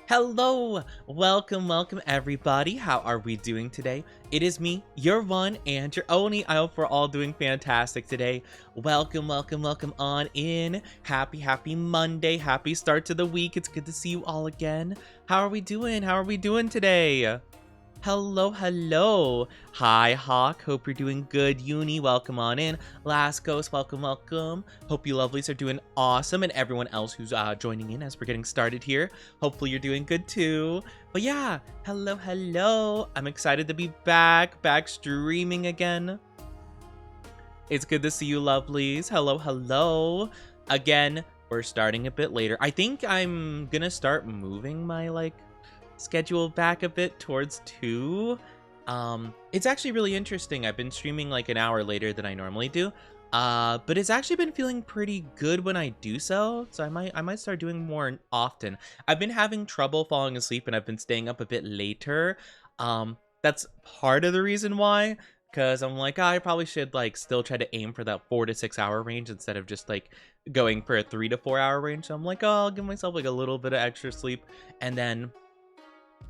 Hello, welcome everybody. How are we doing today? It is me, your one and your only. I hope we're all doing fantastic today. Welcome on in. Happy Monday. Happy start to the week. It's good to see you all again. How are we doing? How are we doing today? Hello. Hi, Hawk. Hope you're doing good. Uni, welcome on in. Last Ghost, welcome. Hope you lovelies are doing awesome, and everyone else who's joining in as we're getting started here. Hopefully you're doing good too. But yeah, hello. I'm excited to be back streaming again. It's good to see you, lovelies. Hello. Again, we're starting a bit later. I think I'm gonna start moving my schedule back a bit towards 2. It's actually really interesting. I've been streaming like an hour later than I normally do, but it's actually been feeling pretty good when I do so I might start doing more often. I've been having trouble falling asleep and I've been staying up a bit later. That's part of the reason why, because I'm like, I probably should still try to aim for that 4 to 6 hour range instead of just going for a 3 to 4 hour range. So I'm like, oh, I'll give myself a little bit of extra sleep, and then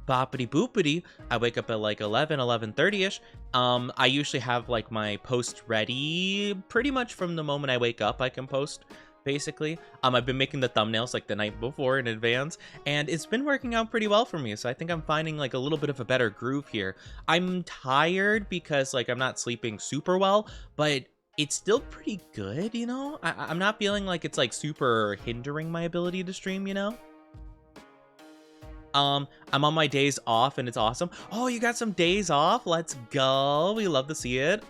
boppity boopity, I wake up at 11:30ish. I usually have my post ready pretty much from the moment I wake up. I can post basically. I've been making the thumbnails the night before in advance, and it's been working out pretty well for me. So I think I'm finding a little bit of a better groove here. I'm tired because I'm not sleeping super well, but it's still pretty good, I'm not feeling like it's super hindering my ability to stream. I'm on my days off and it's awesome. Oh, you got some days off? Let's go. We love to see it.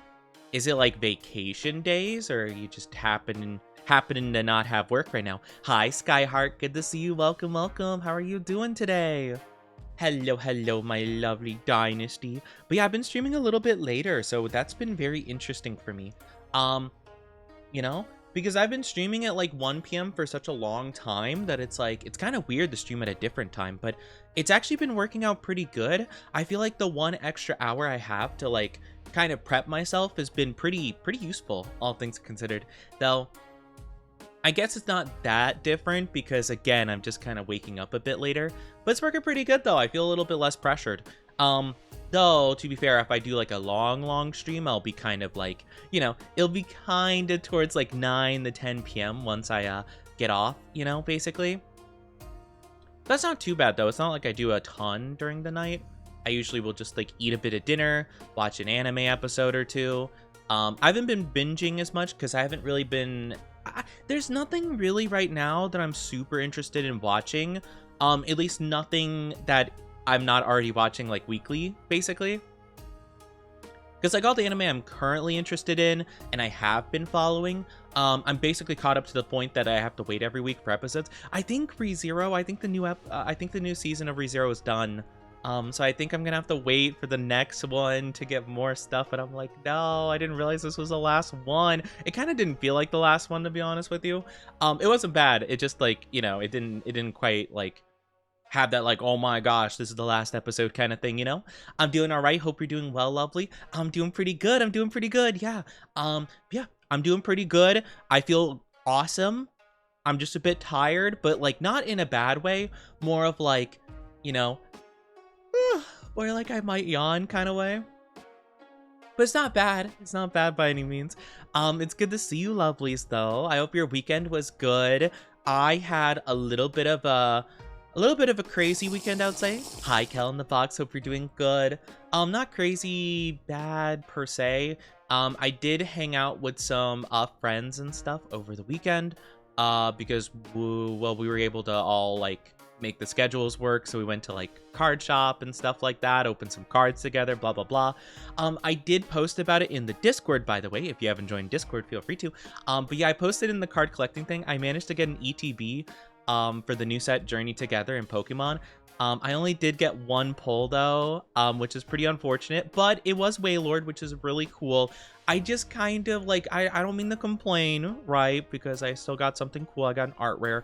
Is it vacation days, or are you just happening to not have work right now? Hi, Skyheart. Good to see you. Welcome. How are you doing today? Hello, my lovely dynasty. But yeah, I've been streaming a little bit later, so that's been very interesting for me. Because I've been streaming at 1 p.m. for such a long time that it's kind of weird to stream at a different time, but it's actually been working out pretty good. I feel like the 1 extra hour I have to kind of prep myself has been pretty useful, all things considered. Though I guess it's not that different because again, I'm just kind of waking up a bit later, but it's working pretty good though. I feel a little bit less pressured. Though, to be fair, if I do a long stream, I'll be kind of it'll be kind of towards 9 to 10 p.m. once I get off, basically. That's not too bad though. It's not I do a ton during the night. I usually will just eat a bit of dinner, watch an anime episode or two. I haven't been binging as much because I haven't really been... there's nothing really right now that I'm super interested in watching. At least nothing that I'm not already watching weekly, basically. Because all the anime I'm currently interested in and I have been following, I'm basically caught up to the point that I have to wait every week for episodes. I think ReZero, I think the new season of ReZero is done. So I think I'm gonna have to wait for the next one to get more stuff, and I'm like, no, I didn't realize this was the last one. It kind of didn't feel like the last one, to be honest with you. It wasn't bad. It just it didn't quite have that oh my gosh, this is the last episode kind of thing. I'm doing all right. Hope you're doing well, lovely. I'm doing pretty good. Yeah. Yeah, I'm doing pretty good. I feel awesome. I'm just a bit tired, but not in a bad way, more of where I might yawn kind of way. But it's not bad. It's not bad by any means. It's good to see you, lovelies, though. I hope your weekend was good. I had a little bit of a crazy weekend, I would say. Hi, Kel in the Fox. Hope you're doing good. Not crazy bad per se. I did hang out with some friends and stuff over the weekend. Because we were able to all make the schedules work. So we went to card shop and stuff like that, open some cards together, blah blah blah. I did post about it in the Discord, by the way. If you haven't joined Discord, feel free to. But yeah, I posted in the card collecting thing. I managed to get an ETB for the new set Journey Together in Pokemon. I only did get one pull though, which is pretty unfortunate, but it was Wailord, which is really cool. I just kind of I don't mean to complain, right? Because I still got something cool. I got an art rare,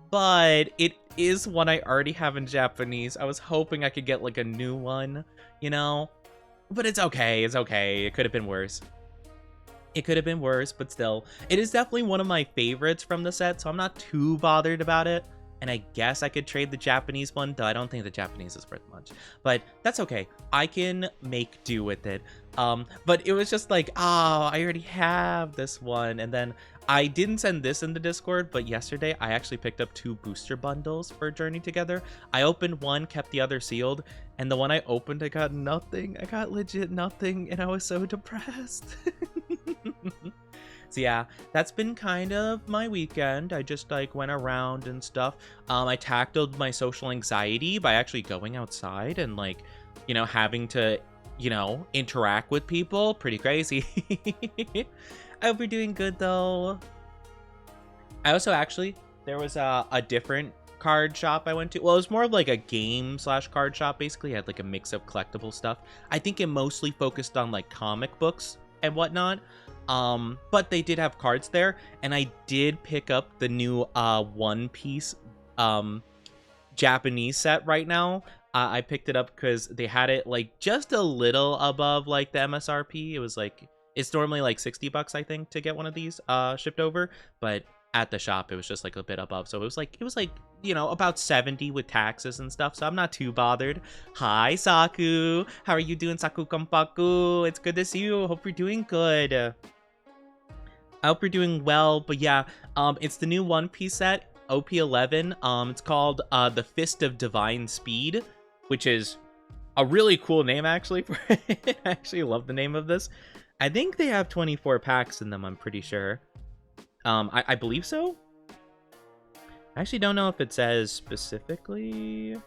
but it is one I already have in Japanese. I was hoping I could get a new one, but it's okay. It could have been worse. But still, it is definitely one of my favorites from the set, so I'm not too bothered about it. and I guess I could trade the Japanese one, though I don't think the Japanese is worth much, but that's okay. I can make do with it. But it was just like, oh, I already have this one. And then I didn't send this in the Discord, but yesterday I actually picked up 2 booster bundles for Journey Together. I opened one, kept the other sealed, and the one I opened, I got nothing. I got legit nothing, and I was so depressed. So yeah, that's been kind of my weekend. I just like went around and stuff. I tackled my social anxiety by actually going outside and like, you know, having to, you know, interact with people. Pretty crazy. I hope you're doing good though. I also actually, there was a different card shop I went to. Well, it was more of like a game slash card shop. Basically, it had like a mix of collectible stuff. I think it mostly focused on like comic books and whatnot. But they did have cards there, and I did pick up the new One Piece Japanese set right now. I picked it up because they had it like just a little above like the MSRP. It was like, it's normally like $60 I think to get one of these shipped over, but at the shop it was just like a bit above, so it was like, you know, about 70 with taxes and stuff, so I'm not too bothered. Hi Saku, how are you doing, Saku Kompaku? It's good to see you. Hope you're doing good. I hope you're doing well. But yeah, it's the new One Piece set, OP11. It's called the Fist of Divine Speed, which is a really cool name actually for it. I actually love the name of this. I think they have 24 packs in them, I'm pretty sure. I believe so. I actually don't know if it says specifically.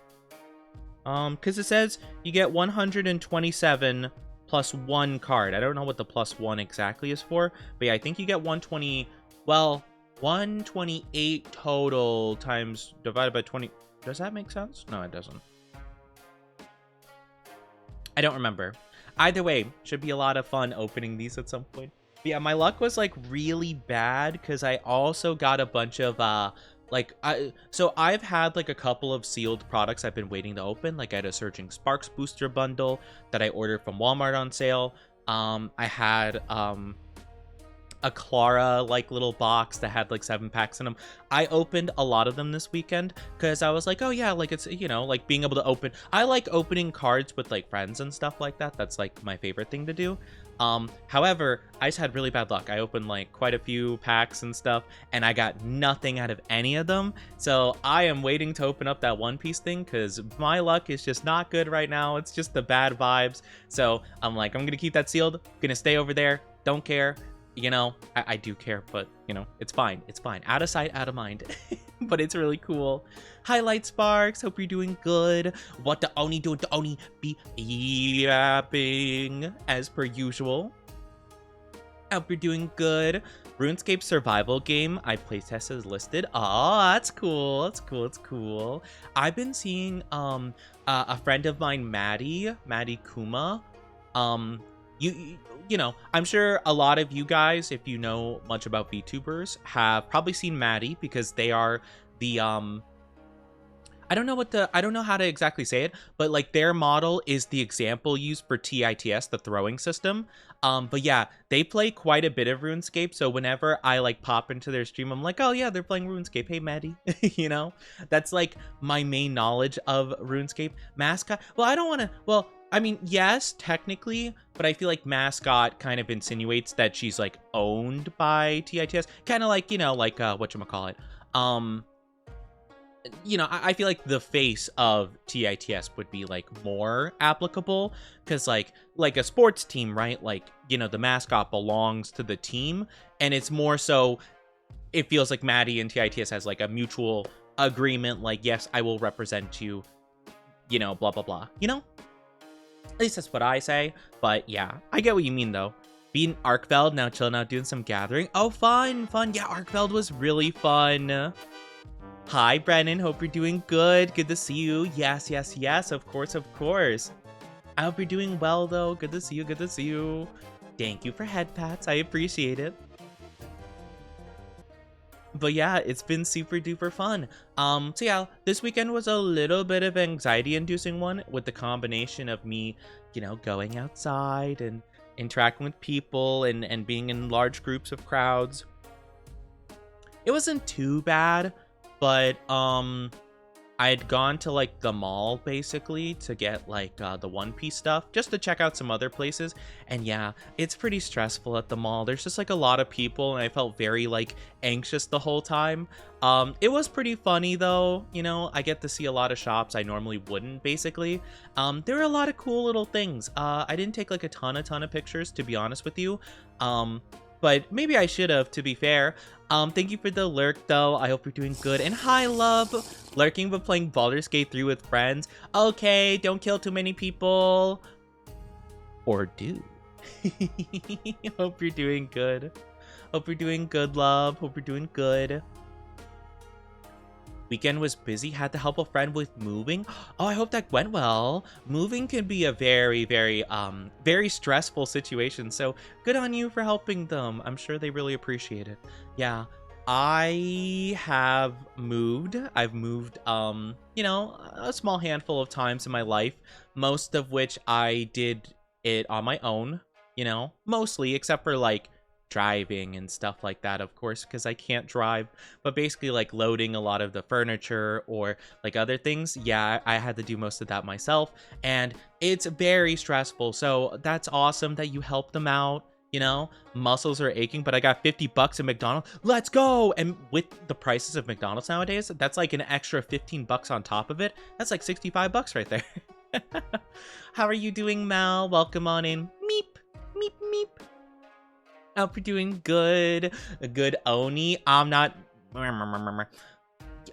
Because it says you get 127 plus 1 card. I don't know what the plus 1 exactly is for, but yeah, I think you get 120. Well, 128 total times divided by 20. Does that make sense? No, it doesn't. I don't remember. Either way, should be a lot of fun opening these at some point. But yeah, my luck was like really bad because I also got a bunch of so I've had like a couple of sealed products I've been waiting to open. Like I had a Surging Sparks booster bundle that I ordered from Walmart on sale. I had a Clara like little box that had like 7 packs in them. I opened a lot of them this weekend because I was like, oh yeah, like it's, you know, like being able to open. I like opening cards with like friends and stuff like that. That's like my favorite thing to do. However, I just had really bad luck. I opened like quite a few packs and stuff, and I got nothing out of any of them. So I am waiting to open up that One Piece thing because my luck is just not good right now. It's just the bad vibes. So I'm like, I'm gonna keep that sealed. I'm gonna stay over there. Don't care. You know, I do care, but you know, it's fine. It's fine. Out of sight, out of mind. But it's really cool. Highlight Sparks, hope you're doing good. What the Oni doing? The Oni be yapping as per usual. Hope you're doing good. RuneScape survival game I playtest is listed. Oh, that's cool. That's cool. That's cool. I've been seeing a friend of mine, Maddie Kuma. You know, I'm sure a lot of you guys, if you know much about VTubers, have probably seen Maddie because they are the I don't know how to exactly say it, but like their model is the example used for TITS, the throwing system. But yeah, they play quite a bit of RuneScape, so whenever I like pop into their stream, I'm like, oh yeah, they're playing RuneScape. Hey Maddie. You know, that's like my main knowledge of RuneScape. Mascot, well, I don't want to, well, I mean, yes, technically, but I feel like Mascot kind of insinuates that she's like owned by TITS, kind of like, you know, like whatchamacallit. You know, I feel like the face of TITS would be like more applicable because like a sports team, right? Like, you know, the mascot belongs to the team, and it's more so it feels like Maddie and TITS has like a mutual agreement, like, yes, I will represent you, you know, blah blah blah, you know. At least that's what I say. But yeah, I get what you mean though. Being Arkveld, now chilling out doing some gathering. Oh, fun. Yeah, Arkveld was really fun. Hi, Brennan. Hope you're doing good. Good to see you. Yes. Of course. I hope you're doing well though. Good to see you. Thank you for head pats. I appreciate it. But yeah, it's been super duper fun. So yeah, this weekend was a little bit of anxiety inducing one with the combination of me, you know, going outside and interacting with people and being in large groups of crowds. It wasn't too bad, but I had gone to like the mall basically to get like the One Piece stuff, just to check out some other places. And yeah, it's pretty stressful at the mall. There's just like a lot of people, and I felt very like anxious the whole time. It was pretty funny though, you know. I get to see a lot of shops I normally wouldn't basically. There were a lot of cool little things. I didn't take like a ton of pictures, to be honest with you. But maybe I should have, to be fair. Thank you for the lurk, though. I hope you're doing good. And hi, love. Lurking but playing Baldur's Gate 3 with friends. Okay, don't kill too many people. Or do. Hope you're doing good. Hope you're doing good, love. Hope you're doing good. Weekend was busy, had to help a friend with moving. Oh, I hope that went well. Moving can be a very, very stressful situation, so good on you for helping them. I'm sure they really appreciate it. Yeah, I have moved. I've moved, you know, a small handful of times in my life, most of which I did it on my own, you know, mostly, except for like driving and stuff like that, of course, because I can't drive, but basically like loading a lot of the furniture or like other things. Yeah, I had to do most of that myself, and it's very stressful. So that's awesome that you helped them out. You know, muscles are aching, but I got 50 bucks at McDonald's. Let's go. And with the prices of McDonald's nowadays, that's like an extra 15 bucks on top of it. That's like 65 bucks right there. How are you doing, Mal? Welcome on in. Meep, meep, meep. Hope you're doing good. A good Oni. I'm not.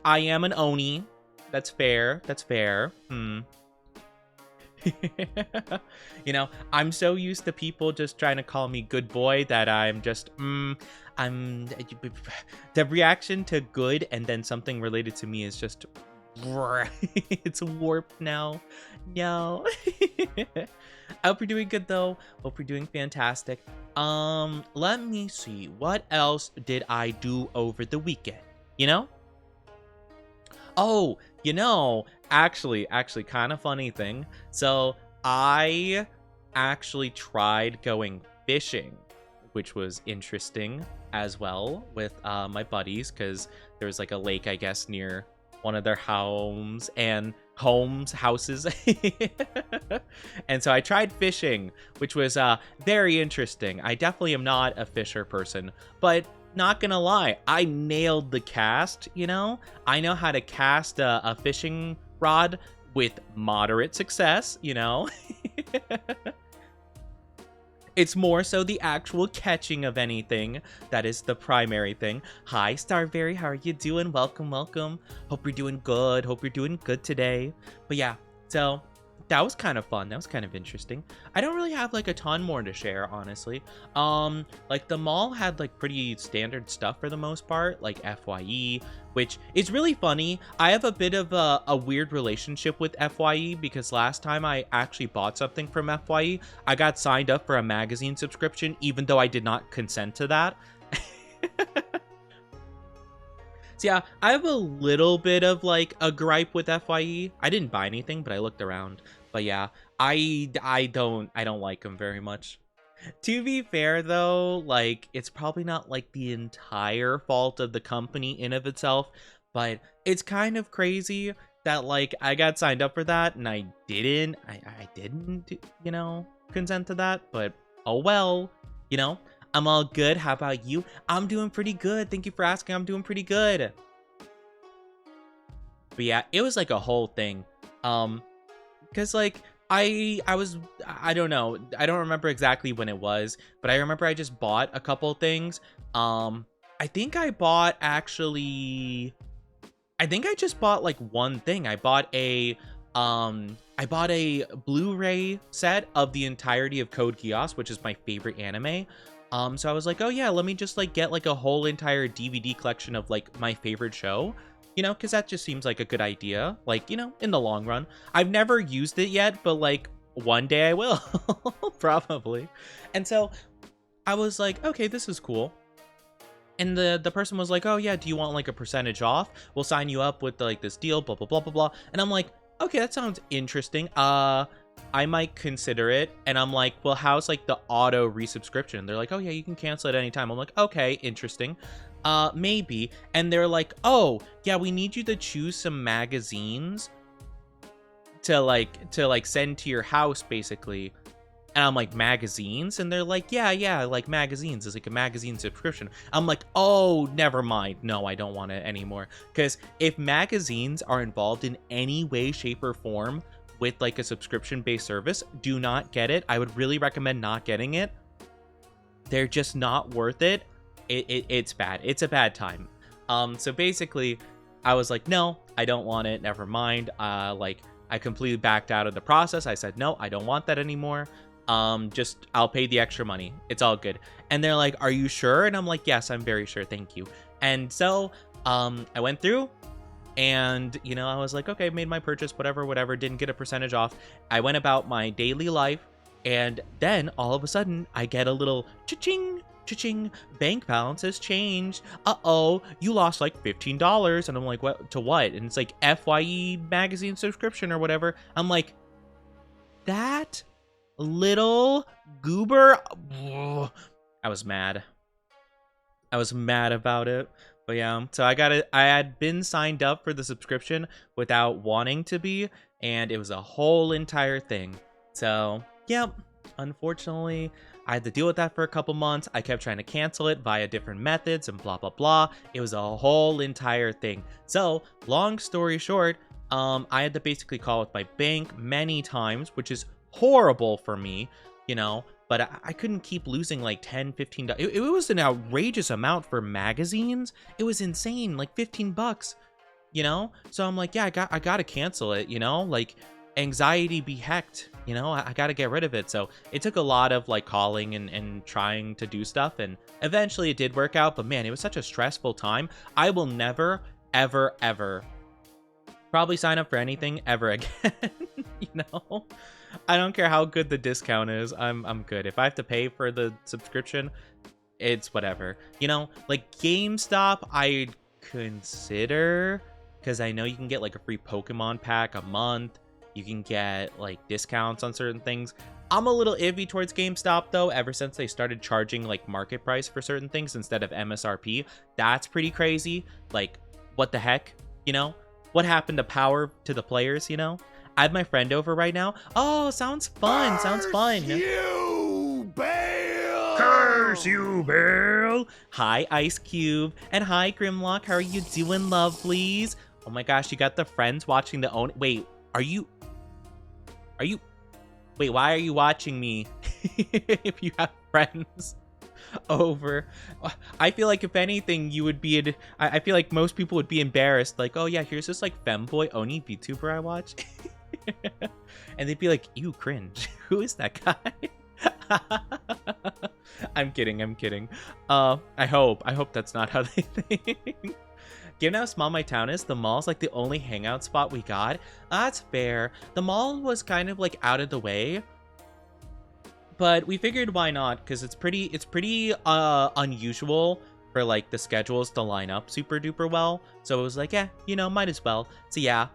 I am an Oni. That's fair. That's fair. You know, I'm so used to people just trying to call me good boy that I'm just, I'm, the reaction to good and then something related to me is just, it's warped now. No. I hope you're doing good though. Hope you're doing fantastic. Let me see. What else did I do over the weekend? You know? Oh, you know, actually, kind of funny thing. So I actually tried going fishing, which was interesting as well with my buddies, because there was like a lake, I guess, near one of their houses. And so I tried fishing, which was very interesting. I definitely am not a fisher person, but not gonna lie, I nailed the cast. You know, I know how to cast a fishing rod with moderate success, you know. It's more so the actual catching of anything that is the primary thing. Hi, Starberry, how are you doing? Welcome, welcome. Hope you're doing good. Hope you're doing good today. But yeah, so that was kind of fun. That was kind of interesting. I don't really have like a ton more to share, honestly. Like the mall had like pretty standard stuff for the most part, like FYE, which is really funny. I have a bit of a weird relationship with FYE because last time I actually bought something from FYE, I got signed up for a magazine subscription, even though I did not consent to that. So yeah, I have a little bit of like a gripe with FYE. I didn't buy anything, but I looked around. But yeah, I don't like them very much. To be fair though, like it's probably not like the entire fault of the company in of itself, but it's kind of crazy that like I got signed up for that and I didn't, you know, consent to that. But oh well, you know. I'm all good. How about you? I'm doing pretty good. Thank you for asking. I'm doing pretty good. But yeah, it was like a whole thing. Because like I don't know. I don't remember exactly when it was, but I remember I just bought a couple things. I think I just bought like one thing. I bought a Blu-ray set of the entirety of Code Geass, which is my favorite anime. So I was like, oh yeah, let me just like get like a whole entire DVD collection of like my favorite show, you know, because that just seems like a good idea, like, you know, in the long run. I've never used it yet, but like one day I will, probably. And so I was like, okay, this is cool. And the person was like, oh yeah, do you want like a percentage off? We'll sign you up with like this deal, blah, blah, blah, blah, blah. And I'm like, okay, that sounds interesting. I might consider it. And I'm like, well, how's like the auto resubscription? They're like, oh yeah, you can cancel at any time. I'm like, okay, interesting. Maybe. And they're like, oh, yeah, we need you to choose some magazines to send to your house, basically. And I'm like, magazines? And they're like, yeah, like magazines. It's like a magazine subscription. I'm like, oh, never mind. No, I don't want it anymore. Because if magazines are involved in any way, shape, or form with like a subscription-based service, do not get it. I would really recommend not getting it. They're just not worth it. It's bad. It's a bad time. So basically, I was like, no, I don't want it. Never mind. I completely backed out of the process. I said, no, I don't want that anymore. Just I'll pay the extra money. It's all good. And they're like, are you sure? And I'm like, yes, I'm very sure. Thank you. And so, I went through and, you know, I was like, okay, made my purchase, whatever, didn't get a percentage off. I went about my daily life. And then all of a sudden I get a little cha-ching, cha-ching, bank balance has changed. Uh-oh, you lost like $15. And I'm like, what? To what? And it's like FYE magazine subscription or whatever. I'm like, that little goober. I was mad. I was mad about it. But yeah, so I had been signed up for the subscription without wanting to be, and it was a whole entire thing. So yeah, unfortunately, I had to deal with that for a couple months. I kept trying to cancel it via different methods and blah, blah, blah. It was a whole entire thing. So long story short, I had to basically call with my bank many times, which is horrible for me, you know, but I couldn't keep losing like $10, $15. It was an outrageous amount for magazines. It was insane, like $15, you know? So I'm like, yeah, I gotta cancel it, you know? Like, anxiety be hecked, you know? I gotta get rid of it. So it took a lot of like calling and trying to do stuff, and eventually it did work out, but man, it was such a stressful time. I will never, ever, ever probably sign up for anything ever again. You know, I don't care how good the discount is. I'm good. If I have to pay for the subscription, it's whatever. You know, like GameStop, I'd consider, because I know you can get like a free Pokemon pack a month. You can get like discounts on certain things. I'm a little iffy towards GameStop though, ever since they started charging like market price for certain things instead of MSRP. That's pretty crazy. Like, what the heck? You know? What happened to power to the players, you know? I have my friend over right now. Oh, sounds fun. Sounds fun. You, Bale! Curse you, Bale! Hi, Ice Cube. And hi, Grimlock. How are you doing, lovelies? Oh my gosh, you got the friends watching the own... Wait, Wait, why are you watching me if you have friends over? I feel like if anything, you would be... I feel like most people would be embarrassed. Like, oh yeah, here's this like FEMBOY Oni VTuber I watch. And they'd be like, ew, cringe. Who is that guy? I'm kidding. I hope that's not how they think. Given how small my town is, the mall's like the only hangout spot we got. That's fair. The mall was kind of like out of the way, but we figured why not, because it's pretty unusual for like the schedules to line up super duper well. So it was like, yeah, you know, might as well. So yeah,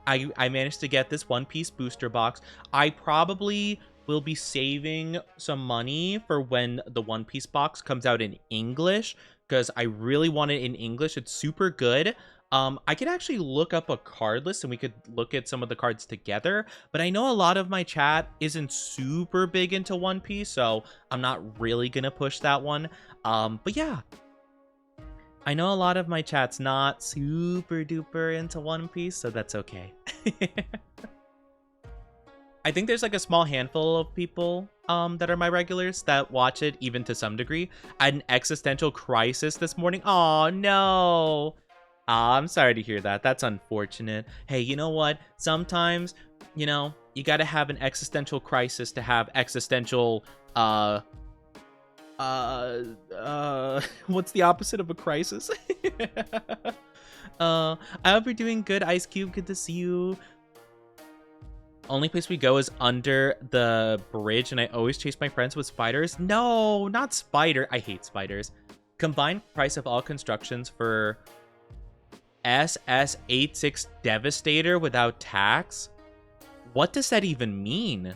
I managed to get this One Piece booster box. I probably will be saving some money for when the One Piece box comes out in English, because I really want it in English. It's super good. I could actually look up a card list and we could look at some of the cards together, but I know a lot of my chat isn't super big into One Piece, so I'm not really gonna push that one. But yeah, I know a lot of my chat's not super duper into One Piece, so that's okay. I think there's like a small handful of people that are my regulars that watch it even to some degree. I had an existential crisis this morning. Oh no. I'm sorry to hear that. That's unfortunate. Hey, you know what? Sometimes, you know, you gotta have an existential crisis to have existential what's the opposite of a crisis? I hope you're doing good, Ice Cube. Good to see you. Only place we go is under the bridge, and I always chase my friends with spiders. No, not spider. I hate spiders. Combined price of all constructions for SS86 Devastator without tax? What does that even mean?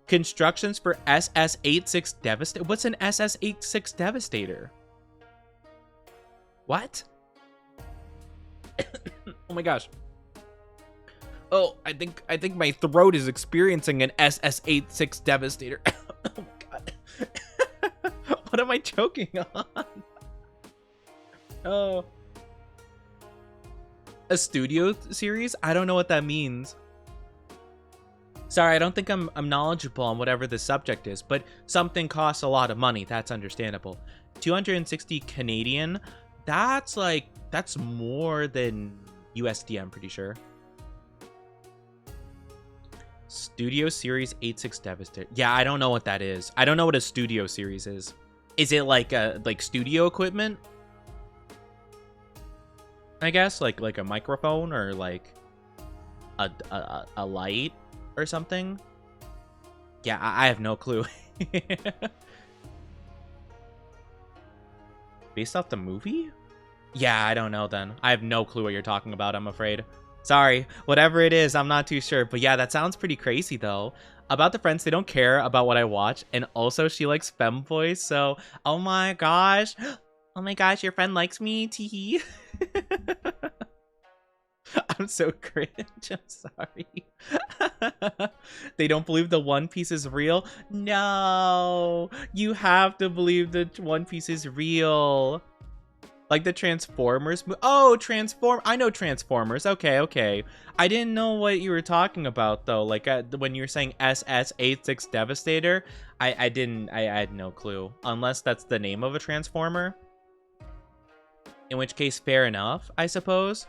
Constructions for SS86 Devastator? What's an SS86 Devastator? What? Oh my gosh. Oh, I think my throat is experiencing an SS86 Devastator. Oh my god. What am I choking on? Oh. A studio series? I don't know what that means. Sorry, I don't think I'm knowledgeable on whatever the subject is, but something costs a lot of money. That's understandable. 260 Canadian. That's more than USD, I'm pretty sure. Studio Series 86 Devastator. Yeah, I don't know what that is. I don't know what a studio series is. Is it like studio equipment? I guess like a microphone or like a light or something. Yeah, I have no clue. Based off the movie? Yeah, I don't know then. I have no clue what you're talking about, I'm afraid. Sorry, whatever it is, I'm not too sure. But yeah, that sounds pretty crazy though. About the friends, they don't care about what I watch. And also she likes FEMBOY, so oh my gosh. Oh my gosh, your friend likes me, teehee. I'm so cringe, I'm sorry. They don't believe the One Piece is real? No, you have to believe that One Piece is real. Like the Transformers. Oh, I know Transformers. Okay. I didn't know what you were talking about though. Like when you were saying SS86 Devastator, I had no clue. Unless that's the name of a Transformer. In which case, fair enough, I suppose.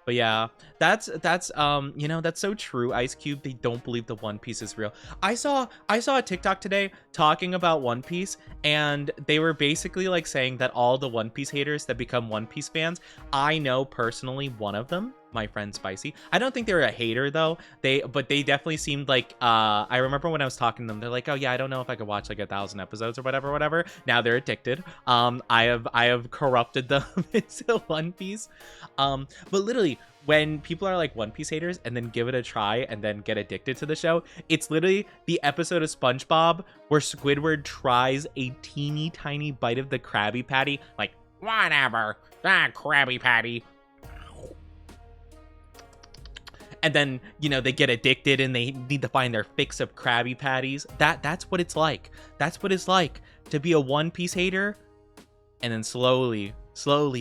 But yeah, that's you know, that's so true, Ice Cube. They don't believe the One Piece is real. I saw a TikTok today talking about One Piece, and they were basically like saying that all the One Piece haters that become One Piece fans, I know personally one of them, my friend Spicy. I don't think they were a hater though. But they definitely seemed like I remember when I was talking to them, they're like, oh yeah, I don't know if I could watch like 1,000 episodes or whatever. Now they're addicted. I have corrupted them into One Piece. But literally, when people are like One Piece haters and then give it a try and then get addicted to the show, it's literally the episode of SpongeBob where Squidward tries a teeny tiny bite of the Krabby Patty, like, whatever, that Krabby Patty. And then, you know, they get addicted and they need to find their fix of Krabby Patties. That's what it's like. That's what it's like to be a One Piece hater. And then slowly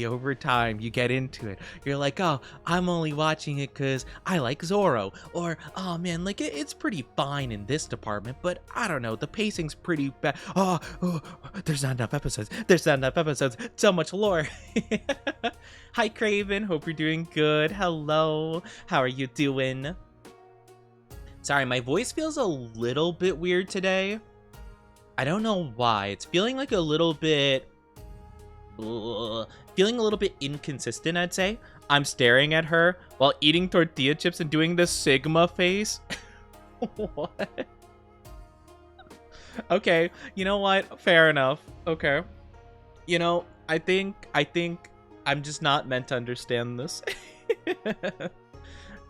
over time, you get into it. You're like, oh, I'm only watching it because I like Zoro. Or, oh man, like it's pretty fine in this department, but I don't know, the pacing's pretty bad. Oh, there's not enough episodes. So much lore. Hi, Craven. Hope you're doing good. Hello. How are you doing? Sorry, my voice feels a little bit weird today. I don't know why. It's feeling like a little bit... feeling a little bit inconsistent, I'd say. I'm staring at her while eating tortilla chips and doing the Sigma face. What? Okay, you know what? Fair enough. Okay. You know, I think I'm just not meant to understand this.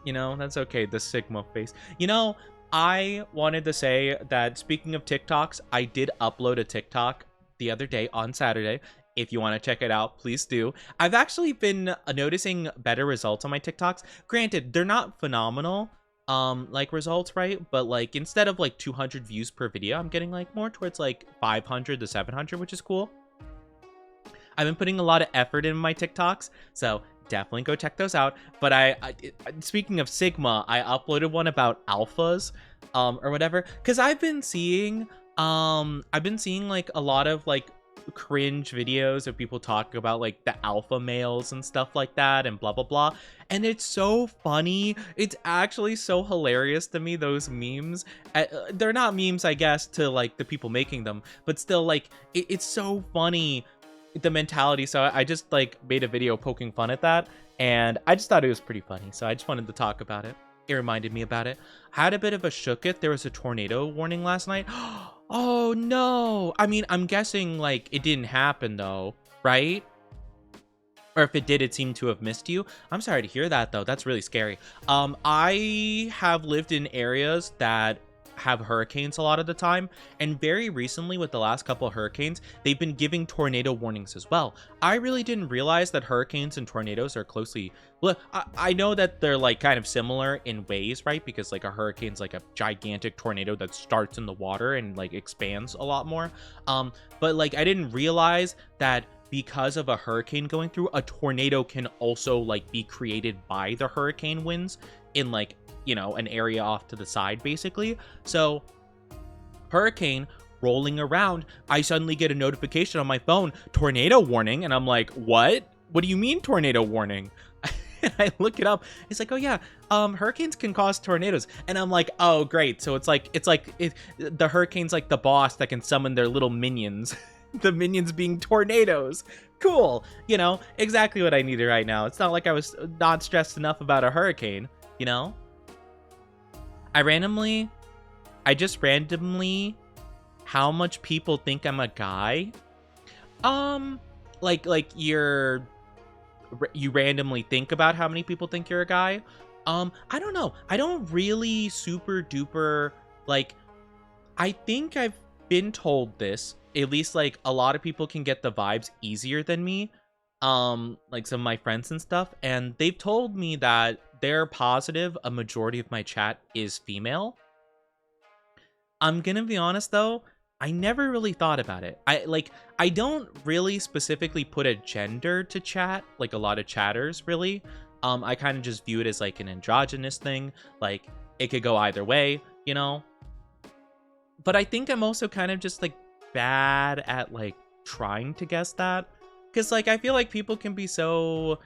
You know, that's okay. The Sigma face. You know, I wanted to say that speaking of TikToks, I did upload a TikTok the other day on Saturday. If you want to check it out, please do. I've actually been noticing better results on my TikToks. Granted, they're not phenomenal, like results, right? But like instead of like 200 views per video, I'm getting like more towards like 500 to 700, which is cool. I've been putting a lot of effort in my TikToks, so definitely go check those out. But speaking of Sigma, I uploaded one about alphas, or whatever, because I've been seeing like a lot of like cringe videos of people talking about like the alpha males and stuff like that and blah blah blah, and it's so funny. It's actually so hilarious to me, those memes. They're not memes, I guess, to like the people making them, but still, like it's so funny, the mentality. So I just like made a video poking fun at that, and I just thought it was pretty funny, so I just wanted to talk about it. It reminded me about it. I had a bit of a shooketh. There was a tornado warning last night. Oh no! I mean, I'm guessing like it didn't happen though, right? Or if it did, it seemed to have missed you. I'm sorry to hear that though. That's really scary. I have lived in areas that have hurricanes a lot of the time, and very recently with the last couple of hurricanes, they've been giving tornado warnings as well. I really didn't realize that hurricanes and tornadoes are closely, well, I know that they're like kind of similar in ways, right? Because like a hurricane's like a gigantic tornado that starts in the water and like expands a lot more. But like I didn't realize that because of a hurricane going through, a tornado can also like be created by the hurricane winds in like, you know, an area off to the side basically. So hurricane rolling around, I suddenly get a notification on my phone, tornado warning, and I'm like, what do you mean tornado warning? And I look it up. It's like, oh yeah, hurricanes can cause tornadoes. And I'm like, oh great. So it's like the hurricane's like the boss that can summon their little minions. The minions being tornadoes. Cool. You know, exactly what I needed right now. It's not like I was not stressed enough about a hurricane, you know? I just randomly how much people think I'm a guy. Like you randomly think about how many people think you're a guy. I don't know. I don't really super duper like, I think I've been told this, at least like a lot of people can get the vibes easier than me. Like some of my friends and stuff, and they've told me that they're positive a majority of my chat is female. I'm gonna be honest though, I never really thought about it. I don't really specifically put a gender to chat, like a lot of chatters really. I kind of just view it as like an androgynous thing. Like it could go either way, you know? But I think I'm also kind of just like bad at like trying to guess that. Because like I feel like people can be so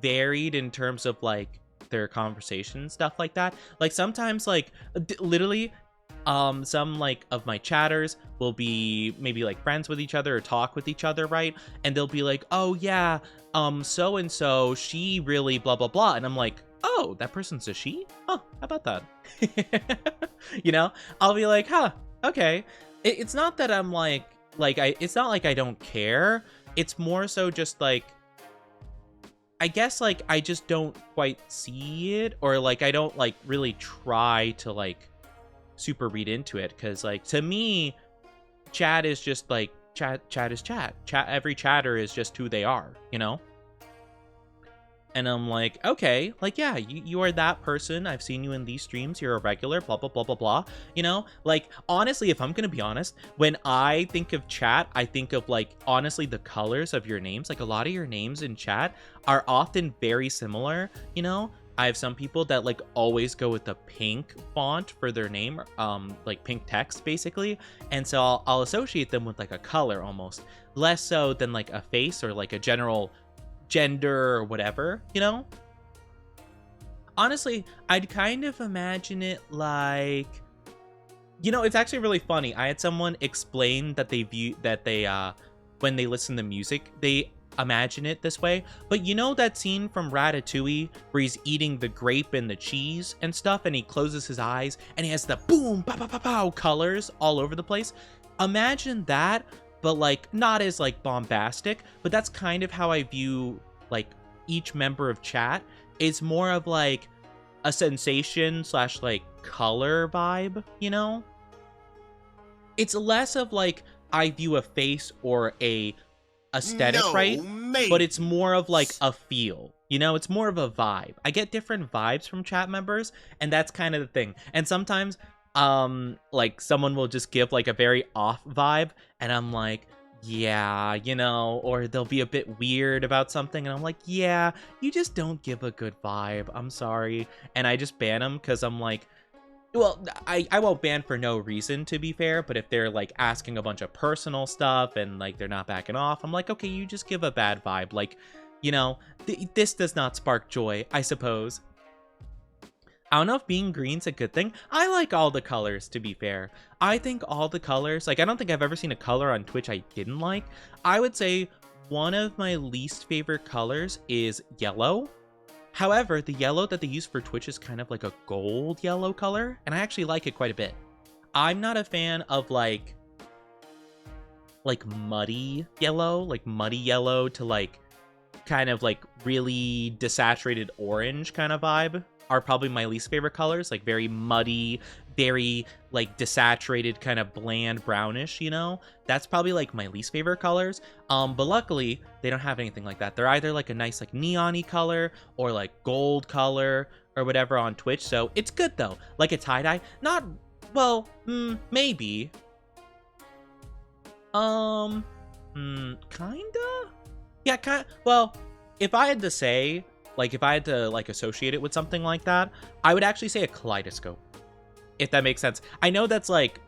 varied in terms of like their conversation, stuff like that. Like sometimes like literally some like of my chatters will be maybe like friends with each other or talk with each other, right? And they'll be like, oh yeah, so and so, she really blah blah blah, and I'm like, oh, that person's a she? Oh, how about that? You know, I'll be like, huh, okay. It's not that I'm like it's not like I don't care. It's more so just like, I guess like I just don't quite see it, or like I don't like really try to like super read into it, because like to me chat is just like chat is chat. Every chatter is just who they are, you know? And I'm like, okay, like, yeah, you are that person. I've seen you in these streams. You're a regular, blah, blah, blah, blah, blah. You know, like, honestly, if I'm going to be honest, when I think of chat, I think of, like, honestly, the colors of your names. Like, a lot of your names in chat are often very similar, you know? I have some people that, like, always go with the pink font for their name, like, pink text, basically. And so I'll associate them with, like, a color almost. Less so than, like, a face or, like, a general gender or whatever, you know? Honestly, I'd kind of imagine it like, you know, it's actually really funny. I had someone explain that when they listen to music, they imagine it this way. But you know that scene from Ratatouille where he's eating the grape and the cheese and stuff, and he closes his eyes and he has the boom, pow, pow, pow, pow colors all over the place? Imagine that, but like not as like bombastic, but that's kind of how I view like each member of chat. It's more of like a sensation / like color vibe, you know? It's less of like I view a face or a aesthetic, no, right? Mate. But it's more of like a feel, you know? It's more of a vibe. I get different vibes from chat members, and that's kind of the thing. And sometimes like someone will just give like a very off vibe, and I'm like, yeah, you know, or they'll be a bit weird about something, and I'm like, yeah, you just don't give a good vibe, I'm sorry. And I just ban them because I'm like, well, I won't ban for no reason, to be fair, but if they're like asking a bunch of personal stuff and like they're not backing off, I'm like, okay, you just give a bad vibe, like, you know, this does not spark joy, I suppose. I don't know if being green's a good thing. I like all the colors, to be fair. I think all the colors, like, I don't think I've ever seen a color on Twitch I didn't like. I would say one of my least favorite colors is yellow. However, the yellow that they use for Twitch is kind of like a gold yellow color, and I actually like it quite a bit. I'm not a fan of like muddy yellow to like kind of like really desaturated orange kind of vibe. Are probably my least favorite colors, like very muddy, very like desaturated, kind of bland brownish, you know. That's probably like my least favorite colors. But luckily they don't have anything like that. They're either like a nice like neon-y color or like gold color or whatever on Twitch. So it's good though. Like a tie-dye, not well, maybe. Kinda? Yeah, well, if I had to say, like, if I had to, like, associate it with something like that, I would actually say a kaleidoscope, if that makes sense. I know that's, like,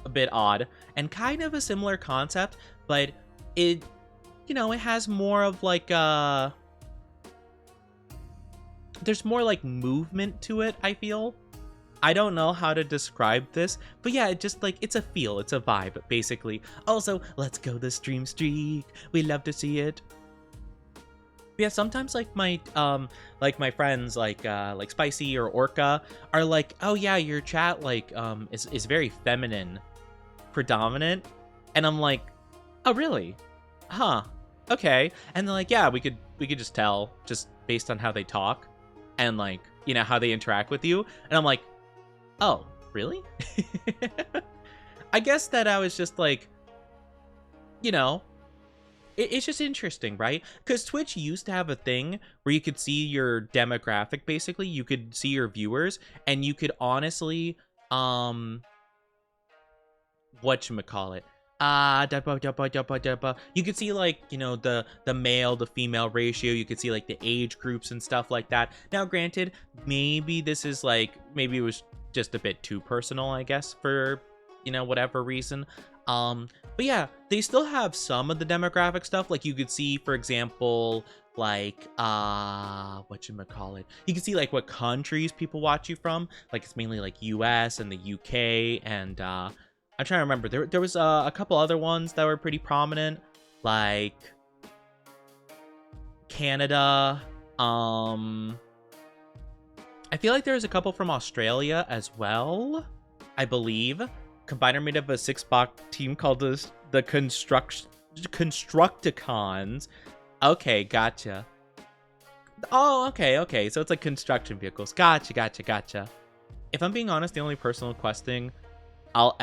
a bit odd and kind of a similar concept, but it, you know, it has more of, like, there's more, like, movement to it, I feel. I don't know how to describe this, but yeah, it just like, it's a feel, it's a vibe, basically. Also, let's go the stream streak. We love to see it. But yeah, sometimes like my friends like Spicy or Orca are like, oh yeah, your chat like is very feminine predominant, and I'm like, oh really? Huh. Okay. And they're like, yeah, we could just tell just based on how they talk and like, you know, how they interact with you. And I'm like, oh, really? I guess that I was just like, you know, it's just interesting, right? Because Twitch used to have a thing where you could see your demographic, basically. You could see your viewers, and you could honestly, whatchamacallit? You could see like, you know, the male to female ratio. You could see like the age groups and stuff like that. Now, granted, maybe this is like, maybe it was just a bit too personal, I guess, for, you know, whatever reason. But yeah, they still have some of the demographic stuff. Like you could see, for example, like whatchamacallit, you can see like what countries people watch you from. Like it's mainly like US and the UK, and I'm trying to remember, there was a couple other ones that were pretty prominent, like Canada. I feel like there was a couple from Australia as well, I believe. Combiner made up a 6-box team called the Constructicons. Okay, gotcha. Oh, okay. So it's like construction vehicles. Gotcha. If I'm being honest, the only personal question I'll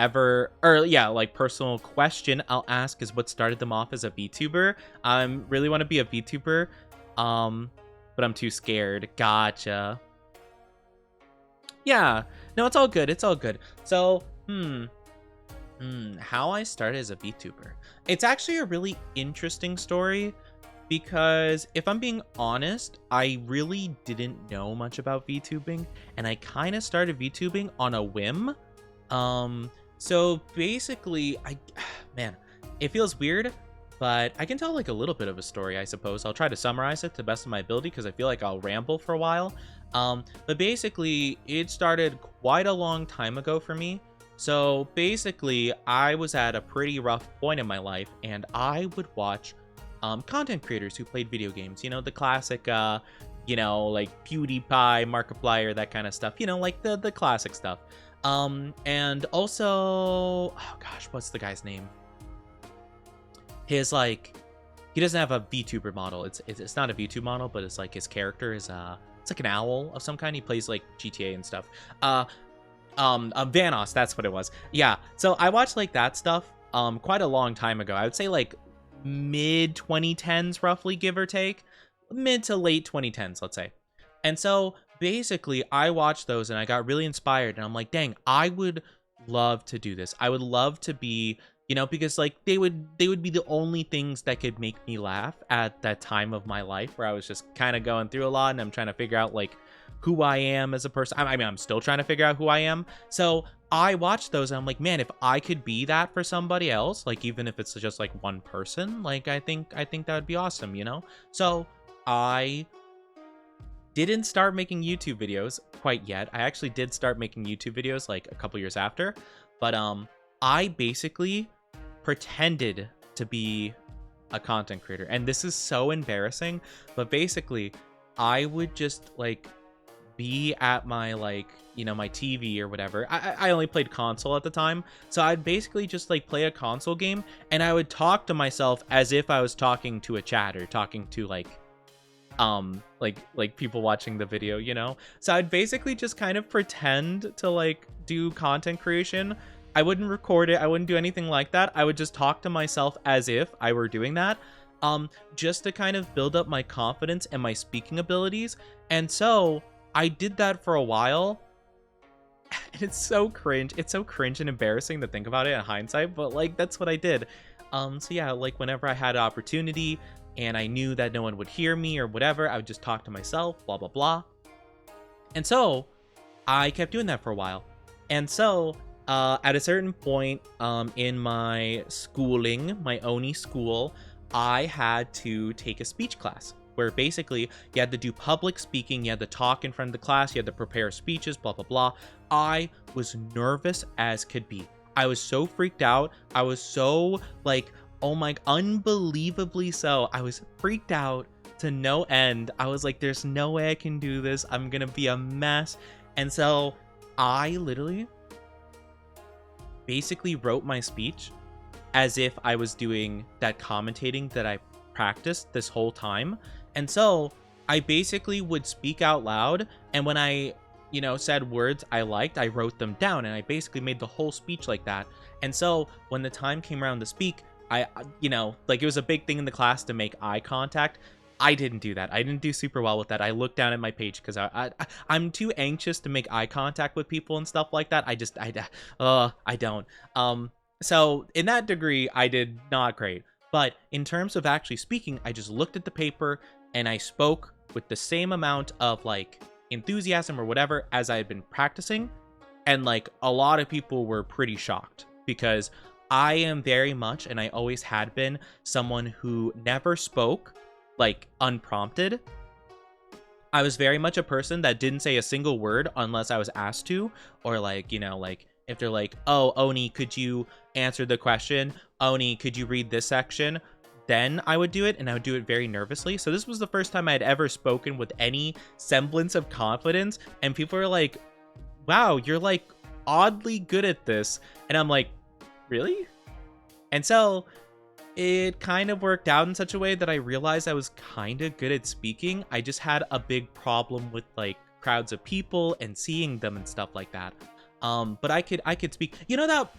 ask is what started them off as a VTuber. I really want to be a VTuber, but I'm too scared. Gotcha. Yeah, no, it's all good. So, how I started as a VTuber. It's actually a really interesting story because if I'm being honest, I really didn't know much about VTubing, and I kind of started VTubing on a whim. So basically, man, it feels weird, but I can tell like a little bit of a story, I suppose. I'll try to summarize it to the best of my ability because I feel like I'll ramble for a while. But basically, it started quite a long time ago for me. So basically, I was at a pretty rough point in my life, and I would watch content creators who played video games. You know, the classic, you know, like PewDiePie, Markiplier, that kind of stuff. You know, like the classic stuff. And also, oh gosh, what's the guy's name? His like, he doesn't have a VTuber model. It's not a VTuber model, but it's like his character is it's like an owl of some kind. He plays like GTA and stuff. Vanoss, that's what it was. Yeah. So I watched like that stuff quite a long time ago. I would say like mid 2010s, roughly, give or take. Mid to late 2010s, let's say. And so basically I watched those and I got really inspired, and I'm like, dang, I would love to do this. I would love to be, you know, because like they would be the only things that could make me laugh at that time of my life where I was just kind of going through a lot and I'm trying to figure out like who I am as a person. I mean, I'm still trying to figure out who I am. So I watched those and I'm like, man, if I could be that for somebody else, like even if it's just like one person, like I think that would be awesome, you know? So I didn't start making YouTube videos quite yet. I actually did start making YouTube videos like a couple years after, but I basically pretended to be a content creator, and this is so embarrassing, but basically I would just like be at my like, you know, my TV or whatever. I only played console at the time, so I'd basically just like play a console game and I would talk to myself as if I was talking to a chat or talking to like like people watching the video, you know? So I'd basically just kind of pretend to like do content creation. I wouldn't record it. I wouldn't do anything like that. I would just talk to myself as if I were doing that. Just to kind of build up my confidence and my speaking abilities. And so I did that for a while. And it's so cringe. It's so cringe and embarrassing to think about it in hindsight, but like that's what I did. So yeah, like whenever I had an opportunity and I knew that no one would hear me or whatever, I would just talk to myself, blah blah blah. And so I kept doing that for a while. And so at a certain point in my schooling, my Oni school, I had to take a speech class where basically you had to do public speaking, you had to talk in front of the class, you had to prepare speeches, blah, blah, blah. I was nervous as could be. I was so freaked out. I was so like, oh my, unbelievably so. I was freaked out to no end. I was like, there's no way I can do this. I'm gonna be a mess. And so I literally basically wrote my speech as if I was doing that commentating that I practiced this whole time. And so I basically would speak out loud, and when I, you know, said words I liked, I wrote them down, and I basically made the whole speech like that. And so when the time came around to speak, I, you know, like it was a big thing in the class to make eye contact. I didn't do that. I didn't do super well with that. I looked down at my page because I'm too anxious to make eye contact with people and stuff like that. I don't. So in that degree, I did not great. But in terms of actually speaking, I just looked at the paper and I spoke with the same amount of like enthusiasm or whatever as I had been practicing. And like a lot of people were pretty shocked because I am very much, and I always had been, someone who never spoke like unprompted. I was very much a person that didn't say a single word unless I was asked to, or like, you know, like if they're like, oh, Oni, could you answer the question? Oni, could you read this section? Then I would do it, and I would do it very nervously. So this was the first time I had ever spoken with any semblance of confidence, and people were like, wow, you're like oddly good at this. And I'm like, really? And so it kind of worked out in such a way that I realized I was kind of good at speaking. I just had a big problem with like crowds of people and seeing them and stuff like that. But I could speak. You know, that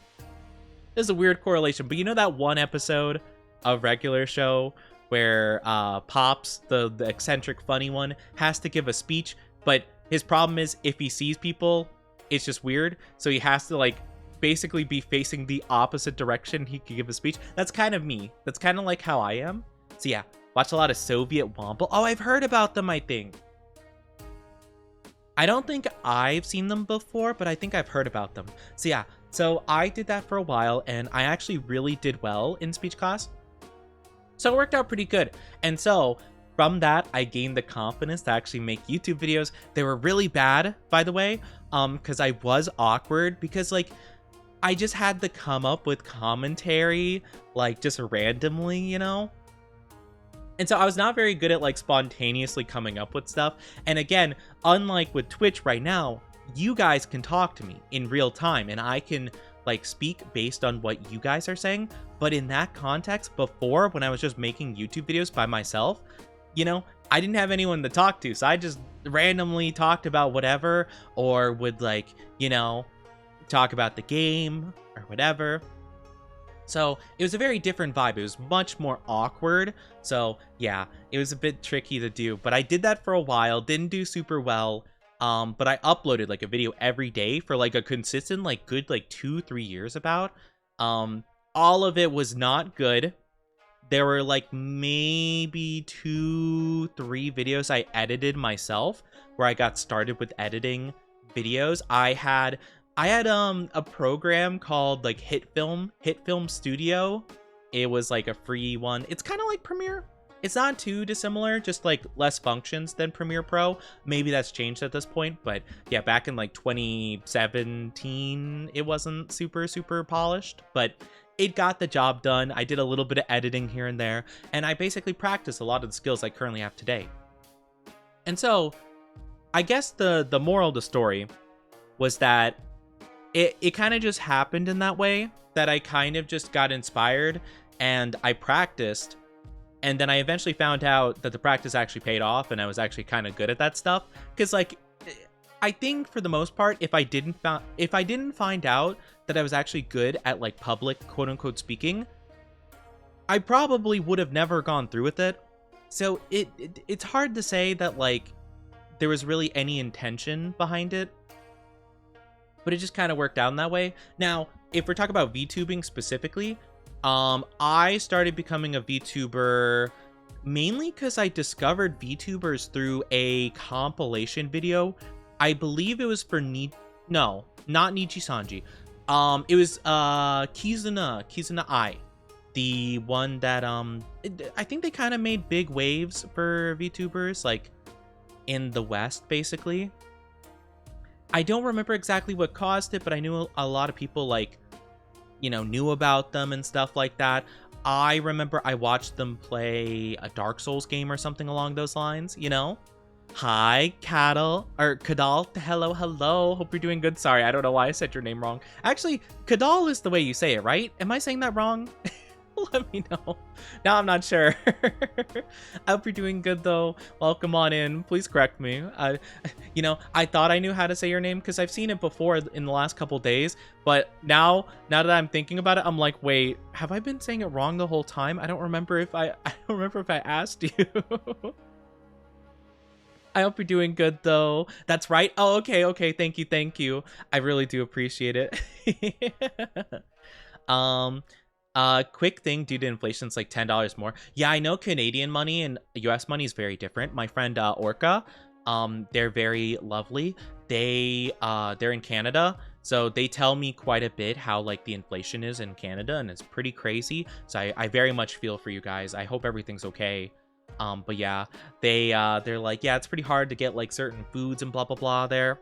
is a weird correlation, but you know that one episode of Regular Show where Pops, the eccentric funny one, has to give a speech, but his problem is if he sees people, it's just weird. So he has to like basically be facing the opposite direction he could give a speech. That's kind of me. That's kind of like how I am. So yeah, watch a lot of Soviet Womble. Oh, I've heard about them, I think. I don't think I've seen them before, but I think I've heard about them. So yeah, so I did that for a while, and I actually really did well in speech class. So it worked out pretty good. And so from that, I gained the confidence to actually make YouTube videos. They were really bad, by the way, because I was awkward, because like I just had to come up with commentary like just randomly, you know? And so I was not very good at like spontaneously coming up with stuff. And again, unlike with Twitch right now, you guys can talk to me in real time and I can like speak based on what you guys are saying. But in that context, before, when I was just making YouTube videos by myself, you know, I didn't have anyone to talk to. So I just randomly talked about whatever, or would like, you know, talk about the game or whatever. So it was a very different vibe. It was much more awkward. So yeah, it was a bit tricky to do, but I did that for a while, didn't do super well. But I uploaded like a video every day for like a consistent, like good, like 2-3 years about. All of it was not good. There were like maybe 2-3 videos I edited myself where I got started with editing videos. I had a program called like Hit Film Studio. It was like a free one. It's kind of like Premiere. It's not too dissimilar, just like less functions than Premiere Pro. Maybe that's changed at this point, but yeah, back in like 2017, it wasn't super polished, but it got the job done. I did a little bit of editing here and there, and I basically practiced a lot of the skills I currently have today. And so I guess the moral of the story was that it kind of just happened in that way, that I kind of just got inspired and I practiced. And then I eventually found out that the practice actually paid off and I was actually kind of good at that stuff. Because, like, I think for the most part, if I didn't find out that I was actually good at, like, public quote-unquote speaking, I probably would have never gone through with it. So it's hard to say that, like, there was really any intention behind it. But it just kind of worked out in that way. Now, if we're talking about VTubing specifically, I started becoming a VTuber mainly because I discovered VTubers through a compilation video. I believe it was for no, not Niji Sanji. It was Kizuna I, the one that I think they kind of made big waves for VTubers, like in the West, basically. I don't remember exactly what caused it, but I knew a lot of people, like, you know, knew about them and stuff like that. I remember I watched them play a Dark Souls game or something along those lines, you know? Hi, Kadal. Hello, hello. Hope you're doing good. Sorry, I don't know why I said your name wrong. Actually, Kadal is the way you say it, right? Am I saying that wrong? Let me know. Now I'm not sure. I hope you're doing good though. Welcome on in. Please correct me. You know, I thought I knew how to say your name because I've seen it before in the last couple days, but now that I'm thinking about it, I'm like, wait, have I been saying it wrong the whole time? I don't remember if I asked you. I hope you're doing good though. That's right. Oh, okay. Thank you. I really do appreciate it. Quick thing, due to inflation, it's like $10 more. Yeah, I know Canadian money and US money is very different. My friend Orca, they're very lovely. They're in Canada, so they tell me quite a bit how, like, the inflation is in Canada, and it's pretty crazy. So I very much feel for you guys. I hope everything's okay. But yeah, they're like, yeah, it's pretty hard to get, like, certain foods and blah blah blah there.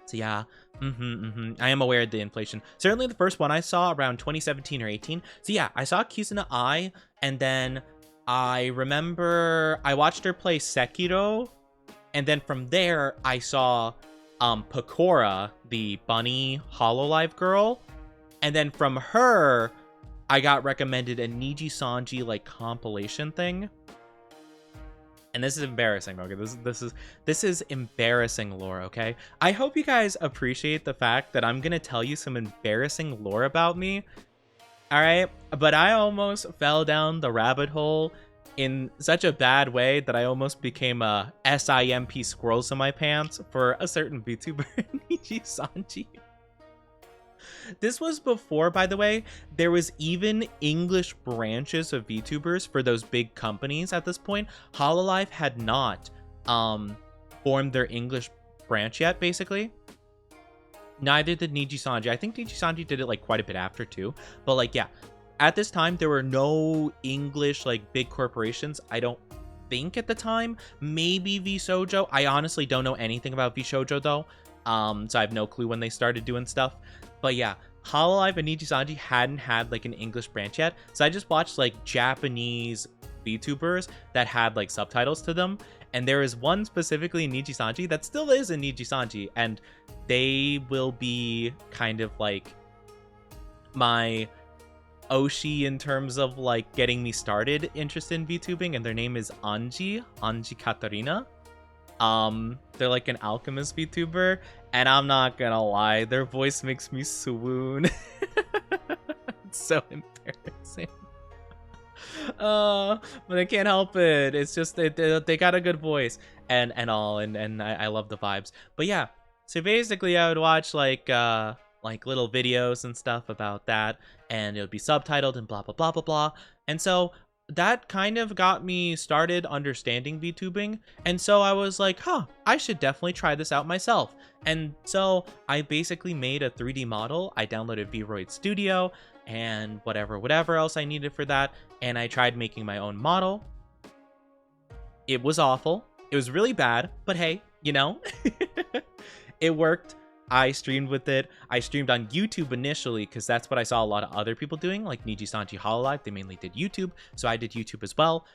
So yeah, I am aware of the inflation. Certainly the first one I saw around 2017 or 18. So yeah, I saw Kizuna I, and then I remember I watched her play Sekiro, and then from there I saw Pokora, the bunny Hololive girl, and then from her I got recommended a Niji Sanji, like, compilation thing. And this is embarrassing, okay? This is embarrassing lore, okay? I hope you guys appreciate the fact that I'm gonna tell you some embarrassing lore about me. Alright? But I almost fell down the rabbit hole in such a bad way that I almost became a SIMP squirrels in my pants for a certain VTuber, Niji Sanji. This was before, by the way, there was even English branches of VTubers for those big companies at this point. Hololive had not formed their English branch yet, basically. Neither did Niji Sanji. I think Niji Sanji did it, like, quite a bit after, too. But, like, yeah. At this time, there were no English, like, big corporations. I don't think at the time. Maybe VShojo. I honestly don't know anything about VShojo, though. So I have no clue when they started doing stuff. But yeah, Hololive and Niji Sanji hadn't had, like, an English branch yet. So I just watched, like, Japanese VTubers that had, like, subtitles to them. And there is one specifically in Niji Sanji that still is in Niji Sanji. And they will be kind of like my Oshi in terms of, like, getting me started interested in VTubing. And their name is Anji Katarina. They're like an alchemist VTuber, and I'm not gonna lie, their voice makes me swoon. It's so embarrassing. But I can't help it. It's just they got a good voice and all, and I love the vibes. But yeah, so basically I would watch like little videos and stuff about that, and it would be subtitled and blah blah blah blah blah. And so that kind of got me started understanding VTubing, and so I was like, I should definitely try this out myself. And so I basically made a 3D model. I downloaded VRoid Studio and whatever else I needed for that, and I tried making my own model. It was awful. It was really bad, but hey, you know, it worked. I streamed with it. I streamed on YouTube initially because that's what I saw a lot of other people doing, like Niji Sanji Hololive. They mainly did YouTube, so I did YouTube as well.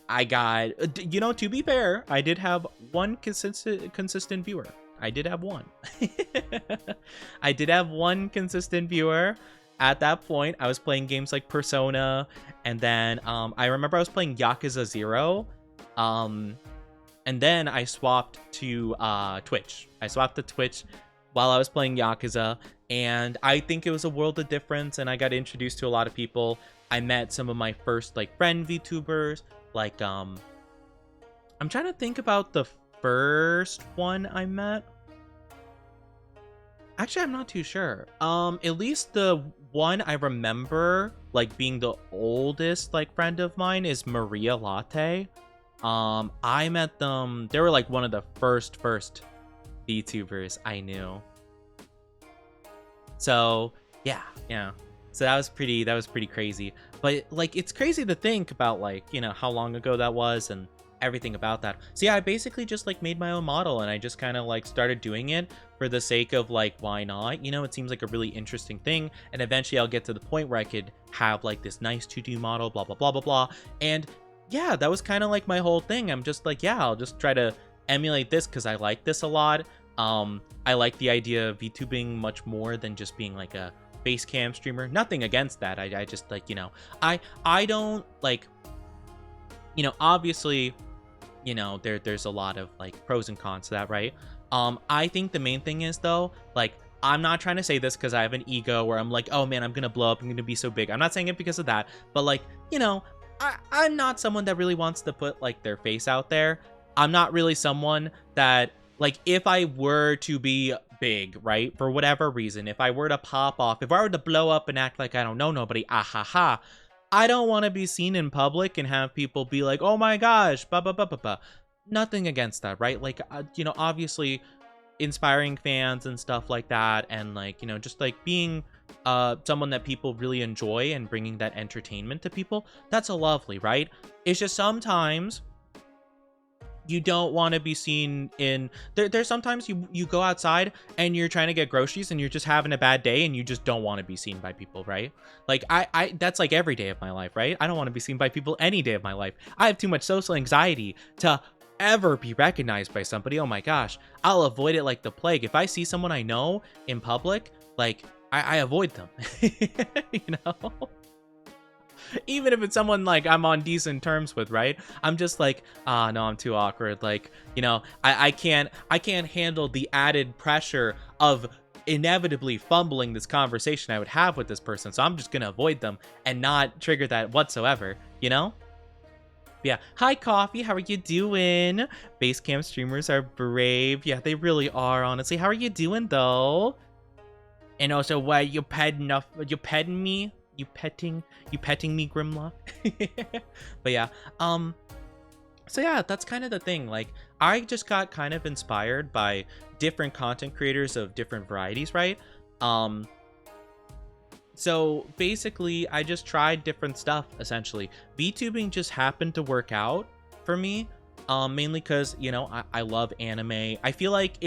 I got, you know, to be fair, I did have one consistent viewer. I did have one. I did have one consistent viewer at that point, I was playing games like Persona, and then I remember I was playing Yakuza 0. And then I swapped to Twitch. I swapped to Twitch while I was playing Yakuza, and I think it was a world of difference, and I got introduced to a lot of people. I met some of my first like friend VTubers, like I'm trying to think about the first one I met. Actually, I'm not too sure. At least the one I remember like being the oldest like friend of mine is Maria Latte. I met them. They were like one of the first VTubers I knew. So yeah. So that was pretty crazy. But like, it's crazy to think about like, you know, how long ago that was and everything about that. So yeah, I basically just like made my own model, and I just kind of like started doing it for the sake of like, why not? You know, it seems like a really interesting thing, and eventually I'll get to the point where I could have like this nice 2D model, blah blah blah blah blah. And yeah, that was kind of like my whole thing. I'm just like, yeah, I'll just try to emulate this because I like this a lot. I like the idea of VTubing much more than just being like a face cam streamer. Nothing against that. I just like, you know, I don't like, you know, obviously, you know, there's a lot of like pros and cons to that, right? I think the main thing is though, like, I'm not trying to say this because I have an ego where I'm like, oh man, I'm gonna blow up, I'm gonna be so big. I'm not saying it because of that, but like, you know, I'm not someone that really wants to put like their face out there. I'm not really someone that like, if I were to be big, right, for whatever reason, if I were to pop off, if I were to blow up and act like I don't know nobody, I don't want to be seen in public and have people be like, oh my gosh, ba ba ba ba ba. Nothing against that, right? Like, you know, obviously inspiring fans and stuff like that, and like, you know, just like being someone that people really enjoy and bringing that entertainment to people, that's a lovely, right? It's just sometimes you don't want to be seen in there's sometimes you go outside and you're trying to get groceries and you're just having a bad day and you just don't want to be seen by people, right? Like I that's like every day of my life, right? I don't want to be seen by people any day of my life. I have too much social anxiety to ever be recognized by somebody. Oh my gosh, I'll avoid it like the plague. If I see someone I know in public, like I avoid them. You know, even if it's someone like I'm on decent terms with, right? I'm just like, no, I'm too awkward. Like, you know, I can't handle the added pressure of inevitably fumbling this conversation I would have with this person. So I'm just gonna avoid them and not trigger that whatsoever, you know? Yeah. Hi, Coffee. How are you doing? Basecamp streamers are brave. Yeah, they really are, honestly. How are you doing, though? And also, why you petting me? You petting me, Grimlock? But yeah, so yeah, that's kind of the thing. Like, I just got kind of inspired by different content creators of different varieties, right? So basically, I just tried different stuff, essentially. VTubing just happened to work out for me, mainly because, you know, I love anime. I feel like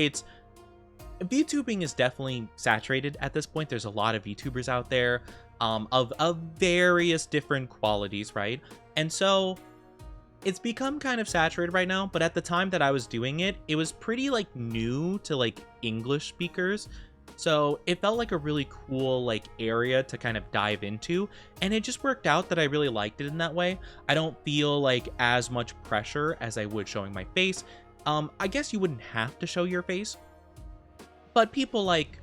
VTubing is definitely saturated at this point. There's a lot of VTubers out there, of various different qualities, right? And so it's become kind of saturated right now, but at the time that I was doing it, it was pretty like new to like English speakers. So it felt like a really cool like area to kind of dive into, and it just worked out that I really liked it in that way. I don't feel like as much pressure as I would showing my face. I guess you wouldn't have to show your face, but people like,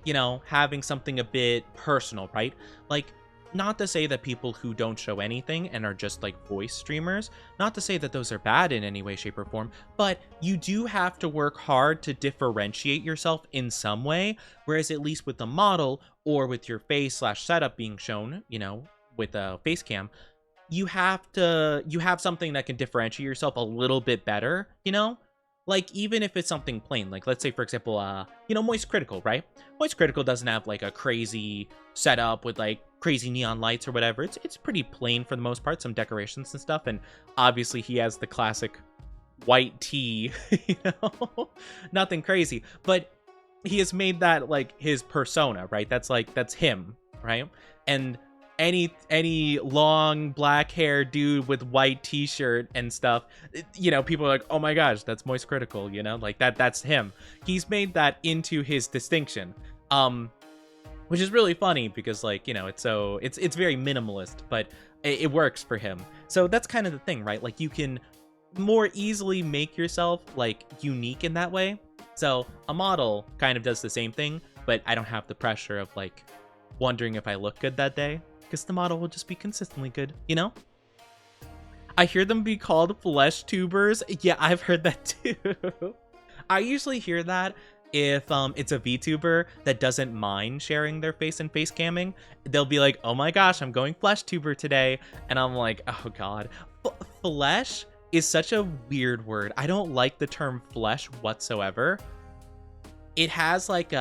you know, having something a bit personal, right? Like, not to say that people who don't show anything and are just like voice streamers, not to say that those are bad in any way, shape, or form, but you do have to work hard to differentiate yourself in some way. Whereas at least with the model or with your face / setup being shown, you know, with a face cam, you have something that can differentiate yourself a little bit better, you know? Like, even if it's something plain, like, let's say, for example, you know, Moist Critical, right? Moist Critical doesn't have, like, a crazy setup with, like, crazy neon lights or whatever. It's pretty plain for the most part, some decorations and stuff, and obviously he has the classic white tee, you know? Nothing crazy, but he has made that, like, his persona, right? That's him, right? And any long black hair dude with white t-shirt and stuff, you know, people are like, oh my gosh, that's Moist Critical, you know, like that's him. He's made that into his distinction. which is really funny because like, you know, it's very minimalist, but it works for him. So that's kind of the thing, right? Like you can more easily make yourself like unique in that way. So a model kind of does the same thing, but I don't have the pressure of like wondering if I look good that day because the model will just be consistently good, you know? I hear them be called flesh tubers. Yeah, I've heard that too. I usually hear that if it's a VTuber that doesn't mind sharing their face and face camming. They'll be like, oh my gosh, I'm going flesh tuber today. And I'm like, oh God. Flesh is such a weird word. I don't like the term flesh whatsoever. It has like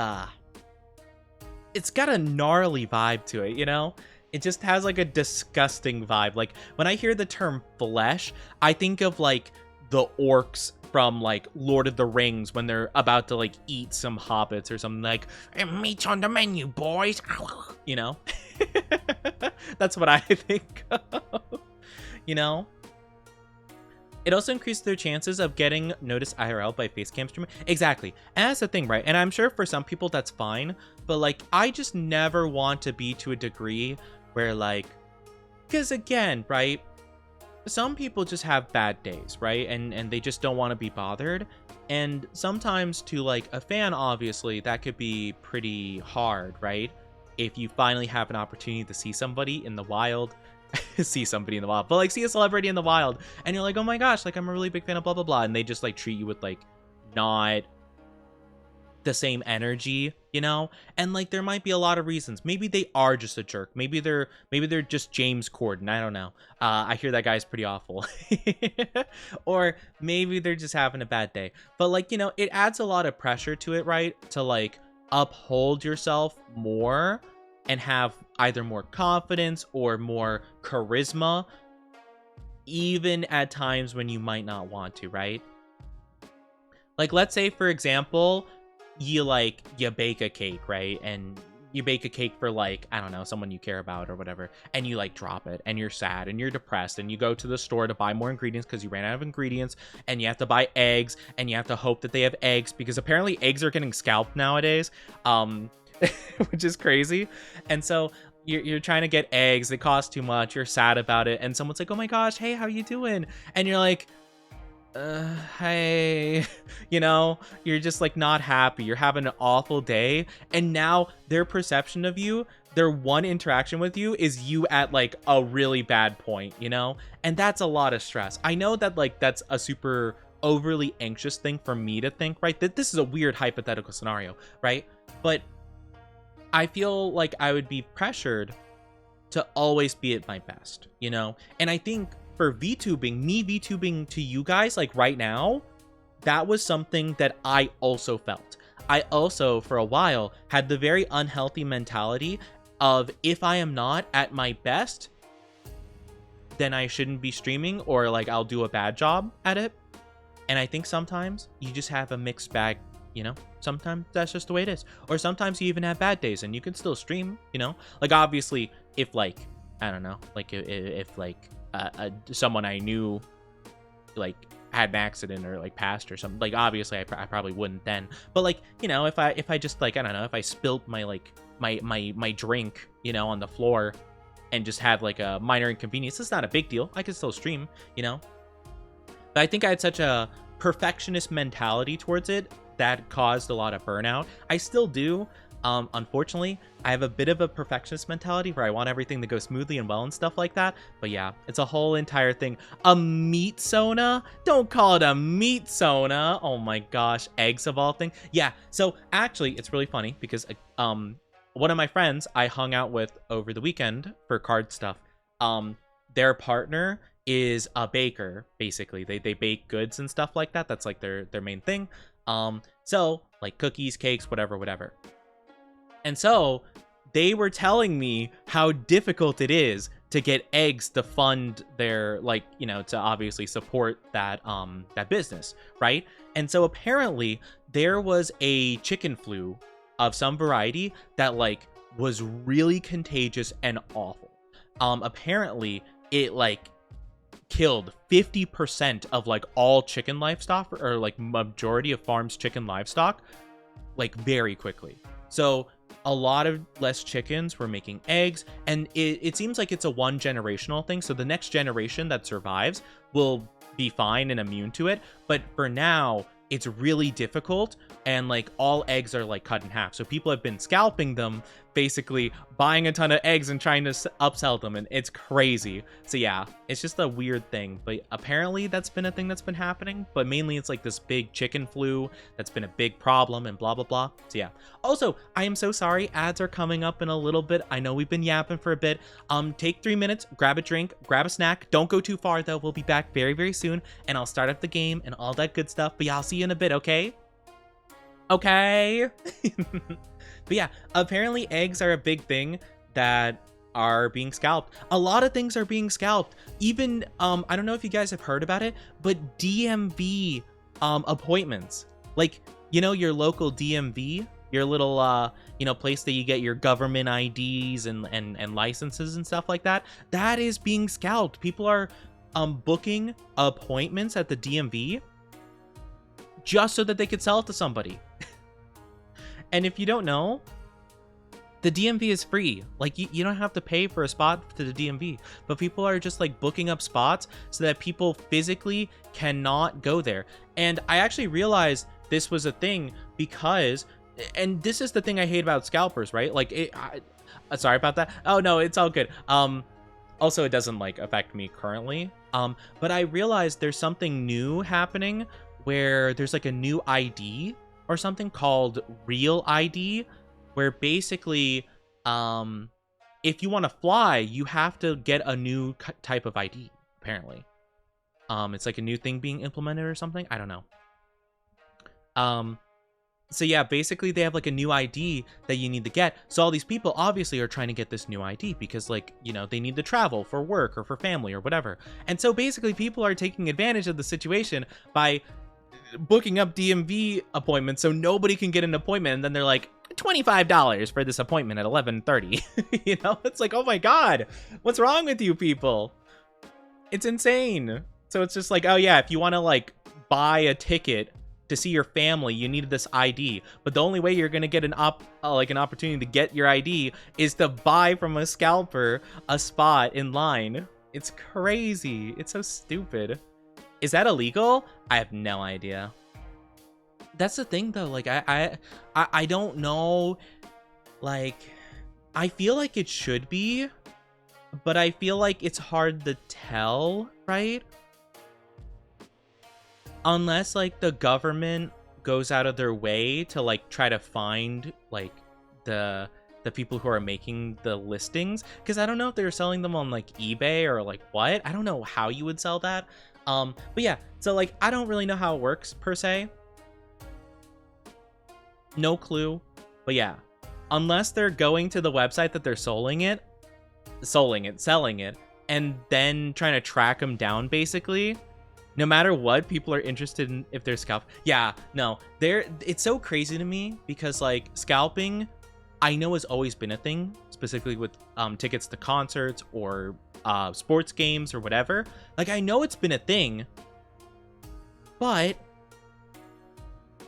it's got a gnarly vibe to it, you know? It just has like a disgusting vibe. Like when I hear the term flesh, I think of like the orcs from like Lord of the Rings when they're about to like eat some hobbits or something, like meat's on the menu, boys. You know? That's what I think of, you know? It also increases their chances of getting noticed IRL by facecam streamer. Exactly. And that's the thing, right? And I'm sure for some people that's fine, but like I just never want to be to a degree where like, because again, right? Some people just have bad days, right? And they just don't want to be bothered. And sometimes to like a fan, obviously, that could be pretty hard, right? If you finally have an opportunity to see somebody in the wild, but like see a celebrity in the wild and you're like, oh my gosh, like I'm a really big fan of blah, blah, blah. And they just like treat you with like not the same energy, you know? And like there might be a lot of reasons. Maybe they are just a jerk. Maybe they're just James Corden. I don't know. I hear that guy's pretty awful. Or maybe they're just having a bad day. But like, you know, it adds a lot of pressure to it, right? To like uphold yourself more and have either more confidence or more charisma, even at times when you might not want to, right? Like, let's say, for example, you bake a cake, right? And you bake a cake for like, I don't know, someone you care about or whatever, and you like drop it and you're sad and you're depressed and you go to the store to buy more ingredients because you ran out of ingredients, and you have to buy eggs and you have to hope that they have eggs because apparently eggs are getting scalped nowadays, which is crazy. And so you're trying to get eggs, they cost too much, you're sad about it, and someone's like, oh my gosh, hey, how you doing? And you're like, hey, you know, you're just like not happy, you're having an awful day, and now their perception of you, their one interaction with you is you at like a really bad point, you know? And that's a lot of stress. I know that like that's a super overly anxious thing for me to think, right? That this is a weird hypothetical scenario, right? But I feel like I would be pressured to always be at my best, you know? And I think for VTubing, me VTubing to you guys, like right now, that was something that I also felt. I also, for a while, had the very unhealthy mentality of if I am not at my best, then I shouldn't be streaming, or like I'll do a bad job at it. And I think sometimes you just have a mixed bag, you know? Sometimes that's just the way it is. Or sometimes you even have bad days and you can still stream, you know? Like obviously, if like, I don't know, like if like someone I knew like had an accident or like passed or something, like obviously I probably wouldn't then. But like, you know, if I just like, I don't know, if I spilt my like my drink, you know, on the floor and just had like a minor inconvenience, it's not a big deal. I could still stream, you know? But I think I had such a perfectionist mentality towards it that caused a lot of burnout. I still do. Unfortunately, I have a bit of a perfectionist mentality where I want everything to go smoothly and well and stuff like that. But yeah, it's a whole entire thing. A meat sauna? Don't call it a meat sauna. Oh my gosh, eggs of all things. Yeah, so actually, it's really funny because one of my friends I hung out with over the weekend for card stuff, their partner is a baker, basically. They bake goods and stuff like that. That's like their main thing. So like cookies, cakes, whatever. And so they were telling me how difficult it is to get eggs to fund their, like, you know, to obviously support that that business, right? And so apparently there was a chicken flu of some variety that like was really contagious and awful. Apparently it like killed 50% of like all chicken livestock, or like majority of farms chicken livestock, like very quickly. So a lot of less chickens were making eggs, and it seems like it's a one generational thing. So the next generation that survives will be fine and immune to it. But for now, it's really difficult, and like all eggs are like cut in half. So people have been scalping them, basically buying a ton of eggs and trying to upsell them, and it's crazy. So yeah, it's just a weird thing, but apparently that's been a thing that's been happening. But mainly it's like this big chicken flu that's been a big problem and blah blah blah. So yeah. Also, I am so sorry, ads are coming up in a little bit. I know we've been yapping for a bit. Take 3 minutes, grab a drink, grab a snack. Don't go too far though. We'll be back very very soon, and I'll start up the game and all that good stuff. But yeah, I'll see you in a bit, okay? Okay. But yeah, apparently eggs are a big thing that are being scalped. A lot of things are being scalped. Even I don't know if you guys have heard about it, but DMV appointments, like, you know, your local DMV, your little place that you get your government IDs and licenses and stuff like that, that is being scalped. People are booking appointments at the DMV just so that they could sell it to somebody. And if you don't know, the DMV is free. Like, you don't have to pay for a spot to the DMV, but people are just like booking up spots so that people physically cannot go there. And I actually realized this was a thing because, and this is the thing I hate about scalpers, right? Like, sorry about that. Oh no, it's all good. Also, it doesn't like affect me currently. But I realized there's something new happening where there's like a new ID or something called Real ID, where basically, if you want to fly, you have to get a new type of ID, apparently. It's like a new thing being implemented or something. I don't know. So yeah, basically they have like a new ID that you need to get. So all these people obviously are trying to get this new ID because, like, you know, they need to travel for work or for family or whatever. And so basically people are taking advantage of the situation by booking up DMV appointments so nobody can get an appointment, and then they're like, $25 for this appointment at 11:30. You know, it's like, oh my god, what's wrong with you people? It's insane. So it's just like, oh yeah, if you want to like buy a ticket to see your family, you need this ID, but the only way you're gonna get an opportunity to get your ID is to buy from a scalper a spot in line. It's crazy. It's so stupid. Is that illegal? I have no idea. That's the thing though, like I don't know. Like, I feel like it should be, but I feel like it's hard to tell, right? Unless like the government goes out of their way to like try to find like the people who are making the listings, because I don't know if they're selling them on like eBay or like what. I don't know how you would sell that. But yeah, so like I don't really know how it works per se. No clue. But yeah, unless they're going to the website that they're selling it, and then trying to track them down, basically, no matter what, people are interested in if they're scalped. Yeah, no, it's so crazy to me because like scalping, I know has always been a thing, specifically with tickets to concerts or sports games or whatever. Like, I know it's been a thing, but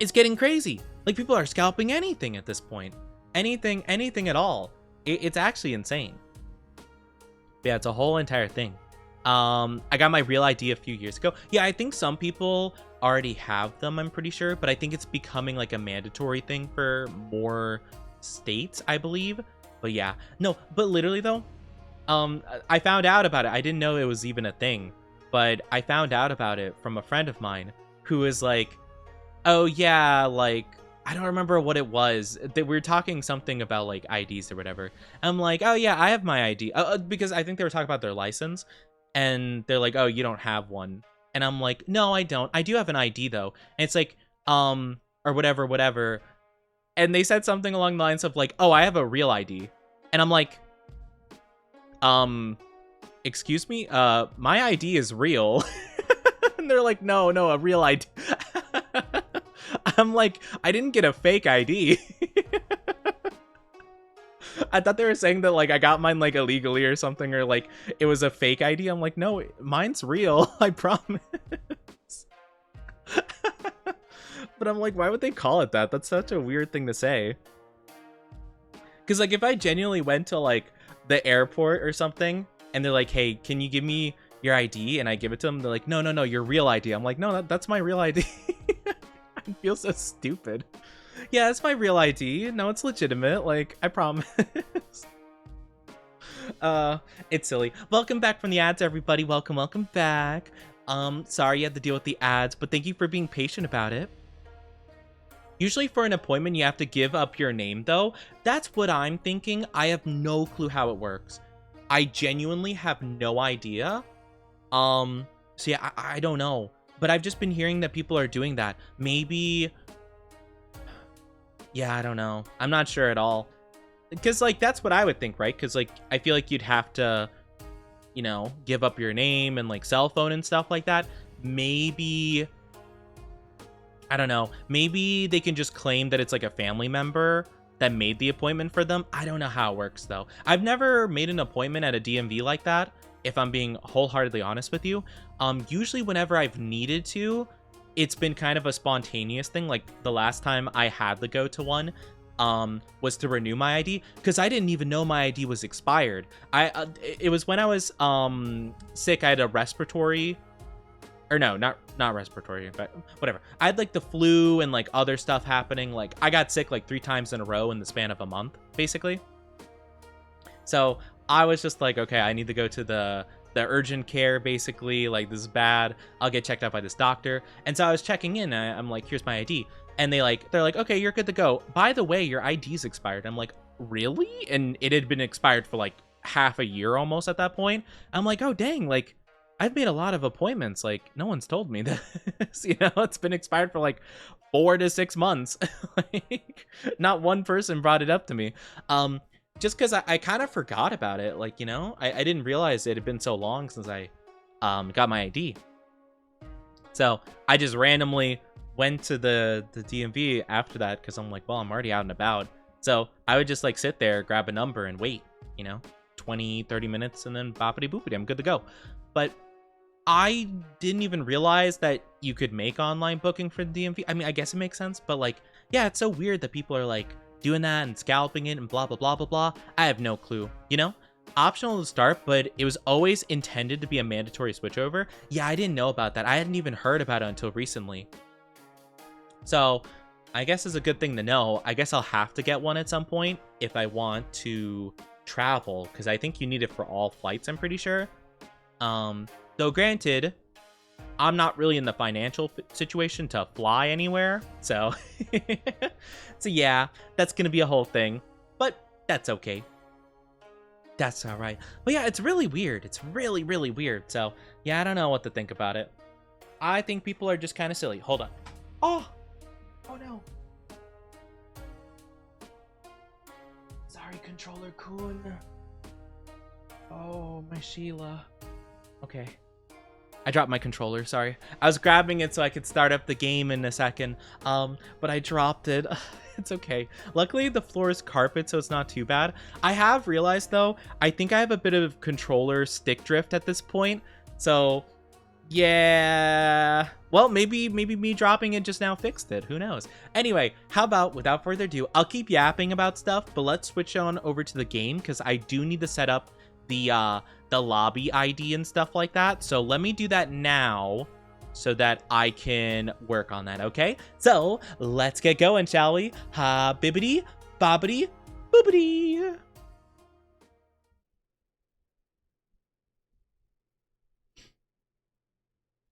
it's getting crazy. Like, people are scalping anything at this point. Anything at all. It's actually insane. But yeah, it's a whole entire thing. I got my Real ID a few years ago. Yeah, I think some people already have them, I'm pretty sure, but I think it's becoming like a mandatory thing for more states, I believe. But yeah, no, but literally though, I found out about it. I didn't know it was even a thing, but I found out about it from a friend of mine who was like, oh yeah, like, I don't remember what it was. We were talking something about like IDs or whatever. I'm like, oh yeah, I have my ID. Because I think they were talking about their license, and they're like, oh, you don't have one. And I'm like, no, I don't. I do have an ID though. And it's like, or whatever. And they said something along the lines of like, oh, I have a Real ID. And I'm like, excuse me? My ID is real. And they're like, no, a Real ID. I'm like, I didn't get a fake ID. I thought they were saying that like I got mine like illegally or something, or like it was a fake ID. I'm like, no, mine's real. I promise. But I'm like, why would they call it that? That's such a weird thing to say. Because, like, if I genuinely went to, like, the airport or something, and they're like, hey, can you give me your ID? And I give it to them, they're like, no, no, no, your real ID. I'm like, no, that's my real ID. I feel so stupid. Yeah, it's my real ID. No, it's legitimate. Like, I promise. It's silly. Welcome back from the ads, everybody. Welcome back. Sorry you had to deal with the ads, but thank you for being patient about it. Usually for an appointment, you have to give up your name, though. That's what I'm thinking. I have no clue how it works. I genuinely have no idea. So yeah, I don't know. But I've just been hearing that people are doing that. Maybe... Yeah, I don't know. I'm not sure at all. Because, like, that's what I would think, right? Because, like, I feel like you'd have to, you know, give up your name and, like, cell phone and stuff like that. Maybe... I don't know. Maybe they can just claim that it's like a family member that made the appointment for them. I don't know how it works, though. I've never made an appointment at a DMV like that, if I'm being wholeheartedly honest with you. Usually whenever I've needed to, it's been kind of a spontaneous thing. Like the last time I had to go to one was to renew my ID, because I didn't even know my ID was expired. It was when I was sick. I had a respiratory... Or no, not respiratory, but whatever. I had like the flu and like other stuff happening. Like I got sick like 3 times in a row in the span of a month, basically. So I was just like, okay, I need to go to the urgent care, basically. Like, this is bad. I'll get checked out by this doctor. And so I was checking in. And I'm like, here's my ID. And they're like, okay, you're good to go. By the way, your ID's expired. I'm like, really? And it had been expired for like half a year almost at that point. I'm like, oh dang, like, I've made a lot of appointments. Like, no one's told me this. You know, it's been expired for like 4 to 6 months. Like, not one person brought it up to me. Just because I kind of forgot about it. Like, you know, I didn't realize it had been so long since I got my ID. So I just randomly went to the DMV after that, because I'm like, well, I'm already out and about. So I would just like sit there, grab a number and wait, you know, 20-30 minutes, and then boppity boopity, I'm good to go. But I didn't even realize that you could make online booking for the DMV. I mean, I guess it makes sense, but like, yeah, it's so weird that people are like doing that and scalping it and blah, blah, blah, blah, blah. I have no clue, you know? Optional to start, but it was always intended to be a mandatory switchover. Yeah, I didn't know about that. I hadn't even heard about it until recently. So I guess it's a good thing to know. I guess I'll have to get one at some point if I want to travel, because I think you need it for all flights, I'm pretty sure. Though granted, I'm not really in the financial situation to fly anywhere, so so yeah, that's gonna be a whole thing, but that's okay. That's all right. But yeah, it's really weird. It's really, really weird. So yeah, I don't know what to think about it. I think people are just kind of silly. Hold on. Oh no. Sorry, controller Kun. Oh, my Sheila. Okay. I dropped my controller, sorry. I was grabbing it so I could start up the game in a second, but I dropped it. It's okay. Luckily, the floor is carpet, so it's not too bad. I have realized, though, I think I have a bit of controller stick drift at this point, so yeah. Well, maybe me dropping it just now fixed it. Who knows? Anyway, how about, without further ado, I'll keep yapping about stuff, but let's switch on over to the game, because I do need to set up the lobby ID and stuff like that. So let me do that now so that I can work on that, okay? So let's get going, shall we? Ha bibbity bobbity boobity.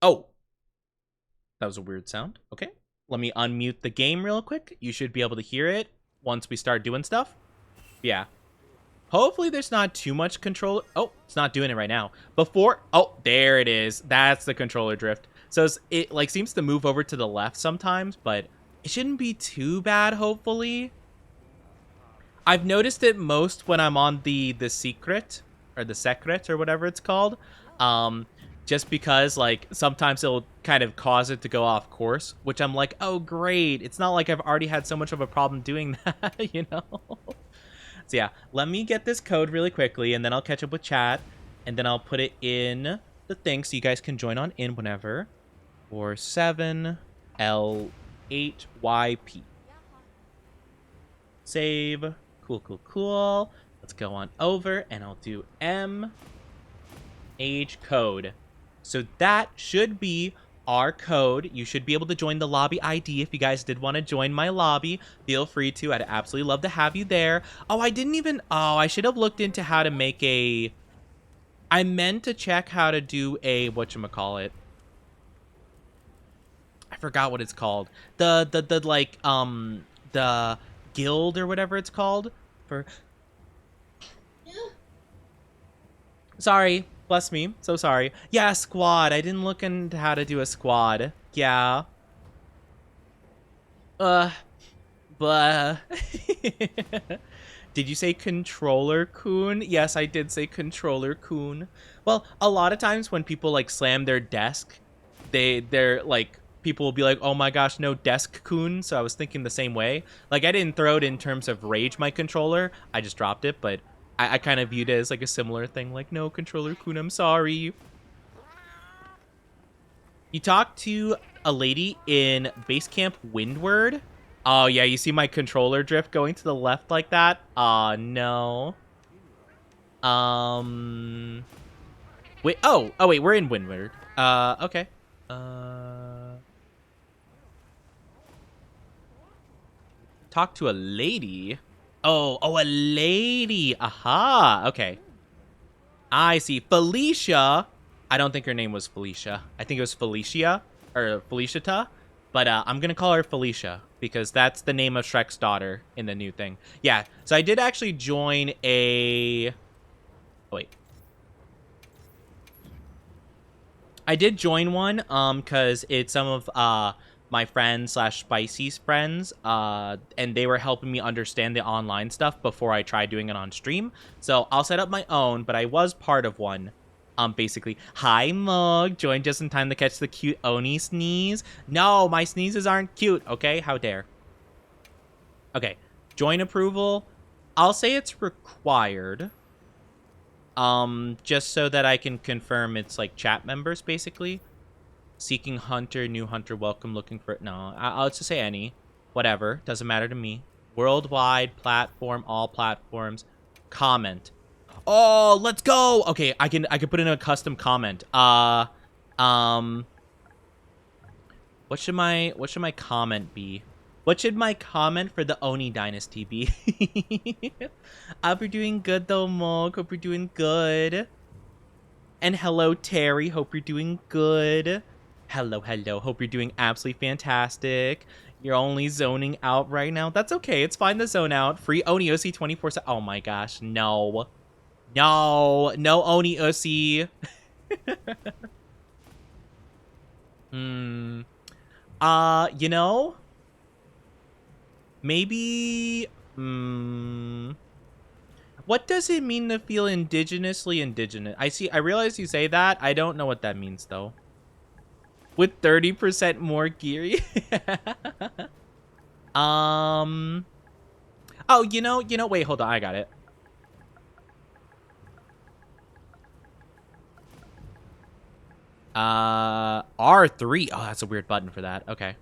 Oh, that was a weird sound. Okay, let me unmute the game real quick. You should be able to hear it once we start doing stuff. Yeah. Hopefully there's not too much control. Oh, it's not doing it right now. Before, oh, there it is. That's the controller drift. So it like seems to move over to the left sometimes, but it shouldn't be too bad, hopefully. I've noticed it most when I'm on the secret or the secret or whatever it's called. Just because like sometimes it'll kind of cause it to go off course, which I'm like, oh, great. It's not like I've already had so much of a problem doing that, you know? So yeah, let me get this code really quickly, and then I'll catch up with chat, and then I'll put it in the thing so you guys can join on in whenever. 47L8YP. Save. Cool, cool, cool. Let's go on over, and I'll do M age code. So that should be our code. You should be able to join the lobby ID if you guys did want to join my lobby. Feel free to. I'd absolutely love to have you there. Oh, I didn't even... Oh, I should have looked into how to make a... I meant to check how to do a... Whatchamacallit. I forgot what it's called. The guild or whatever it's called. For... Sorry. Bless me. So sorry. Yeah, squad. I didn't look into how to do a squad. Yeah. But... Did you say controller coon? Yes, I did say controller coon. Well, a lot of times when people, like, slam their desk, they're, like... People will be like, oh my gosh, no desk coon. So I was thinking the same way. Like, I didn't throw it in terms of rage my controller. I just dropped it, but... I kind of viewed it as like a similar thing, like, no, controller coon, I'm sorry. You talked to a lady in base camp Windward. Oh, yeah, you see my controller drift going to the left like that? Aw, no. Wait, oh, wait, we're in Windward. Okay. Talk to a lady? Oh, a lady. Aha. Okay. I see. Felicia. I don't think her name was Felicia. I think it was Felicia or Feliciata. But I'm going to call her Felicia because that's the name of Shrek's daughter in the new thing. Yeah. So I did actually join a... Oh, wait. I did join one because it's some of my friends / Spicy's friends, and they were helping me understand the online stuff before I tried doing it on stream. So I'll set up my own, but I was part of one. Basically, hi Mug, joined just in time to catch the cute Oni sneeze. No, my sneezes aren't cute, okay? How dare. Okay, join approval. I'll say it's required. Just so that I can confirm it's like chat members, basically. Seeking hunter, new hunter, welcome, looking for... No, I'll just say any. Whatever, doesn't matter to me. Worldwide, platform, all platforms. Comment. Oh, let's go! Okay, I can put in a custom comment. What should my comment be? What should my comment for the Oni Dynasty be? I hope you're doing good though, Mog. Hope you're doing good. And hello, Terry. Hope you're doing good. Hello, hello. Hope you're doing absolutely fantastic. You're only zoning out right now. That's okay. It's fine to zone out. Free Oni OC 24/7. Oh my gosh. No. No. No Oni OC. You know? Maybe... What does it mean to feel indigenously indigenous? I realize you say that. I don't know what that means, though. With 30% more gear. Oh, you know, wait, hold on. I got it. R3. Oh, that's a weird button for that. Okay.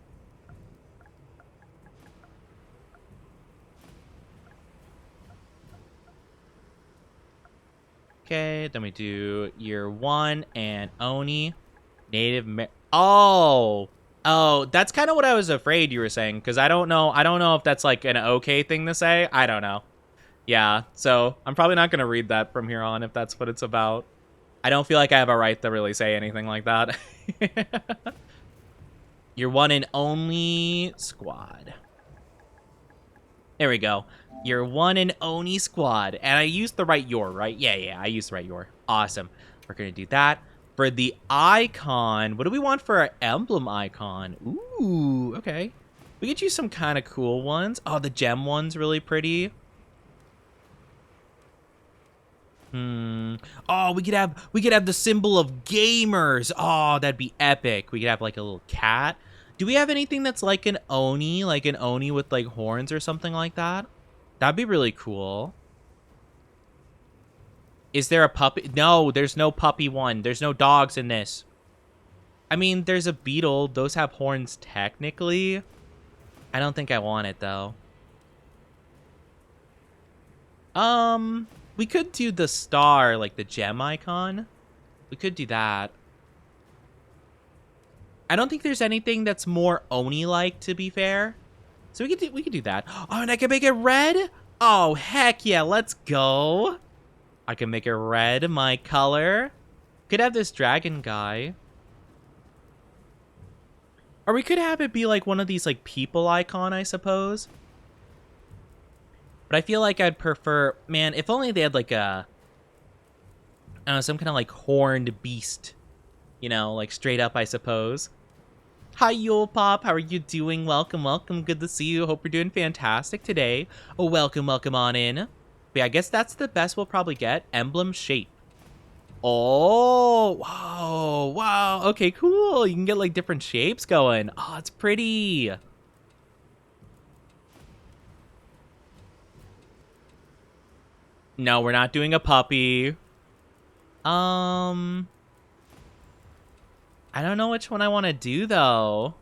Okay, then we do year 1 and Oni. Native Oh, that's kind of what I was afraid you were saying, because I don't know if that's like an okay thing to say. I don't know. Yeah, so I'm probably not going to read that from here on if that's what it's about. I don't feel like I have a right to really say anything like that. Your one and only squad. There we go. Your one and only squad. And I used the right your, right? Yeah, I used the right your. Awesome. We're going to do that. For the icon, what do we want for our emblem icon? Ooh, okay. We could use some kind of cool ones. Oh, the gem one's really pretty. Oh, we could have the symbol of gamers. Oh, that'd be epic. We could have like a little cat. Do we have anything that's like an Oni with like horns or something like that? That'd be really cool. Is there a puppy? No, there's no puppy one. There's no dogs in this. I mean, there's a beetle. Those have horns technically. I don't think I want it though. We could do the star, like the gem icon. We could do that. I don't think there's anything that's more Oni-like, to be fair. So we could do that. Oh, and I can make it red? Oh, heck yeah, let's go. I can make it red, my color. Could have this dragon guy. Or we could have it be like one of these like people icon, I suppose. But I feel like I'd prefer, man, if only they had like a, I don't know, some kind of like horned beast. You know, like straight up, I suppose. Hi, Yule Pop. How are you doing? Welcome, welcome. Good to see you. Hope you're doing fantastic today. Oh, welcome, welcome on in. But yeah, I guess that's the best we'll probably get. Emblem shape. Oh, wow, wow. Okay, cool. You can get like different shapes going. Oh, it's pretty. No, we're not doing a puppy. I don't know which one I want to do, though.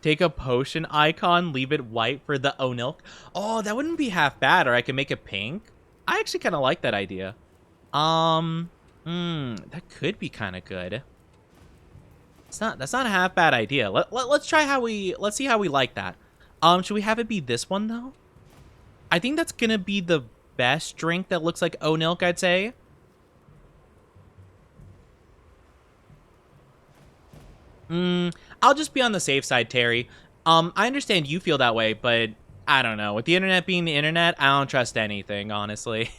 Take a potion icon, leave it white for the Onilk. Oh, that wouldn't be half bad, or I can make it pink. I actually kind of like that idea. That could be kind of good. That's not a half bad idea. Let's try let's see how we like that. Should we have it be this one, though? I think that's gonna be the best drink that looks like Onilk, I'd say. I'll just be on the safe side, Terry. I understand you feel that way, but I don't know. With the internet being the internet, I don't trust anything, honestly.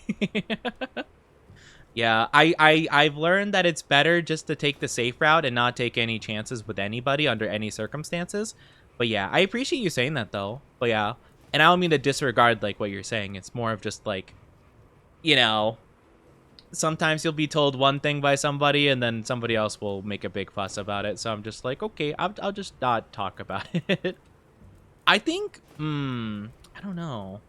Yeah, I've learned that it's better just to take the safe route and not take any chances with anybody under any circumstances. But yeah, I appreciate you saying that, though. But yeah, and I don't mean to disregard, like, what you're saying. It's more of just, like, you know, sometimes you'll be told one thing by somebody and then somebody else will make a big fuss about it. So I'm just like, okay, I'll just not talk about it. I think, I don't know.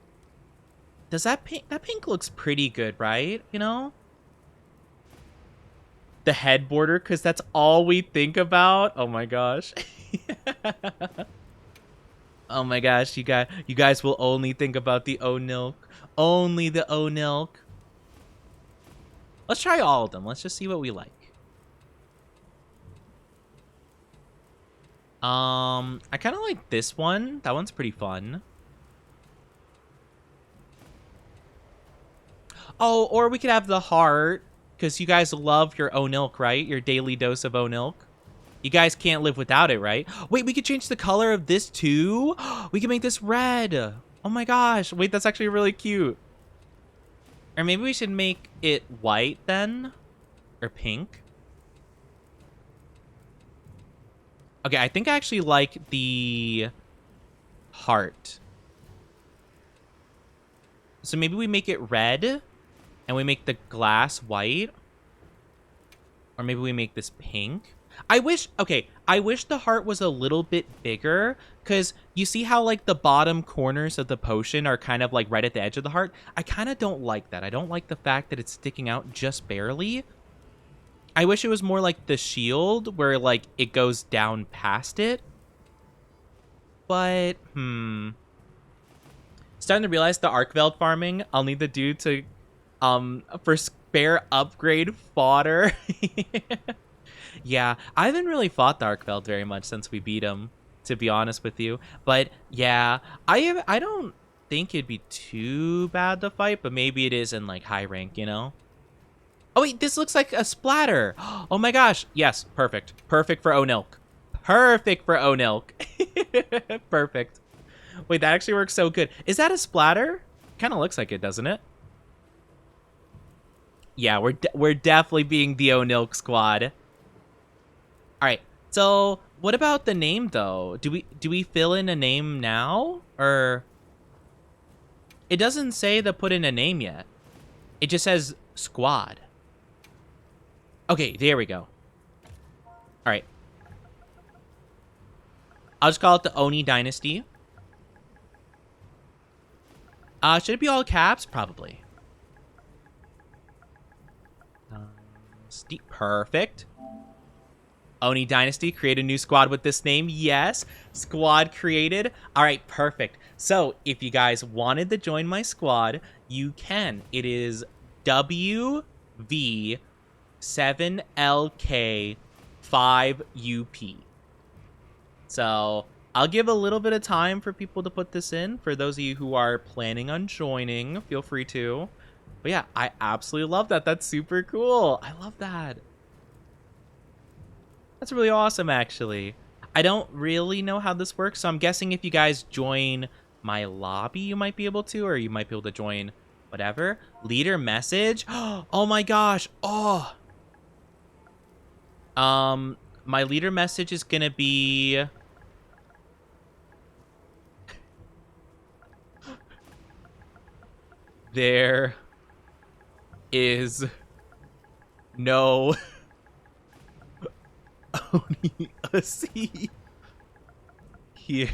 Does that pink looks pretty good, right? You know? The head border, because that's all we think about. Oh my gosh. Oh my gosh, you guys will only think about the Onilk. Only the Onilk. Let's try all of them. Let's just see what we like. I kind of like this one. That one's pretty fun. Oh, or we could have the heart, because you guys love your Onilk, right? Your daily dose of Onilk. You guys can't live without it, right? Wait, we could change the color of this too? We can make this red. Oh my gosh. Wait, that's actually really cute. Or maybe we should make it white then? Or pink? Okay, I think I actually like the heart. So maybe we make it red and we make the glass white. Or maybe we make this pink. I wish the heart was a little bit bigger, because you see how, like, the bottom corners of the potion are kind of, like, right at the edge of the heart? I kind of don't like that. I don't like the fact that it's sticking out just barely. I wish it was more like the shield, where, like, it goes down past it. But, starting to realize the Arkveld farming, I'll need the dude to, for spare upgrade fodder. Yeah, I haven't really fought the Arkveld very much since we beat him, to be honest with you. But yeah, I don't think it'd be too bad to fight, but maybe it is in like high rank, you know? Oh wait, this looks like a splatter. Oh my gosh, yes, perfect. Perfect for Onilk. Perfect for Onilk. Perfect. Wait, that actually works so good. Is that a splatter? Kind of looks like it, doesn't it? Yeah, we're definitely being the Onilk squad. All right. So, what about the name though? Do we fill in a name now, or it doesn't say to put in a name yet? It just says squad. Okay, there we go. All right. I'll just call it the Oni Dynasty. Should it be all caps? Probably. Perfect. Oni Dynasty, create a new squad with this name. Yes, squad created. All right, perfect. So if you guys wanted to join my squad, you can. It is WV7LK5UP. So I'll give a little bit of time for people to put this in. For those of you who are planning on joining, feel free to. But yeah, I absolutely love that. That's super cool. I love that. That's really awesome, actually. I don't really know how this works, so I'm guessing if you guys join my lobby, you might be able to, or you might be able to join whatever. Leader message. Oh my gosh. Oh. My leader message is gonna be... There is no Oni a C here.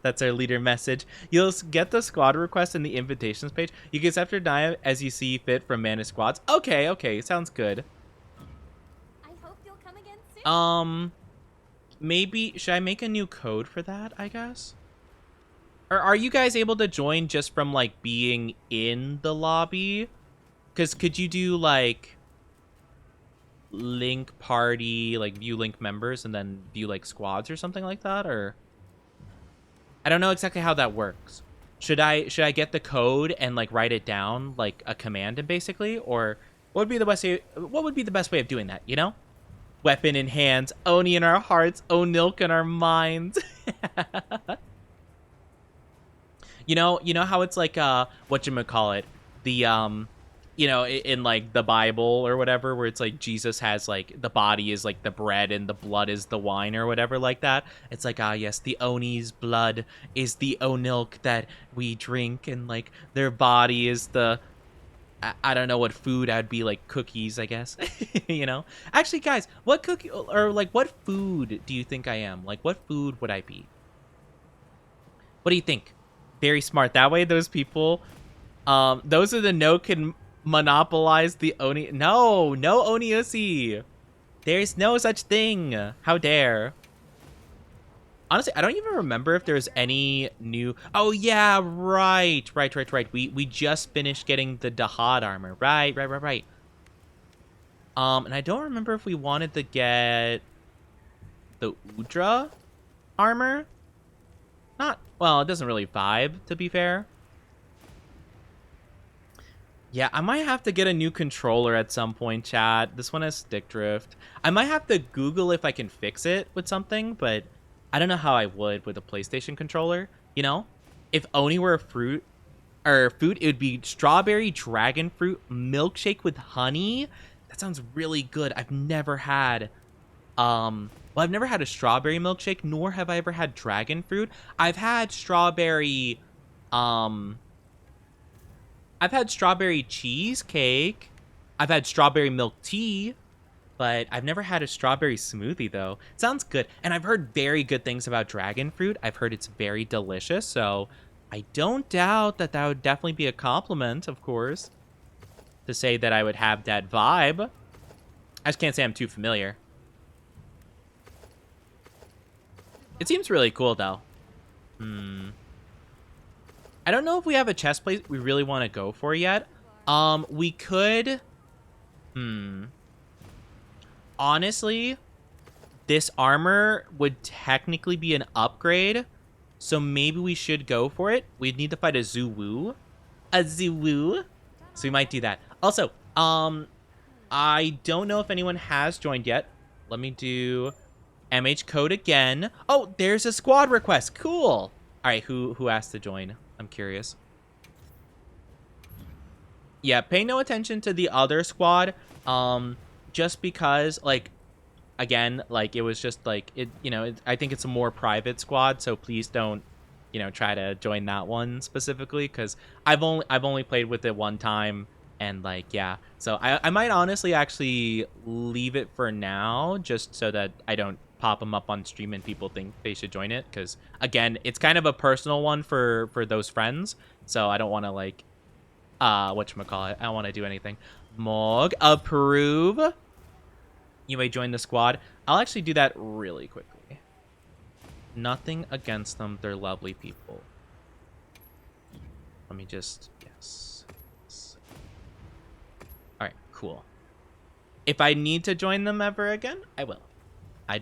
That's our leader message. You'll get the squad request in the invitations page. You can accept or deny as you see fit from managed squads. Okay, sounds good. I hope you'll come again soon. Maybe should I make a new code for that, I guess? Or are you guys able to join just from like being in the lobby? Because could you do like link party, like view link members and then view like squads or something like that? Or I don't know exactly how that works. Should I get the code and like write it down like a command and basically, or what would be the best way of doing that, you know? Weapon in hands, Oni in our hearts, Onilk in our minds. You know how it's like whatchamacallit, the you know, in like the Bible or whatever, where it's like Jesus has like the body is like the bread and the blood is the wine or whatever like that. It's like, ah yes, the Oni's blood is the Onilk that we drink, and like their body is the I don't know what food I'd be, like cookies, I guess. You know? Actually, guys, what cookie or like what food do you think I am? Like what food would I be? What do you think? Very smart. That way those people, those are the no can monopolize the Oni. No Oniusi. There's no such thing. How dare. Honestly, I don't even remember if there's any new... Oh, yeah, right. We just finished getting the Dahad armor. Right. And I don't remember if we wanted to get the Udra armor. Not... Well, it doesn't really vibe, to be fair. Yeah, I might have to get a new controller at some point, chat. This one has stick drift. I might have to Google if I can fix it with something, but... I don't know how I would with a PlayStation controller, you know? If Oni were a fruit, or food, it would be strawberry dragon fruit milkshake with honey. That sounds really good. I've never had, I've never had a strawberry milkshake, nor have I ever had dragon fruit. I've had strawberry cheesecake. I've had strawberry milk tea. But I've never had a strawberry smoothie, though. Sounds good. And I've heard very good things about dragon fruit. I've heard it's very delicious. So I don't doubt that would definitely be a compliment, of course, to say that I would have that vibe. I just can't say I'm too familiar. It seems really cool, though. I don't know if we have a chest plate we really want to go for yet. We could... Honestly, this armor would technically be an upgrade, so maybe we should go for it. We'd need to fight a Zuwu. So we might do that. Also, I don't know if anyone has joined yet. Let me do MH code again. Oh, there's a squad request. Cool. All right, who asked to join? I'm curious. Yeah, pay no attention to the other squad. Just because, like, again, like, it was just, like, it, you know, I think it's a more private squad, so please don't, you know, try to join that one specifically, because I've only played with it one time, and, like, yeah. So I might honestly actually leave it for now, just so that I don't pop them up on stream and people think they should join it, because again, it's kind of a personal one for those friends, so I don't want to like whatchamacallit, I don't want to do anything. Mog, approve. You may join the squad. I'll actually do that really quickly. Nothing against them, they're lovely people. Let me just, yes. All right, cool. If I need to join them ever again, I will. I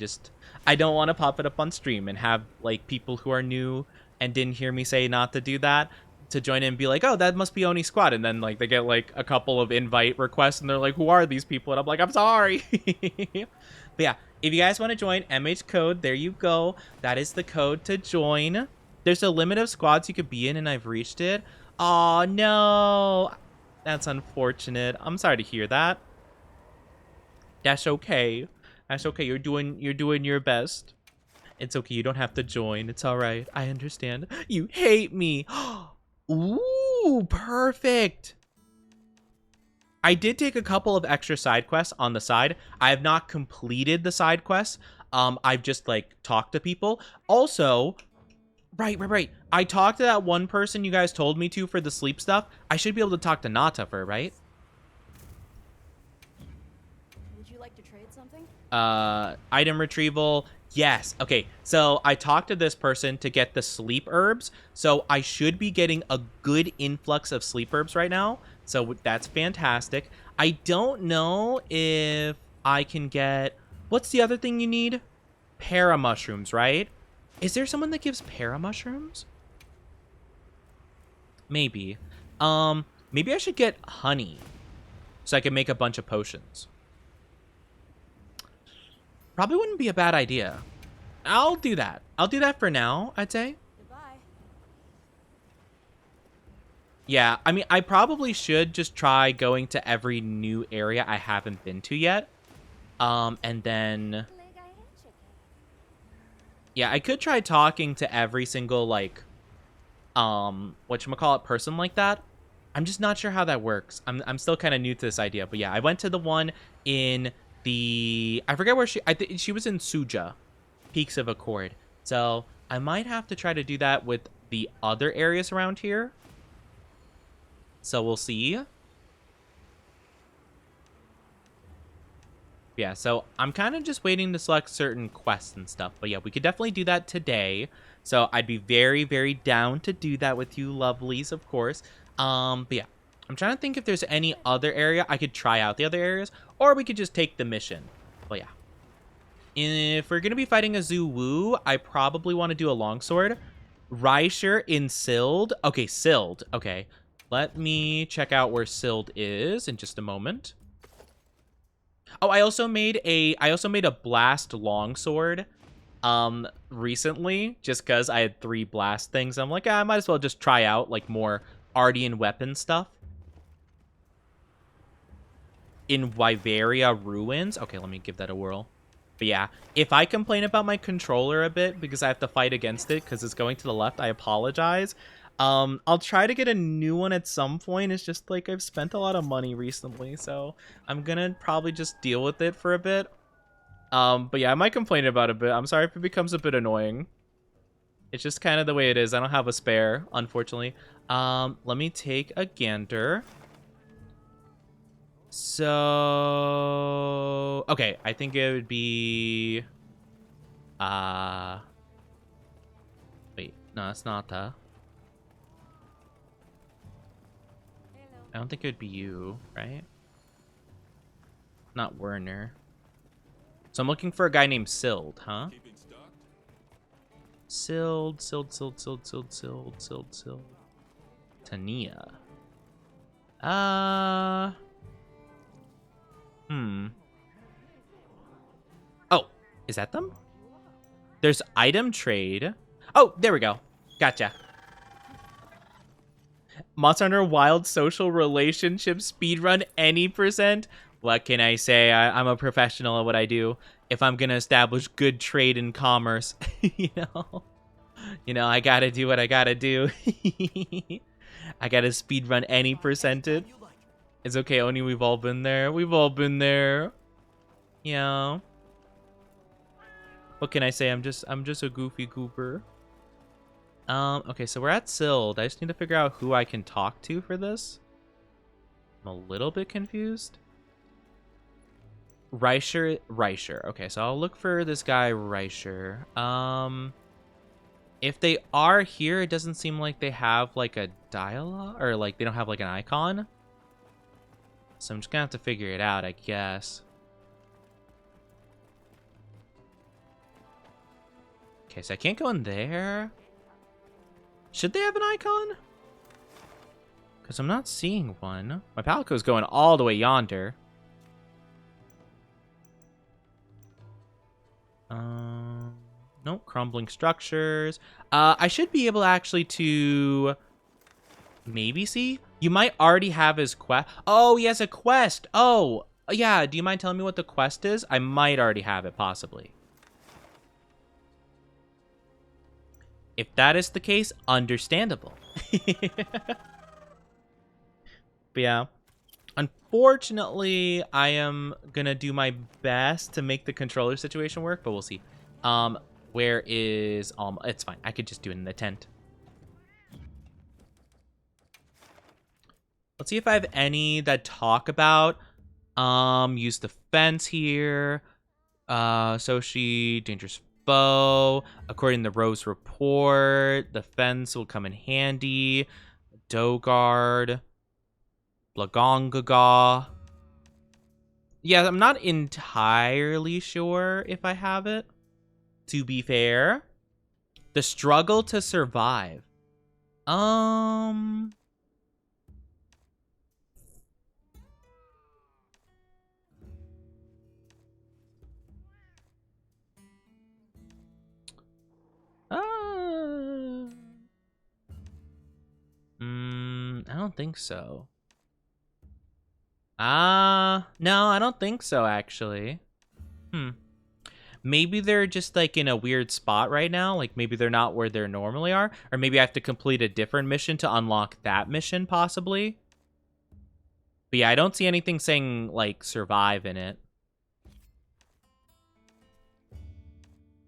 don't want to pop it up on stream and have like people who are new and didn't hear me say not to do that to join in and be like, oh, that must be Oni Squad. And then like they get like a couple of invite requests and they're like, who are these people? And I'm like, I'm sorry. But yeah, if you guys want to join MH code, there you go. That is the code to join. There's a limit of squads you could be in and I've reached it. Oh no. That's unfortunate. I'm sorry to hear that. That's okay. That's okay. You're doing your best. It's okay. You don't have to join. It's all right. I understand. You hate me. Ooh, perfect. I did take a couple of extra side quests on the side. I have not completed the side quests. I've just like talked to people. Also, right. I talked to that one person you guys told me to for the sleep stuff. I should be able to talk to Nata for, right? Item retrieval. Yes. Okay. So I talked to this person to get the sleep herbs. So I should be getting a good influx of sleep herbs right now. So that's fantastic. I don't know if I can get... What's the other thing you need? Para mushrooms, right? Is there someone that gives para mushrooms? Maybe. Maybe I should get honey so I can make a bunch of potions. Probably wouldn't be a bad idea. I'll do that. I'll do that for now, I'd say. Goodbye. Yeah, I mean, I probably should just try going to every new area I haven't been to yet. And then... Yeah, I could try talking to every single, like, whatchamacallit person like that. I'm just not sure how that works. I'm still kind of new to this idea. But yeah, I went to the one in... I forget where I think she was in Suja, Peaks of Accord. So I might have to try to do that with the other areas around here. So we'll see. Yeah, so I'm kind of just waiting to select certain quests and stuff. But yeah, we could definitely do that today. So I'd be very, very down to do that with you lovelies, of course. But yeah. I'm trying to think if there's any other area I could try out the other areas, or we could just take the mission. But yeah. If we're going to be fighting a Zuwu, I probably want to do a longsword. Raisher in Sild. Okay, Sild. Okay. Let me check out where Sild is in just a moment. Oh, I also made a blast longsword recently, just because I had 3 blast things. I'm like, I might as well just try out like more Ardean weapon stuff. In Wyveria Ruins. Okay, let me give that a whirl. But yeah, if I complain about my controller a bit because I have to fight against it because it's going to the left, I apologize. I'll try to get a new one at some point. It's just like I've spent a lot of money recently, so I'm gonna probably just deal with it for a bit. But yeah, I might complain about it a bit. I'm sorry if it becomes a bit annoying. It's just kind of the way it is. I don't have a spare, unfortunately. Let me take a gander. So, okay, I think it would be, wait, no, it's not that. I don't think it would be you, right? Not Werner. So I'm looking for a guy named Sild, huh? Sild. Tania. Oh, is that them? There's item trade. Oh, there we go. Gotcha. Monster Hunter Wild social relationship speedrun any %. What can I say? I'm a professional at what I do. If I'm gonna establish good trade and commerce, you know, I gotta do what I gotta do. I gotta speedrun any %. It's okay, Oni. We've all been there. We've all been there. Yeah. What can I say? I'm just a goofy goober. Okay, so we're at Sild. I just need to figure out who I can talk to for this. I'm a little bit confused. Reicher. Okay, so I'll look for this guy, Reicher. If they are here, it doesn't seem like they have, like, a dialogue, or, like, they don't have, like, an icon. So I'm just gonna have to figure it out, I guess. Okay, so I can't go in there. Should they have an icon? Because I'm not seeing one. My Palico's going all the way yonder. Nope, crumbling structures. I should be able actually to maybe see. You might already have his quest. Oh, he has a quest. Oh, yeah. Do you mind telling me what the quest is? I might already have it, possibly. If that is the case, understandable. But yeah. Unfortunately, I am gonna do my best to make the controller situation work, but we'll see. Where is it's fine. I could just do it in the tent. Let's see if I have any that talk about use the fence here. Soshi, dangerous foe. According to the Rose report, the fence will come in handy. Dogard. Blagongaga. Yeah, I'm not entirely sure if I have it. To be fair. The struggle to survive. I don't think so. No, I don't think so, actually. Maybe they're just, like, in a weird spot right now. Like, maybe they're not where they normally are. Or maybe I have to complete a different mission to unlock that mission, possibly. But yeah, I don't see anything saying, like, survive in it.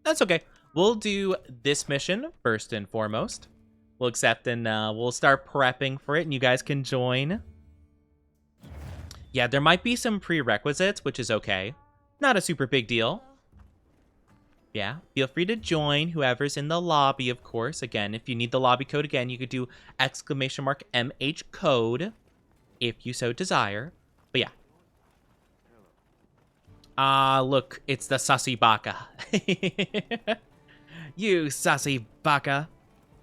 That's okay. We'll do this mission first and foremost. We'll accept and we'll start prepping for it, and you guys can join. Yeah, there might be some prerequisites, which is okay. Not a super big deal. Yeah, feel free to join whoever's in the lobby, of course. Again, if you need the lobby code again, you could do !MH code if you so desire. But yeah. Look, it's the Sussy Baka. You Sussy Baka.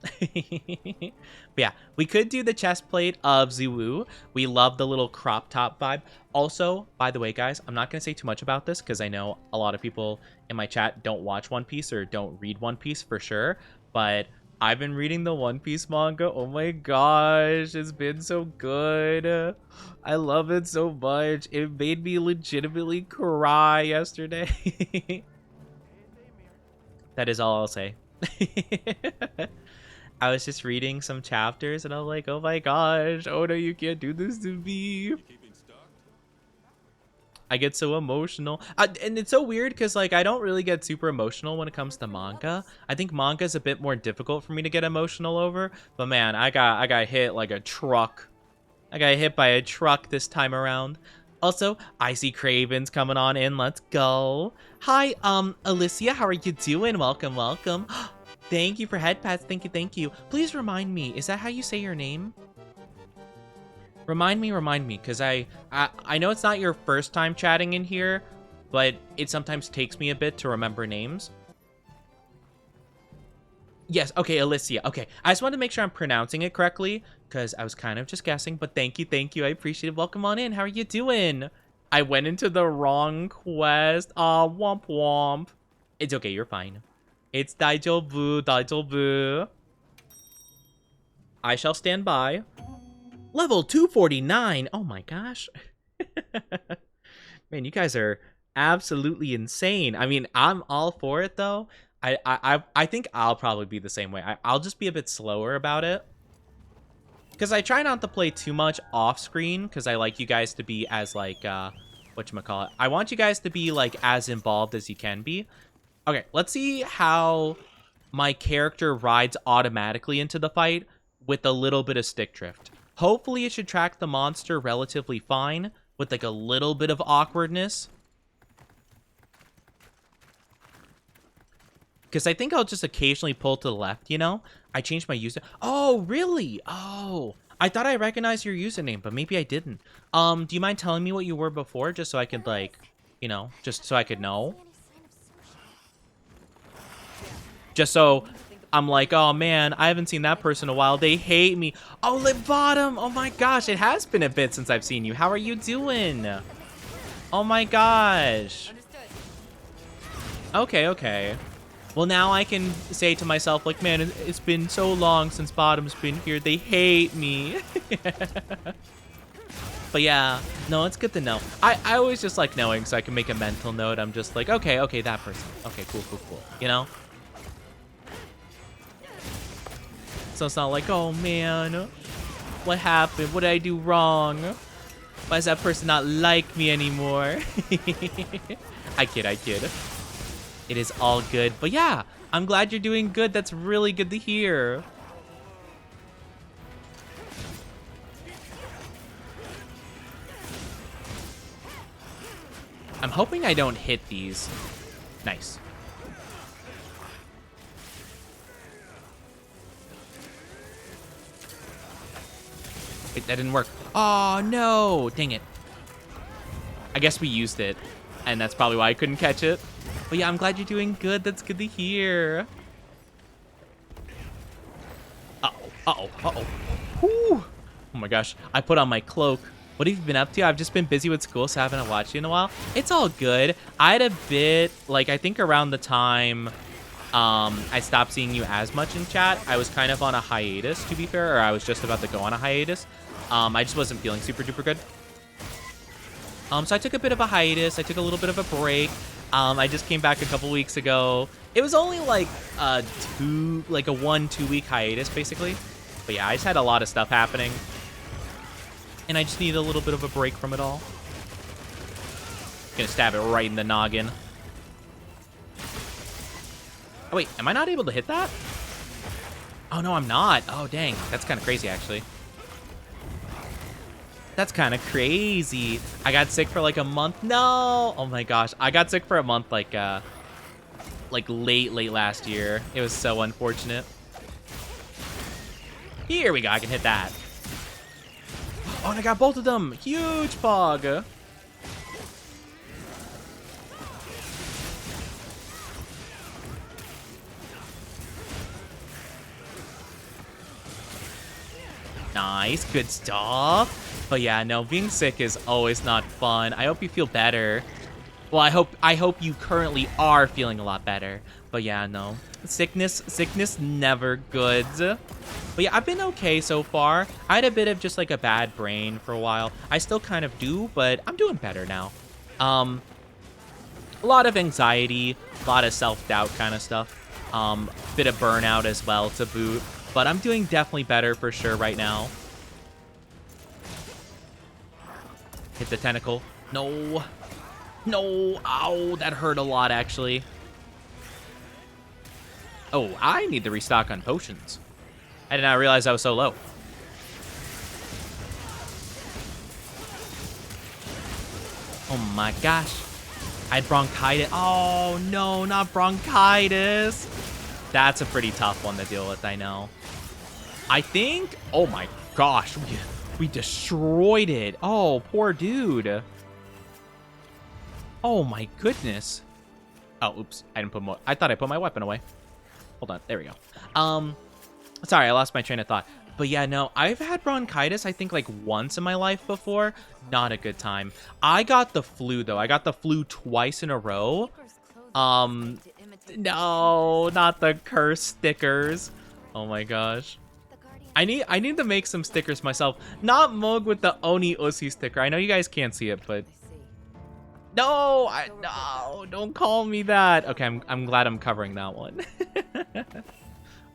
But yeah, we could do the chest plate of Ziwu. We love the little crop top vibe. Also, by the way, guys, I'm not going to say too much about this because I know a lot of people in my chat don't watch One Piece or don't read One Piece for sure. But I've been reading the One Piece manga. Oh my gosh, it's been so good. I love it so much. It made me legitimately cry yesterday. That is all I'll say. I was just reading some chapters and I'm like, oh my gosh, oh no, you can't do this to me. I get so emotional. And it's so weird because, like, I don't really get super emotional when it comes to manga. I think manga is a bit more difficult for me to get emotional over. But man, I got hit like a truck. I got hit by a truck this time around. Also, I see Craven's coming on in. Let's go. Hi, Alicia, how are you doing? Welcome, welcome. Thank you for head pats. Thank you. Please remind me, is that how you say your name? Remind me, because I know it's not your first time chatting in here, but it sometimes takes me a bit to remember names. Yes, okay, Alicia. Okay, I just wanted to make sure I'm pronouncing it correctly, because I was kind of just guessing, but thank you. I appreciate it. Welcome on in. How are you doing? I went into the wrong quest. Aw, womp womp. It's okay, you're fine. It's daijoubu. I shall stand by. Level 249. Oh my gosh. Man, you guys are absolutely insane. I mean, I'm all for it though. I think I'll probably be the same way. I'll just be a bit slower about it. Because I try not to play too much off screen because I like you guys to be as like whatchamacallit. I want you guys to be like as involved as you can be. Okay, let's see how my character rides automatically into the fight with a little bit of stick drift. Hopefully it should track the monster relatively fine with like a little bit of awkwardness. Because I think I'll just occasionally pull to the left, you know? I changed my user. Oh, really? Oh, I thought I recognized your username, but maybe I didn't. Do you mind telling me what you were before, just so I could, like, you know, just so I could know? Just so I'm like, oh man, I haven't seen that person in a while. They hate me. Oh, Lip Bottom. Oh my gosh, it has been a bit since I've seen you. How are you doing? Oh my gosh. Okay, okay. Well, now I can say to myself, like, man, it's been so long since Bottom's been here. They hate me. But yeah, no, it's good to know. I always just like knowing so I can make a mental note. I'm just like, okay, okay, that person. Okay, cool, cool, cool. You know? So it's not like, oh man, what happened? What did I do wrong? Why does that person not like me anymore? I kid, I kid. It is all good. But yeah, I'm glad you're doing good. That's really good to hear. I'm hoping I don't hit these. Nice. Wait, that didn't work. Oh, no. Dang it. I guess we used it, and that's probably why I couldn't catch it. But yeah, I'm glad you're doing good. That's good to hear. Uh-oh, uh-oh, uh-oh. Whew. Oh my gosh, I put on my cloak. What have you been up to? I've just been busy with school, so I haven't watched you in a while. It's all good. I had a bit, like, I think around the time I stopped seeing you as much in chat, I was kind of on a hiatus, to be fair, or I was just about to go on a hiatus. I just wasn't feeling super duper good. So I took a bit of a hiatus. I took a little bit of a break. I just came back a couple weeks ago. It was only like a 1-2 week hiatus, basically. But yeah, I just had a lot of stuff happening. And I just need a little bit of a break from it all. Gonna stab it right in the noggin. Oh, wait, am I not able to hit that? Oh, no, I'm not. Oh, dang. That's kind of crazy, actually. That's kind of crazy. I got sick for like a month. No. Oh my gosh. I got sick for a month like late last year. It was so unfortunate. Here we go. I can hit that. Oh, and I got both of them. Huge pog. Nice. Good stuff. But yeah, no, being sick is always not fun. I hope you feel better. Well, I hope you currently are feeling a lot better. But yeah, no. Sickness never good. But yeah, I've been okay so far. I had a bit of just like a bad brain for a while. I still kind of do, but I'm doing better now. A lot of anxiety, a lot of self-doubt kind of stuff. Bit of burnout as well to boot. But I'm doing definitely better for sure right now. Hit the tentacle. No. No. Ow, that hurt a lot, actually. Oh, I need to restock on potions. I did not realize I was so low. Oh my gosh. I had bronchitis. Oh, no, not bronchitis. That's a pretty tough one to deal with, I know. I think... Oh my gosh. We destroyed it. Oh, poor dude. Oh my goodness. Oh, oops. I didn't put more. I thought I put my weapon away. Hold on. There we go. Sorry, I lost my train of thought. But yeah, no, I've had bronchitis, I think, like once in my life before. Not a good time. I got the flu, though. I got the flu twice in a row. No, not the curse stickers. Oh my gosh. I need to make some stickers myself. Not Mug with the Oni Usi sticker. I know you guys can't see it, but no, no, don't call me that. Okay, I'm glad I'm covering that one.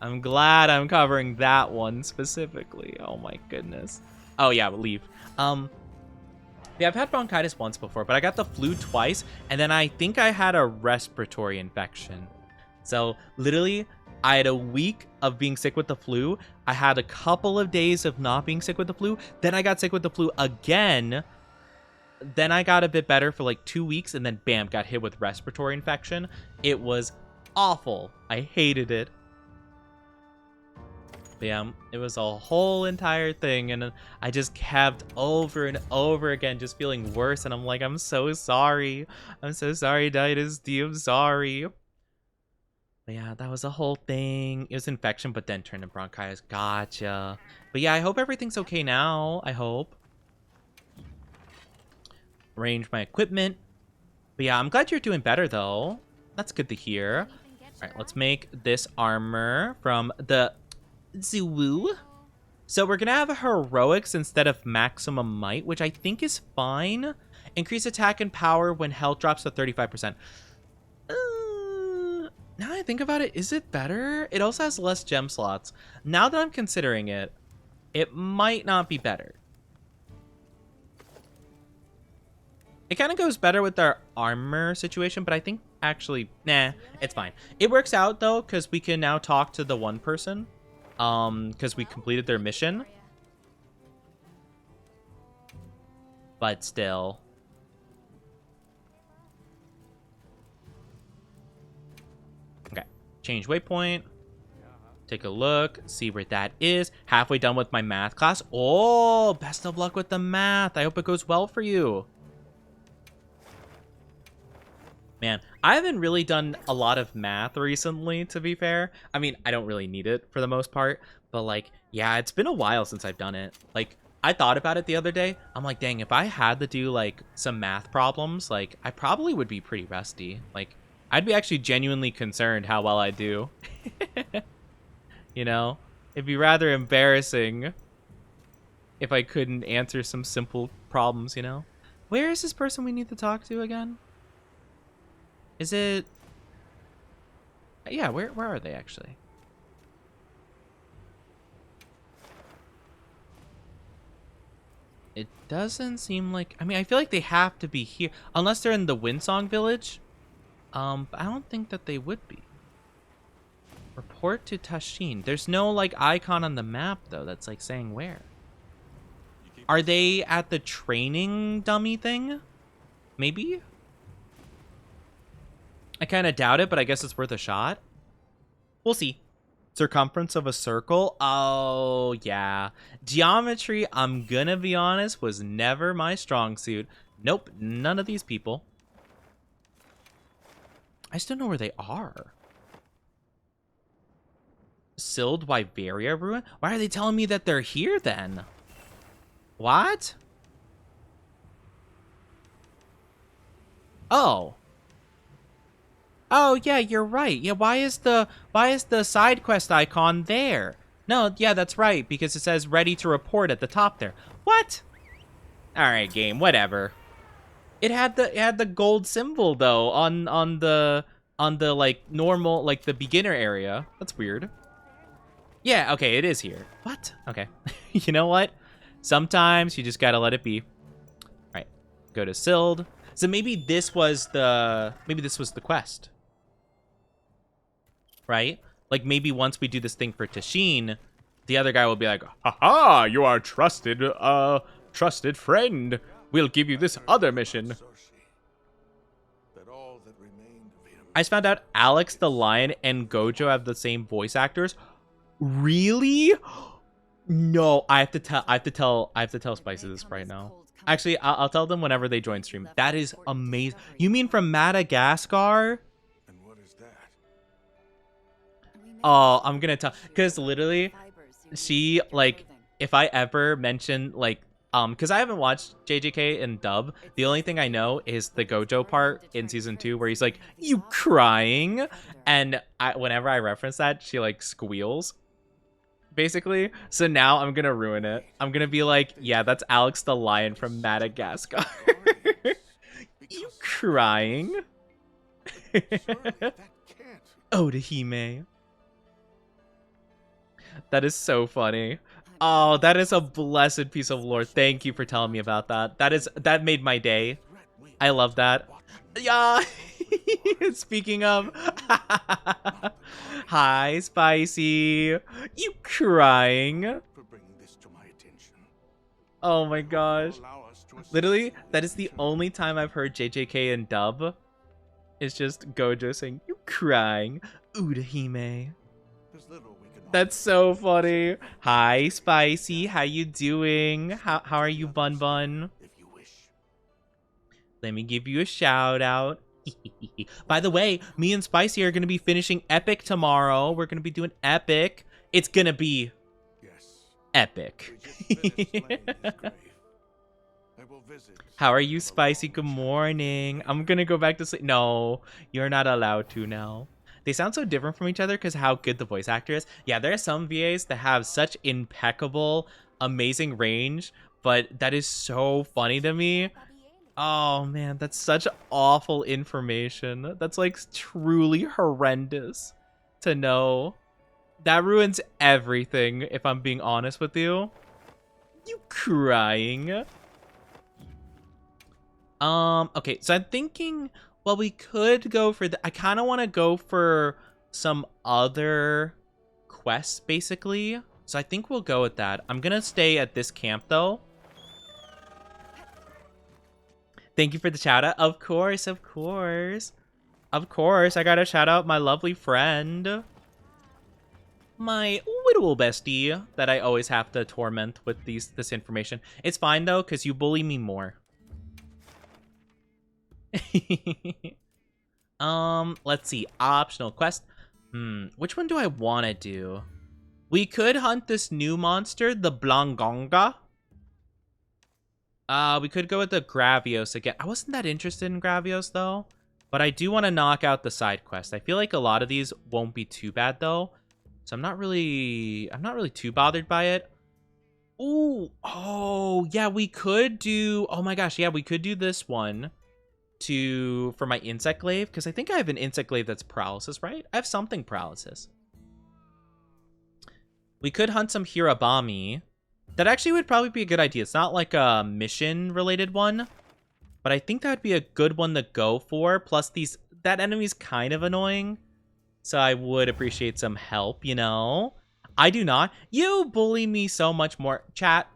I'm glad I'm covering that one specifically. Oh my goodness. Oh yeah, leave. Yeah, I've had bronchitis once before, but I got the flu twice, and then I think I had a respiratory infection. So literally, I had a week of being sick with the flu. I had a couple of days of not being sick with the flu. Then I got sick with the flu again. Then I got a bit better for like 2 weeks, and then bam, got hit with respiratory infection. It was awful. I hated it. But yeah, it was a whole entire thing, and I just kept over and over again just feeling worse, and I'm like, I'm so sorry. I'm so sorry, Dynasty. I'm sorry. But yeah, that was a whole thing. It was infection, but then turned to bronchitis. Gotcha. But yeah, I hope everything's okay now. I hope. Arrange my equipment. But yeah, I'm glad you're doing better, though. That's good to hear. All right, let's make this armor from the Zuwu. So we're gonna have heroics instead of maximum might, which I think is fine. Increase attack and power when health drops to 35%. Now I think about it, is it better? It also has less gem slots. Now that I'm considering it, it might not be better. It kind of goes better with our armor situation, but I think actually, nah, it's fine. It works out though, because we can now talk to the one person. Because we completed their mission. But still. Okay. Change waypoint. Take a look. See where that is. Halfway done with my math class. Oh, best of luck with the math. I hope it goes well for you. Man, I haven't really done a lot of math recently, to be fair. I mean, I don't really need it for the most part. But, like, yeah, it's been a while since I've done it. Like, I thought about it the other day. I'm like, dang, if I had to do, like, some math problems, like, I probably would be pretty rusty. Like, I'd be actually genuinely concerned how well I do. You know? It'd be rather embarrassing if I couldn't answer some simple problems, you know? Where is this person we need to talk to again? Is it... Yeah, where are they actually? It doesn't seem like... I mean, I feel like they have to be here. Unless they're in the Windsong Village. But I don't think that they would be. Report to Tashin. There's no, like, icon on the map, though, that's, like, saying where. Are they at the training dummy thing? Maybe? I kind of doubt it, but I guess it's worth a shot. We'll see. Circumference of a circle? Oh, yeah. Geometry, I'm gonna be honest, was never my strong suit. Nope, none of these people. I still know where they are. Sild Wyveria Ruin? Why are they telling me that they're here, then? What? Oh. Oh, yeah, you're right. Yeah, why is the side quest icon there? No, yeah, that's right, because it says ready to report at the top there. What? All right, game, whatever. It had the gold symbol though on the like normal, like the beginner area. That's weird. Yeah, okay, it is here. What? Okay. You know what? Sometimes you just got to let it be. All right. Go to Sild. So maybe this was the quest. Right? Like maybe once we do this thing for Tashin, the other guy will be like, "Haha, you are trusted friend. We'll give you this other mission." I just found out Alex the Lion and Gojo have the same voice actors. Really? No, I have to tell Spicy this right now. Actually, I'll tell them whenever they join stream. That is amazing. You mean from Madagascar? Oh, I'm gonna tell, because literally, she, like, if I ever mention, like, because I haven't watched JJK in dub, the only thing I know is the Gojo part in season 2 where he's like, "You crying?" And whenever I reference that, she, like, squeals, basically. So now I'm gonna ruin it. I'm gonna be like, yeah, that's Alex the Lion from Madagascar. You crying? Oh, to Hime. That is so funny. Oh, that is a blessed piece of lore. Thank you for telling me about that. That made my day. I love that. Yeah. Speaking of, hi, Spicy. You crying? For bringing this to my attention. Oh my gosh. Allow us to assist Literally, you that in is the future. only time I've heard JJK in dub. It's just Gojo saying, "You crying, Udahime." There's little we can That's so funny. Hi, Spicy. How you doing? How are you, Bun Bun? If you wish. Let me give you a shout out. By the way, me and Spicy are going to be finishing Epic tomorrow. We're going to be doing Epic. It's going to be Yes. epic. We just finished laying his grave. I will visit. How are you, for the Spicy? long Good shadow. morning. I'm going to go back to sleep. No, you're not allowed to now. They sound so different from each other because how good the voice actor is. Yeah, there are some VAs that have such impeccable, amazing range, but that is so funny to me. Oh man, that's such awful information. That's like truly horrendous to know. That ruins everything, if I'm being honest with you. You crying? Okay, so I'm thinking, well, we could go for I kind of want to go for some other quests, basically. So I think we'll go with that. I'm gonna stay at this camp, though. Thank you for the shout out. Of course, of course. Of course, I gotta shout out my lovely friend. My little bestie that I always have to torment with this information. It's fine, though, because you bully me more. Let's see. Optional quest. Which one do I want to do? We could hunt this new monster, the Blangonga. We could go with the Gravios again. I wasn't that interested in Gravios, though. But I do want to knock out the side quest. I feel like a lot of these won't be too bad, though. So I'm not really too bothered by it. Ooh, oh, yeah, we could do... Oh my gosh, yeah, we could do this one for my insect glaive, because I think I have an insect glaive that's paralysis, right? I have something paralysis. We could hunt some Hirabami. That actually would probably be a good idea. It's not like a mission-related one, but I think that would be a good one to go for. Plus, that enemy's kind of annoying, so I would appreciate some help, you know? I do not. You bully me so much more. Chat,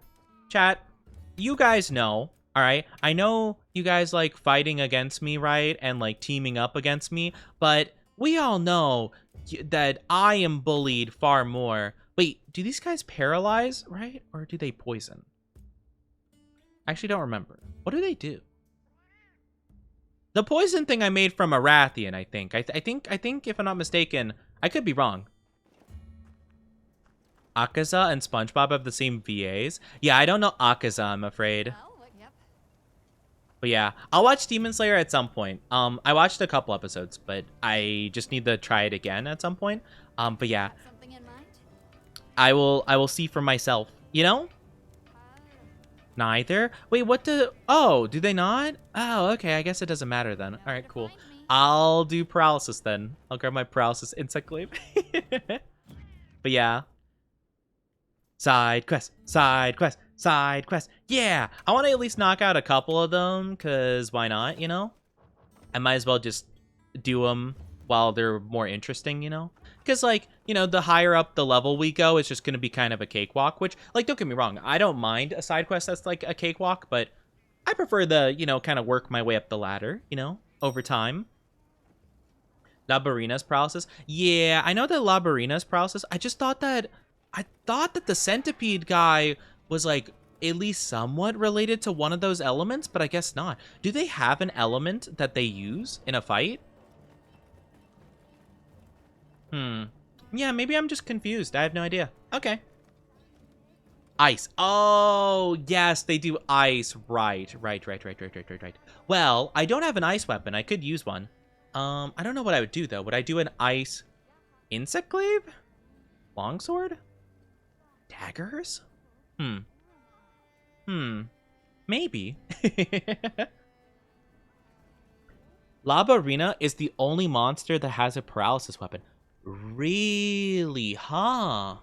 you guys know, all right? I know you guys like fighting against me, right? And like teaming up against me, but we all know that I am bullied far more. Wait, do these guys paralyze, right? Or do they poison? I actually don't remember. What do they do? The poison thing I made from Arathian, I think. I think if I'm not mistaken, I could be wrong. Akaza and SpongeBob have the same VAs. Yeah, I don't know Akaza, I'm afraid. Yep. But yeah, I'll watch Demon Slayer at some point. I watched a couple episodes, but I just need to try it again at some point. But yeah, Got something in mind? I will see for myself, you know? Neither? Wait, oh, do they not? Oh, okay, I guess it doesn't matter then. All right, cool. I'll do paralysis then. I'll grab my paralysis insect glaive. But yeah. Side quest, side quest, side quest. Yeah, I want to at least knock out a couple of them, because why not, you know? I might as well just do them while they're more interesting, you know? Because, like, you know, the higher up the level we go, it's just going to be kind of a cakewalk, which, like, don't get me wrong, I don't mind a side quest that's, like, a cakewalk, but I prefer the, you know, kind of work my way up the ladder, you know, over time. Labarina's paralysis. Yeah, I know that Labarina's paralysis. I thought that the centipede guy was, like, at least somewhat related to one of those elements, but I guess not. Do they have an element that they use in a fight? Yeah, maybe I'm just confused. I have no idea. Okay. Ice. Oh, yes, they do ice. Right. Well, I don't have an ice weapon. I could use one. I don't know what I would do, though. Would I do an ice insect glaive? Longsword? Daggers? Maybe. Labarina is the only monster that has a paralysis weapon. Really? Huh?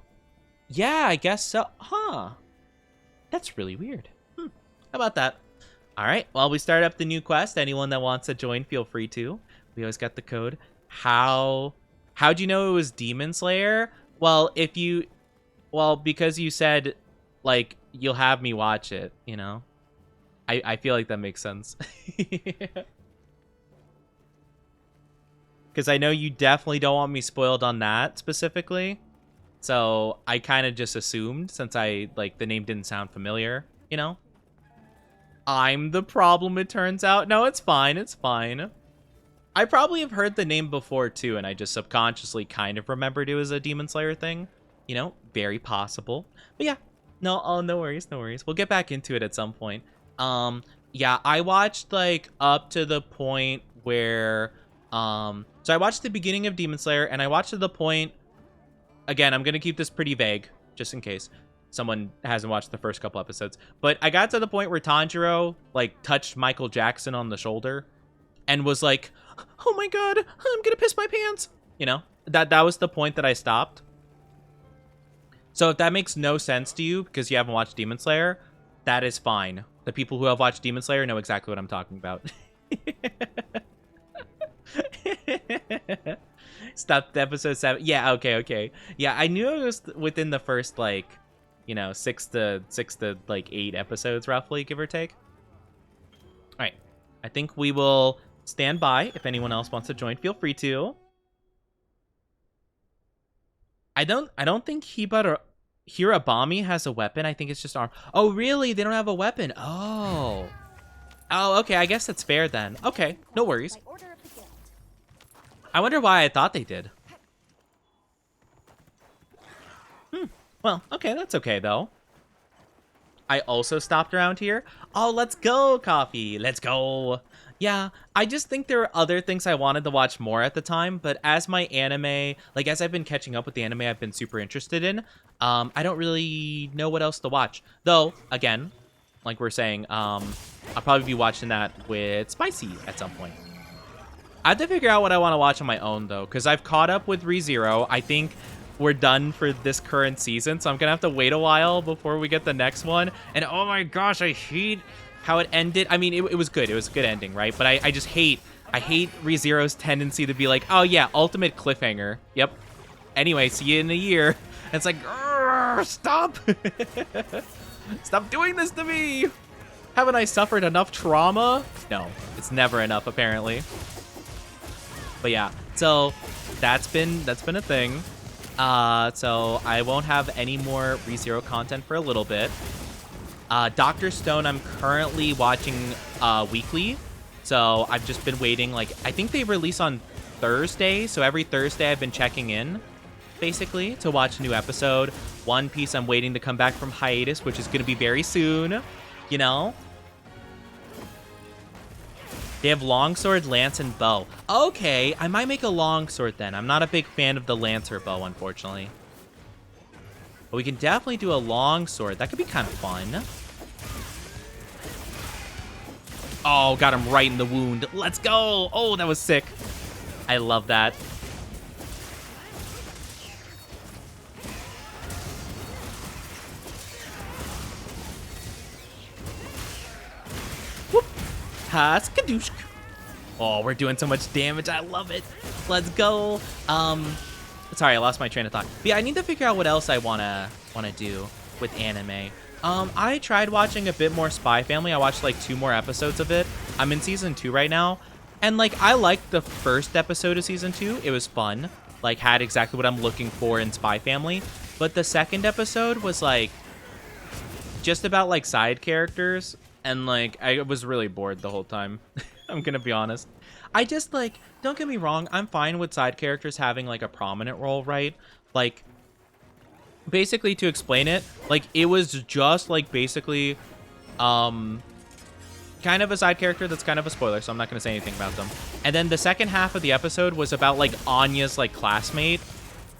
Yeah, I guess so. Huh. That's really weird. How about that? All right. Well, we start up the new quest. Anyone that wants to join, feel free to. We always got the code. How'd you know it was Demon Slayer? Well, because you said, like, you'll have me watch it, you know? I feel like that makes sense. Because I know you definitely don't want me spoiled on that specifically. So I kind of just assumed, since the name didn't sound familiar, you know? I'm the problem, it turns out. No, it's fine. It's fine. I probably have heard the name before, too, and I just subconsciously kind of remembered it was a Demon Slayer thing. You know, very possible. But yeah, no worries, no worries. We'll get back into it at some point. Yeah, I watched, like, up to the point where, so I watched the beginning of Demon Slayer, and I watched to the point, again, I'm going to keep this pretty vague, just in case someone hasn't watched the first couple episodes, but I got to the point where Tanjiro, like, touched Michael Jackson on the shoulder and was like, oh my god, I'm gonna piss my pants. You know, that was the point that I stopped. So if that makes no sense to you because you haven't watched Demon Slayer, that is fine. The people who have watched Demon Slayer know exactly what I'm talking about. Stopped episode 7. Yeah, okay. Yeah, I knew it was within the first, like, you know, 6 to 8 episodes roughly, give or take. All right. I think we will stand by. If anyone else wants to join, feel free to. I don't think Hirabami has a weapon. I think it's just arm. Oh, really? They don't have a weapon. Oh, okay. I guess that's fair then. Okay, no worries. I wonder why I thought they did. Well, okay, that's okay though. I also stopped around here. Oh, let's go, Coffee. Let's go. Yeah, I just think there are other things I wanted to watch more at the time, but as my anime, like as I've been catching up with the anime I've been super interested in, I don't really know what else to watch. Though, again, like we're saying, I'll probably be watching that with Spicy at some point. I have to figure out what I want to watch on my own, though, because I've caught up with ReZero. I think we're done for this current season, so I'm going to have to wait a while before we get the next one. And oh my gosh, I hate how it ended. I mean, it was good. It was a good ending, right? But I just hate ReZero's tendency to be like, oh yeah, ultimate cliffhanger. Yep. Anyway, see you in a year. And it's like, stop. Stop doing this to me. Haven't I suffered enough trauma? No, it's never enough, apparently. But yeah, so that's been a thing. So I won't have any more ReZero content for a little bit. Dr. Stone, I'm currently watching weekly. So I've just been waiting. Like, I think they release on Thursday. So every Thursday I've been checking in, basically, to watch a new episode. One Piece, I'm waiting to come back from hiatus, which is going to be very soon, you know? They have longsword, lance, and bow. Okay, I might make a longsword then. I'm not a big fan of the lance or bow, unfortunately. But we can definitely do a longsword. That could be kind of fun. Oh, got him right in the wound. Let's go. Oh, that was sick. I love that. Whoop. Ha, skadoosh. Oh, we're doing so much damage. I love it. Let's go. Sorry, I lost my train of thought. But yeah, I need to figure out what else I wanna do with anime. I tried watching a bit more Spy Family. I watched like 2 more episodes of it. I'm in season 2 right now. And like, I liked the first episode of season 2. It was fun. Like, had exactly what I'm looking for in Spy Family. But the second episode was like, just about like side characters. And like, I was really bored the whole time. I'm gonna be honest. I just like, don't get me wrong. I'm fine with side characters having like a prominent role, right? Like, basically, to explain it, like, it was just like basically kind of a side character that's kind of a spoiler, so I'm not going to say anything about them. And then the second half of the episode was about like Anya's like classmate.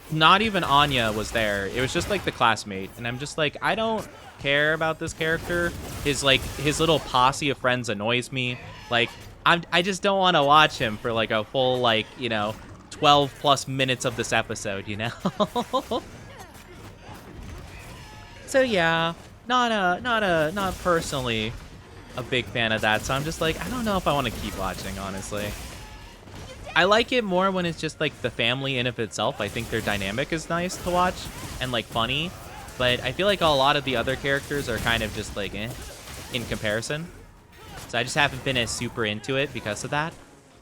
Not even Anya was there. It was just like the classmate, and I'm just like, I don't care about this character. His little posse of friends annoys me. Like, I just don't want to watch him for like a full, like, you know, 12 plus minutes of this episode, you know? So yeah, not personally a big fan of that. So I'm just like, I don't know if I want to keep watching, honestly. I like it more when it's just like the family in of itself. I think their dynamic is nice to watch and like funny, but I feel like a lot of the other characters are kind of just like in comparison. So I just haven't been as super into it because of that.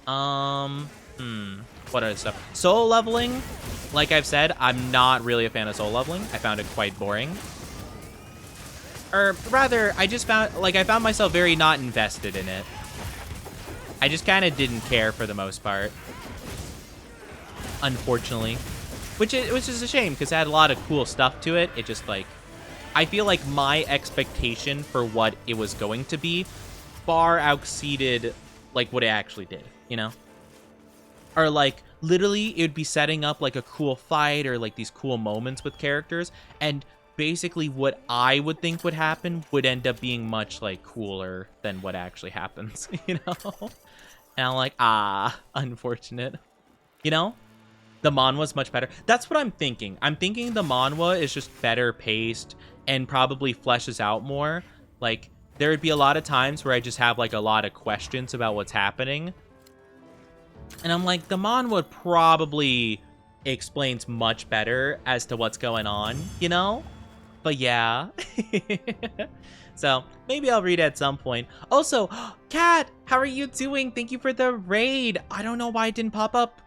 What other stuff? Solo leveling, like I've said, I'm not really a fan of solo leveling. I found it quite boring. Or rather, I found myself very not invested in it. I just kind of didn't care for the most part. Unfortunately. Which is a shame, because it had a lot of cool stuff to it. It just, like, I feel like my expectation for what it was going to be far exceeded, like, what it actually did, you know? Or, like, literally, it would be setting up, like, a cool fight or, like, these cool moments with characters, and basically what I would think would happen would end up being much, like, cooler than what actually happens, you know? And I'm like, unfortunate. You know? The manhwa's much better. That's what I'm thinking. I'm thinking the manhwa is just better paced and probably fleshes out more. Like, there would be a lot of times where I just have, like, a lot of questions about what's happening. And I'm like, the manhwa probably explains much better as to what's going on, you know? But yeah. So, maybe I'll read it at some point. Also, Kat, how are you doing? Thank you for the raid. I don't know why it didn't pop up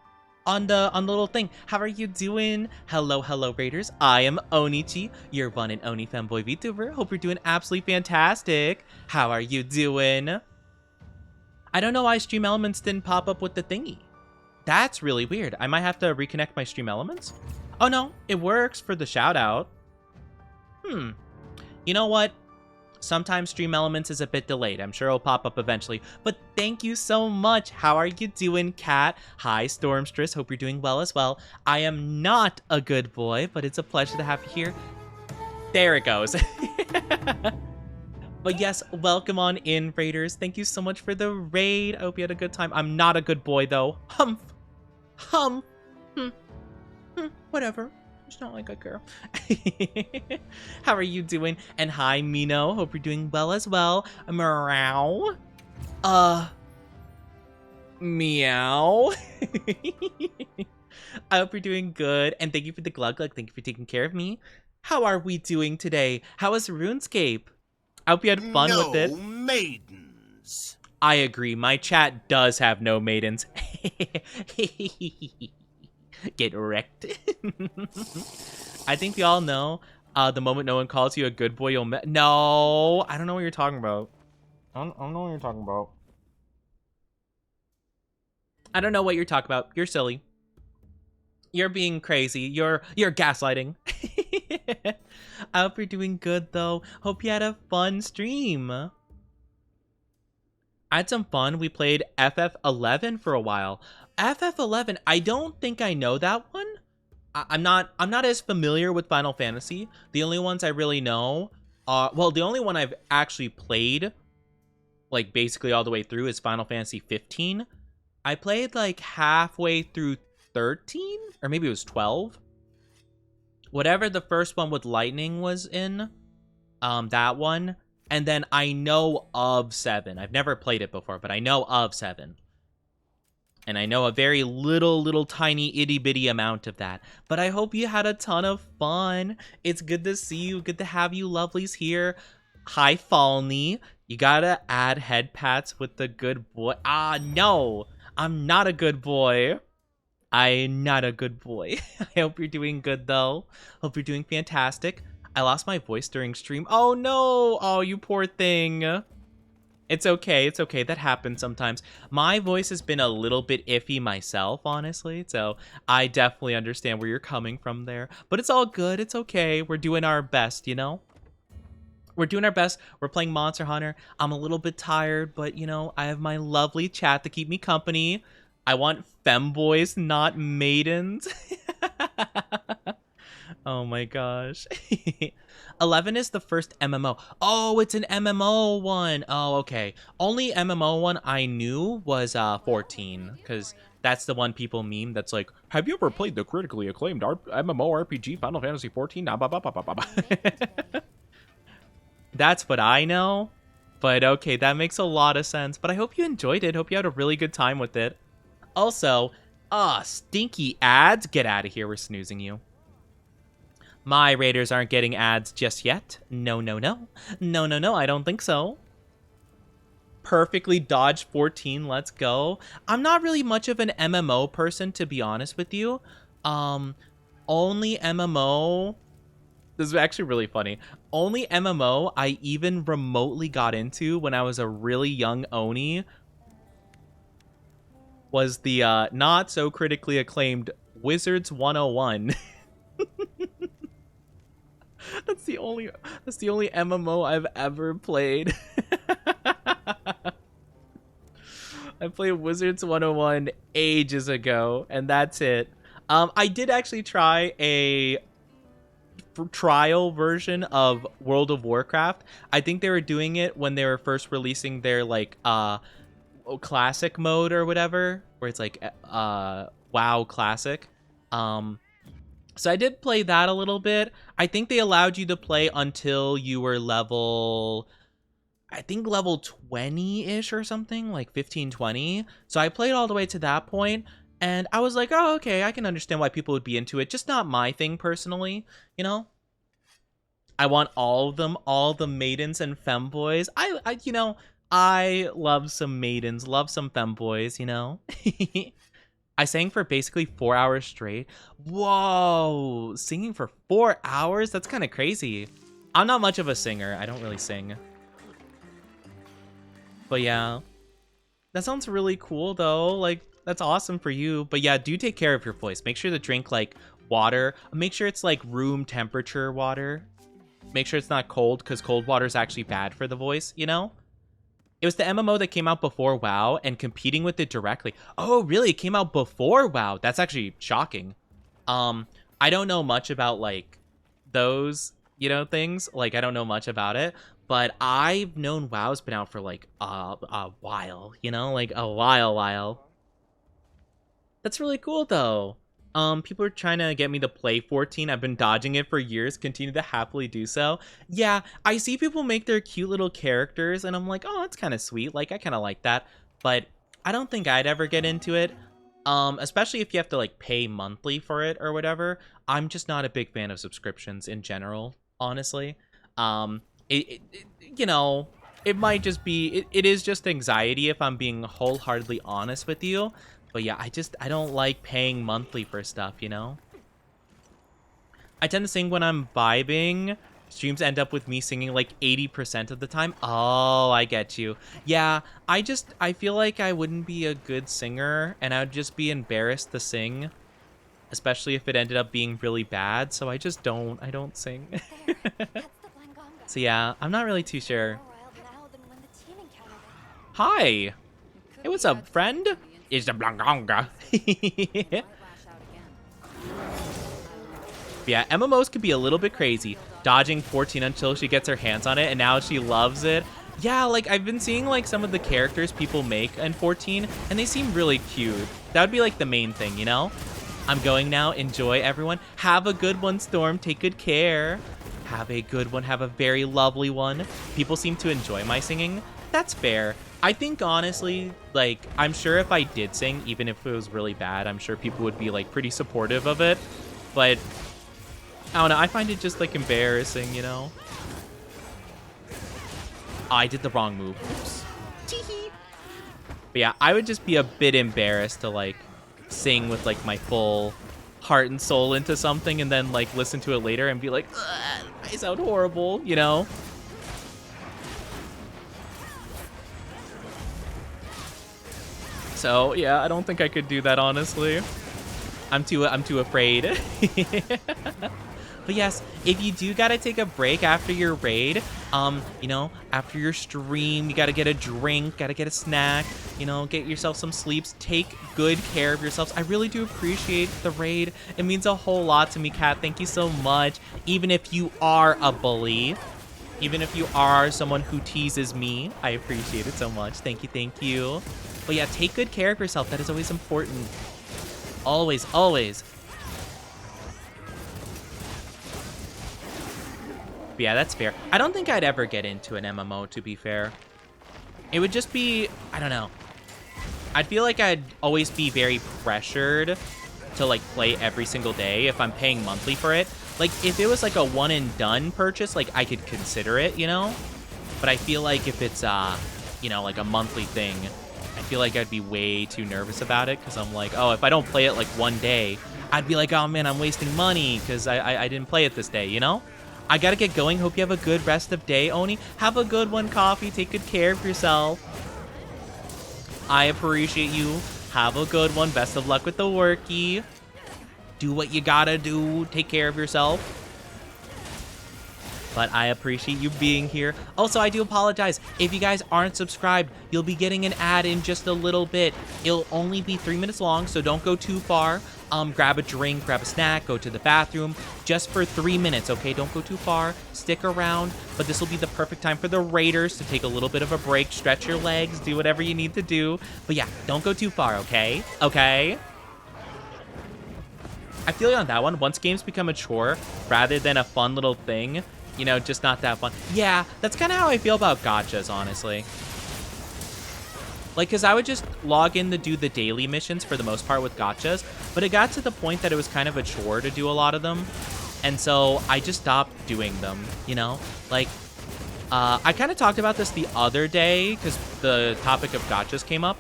on the little thing. How are you doing? Hello, raiders. I am Onichi, your one and only femboy VTuber. Hope you're doing absolutely fantastic. How are you doing? I don't know why Stream Elements didn't pop up with the thingy. That's really weird. I might have to reconnect my Stream Elements. Oh no, it works for the shout out. You know what? Sometimes Stream Elements is a bit delayed. I'm sure it'll pop up eventually. But thank you so much. How are you doing, Kat? Hi, Stormstress. Hope you're doing well as well. I am not a good boy, but it's a pleasure to have you here. There it goes. But yes, welcome on in, Raiders. Thank you so much for the raid. I hope you had a good time. I'm not a good boy, though. Whatever. It's not like a girl. How are you doing? And hi, Mino. Hope you're doing well as well. Meow. Meow. I hope you're doing good. And thank you for the glug glug. Thank you for taking care of me. How are we doing today? How was RuneScape? I hope you had fun with it. No maidens. I agree. My chat does have no maidens. Get wrecked. I think we all know the moment no one calls you a good boy, you'll No, I don't know what you're talking about. I don't know what you're talking about. I don't know what you're talking about. You're silly. You're being crazy. You're gaslighting. I hope you're doing good, though. Hope you had a fun stream. I had some fun. We played FF11 for a while. FF11, I don't think I know that one. I'm not as familiar with Final Fantasy. The only ones I really know well, the only one I've actually played, like, basically all the way through is Final Fantasy 15. I played, like, halfway through 13, or maybe it was 12. Whatever the first one with lightning was in, that one. And then I know of 7. I've never played it before, but I know of 7. And I know a very little tiny itty bitty amount of that. But I hope you had a ton of fun. It's good to see you. Good to have you lovelies here. Hi, Falny. You gotta add head pats with the good boy. No. I'm not a good boy. I'm not a good boy. I hope you're doing good, though. Hope you're doing fantastic. I lost my voice during stream. Oh, no. Oh, you poor thing. It's okay. It's okay. That happens sometimes. My voice has been a little bit iffy myself, honestly. So I definitely understand where you're coming from there. But it's all good. It's okay. We're doing our best, you know? We're doing our best. We're playing Monster Hunter. I'm a little bit tired, but, you know, I have my lovely chat to keep me company. I want femboys, not maidens. Oh my gosh. 11 is the first MMO. Oh, it's an MMO one. Oh, okay. Only MMO one I knew was 14, because that's the one people meme that's like, have you ever played the critically acclaimed MMORPG Final Fantasy 14? That's what I know. But okay, that makes a lot of sense. But I hope you enjoyed it. Hope you had a really good time with it. Also, stinky ads. Get out of here. We're snoozing you. My raiders aren't getting ads just yet. No, no, no. No, no, no. I don't think so. Perfectly dodged 14. Let's go. I'm not really much of an MMO person, to be honest with you. Only MMO... This is actually really funny. Only MMO I even remotely got into when I was a really young Oni was the not so critically acclaimed Wizards 101. That's the only MMO I've ever played. I played Wizards 101 ages ago, and that's it. I did actually try a trial version of World of Warcraft. I think they were doing it when they were first releasing their like classic mode or whatever, where it's like WoW classic. So I did play that a little bit. I think they allowed you to play until you were level, I think level 20-ish or something, like 15, 20. So I played all the way to that point, and I was like, oh, okay, I can understand why people would be into it. Just not my thing personally, you know? I want all of them, all the maidens and femboys. I love some maidens, love some femboys, you know? I sang for basically 4 hours straight. Whoa, singing for 4 hours? That's kind of crazy. I'm not much of a singer. I don't really sing. But yeah, that sounds really cool though. Like, that's awesome for you. But yeah, do take care of your voice. Make sure to drink like water. Make sure it's like room temperature water. Make sure it's not cold, because cold water is actually bad for the voice, you know? It was the MMO that came out before WoW and competing with it directly. Oh, really? It came out before WoW? That's actually shocking. I don't know much about, like, those, you know, things. Like, I don't know much about it. But I've known WoW's been out for, like, a while, you know? Like, a while. That's really cool, though. People are trying to get me to play 14. I've been dodging it for years, continue to happily do so. Yeah, I see people make their cute little characters, and I'm like, oh, that's kind of sweet. Like, I kind of like that. But I don't think I'd ever get into it. Especially if you have to, like, pay monthly for it or whatever. I'm just not a big fan of subscriptions in general, honestly. You know, it might just be, it is just anxiety if I'm being wholeheartedly honest with you. But yeah, I don't like paying monthly for stuff, you know? I tend to sing when I'm vibing. Streams end up with me singing like 80% of the time. Oh, I get you. Yeah, I feel like I wouldn't be a good singer, and I would just be embarrassed to sing. Especially if it ended up being really bad, so I don't sing. So yeah, I'm not really too sure. Hi! Hey, what's up, friend? Is the Blangonga. Yeah, MMOs can be a little bit crazy. Dodging 14 until she gets her hands on it, and now she loves it. Yeah, like, I've been seeing, like, some of the characters people make in 14, and they seem really cute. That would be, like, the main thing, you know? I'm going now. Enjoy, everyone. Have a good one, Storm. Take good care. Have a good one. Have a very lovely one. People seem to enjoy my singing. That's fair. I think, honestly, like, I'm sure if I did sing, even if it was really bad, I'm sure people would be, like, pretty supportive of it. But, I don't know. I find it just, like, embarrassing, you know? I did the wrong move. Oops. Tee-hee. But yeah, I would just be a bit embarrassed to, like, sing with, like, my full heart and soul into something and then, like, listen to it later and be like, I sound horrible, you know? So, yeah, I don't think I could do that, honestly. I'm too afraid. But yes, if you do gotta take a break after your raid, you know, after your stream, you gotta get a drink, gotta get a snack, you know, get yourself some sleeps, take good care of yourselves. I really do appreciate the raid. It means a whole lot to me, Kat. Thank you so much. Even if you are a bully, even if you are someone who teases me, I appreciate it so much. Thank you, thank you. But yeah, take good care of yourself. That is always important. Always, always. But yeah, that's fair. I don't think I'd ever get into an MMO, to be fair. It would just be, I don't know. I'd feel like I'd always be very pressured to like play every single day if I'm paying monthly for it. Like if it was like a one and done purchase, like I could consider it, you know? But I feel like if it's, you know, like a monthly thing, I feel like I'd be way too nervous about it because I'm like, oh, if I don't play it like one day, I'd be like, oh man, I'm wasting money because I didn't play it this day, you know? I gotta get going. Hope you have a good rest of day, Oni. Have a good one, Coffee. Take good care of yourself. I appreciate you. Have a good one. Best of luck with the workie. Do what you gotta do. Take care of yourself. But I appreciate you being here. Also, I do apologize. If you guys aren't subscribed, you'll be getting an ad in just a little bit. It'll only be 3 minutes long, so don't go too far. Grab a drink, grab a snack, go to the bathroom, just for 3 minutes, okay? Don't go too far. Stick around. But this will be the perfect time for the Raiders to take a little bit of a break, stretch your legs, do whatever you need to do. But yeah, don't go too far, okay? Okay? I feel like on that one, once games become a chore rather than a fun little thing, you know, just not that fun. Yeah, that's kind of how I feel about gachas, honestly. Like, because I would just log in to do the daily missions for the most part with gachas, but it got to the point that it was kind of a chore to do a lot of them. And so I just stopped doing them, you know? Like, I kind of talked about this the other day because the topic of gachas came up.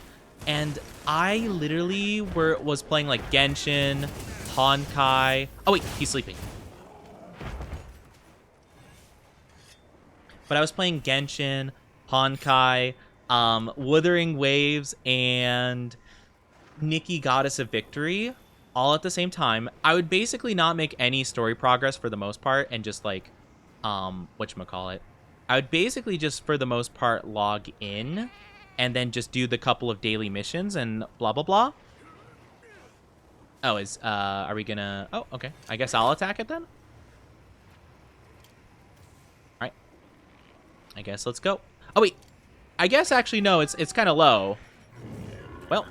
And I literally was playing, like, Genshin, Honkai. Oh, wait, he's sleeping. But I was playing Genshin, Honkai, Wuthering Waves, and Nikki Goddess of Victory all at the same time. I would basically not make any story progress for the most part and just like, whatchamacallit. I would basically just for the most part log in and then just do the couple of daily missions and blah, blah, blah. Oh, are we gonna, oh, okay. I guess I'll attack it then. I guess let's go. Oh, wait. I guess actually, no, it's kind of low. Well.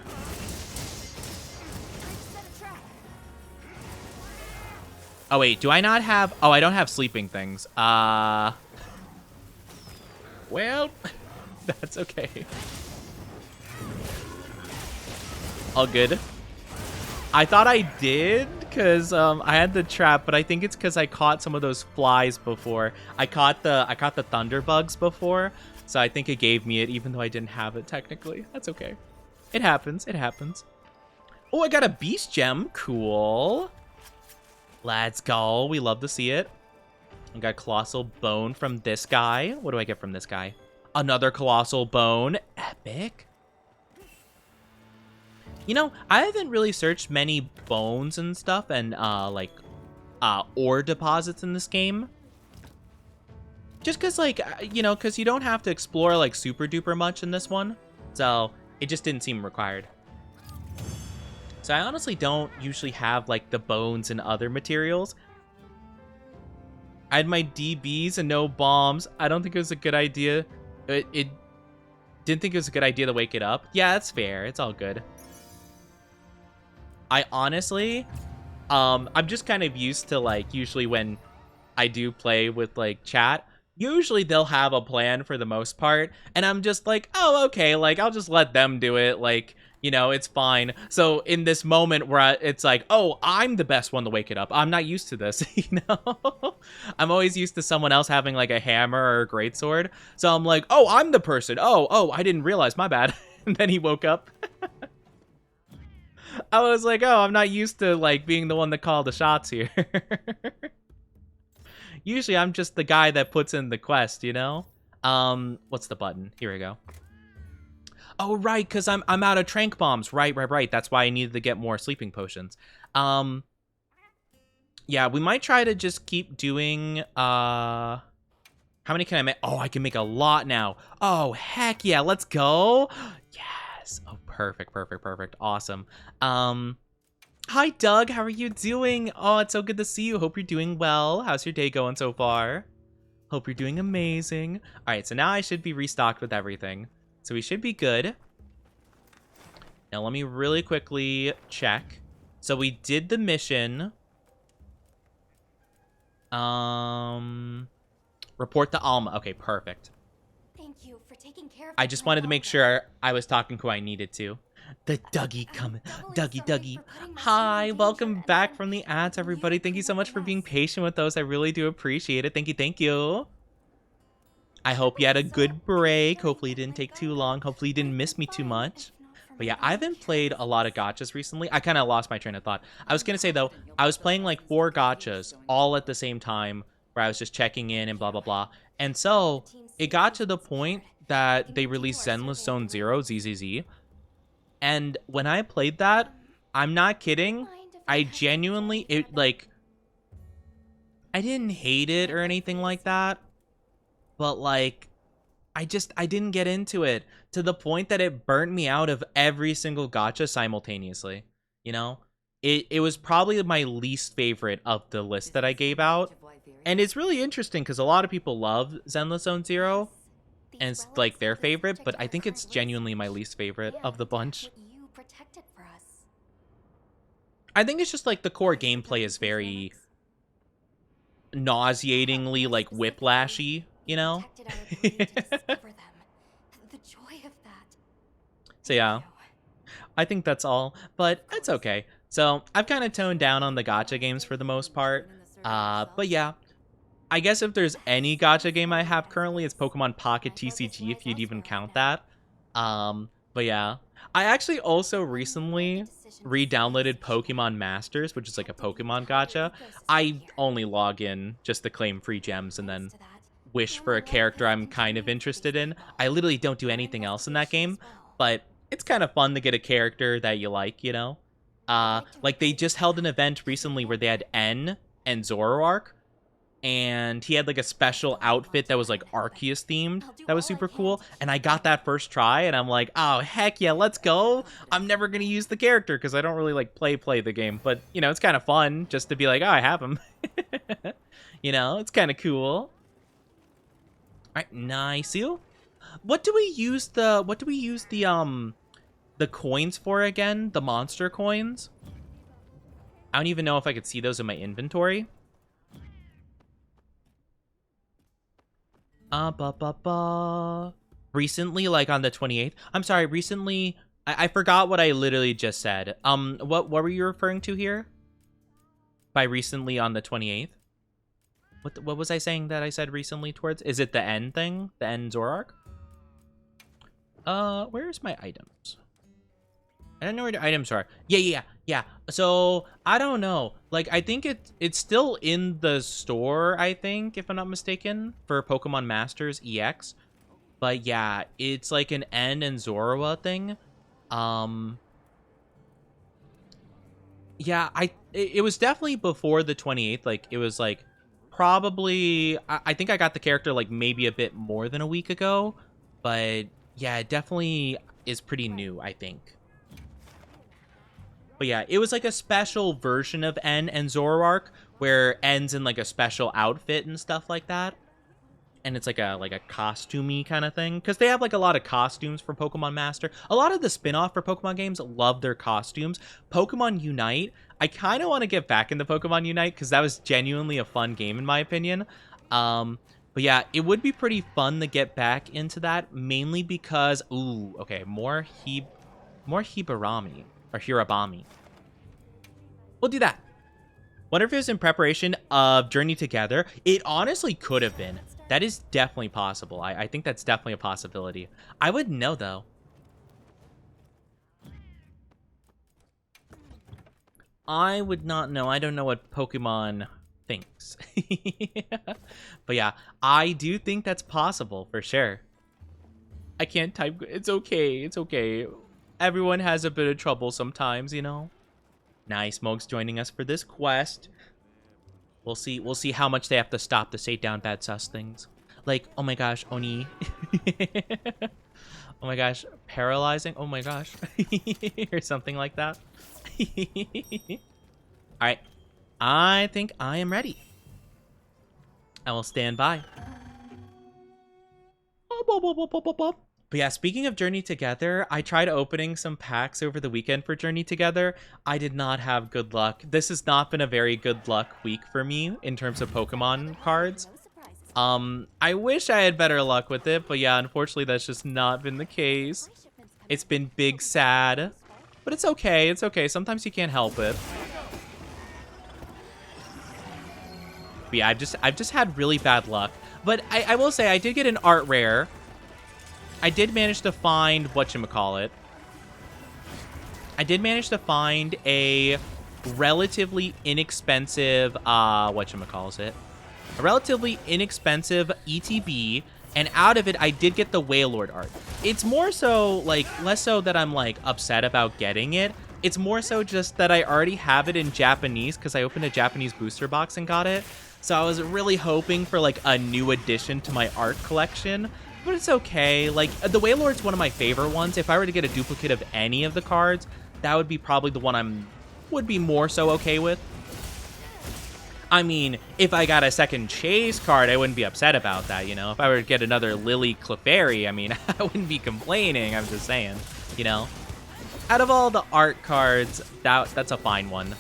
Oh, wait. Do I not have... Oh, I don't have sleeping things. Well, that's okay. All good. I thought I did because I had the trap, but I think it's because I caught some of those flies before. I caught the thunder bugs before, so I think it gave me it, even though I didn't have it technically. That's okay. It happens. It happens. Oh, I got a beast gem. Cool. Let's go. We love to see it. I got colossal bone from this guy. What do I get from this guy? Another colossal bone. Epic. You know, I haven't really searched many bones and stuff and, ore deposits in this game. Just because, like, you know, because you don't have to explore, like, super duper much in this one. So, it just didn't seem required. So, I honestly don't usually have, like, the bones and other materials. I had my DBs and no bombs. I don't think it was a good idea. It didn't think it was a good idea to wake it up. Yeah, that's fair. It's all good. I honestly, I'm just kind of used to, like, usually when I do play with, like, chat, usually they'll have a plan for the most part, and I'm just like, oh, okay, like, I'll just let them do it, like, you know, it's fine. So in this moment where it's like, oh, I'm the best one to wake it up, I'm not used to this, you know? I'm always used to someone else having, like, a hammer or a greatsword, so I'm like, oh, I'm the person, oh, I didn't realize, my bad. And then he woke up. I was like, oh, I'm not used to, like, being the one that called the shots here. Usually, I'm just the guy that puts in the quest, you know? What's the button? Here we go. Oh, right, because I'm out of trank bombs. Right. That's why I needed to get more sleeping potions. Yeah, we might try to just keep doing, how many can I make? Oh, I can make a lot now. Oh, heck yeah, let's go. Yes. Oh, perfect. Awesome. Hi, Doug. How are you doing? Oh, it's so good to see you. Hope you're doing well. How's your day going so far? Hope you're doing amazing. All right, so now I should be restocked with everything. So we should be good. Now, let me really quickly check. So we did the mission. Right. Report to Alma. Okay, perfect. Thank you for taking care of I the just poor wanted to make Alma. sure I was talking who I needed to. The Dougie coming. doubly sorry Dougie. for putting my team Hi, in welcome danger back and from the then ads, everybody. Thank you so clean up much the for being mess. patient with those. I really do appreciate it. Thank you, thank you. I hope you Triple had a is so good break. considerate Hopefully it of didn't my take too garden. long. Hopefully you didn't I'd miss be me too fine much. if not for But my yeah, I own haven't played a lot of carelessness. gotchas recently. I kind of lost my train of thought. I was going to say, though, I was playing like 4 gotchas all at the same time where I was just checking in and blah, blah, blah. And so it got to the point that they released Zenless Zone Zero, ZZZ. And when I played that, I'm not kidding. I genuinely, I didn't hate it or anything like that. But like, I didn't get into it to the point that it burnt me out of every single gacha simultaneously. You know, it was probably my least favorite of the list that I gave out, and it's really interesting because a lot of people love Zenless Zone Zero and it's like their favorite, but I think it's genuinely my least favorite of the bunch. You protected for us. I think it's just like the core gameplay is very nauseatingly like whiplashy, you know. The joy of that. So yeah, I think that's all, but it's okay. So I've kind of toned down on the gacha games for the most part. But yeah, I guess if there's any gacha game I have currently, it's Pokemon Pocket TCG, if you'd even count that. But yeah, I actually also recently re-downloaded Pokemon Masters, which is like a Pokemon gacha. I only log in just to claim free gems and then wish for a character I'm kind of interested in. I literally don't do anything else in that game, but it's kind of fun to get a character that you like, you know? Like they just held an event recently where they had N and Zoroark, and he had like a special outfit that was like Arceus themed. That was super cool. And I got that first try and I'm like, oh, heck yeah, let's go. I'm never going to use the character because I don't really like play the game. But, you know, it's kind of fun just to be like, oh, I have him. You know, it's kind of cool. All right, nice. What do we use the coins for again? The monster coins? I don't even know if I could see those in my inventory. Recently, like on the 28th. I'm sorry, recently I forgot what I literally just said. What were you referring to here? By recently on the 28th? What was I saying that I said recently towards? Is it the N thing? The N Zoroark? Where's my items? I don't know where the items are. Yeah. So, I don't know. Like, I think it's still in the store, I think, if I'm not mistaken, for Pokemon Masters EX. But yeah, it's like an N and Zorua thing. Yeah, it was definitely before the 28th. Like, it was like probably, I think I got the character like maybe a bit more than a week ago. But yeah, it definitely is pretty new, I think. But yeah, it was like a special version of N and Zoroark where N's in like a special outfit and stuff like that. And it's like a costumey kind of thing. Because they have like a lot of costumes for Pokemon Master. A lot of the spin-off for Pokemon games love their costumes. Pokemon Unite, I kind of want to get back into Pokemon Unite because that was genuinely a fun game in my opinion. But yeah, it would be pretty fun to get back into that. Mainly because, ooh, okay, more Hibarami. Or Hirabami. We'll do that. Wonder if it was in preparation of Journey Together. It honestly could have been. That is definitely possible. I think that's definitely a possibility. I wouldn't know, though. I would not know. I don't know what Pokemon thinks. But yeah, I do think that's possible, for sure. I can't type. It's okay. It's okay. Everyone has a bit of trouble sometimes, you know? Nice, Moog's joining us for this quest. We'll see how much they have to stop to say down bad sus things. Like, oh my gosh, Oni. Oh my gosh, paralyzing. Oh my gosh. Or something like that. Alright. I think I am ready. I will stand by. But yeah, speaking of Journey Together, I tried opening some packs over the weekend for Journey Together. I did not have good luck. This has not been a very good luck week for me in terms of Pokemon cards. I wish I had better luck with it, but yeah, unfortunately that's just not been the case. It's been big sad, but it's okay. It's okay. Sometimes you can't help it. But yeah, I've just had really bad luck. But I will say I did get an art rare. I did manage to find whatchamacallit. I did manage to find a relatively inexpensive whatchamacallit. A relatively inexpensive ETB, and out of it I did get the Wailord art. It's more so like less so that I'm like upset about getting it. It's more so just that I already have it in Japanese because I opened a Japanese booster box and got it. So I was really hoping for like a new addition to my art collection, but it's okay. Like the Wailord's one of my favorite ones. If I were to get a duplicate of any of the cards, that would be probably the one would be more so okay with. I mean, if I got a second Chase card, I wouldn't be upset about that, you know? If I were to get another Lily Clefairy, I mean, I wouldn't be complaining, I'm just saying, you know? Out of all the art cards, that's a fine one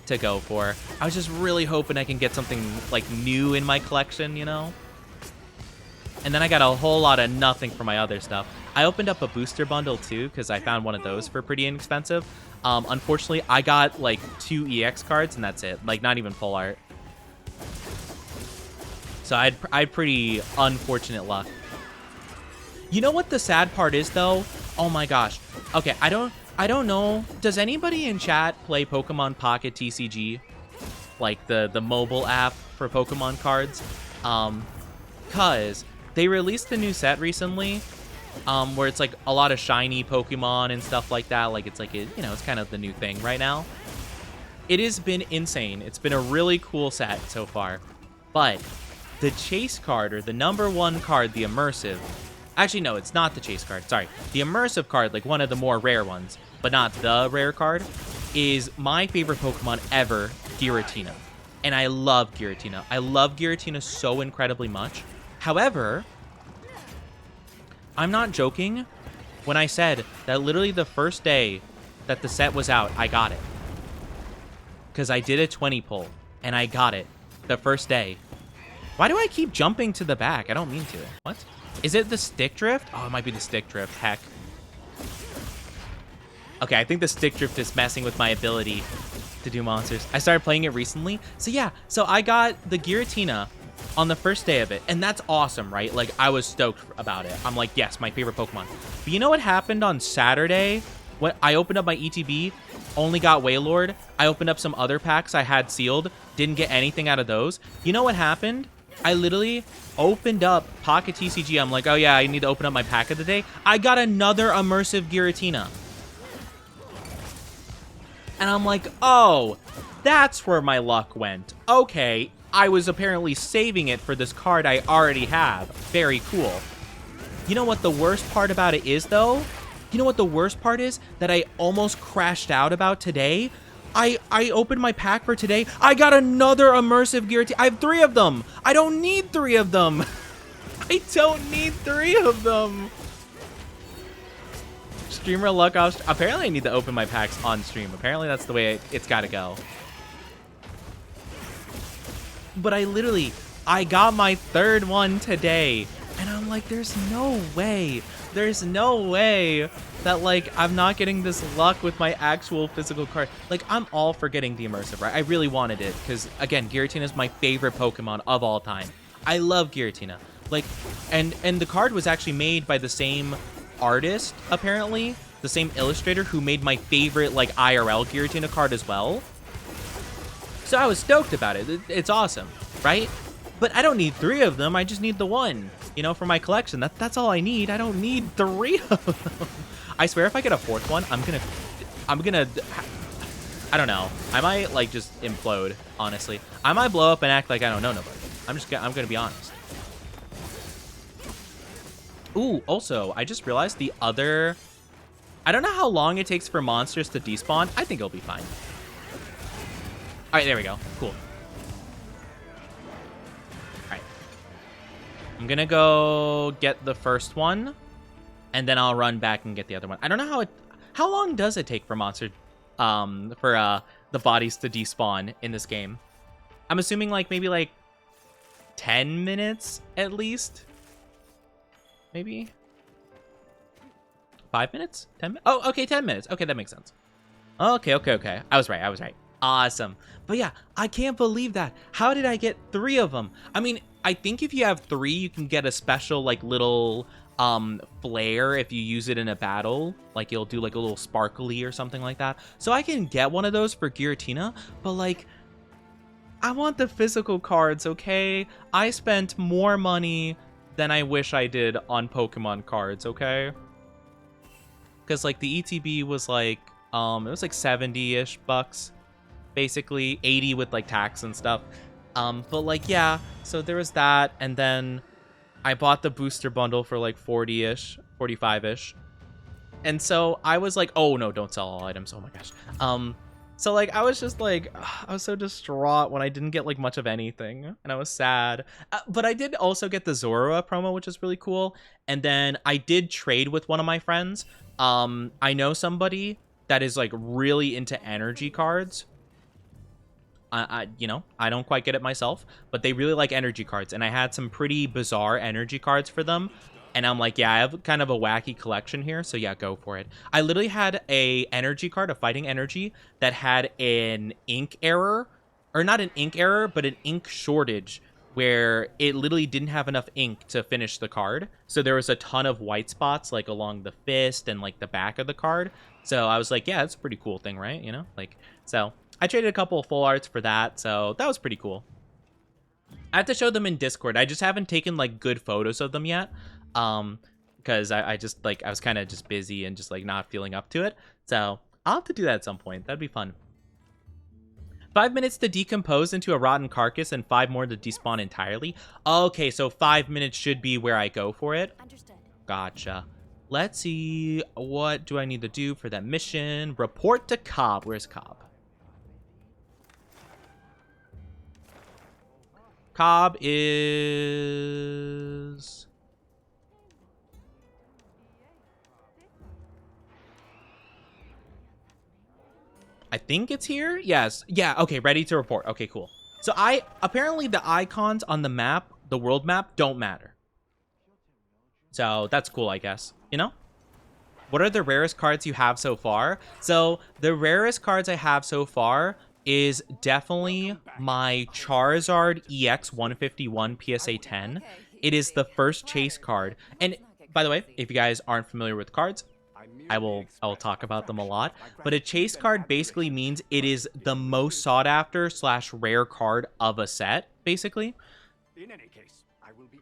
to go for. I was just really hoping I can get something, like, new in my collection, you know? And then I got a whole lot of nothing for my other stuff. I opened up a booster bundle, too, because I found one of those for pretty inexpensive. Unfortunately, I got, like, 2 EX cards, and that's it. Like, not even full art. So I had pretty unfortunate luck. You know what the sad part is, though? Oh my gosh. Okay, I don't know. Does anybody in chat play Pokemon Pocket TCG? Like the mobile app for Pokemon cards? Cause they released a new set recently, where it's like a lot of shiny Pokemon and stuff like that. Like it's like, you know, it's kind of the new thing right now. It has been insane. It's been a really cool set so far. But the chase card, or the #1 card, the immersive. Actually, no, it's not the chase card. Sorry. The immersive card, like one of the more rare ones, but not the rare card, is my favorite Pokemon ever, Giratina. And I love Giratina. I love Giratina so incredibly much. However, I'm not joking when I said that literally the first day that the set was out, I got it. Because I did a 20 pull, and I got it the first day. Why do I keep jumping to the back? I don't mean to. What? Is it the stick drift? Oh, it might be the stick drift. Heck. Okay, I think the stick drift is messing with my ability to do monsters. I started playing it recently. So yeah, so I got the Giratina on the first day of it. And that's awesome, right? Like, I was stoked about it. I'm like, yes, my favorite Pokemon. But you know what happened on Saturday? When I opened up my ETB, only got Wailord. I opened up some other packs I had sealed. Didn't get anything out of those. You know what happened? I literally opened up Pocket TCG. I'm like, oh yeah, I need to open up my pack of the day. I got another immersive Giratina. And I'm like, oh, that's where my luck went. Okay, I was apparently saving it for this card I already have. Very cool. You know what the worst part about it is, though? You know what the worst part is that I almost crashed out about today? I opened my pack for today. I got another immersive Giratina. I have 3 of them. I don't need 3 of them. I don't need 3 of them. Streamer luck off. Apparently I need to open my packs on stream. Apparently that's the way it's got to go. But I got my 3rd one today. And I'm like, there's no way. There's no way that, like, I'm not getting this luck with my actual physical card. Like, I'm all for getting the immersive, right? I really wanted it because, again, Giratina is my favorite Pokemon of all time. I love Giratina. Like, and the card was actually made by the same artist, apparently. The same illustrator who made my favorite, like, IRL Giratina card as well. So I was stoked about it. It's awesome, right? But I don't need 3 of them. I just need the 1, you know, for my collection. That's all I need. I don't need 3 of them. I swear if I get a 4th one, I'm gonna, I don't know. I might, like, just implode, honestly. I might blow up and act like I don't know nobody. I'm gonna be honest. Ooh, also, I just realized the other, I don't know how long it takes for monsters to despawn. I think it'll be fine. All right, there we go. Cool. I'm gonna go get the first one, and then I'll run back and get the other one. I don't know how long does it take for the bodies to despawn in this game? I'm assuming like maybe like 10 minutes at least. Maybe 5 minutes? 10 minutes? Oh, okay, 10 minutes. Okay, that makes sense. Okay. I was right. Awesome. But yeah, I can't believe that. How did I get 3 of them? I mean, I think if you have 3, you can get a special like little flare if you use it in a battle. Like you'll do like a little sparkly or something like that. So I can get one of those for Giratina, but like I want the physical cards, okay? I spent more money than I wish I did on Pokemon cards, okay? Because like the ETB was like it was like 70-ish bucks, basically 80 with like tax and stuff. But like yeah, so there was that, and then I bought the booster bundle for like 40-ish, 45-ish. And so I was like, oh no, don't sell all items. Oh my gosh. So like I was just like I was so distraught when I didn't get like much of anything, and I was sad. But I did also get the Zorua promo, which is really cool. And then I did trade with one of my friends. I know somebody that is like really into energy cards. You know, I don't quite get it myself, but they really like energy cards, and I had some pretty bizarre energy cards for them. And I'm like, yeah, I have kind of a wacky collection here, so yeah, go for it. I literally had a energy card, a fighting energy, that had an ink error, or not an ink error, but an ink shortage, where it literally didn't have enough ink to finish the card. So there was a ton of white spots, like along the fist and like the back of the card. So I was like, yeah, that's a pretty cool thing, right? You know, like, so I traded a couple of full arts for that, so that was pretty cool. I have to show them in Discord. I just haven't taken like good photos of them yet. Because I just like I was kind of just busy and just like not feeling up to it. So I'll have to do that at some point. That'd be fun. 5 minutes to decompose into a rotten carcass and 5 more to despawn entirely. Okay, so 5 minutes should be where I go for it. Understood. Gotcha. Let's see. What do I need to do for that mission? Report to Cobb. Where's Cobb? Cobb is... I think it's here. Yes. Yeah. Okay. Ready to report. Okay, cool. So apparently the icons on the map, the world map, don't matter. So that's cool, I guess. You know? What are the rarest cards you have so far? So the rarest cards I have so far is definitely my Charizard EX 151 PSA 10. It is the first chase card. And by the way, if you guys aren't familiar with cards, I will talk about them a lot, but a chase card basically means it is the most sought after / rare card of a set, basically.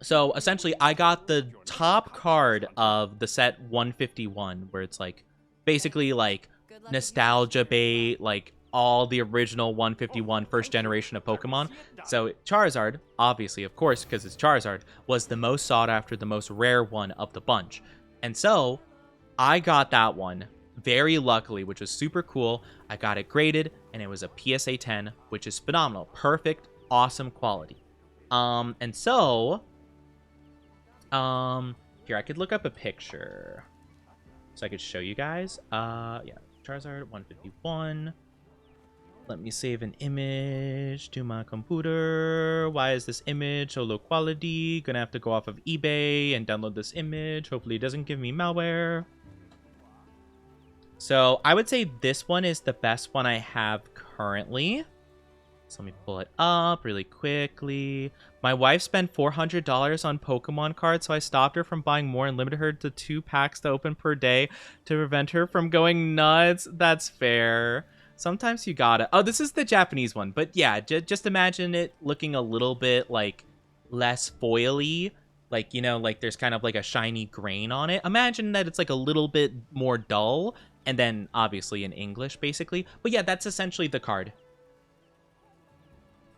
So essentially I got the top card of the set 151, where it's like basically like nostalgia bait, like all the original 151 first generation of Pokemon. So Charizard, obviously, of course, because it's Charizard, was the most sought after, the most rare one of the bunch. And so I got that one very luckily, which was super cool. I got it graded, and it was a PSA 10, which is phenomenal. Perfect, awesome quality. And so, here, I could look up a picture so I could show you guys. Yeah, Charizard 151. Let me save an image to my computer. Why is this image so low quality? Gonna have to go off of eBay and download this image. Hopefully it doesn't give me malware. So I would say this one is the best one I have currently. So let me pull it up really quickly. My wife spent $400 on Pokemon cards, so I stopped her from buying more and limited her to 2 packs to open per day to prevent her from going nuts. That's fair. Sometimes you gotta... Oh, this is the Japanese one. But yeah, just imagine it looking a little bit like less foily. Like, you know, like there's kind of like a shiny grain on it. Imagine that it's like a little bit more dull. And then obviously in English, basically. But yeah, that's essentially the card.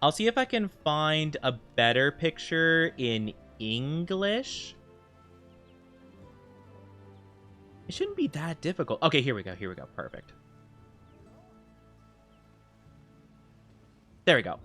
I'll see if I can find a better picture in English. It shouldn't be that difficult. Okay, here we go. Here we go. Perfect. There we go.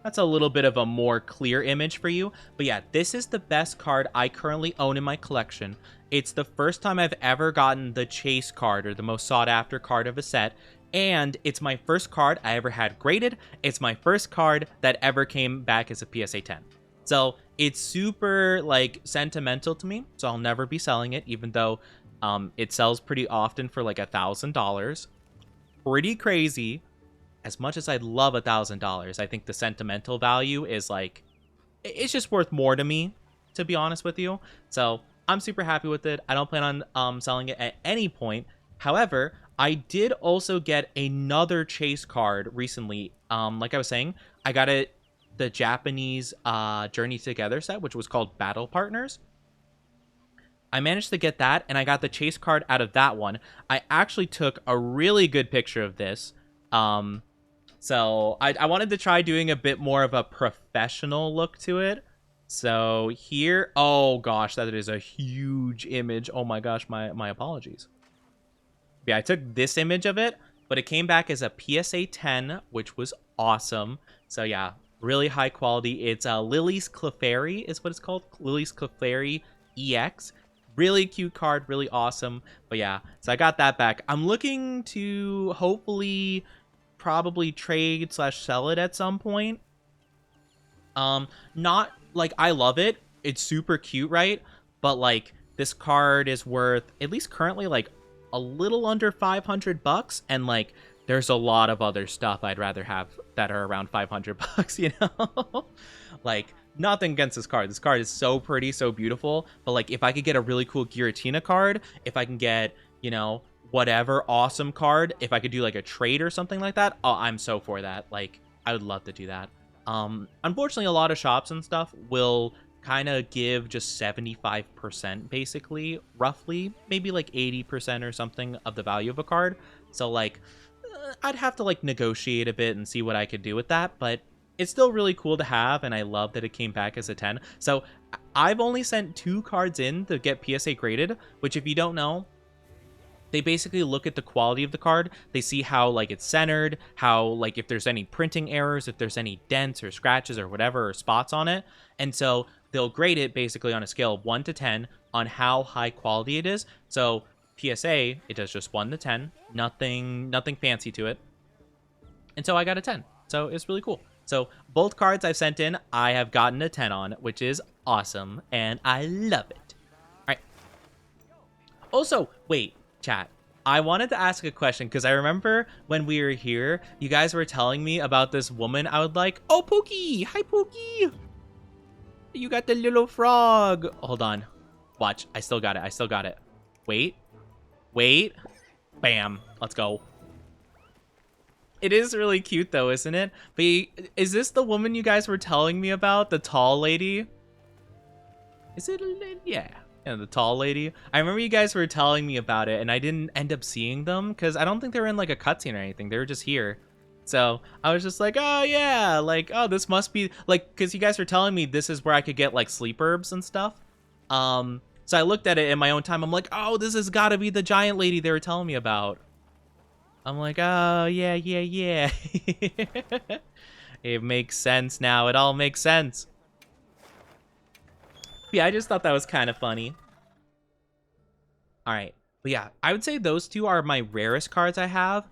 That's a little bit of a more clear image for you. But yeah, this is the best card I currently own in my collection. It's the first time I've ever gotten the chase card, or the most sought after card of a set. And it's my first card I ever had graded. It's my first card that ever came back as a PSA 10. So it's super like sentimental to me. So I'll never be selling it, even though it sells pretty often for like $1,000. Pretty crazy. As much as I'd love $1,000, I think the sentimental value is like, it's just worth more to me, to be honest with you. So I'm super happy with it. I don't plan on selling it at any point. However, I did also get another chase card recently. Like I was saying, I got the Japanese Journey Together set, which was called Battle Partners. I managed to get that, and I got the chase card out of that one. I actually took a really good picture of this. So I wanted to try doing a bit more of a professional look to it. So here, oh gosh, that is a huge image. Oh my gosh, my apologies. Yeah, I took this image of it, but it came back as a PSA 10, which was awesome. So yeah, really high quality. It's Lily's Clefairy is what it's called. Lily's Clefairy EX. Really cute card, really awesome. But yeah, so I got that back. I'm looking to hopefully probably trade / sell it at some point. Not like I love it. It's super cute, right? But like this card is worth at least currently like a little under $500, and like there's a lot of other stuff I'd rather have that are around $500, you know? Like nothing against this card. This card is so pretty, so beautiful, but like if I could get a really cool Giratina card, if I can get, you know, whatever awesome card, if I could do like a trade or something like that, oh, I'm so for that. Like I would love to do that. Unfortunately, a lot of shops and stuff will kind of give just 75% basically, roughly, maybe like 80% or something of the value of a card. So like I'd have to like negotiate a bit and see what I could do with that, but it's still really cool to have, and I love that it came back as a 10. So I've only sent 2 cards in to get PSA graded, which if you don't know, they basically look at the quality of the card. They see how like it's centered, how like if there's any printing errors, if there's any dents or scratches or whatever or spots on it. And so they'll grade it basically on a scale of 1 to 10 on how high quality it is. So PSA, it does just 1 to 10, nothing fancy to it. And so I got a 10. So it's really cool. So both cards I've sent in, I have gotten a 10 on, which is awesome, and I love it. All right. Also, wait, chat. I wanted to ask a question because I remember when we were here, you guys were telling me about this woman I would like. Oh, Pookie! Hi, Pookie! You got the little frog. Hold on. Watch. I still got it. I still got it. Wait. Wait. Bam. Let's go. It is really cute though, isn't it? But is this the woman you guys were telling me about? The tall lady? Is it? Yeah. Yeah, the tall lady. I remember you guys were telling me about it, and I didn't end up seeing them because I don't think they were in like a cutscene or anything. They were just here. So I was just like, oh yeah, like, oh, this must be like, because you guys were telling me this is where I could get like sleep herbs and stuff. So I looked at it in my own time. I'm like, oh, this has got to be the giant lady they were telling me about. I'm like, oh, yeah. It makes sense now. It all makes sense. Yeah, I just thought that was kind of funny. All right. But yeah, I would say those two are my rarest cards I have.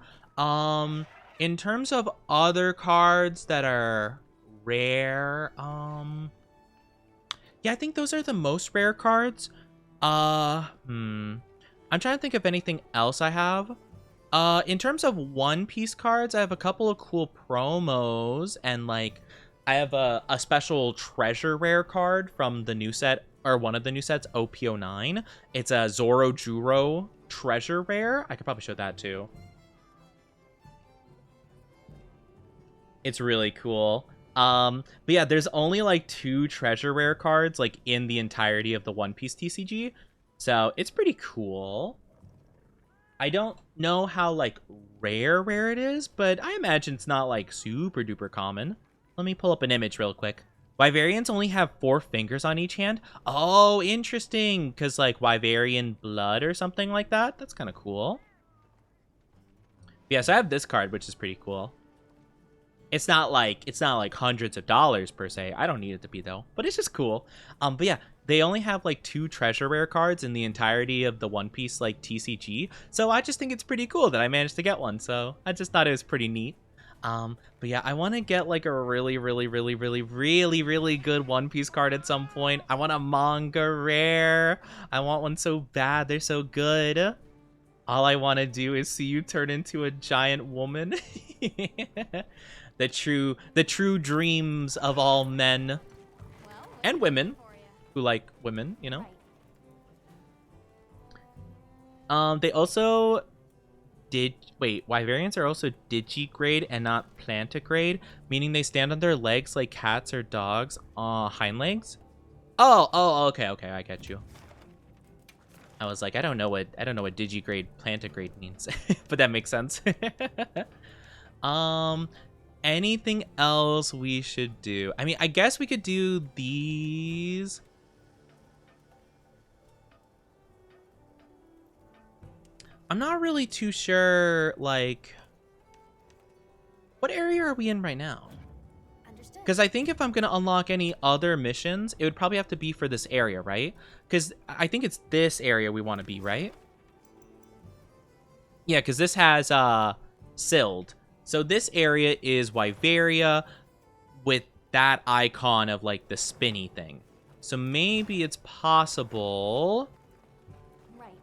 In terms of other cards that are rare, yeah, I think those are the most rare cards. I'm trying to think of anything else I have. In terms of One Piece cards, I have a couple of cool promos, and like I have a special treasure rare card from the new set, or one of the new sets, OP09. It's a Zoro Juro treasure rare. I could probably show that too. It's really cool. But yeah, there's only like 2 treasure rare cards like in the entirety of the One Piece TCG. So it's pretty cool. I don't know how like rare it is, but I imagine it's not like super duper common. Let me pull up an image real quick. Wyverians only have 4 fingers on each hand. Oh, interesting. Because like Wyverian blood or something like that. That's kind of cool. Yeah, so I have this card, which is pretty cool. It's not like hundreds of dollars per se. I don't need it to be though, but it's just cool. But yeah, they only have like 2 treasure rare cards in the entirety of the One Piece like TCG. So I just think it's pretty cool that I managed to get one. So I just thought it was pretty neat. But yeah, I want to get like a really good One Piece card at some point. I want a manga rare. I want one so bad. They're so good. All I want to do is see you turn into a giant woman. The true dreams of all men Well, and women for ya. who like women, you know. Right. They also Wyverians are also digigrade and not plantigrade, meaning they stand on their legs like cats or dogs, hind legs. Oh, okay, I get you. I was like, I don't know what digigrade plantigrade means, but that makes sense. Anything else we should do? I mean, I guess we could do these. I'm not really too sure, like, what area are we in right now? Understood. Because I think if I'm going to unlock any other missions, it would probably have to be for this area, right? Because I think it's this area we want to be, right? Yeah, because this has Sild. So this area is Wyveria with that icon of like the spinny thing. So maybe it's possible Right.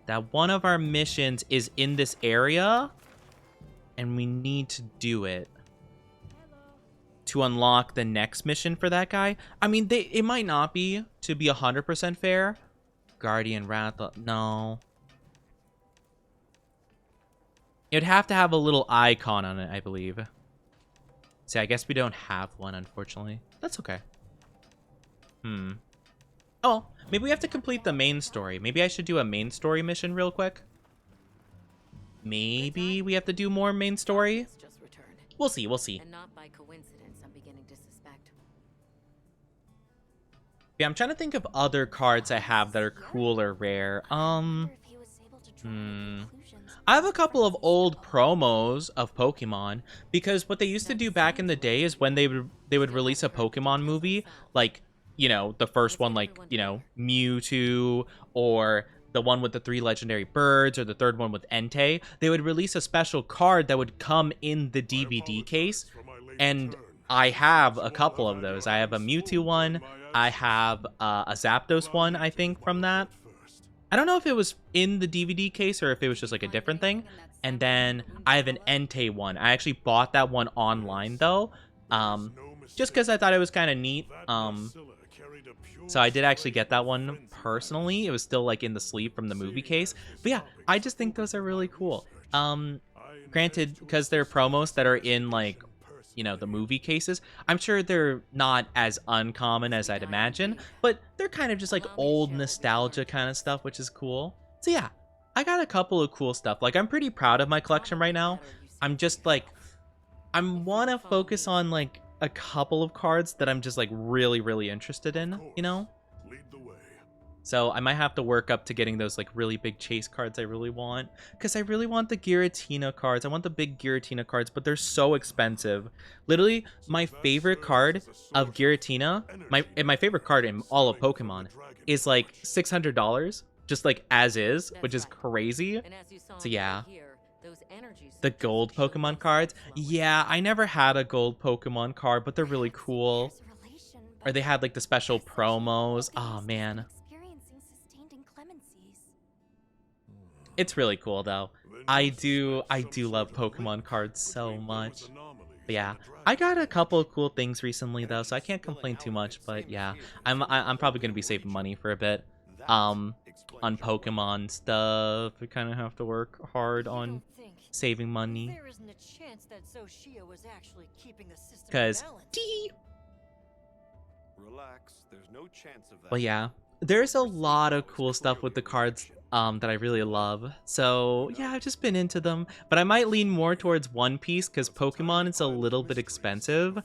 that one of our missions is in this area and we need to do it to unlock the next mission for that guy. I mean, it might not be, to be 100% fair. Guardian Wrath, no. It'd have to have a little icon on it, I believe. See, I guess we don't have one, unfortunately. That's okay. Oh, maybe we have to complete the main story. Maybe I should do a main story mission real quick. Maybe we have to do more main story. Just returned. We'll see, we'll see. And not by coincidence, I'm beginning to suspect. Yeah, I'm trying to think of other cards I have that are cool or rare. Wonder if he was able to draw any conclusions. I have a couple of old promos of Pokemon because what they used to do back in the day is when they would release a Pokemon movie, like, you know, the first one, like, you know, Mewtwo, or the one with the 3 legendary birds, or the third one with Entei. They would release a special card that would come in the DVD case, and I have a couple of those. I have a Mewtwo one, I have a Zapdos one, I think, from that. I don't know if it was in the DVD case or if it was just like a different thing. And then I have an Entei one. I actually bought that one online though, just because I thought it was kind of neat. So I did actually get that one personally. It was still like in the sleeve from the movie case. But yeah, I just think those are really cool. Granted, because they're promos that are in like, you know, the movie cases, I'm sure they're not as uncommon as I'd imagine, but they're kind of just like old nostalgia kind of stuff, which is cool. So yeah, I got a couple of cool stuff. Like, I'm pretty proud of my collection right now. I'm just like, I want to focus on like a couple of cards that I'm just like really interested in, you know? Lead the way. So I might have to work up to getting those like really big chase cards I really want, because I really want the Giratina cards. I want the big Giratina cards, but they're so expensive. Literally, my favorite card of Giratina, my favorite card in all of Pokemon, is like $600, just like as is, which is crazy. And as you saw So yeah. here, those energy The switches gold show Pokemon us cards, what's flowing. yeah, I never had a gold Pokemon card, but they're really cool. There's a relation, Or they had like the special promos. Oh man, experiencing sustained inclemencies. it's really cool though. I do love Pokemon cards so much. But yeah, I got a couple of cool things recently though, so I can't complain too much. But yeah, I'm probably gonna be saving money for a bit. On Pokemon stuff, we kind of have to work hard on saving money. There isn't a chance that Zoshia was actually keeping the system Cause balanced. Relax. There's no chance of that. Well, yeah, there's a lot of cool stuff with the cards that I really love. So yeah, I've just been into them, but I might lean more towards One Piece because Pokemon is a little bit expensive.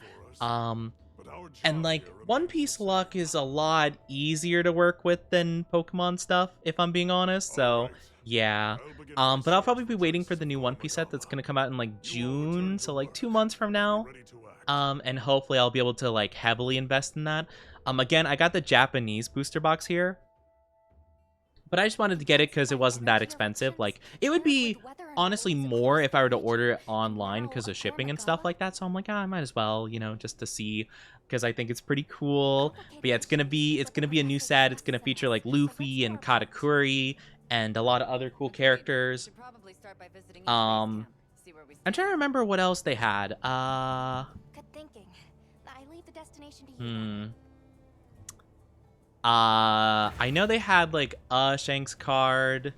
our job And like here One remains Piece the luck same. is a lot easier to work with than Pokemon stuff, if I'm being honest. So Alright. yeah. I'll begin my But I'll search probably for be waiting for traces the of new One Piece set that's gonna come out in like You all return June, to so like work 2 months from and be now. ready to act. And hopefully I'll be able to like heavily invest in that. Again, I got the Japanese booster box here, but I just wanted to get it because it wasn't that expensive. Like, it would be honestly more if I were to order it online because of shipping and stuff like that. So I'm like, I might as well, you know, just to see, because I think it's pretty cool. But yeah, it's gonna be a new set. It's gonna feature like Luffy and Katakuri and a lot of other cool characters. Should probably start by visiting each base Um, camp, see where we I'm stand. trying to remember what else they had. Good thinking. I leave the destination to you. then. I know they had like a Shanks card.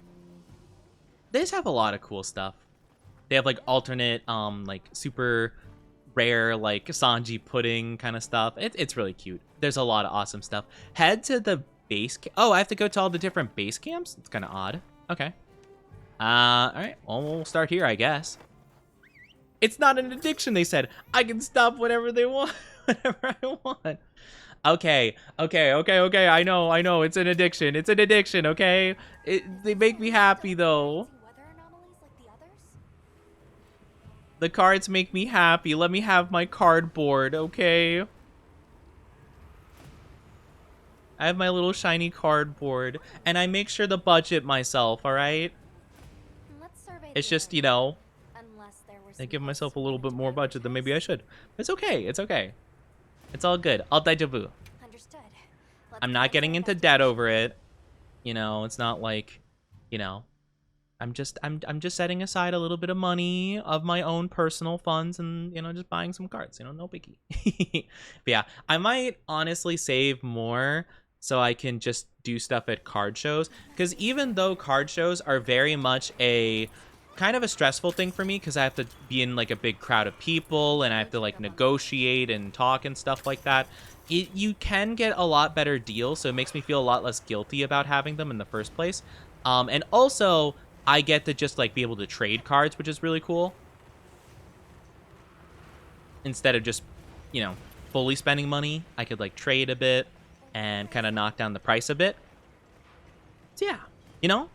They just have a lot of cool stuff. They have like alternate, like super rare, like Sanji pudding kind of stuff. It's really cute. There's a lot of awesome stuff. Head to the base camp. Oh, I have to go to all the different base camps? It's kind of odd. Okay. All right. Well, we'll start here, I guess. It's not an addiction, they said. I can stop whenever they want, whenever I want. Okay. I know. It's an addiction. It's an addiction, okay? They make me happy, though. Weather anomalies like the others? The cards make me happy. Let me have my cardboard, okay? I have my little shiny cardboard, and I make sure to budget myself, alright? Let's survey It's the just, you area. know, Unless there were I some give holes myself a we little wanted bit to more budget than maybe I prioritize. should. It's okay. It's okay. It's all good. I'll deja vu. Understood. Let's I'm not commence getting our into debt investigation. over it. You know, it's not like, you know, I'm just setting aside a little bit of money of my own personal funds and, you know, just buying some cards, you know, no biggie. But yeah, I might honestly save more so I can just do stuff at card shows, because even though card shows are very much a kind of a stressful thing for me, because I have to be in like a big crowd of people and I have to like negotiate and talk and stuff like that, you can get a lot better deals, so it makes me feel a lot less guilty about having them in the first place. And also I get to just like be able to trade cards, which is really cool, instead of just, you know, fully spending money. I could like trade a bit and kind of knock down the price a bit. So yeah, you know,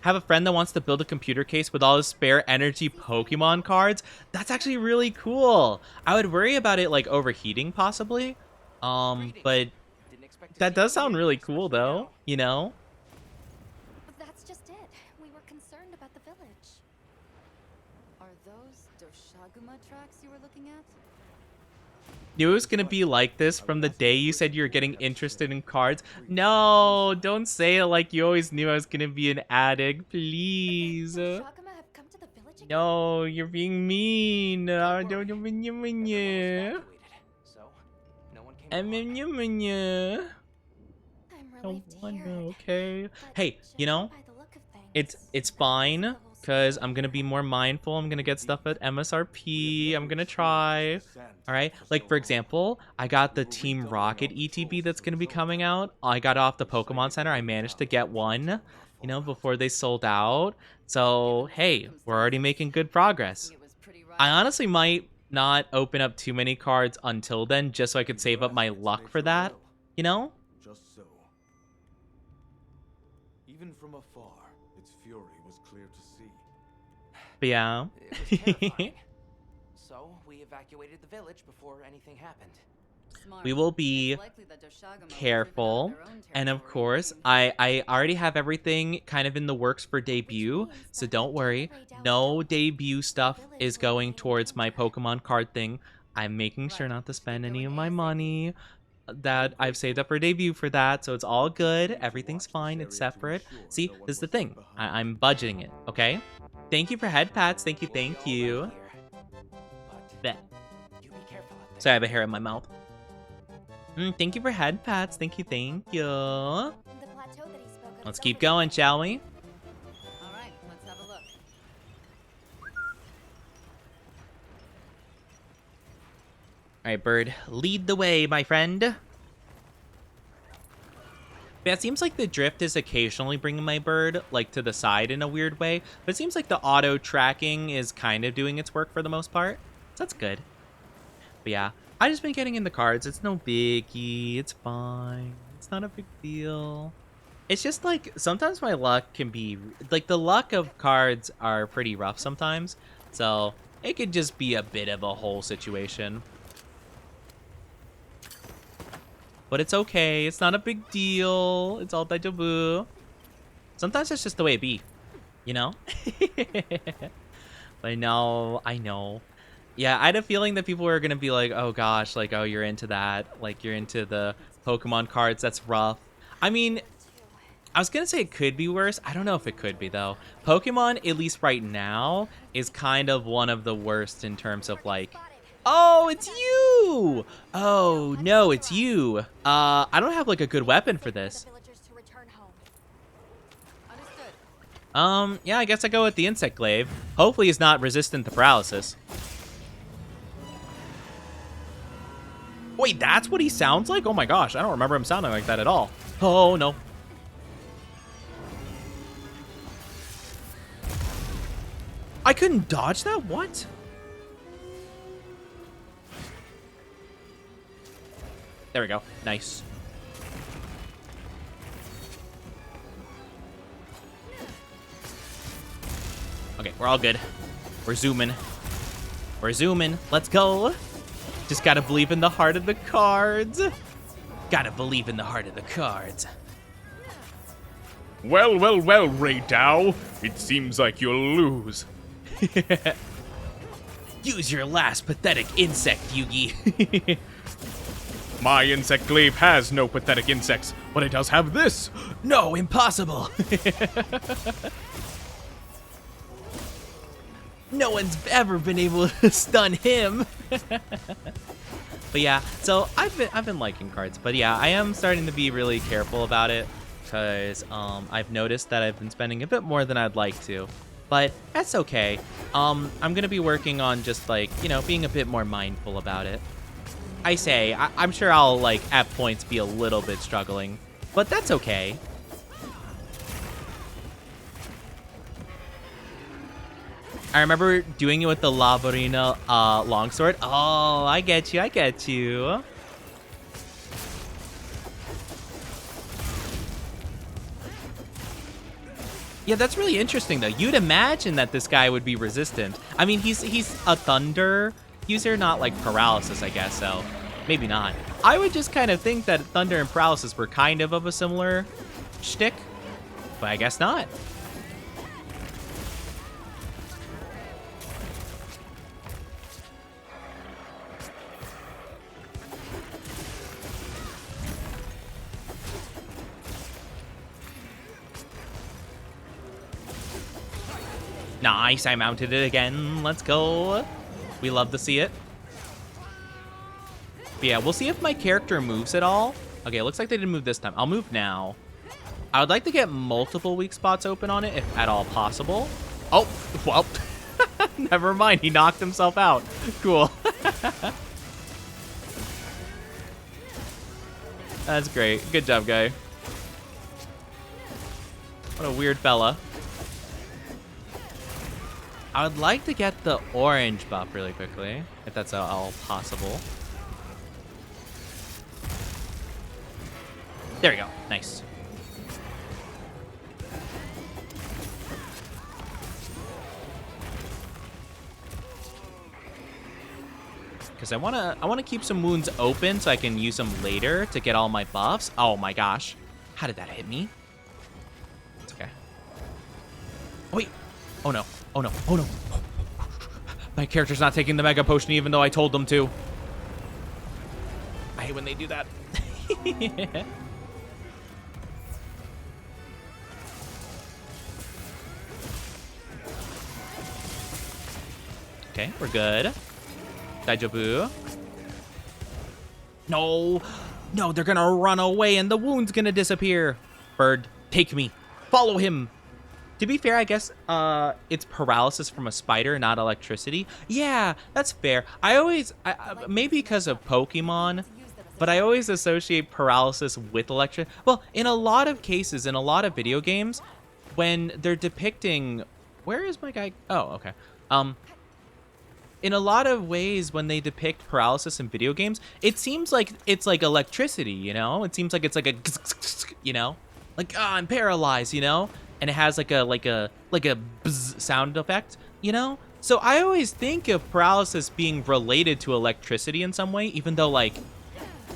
have a friend that wants to build a computer case with all his spare energy Pokemon cards. That's actually really cool. I would worry about it like overheating possibly. But that does sound really cool though, you know? But that's just it. We were concerned about the village. Are those Doshaguma tracks you were looking at? Knew it was gonna be like this from the day you said you were getting interested in cards. No, don't say it like you always knew I was gonna be an addict, please. Did Shaguma have come to the village again? No, you're being mean. Don't you mean you. So, no one came I along. mean you. I'm Don't relieved to hear wanna, it. okay. But Hey, you know, judging by the look of things, it's that fine, wasn't the whole because story. I'm gonna be more mindful. I'm gonna get stuff at MSRP. I'm gonna try. Alright, like for example, I got the Team Rocket ETB that's gonna be coming out. I got it off the Pokemon Center. I managed to get one, you know, before they sold out. So, hey, we're already making good progress. It was pretty I rough. honestly might not open up too many cards until then, just so I could save up my luck for that, you know? Just so. Even from afar, its fury was clear to see. But yeah. It was terrifying. So, we evacuated the village before anything happened. Smart. We will be It's likely that Doshaguma will careful, driven out of their own and of territory course soon. I already have everything kind of in the works for debut, so don't worry, no debut stuff is going towards my Pokemon card thing. I'm making sure not to spend any of my money that I've saved up for debut for that, so it's all good, everything's fine, it's separate. See, this is the thing, I'm budgeting it, okay? Thank you for head pats, thank you. We'll be all right here. But Bet. you be careful up there. So I have a hair in my mouth. Thank you for head pats, thank you. The plateau that he spoke of Let's is keep over going, there. shall we? All right, let's have a look. Alright, Bird, lead the way, my friend. Yeah, it seems like the drift is occasionally bringing my Bird, like, to the side in a weird way. But it seems like the auto tracking is kind of doing its work for the most part. So that's good. But yeah, I just been getting in the cards. It's no biggie. It's fine. It's not a big deal. It's just like sometimes my luck can be like the luck of cards are pretty rough sometimes. So it could just be a bit of a whole situation. But it's okay. It's not a big deal. It's all daijoubu. Sometimes that's just the way it be, you know? I know. Yeah, I had a feeling that people were going to be like, oh gosh, like, oh, you're into that. Like, you're into the Pokemon cards. That's rough. I mean, I was going to say it could be worse. I don't know if it could be, though. Pokemon, at least right now, is kind of one of the worst in terms of, like, oh, it's you! Oh, no, it's you. I don't have, like, a good weapon for this. Yeah, I guess I go with the Insect Glaive. Hopefully he's not resistant to paralysis. Wait, that's what he sounds like? Oh my gosh, I don't remember him sounding like that at all. Oh, no. I couldn't dodge that? What? There we go. Nice. Okay, we're all good. We're zooming. We're zooming. Let's go. Just gotta believe in the heart of the cards. Gotta believe in the heart of the cards. Well, well, well, Ray Dow. It seems like you'll lose. Use your last pathetic insect, Yugi. My insect glaive has no pathetic insects, but it does have this. No, impossible. No one's ever been able to stun him. But yeah, so I've been liking cards, but yeah, I am starting to be really careful about it because I've noticed that I've been spending a bit more than I'd like to. But that's okay. I'm gonna be working on just like, you know, being a bit more mindful about it. I'm sure I'll like at points be a little bit struggling, but that's okay. I remember doing it with the Labarina longsword. Oh, I get you. Yeah, that's really interesting though. You'd imagine that this guy would be resistant. I mean, he's a thunder user, not like paralysis, I guess, so maybe not. I would just kind of think that thunder and paralysis were kind of a similar shtick, but I guess not. Nice, I mounted it again. Let's go. We love to see it. But yeah, we'll see if my character moves at all. Okay, it looks like they didn't move this time. I'll move now. I would like to get multiple weak spots open on it, if at all possible. Oh, well, never mind. He knocked himself out. Cool. That's great. Good job, guy. What a weird fella. I would like to get the orange buff really quickly, if that's at all possible. There we go. Nice. Because I wanna keep some wounds open so I can use them later to get all my buffs. Oh my gosh. How did that hit me? It's okay. Oh, wait. Oh no. Oh no. Oh no. My character's not taking the Mega Potion even though I told them to. I hate when they do that. Okay, we're good. Daijoubu. No. No, they're gonna run away and the wound's gonna disappear. Bird, take me. Follow him. To be fair, I guess it's paralysis from a spider, not electricity. Yeah, that's fair. Maybe because of Pokemon, but I always associate paralysis with electric. Well, in a lot of cases, in a lot of video games, when they're depicting... Where is my guy? Oh, okay. in a lot of ways, when they depict paralysis in video games, it seems like it's like electricity, you know? It seems like it's like a, you know? Like, ah, I'm paralyzed, you know? And it has like a bzz sound effect, you know? So I always think of paralysis being related to electricity in some way, even though, like,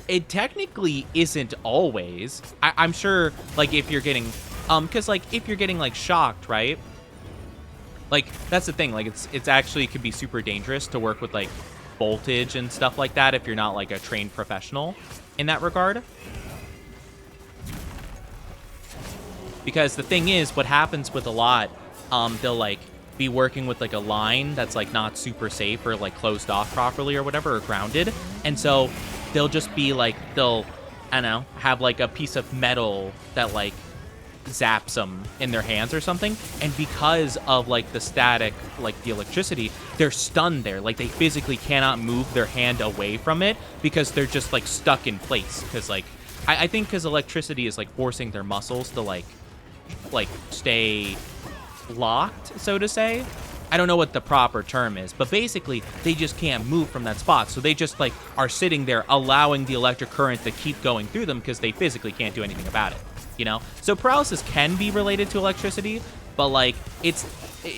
it technically isn't always. I'm sure, like, if you're getting, because, like, if you're getting, like, shocked, right? Like, that's the thing. Like, it's actually could be super dangerous to work with, like, voltage and stuff like that if you're not, like, a trained professional in that regard. Because the thing is, what happens with a lot, they'll, like, be working with, like, a line that's, like, not super safe or, like, closed off properly or whatever, or grounded. And so they'll just be, like, they'll, I don't know, have, like, a piece of metal that, like, zaps them in their hands or something. And because of, like, the static, like, the electricity, they're stunned there. Like, they physically cannot move their hand away from it because they're just, like, stuck in place. Because, like, I think because electricity is, like, forcing their muscles to, like, stay locked, so to say. I don't know what the proper term is, but basically they just can't move from that spot. So they just, like, are sitting there allowing the electric current to keep going through them because they physically can't do anything about it, you know? So paralysis can be related to electricity, but, like, it's,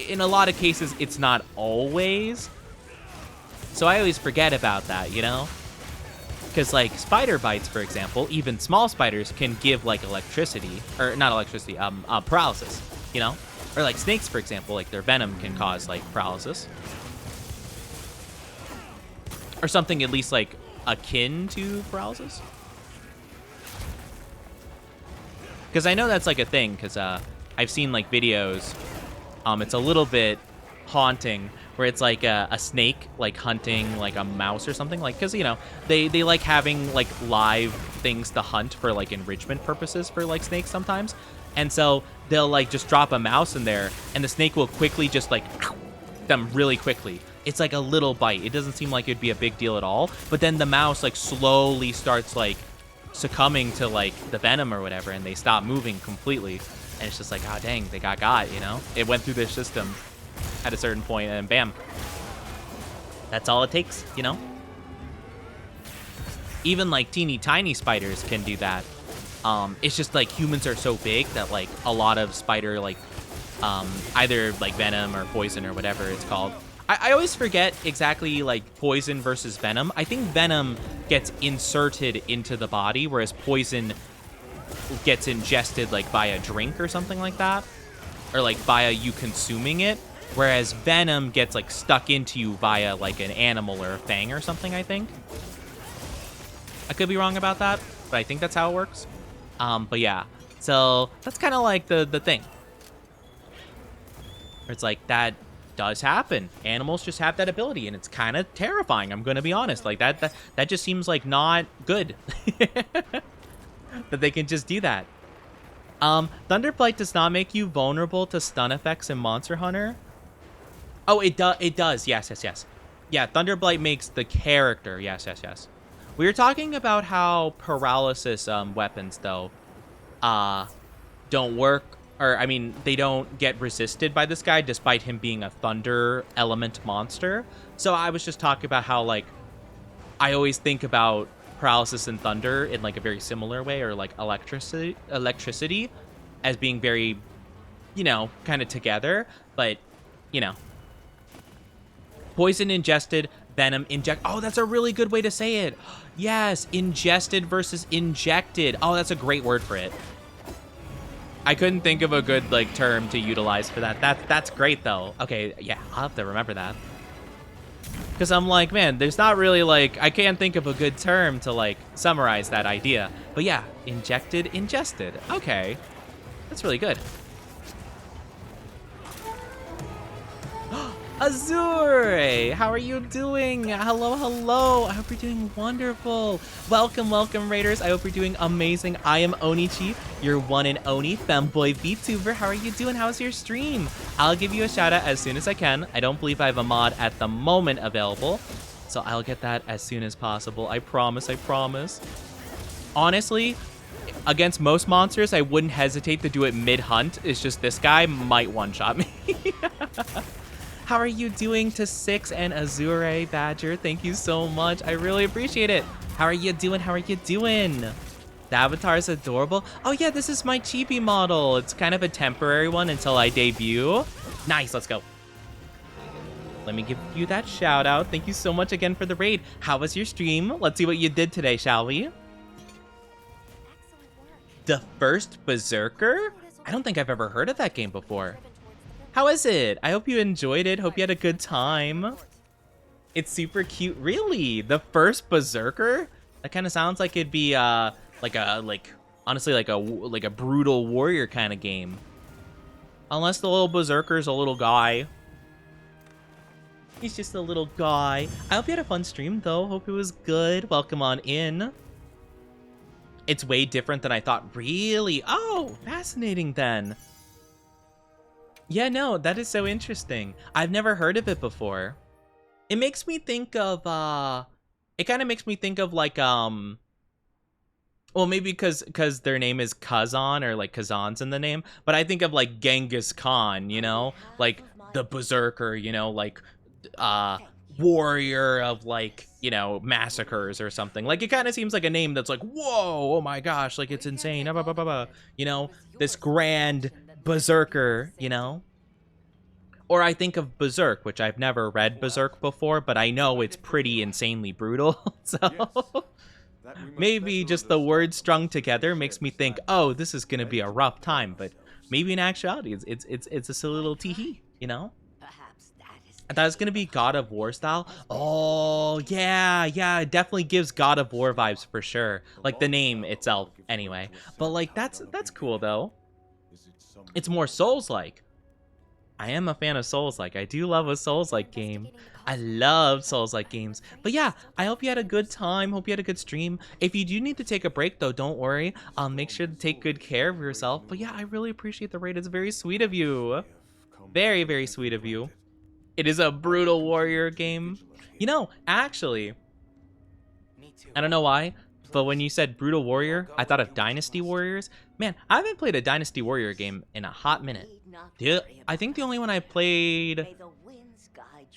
in a lot of cases, it's not always. So I always forget about that, you know? Because, like, spider bites, for example, even small spiders can give, like, electricity, or not electricity, paralysis, you know? Or, like, snakes, for example, like, their venom can cause, like, paralysis. Or something at least, like, akin to paralysis. Because I know that's, like, a thing, because I've seen, like, videos. It's a little bit haunting, where it's, like, a snake, like, hunting, like, a mouse or something. Like, because, you know, they like having, like, live things to hunt for, like, enrichment purposes for, like, snakes sometimes. And so they'll, like, just drop a mouse in there, and the snake will quickly just, like, them really quickly. It's like a little bite. It doesn't seem like it'd be a big deal at all. But then the mouse, like, slowly starts, like, succumbing to, like, the venom or whatever, and they stop moving completely. And it's just like, oh, dang, they got, you know? It went through their system at a certain point, and bam. That's all it takes, you know? Even, like, teeny tiny spiders can do that. It's just, like, humans are so big that, like, a lot of spider, like, either, like, venom or poison or whatever it's called. I always forget exactly, like, poison versus venom. I think venom gets inserted into the body, whereas poison gets ingested, like, by a drink or something like that. Or, like, via you consuming it. Whereas venom gets, like, stuck into you via, like, an animal or a fang or something, I think. I could be wrong about that, but I think that's how it works. But yeah, so that's kind of like the thing. Where it's like, that does happen. Animals just have that ability, and it's kind of terrifying, I'm going to be honest. Like, that just seems like not good. That they can just do that. Thunderblight does not make you vulnerable to stun effects in Monster Hunter. Oh, it does. Yes. Yeah, Thunderblight makes the character. Yes. We were talking about how paralysis weapons, though, don't work, or, I mean, they don't get resisted by this guy, despite him being a thunder element monster. So I was just talking about how, like, I always think about paralysis and thunder in, like, a very similar way, or, like, electricity as being very, you know, kind of together, but, you know. Poison ingested, venom inject. Oh, that's a really good way to say it. Yes, ingested versus injected. Oh, that's a great word for it. I couldn't think of a good, like, term to utilize for that. That's great, though. Okay, yeah, I'll have to remember that. Because I'm like, man, there's not really, like, I can't think of a good term to, like, summarize that idea. But yeah, injected, ingested. Okay, that's really good. Azure, how are you doing? Hello. I hope you're doing wonderful. Welcome, Raiders. I hope you're doing amazing. I am Onichi, your one and only femboy VTuber. How are you doing? How's your stream? I'll give you a shout out as soon as I can. I don't believe I have a mod at the moment available, so I'll get that as soon as possible. I promise. Honestly, against most monsters, I wouldn't hesitate to do it mid-hunt. It's just this guy might one-shot me. How are you doing to 6 and Azure Badger? Thank you so much. I really appreciate it. How are you doing? How are you doing? The avatar is adorable. Oh yeah, this is my chibi model. It's kind of a temporary one until I debut. Nice, let's go. Let me give you that shout out. Thank you so much again for the raid. How was your stream? Let's see what you did today, shall we? The First Berserker? I don't think I've ever heard of that game before. How is it? I hope you enjoyed it. Hope you had a good time. It's super cute. Really? The First Berserker? That kind of sounds like it'd be honestly like a brutal warrior kind of game. Unless the little berserker's a little guy. He's just a little guy. I hope you had a fun stream though. Hope it was good. Welcome on in. It's way different than I thought. Really? Oh, fascinating then. Yeah, no, that is so interesting. I've never heard of it before. It makes me think of it kind of makes me think of like well, maybe because their name is Kazan, or like Kazan's in the name, but I think of like Genghis Khan, you know, like the Berserker, you know, like warrior of like, you know, massacres or something. Like it kind of seems like a name that's like, whoa, oh my gosh, like it's insane, you know, this grand Berserker, you know. Or I think of Berserk, which I've never read Berserk before, but I know it's pretty insanely brutal. So maybe just the words strung together makes me think, oh, this is gonna be a rough time. But maybe in actuality, it's a silly little teehee, you know. I thought it was gonna be God of War style. Oh yeah, it definitely gives God of War vibes for sure. Like the name itself, anyway. But like that's cool though. It's more Souls-like. I am a fan of Souls-like. I do love a Souls-like game. I love Souls-like games. But yeah, I hope you had a good time. Hope you had a good stream. If you do need to take a break, though, don't worry. Make sure to take good care of yourself. But yeah, I really appreciate the raid. It's very sweet of you. Very, very sweet of you. It is a brutal warrior game. You know, actually, I don't know why, but when you said brutal warrior, I thought of Dynasty Warriors. Man, I haven't played a Dynasty Warrior game in a hot minute. I think the only one I played...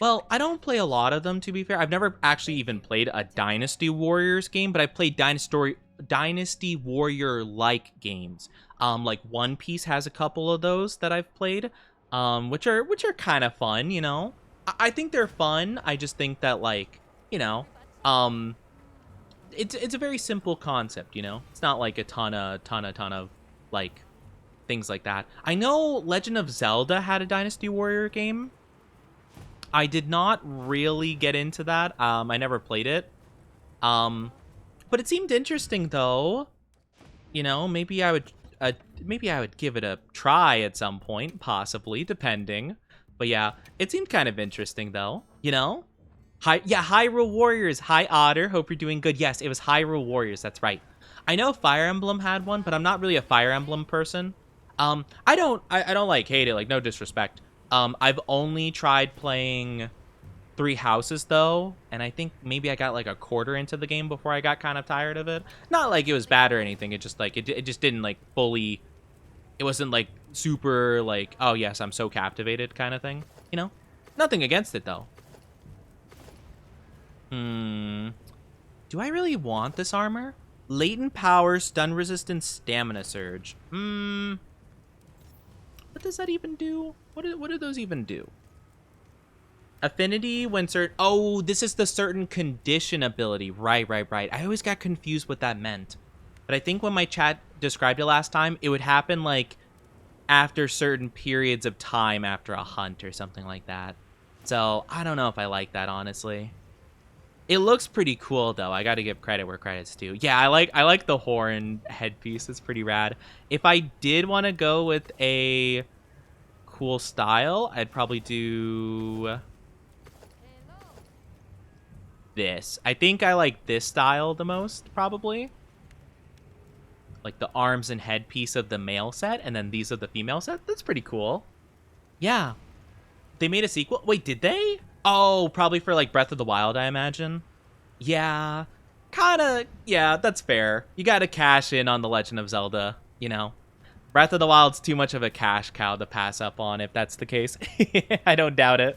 Well, I don't play a lot of them, to be fair. I've never actually even played a Dynasty Warriors game, but I played Dynasty Warrior-like games. Like One Piece has a couple of those that I've played, which are kind of fun, you know. I think they're fun. I just think that, like, you know, it's a very simple concept, you know. It's not like a ton of like things like that. I know Legend of Zelda had a Dynasty Warrior game. I did not really get into that. I never played it. But it seemed interesting though. You know, maybe I would give it a try at some point, possibly, depending. But yeah, it seemed kind of interesting though, you know? Hyrule Warriors. Hi Otter, hope you're doing good. Yes, it was Hyrule Warriors, that's right. I know Fire Emblem had one, but I'm not really a Fire Emblem person. I don't like hate it, like no disrespect. I've only tried playing Three Houses though, and I think maybe I got like a quarter into the game before I got kind of tired of it. Not like it was bad or anything, it just like it just didn't like fully, it wasn't like super like, oh yes, I'm so captivated kind of thing, you know? Nothing against it though. Do I really want this armor? Latent power, stun resistance, stamina surge. What does that even do? What do those even do? Affinity when certain... Oh, this is the certain condition ability. Right. I always got confused what that meant. But I think when my chat described it last time, it would happen like after certain periods of time after a hunt or something like that. So I don't know if I like that, honestly. It looks pretty cool though. I got to give credit where credit's due. Yeah, I like the horn headpiece. It's pretty rad. If I did want to go with a cool style, I'd probably do this. I think I like this style the most, probably. Like the arms and headpiece of the male set, and then these are the female set. That's pretty cool. Yeah. They made a sequel? Wait, did they? Oh, probably for like Breath of the Wild, I imagine. Yeah. Kinda, yeah, that's fair. You gotta cash in on The Legend of Zelda, you know. Breath of the Wild's too much of a cash cow to pass up on if that's the case. I don't doubt it.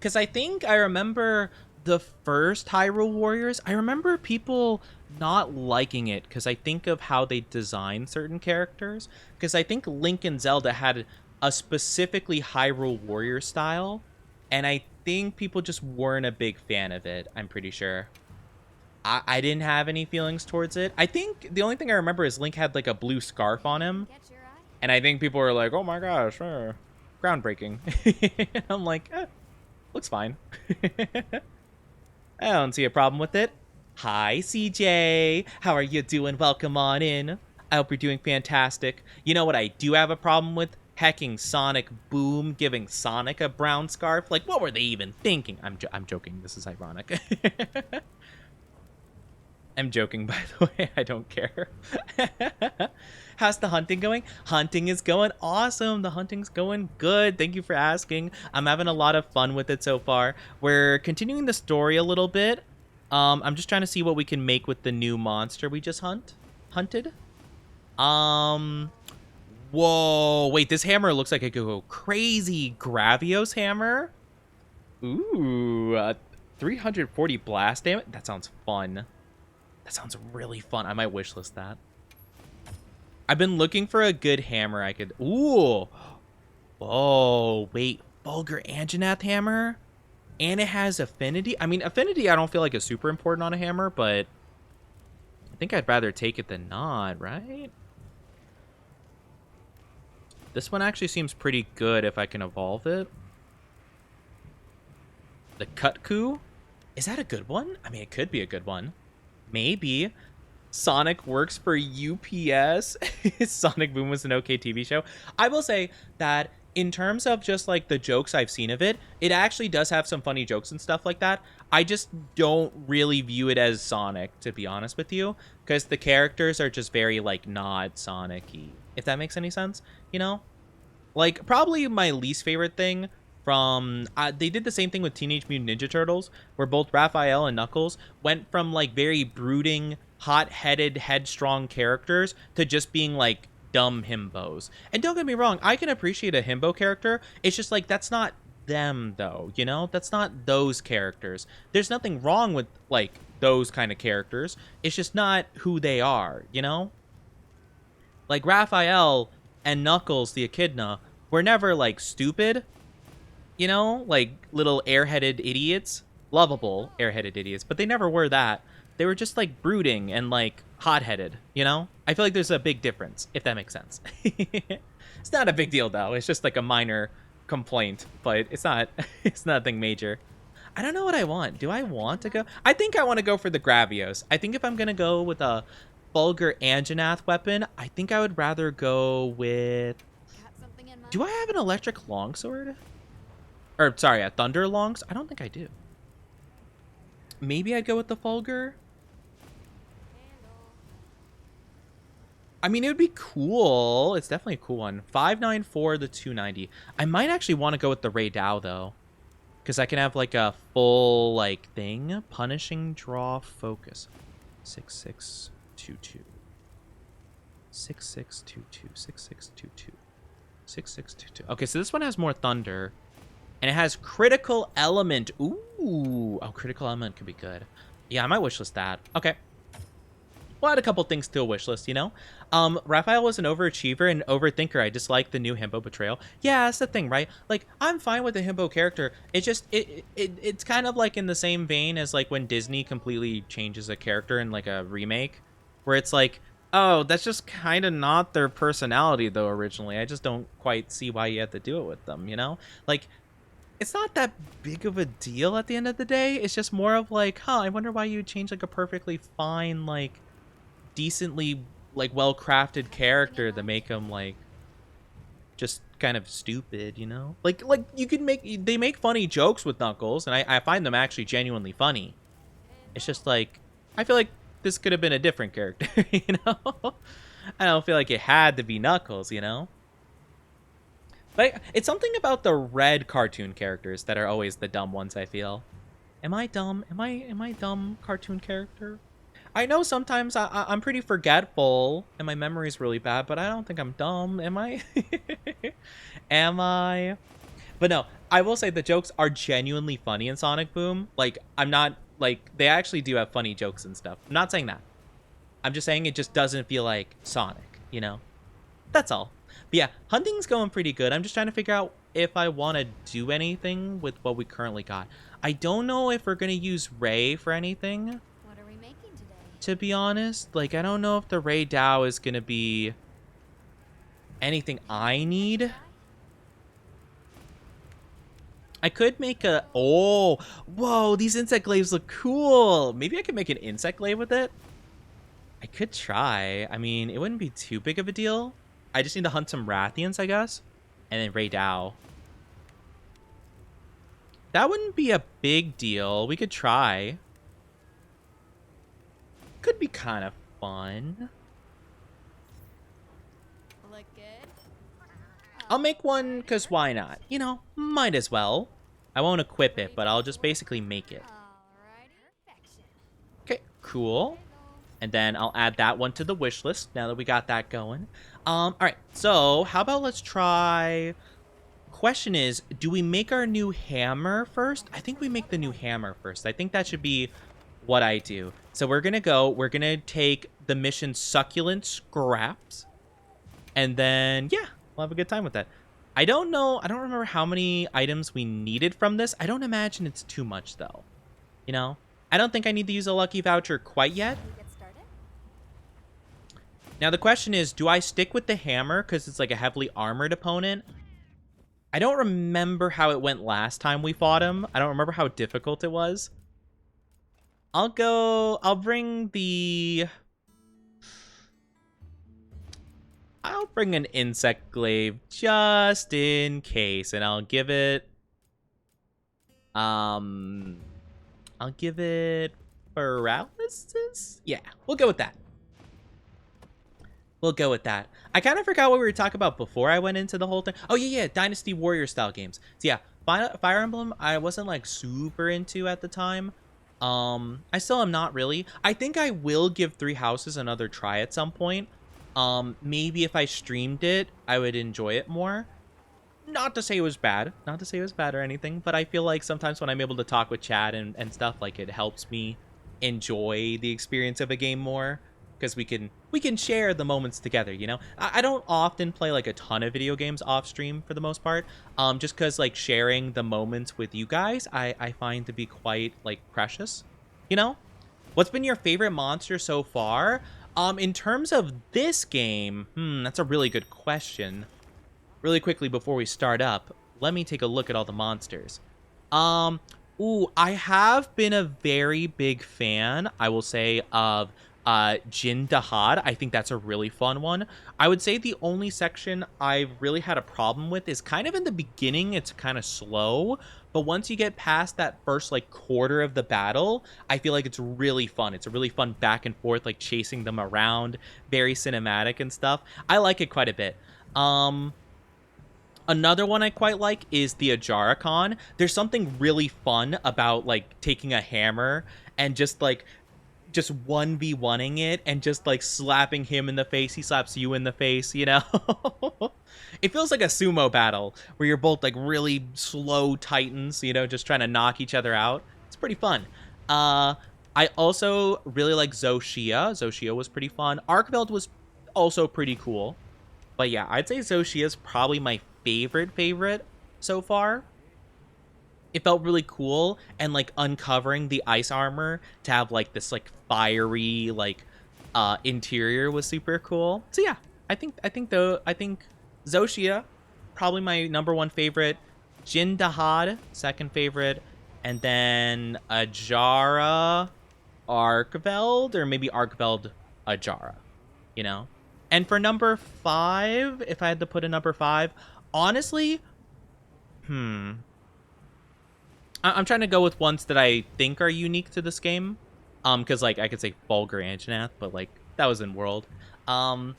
Because I think I remember the first Hyrule Warriors, I remember people not liking it because I think of how they design certain characters. Because I think Link and Zelda had a specifically Hyrule Warrior style, and I think people just weren't a big fan of it, I'm pretty sure. I didn't have any feelings towards it. I think the only thing I remember is Link had like a blue scarf on him, Catch your eye? and I think people were like, oh my gosh, groundbreaking. I'm like, looks fine. I don't see a problem with it. Hi, CJ. How are you doing? Welcome on in. I hope you're doing fantastic. You know what I do have a problem with? Hecking Sonic Boom giving Sonic a brown scarf. Like, what were they even thinking? I'm joking. This is ironic. I'm joking, by the way. I don't care. How's the hunting going? Hunting is going awesome. The hunting's going good. Thank you for asking. I'm having a lot of fun with it so far. We're continuing the story a little bit. I'm just trying to see what we can make with the new monster we just hunted. Whoa. Wait, this hammer looks like it could go crazy. Gravios hammer? Ooh, 340 blast damage? That sounds fun. That sounds really fun. I might wishlist that. I've been looking for a good hammer I could... Ooh. Oh, wait. Vulgar Anjanath hammer? And it has affinity? I mean, affinity I don't feel like is super important on a hammer, but... I think I'd rather take it than not, right? This one actually seems pretty good if I can evolve it. The Kutku? Is that a good one? I mean, it could be a good one. Maybe. Sonic works for UPS. Sonic Boom was an okay TV show. I will say that in terms of just like the jokes I've seen of it, it actually does have some funny jokes and stuff like that. I just don't really view it as Sonic, to be honest with you, because the characters are just very like not Sonic-y, if that makes any sense, you know? Like probably my least favorite thing from they did the same thing with Teenage Mutant Ninja Turtles, where both Raphael and Knuckles went from like very brooding, hot-headed, headstrong characters to just being like dumb himbos. And don't get me wrong, I can appreciate a himbo character. It's just like that's not them though, you know? That's not those characters. There's nothing wrong with like those kind of characters. It's just not who they are, you know? Like Raphael and Knuckles the Echidna were never like stupid. You know, like little airheaded idiots. Lovable airheaded idiots, but they never were that. They were just like brooding and like hot-headed, you know? I feel like there's a big difference, if that makes sense. It's not a big deal though. It's just like a minor complaint, but it's not nothing major. I don't know what I want. Do I want to go? I think I want to go for the Gravios. I think if I'm going to go with a Vulgar Anjanath weapon, I think I would rather go with... Got something in mind? Do I have an electric longsword? Or, sorry, a thunder longs? I don't think I do. Maybe I'd go with the Fulgur. I mean, it would be cool. It's definitely a cool one. 594 to 290. I might actually want to go with the Ray Dow, though. Because I can have, like, a full, like, thing. Punishing, draw, focus. 6622. 6622. 6622. 6622. Okay, so this one has more thunder. And it has critical element. Ooh. Oh, critical element could be good. Yeah, I might wishlist that. Okay. We'll add a couple things to a wishlist, you know? Raphael was an overachiever and overthinker. I dislike the new himbo betrayal. Yeah, that's the thing, right? Like, I'm fine with the himbo character. It's just, it's kind of like in the same vein as like when Disney completely changes a character in like a remake. Where it's like, oh, that's just kind of not their personality though originally. I just don't quite see why you have to do it with them, you know? Like, it's not that big of a deal at the end of the day. It's just more of like, huh, I wonder why you would change like a perfectly fine, like, decently, like, well-crafted character to make him, like, just kind of stupid, you know? Like you could make, they make funny jokes with Knuckles, and I find them actually genuinely funny. It's just like, I feel like this could have been a different character, you know? I don't feel like it had to be Knuckles, you know? But it's something about the red cartoon characters that are always the dumb ones, I feel. Am I dumb? Am I dumb cartoon character? I know sometimes I'm pretty forgetful and my memory's really bad, but I don't think I'm dumb. Am I? Am I? But no, I will say the jokes are genuinely funny in Sonic Boom. Like, I'm not, like, they actually do have funny jokes and stuff. I'm not saying that. I'm just saying it just doesn't feel like Sonic, you know? That's all. But yeah, hunting's going pretty good. I'm just trying to figure out if I want to do anything with what we currently got. I don't know if we're going to use Ray for anything, What are we making today? to be honest. Like, I don't know if the Ray Dow is going to be anything I need. I could make a... Oh, whoa, these insect glaives look cool. Maybe I could make an insect glaive with it. I could try. I mean, it wouldn't be too big of a deal. I just need to hunt some Rathians, I guess. And then Ray Dow. That wouldn't be a big deal. We could try. Could be kind of fun. Look good? I'll make one because why not? You know, might as well. I won't equip it, but I'll just basically make it. Alrighty. Perfection. Okay, cool. And then I'll add that one to the wish list now that we got that going. All right, so how about let's try... Question is, do we make our new hammer first? I think we make the new hammer first. I think that should be what I do. So we're going to take the mission Succulent Scraps. And then, yeah, we'll have a good time with that. I don't remember how many items we needed from this. I don't imagine it's too much, though. You know? I don't think I need to use a lucky voucher quite yet. Can we get started? Now, the question is, do I stick with the hammer because it's like a heavily armored opponent? I don't remember how it went last time we fought him. I don't remember how difficult it was. I'll bring an insect glaive just in case, and I'll give it paralysis? Yeah, we'll go with that. We'll go with that. I kind of forgot what we were talking about before I went into the whole thing. Oh, yeah, Dynasty Warrior style games. So, yeah, Fire Emblem, I wasn't, like, super into at the time. I still am not really. I think I will give Three Houses another try at some point. Maybe if I streamed it, I would enjoy it more. Not to say it was bad. Not to say it was bad or anything, but I feel like sometimes when I'm able to talk with chat and stuff, like, it helps me enjoy the experience of a game more. Because we can share the moments together, you know? I don't often play, like, a ton of video games off stream for the most part. Just because, like, sharing the moments with you guys, I find to be quite, like, precious, you know? What's been your favorite monster so far? In terms of this game, that's a really good question. Really quickly before we start up, let me take a look at all the monsters. Ooh, I have been a very big fan, I will say, of Jin Dahad. I think that's a really fun one. I would say the only section I've really had a problem with is kind of in the beginning. It's kind of slow, but once you get past that first like quarter of the battle, I feel like it's really fun. It's a really fun back and forth, like chasing them around, very cinematic and stuff. I like it quite a bit. Another one I quite like is the Ajaracon. There's something really fun about like taking a hammer and just 1v1ing it and just like slapping him in the face. He slaps you in the face, you know? It feels like a sumo battle where you're both like really slow titans, you know, just trying to knock each other out. It's pretty fun. I also really like Zoshia. Zoshia was pretty fun. Arkveld was also pretty cool. But yeah, I'd say Zoshia is probably my favorite so far. It felt really cool, and like uncovering the ice armor to have like this like fiery like interior was super cool. So yeah, I think Zoshia probably my #1 favorite, Jin Dahad second favorite, and then Ajara Arkveld, or maybe Arkveld Ajara, you know. And for number 5, if I had to put a number 5, honestly, I'm trying to go with ones that I think are unique to this game. Because, like, I could say Fulgur Anjanath, but, like, that was in World. I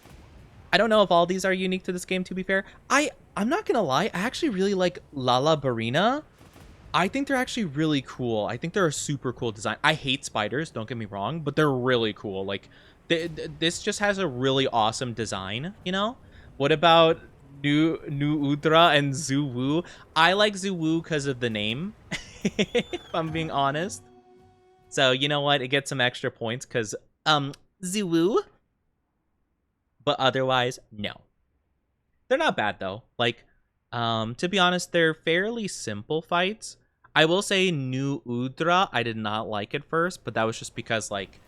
don't know if all these are unique to this game, to be fair. I'm not gonna lie, I actually really like Lala Barina. I think they're actually really cool. I think they're a super cool design. I hate spiders, don't get me wrong, but they're really cool. Like, this just has a really awesome design, you know? What about New Udra and Zuwu. I like Zuwu because of the name, if I'm being honest. So, you know what? It gets some extra points because, Zuwu. But otherwise, no. They're not bad, though. Like, to be honest, they're fairly simple fights. I will say New Udra, I did not like at first, but that was just because, like,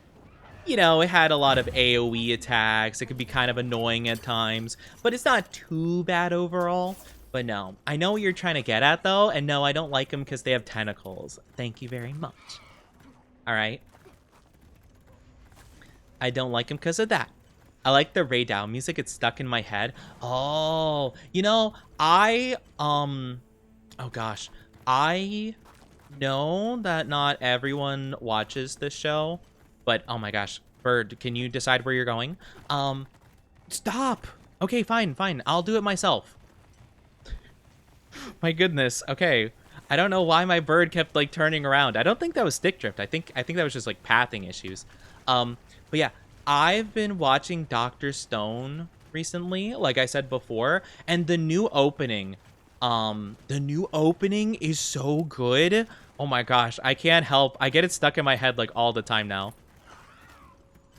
you know, it had a lot of AoE attacks. It could be kind of annoying at times, but it's not too bad overall. But no, I know what you're trying to get at, though, and no, I don't like them because they have tentacles. Thank you very much. All right. I don't like them because of that. I like the Ray Down music. It's stuck in my head. Oh, you know, oh gosh. I know that not everyone watches this show, but oh my gosh, Bird, can you decide where you're going? Stop. Okay, fine. I'll do it myself. My goodness. Okay. I don't know why my bird kept like turning around. I don't think that was stick drift. I think that was just like pathing issues. But yeah, I've been watching Dr. Stone recently, like I said before, and the new opening is so good. Oh my gosh, I can't help. I get it stuck in my head like all the time now.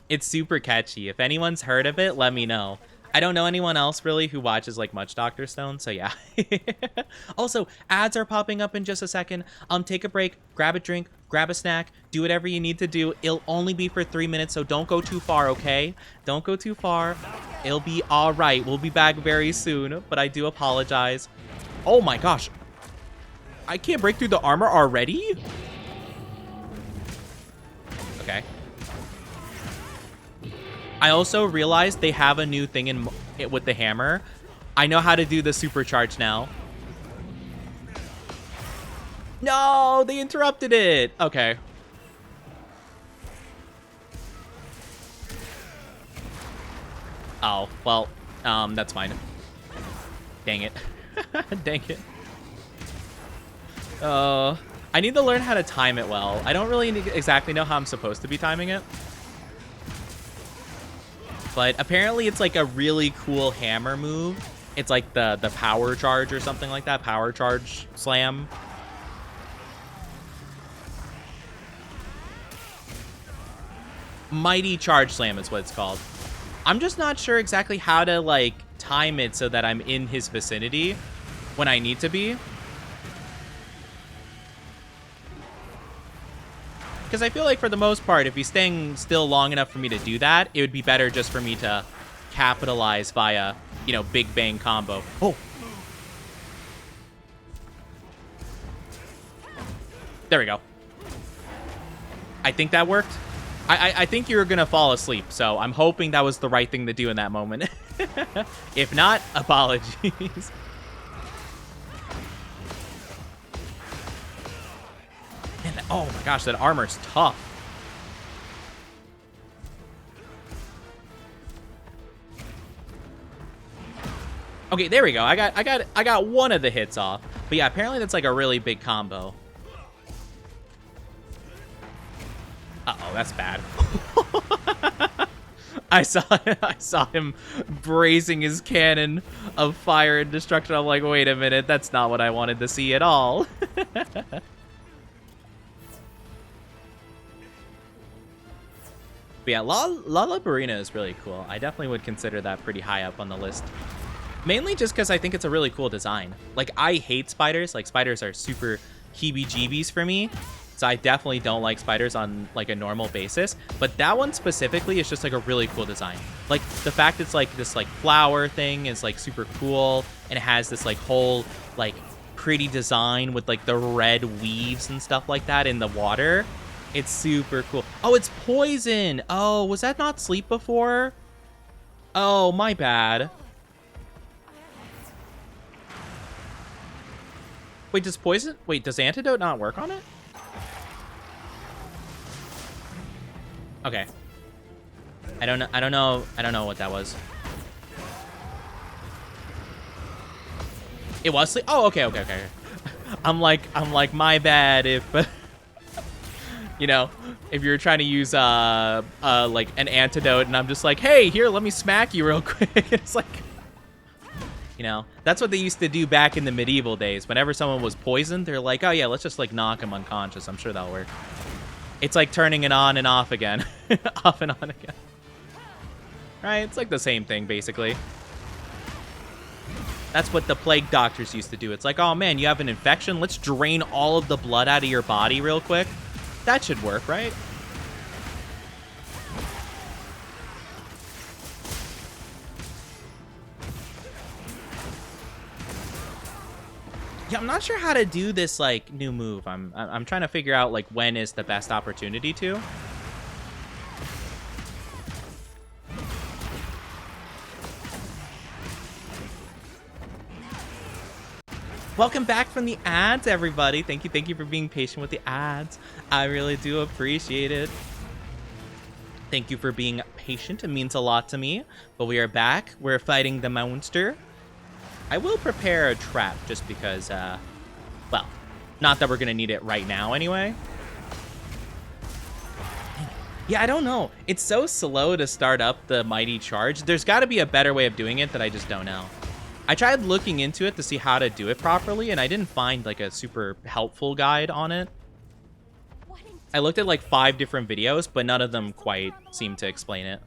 It's super catchy. If anyone's heard of it, let me know. I don't know anyone else really who watches like much Dr. Stone, so yeah. Also, ads are popping up in just a second. Take a break, grab a drink, grab a snack, do whatever you need to do. It'll only be for 3 minutes, so don't go too far, okay? Don't go too far. It'll be all right. We'll be back very soon, but I do apologize. Oh my gosh. I can't break through the armor already? Okay. I also realized they have a new thing with the hammer. I know how to do the supercharge now. No, they interrupted it. Okay. Oh, well, that's fine. Dang it. Dang it. I need to learn how to time it well. I don't really exactly know how I'm supposed to be timing it. But apparently it's like a really cool hammer move. It's like the power charge or something like that. Power charge slam. Mighty charge slam is what it's called. I'm just not sure exactly how to like time it so that I'm in his vicinity when I need to be. Because I feel like for the most part, if he's staying still long enough for me to do that, it would be better just for me to capitalize via, you know, big bang combo. Oh. There we go. I think that worked. I think you're going to fall asleep, so I'm hoping that was the right thing to do in that moment. If not, apologies. Man, oh my gosh, that armor's tough. Okay, there we go. I got one of the hits off. But yeah, apparently that's like a really big combo. Uh-oh, that's bad. I saw him bracing his cannon of fire and destruction. I'm like, wait a minute, that's not what I wanted to see at all. But yeah, Lollabarina is really cool. I definitely would consider that pretty high up on the list. Mainly just because I think it's a really cool design. Like, I hate spiders. Like, spiders are super heebie-jeebies for me. So I definitely don't like spiders on, like, a normal basis. But that one specifically is just, like, a really cool design. Like, the fact it's, like, this, like, flower thing is, like, super cool. And it has this, like, whole, like, pretty design with, like, the red weaves and stuff like that in the water. It's super cool. Oh, it's poison. Oh, was that not sleep before? Oh, my bad. Wait, does poison... Wait, does antidote not work on it? Okay. I don't know what that was. It was sleep? Oh, okay. I'm like, my bad if... You know, if you're trying to use like an antidote and I'm just like, hey, here, let me smack you real quick. It's like, You know, that's what they used to do back in the medieval days. Whenever someone was poisoned, they're like, oh yeah, let's just like knock him unconscious. I'm sure that'll work. It's like turning it on and off again. Off and on again. Right? It's like the same thing, basically. That's what the plague doctors used to do. It's like, oh man, you have an infection. Let's drain all of the blood out of your body real quick. That should work, right? Yeah, I'm not sure how to do this, like, new move. I'm trying to figure out, like, when is the best opportunity to. Welcome back from the ads, everybody. Thank you for being patient with the ads. I really do appreciate it. Thank you for being patient. It means a lot to me. But we are back. We're fighting the monster. I will prepare a trap just because, well, not that we're going to need it right now anyway. Yeah, I don't know. It's so slow to start up the mighty charge. There's got to be a better way of doing it that I just don't know. I tried looking into it to see how to do it properly, and I didn't find like a super helpful guide on it. I looked at like 5 different videos, but none of them quite seemed to explain it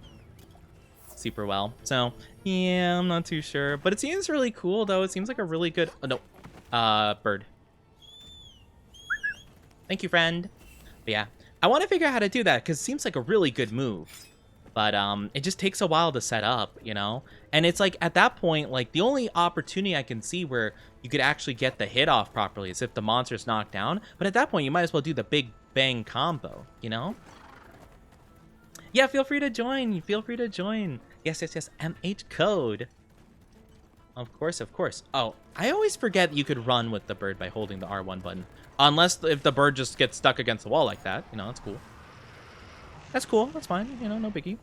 super well. So, yeah, I'm not too sure. But it seems really cool, though. It seems like a really good... Oh, no. Bird. Thank you, friend. But yeah, I want to figure out how to do that, because it seems like a really good move. But it just takes a while to set up, you know? And it's like, at that point, like, the only opportunity I can see where you could actually get the hit off properly is if the monster's knocked down. But at that point, you might as well do the big bang combo, you know? Yeah, feel free to join. Feel free to join. Yes. MH code. Of course. Oh, I always forget you could run with the bird by holding the R1 button. Unless if the bird just gets stuck against the wall like that. You know, that's cool. That's cool. That's fine. You know, no biggie.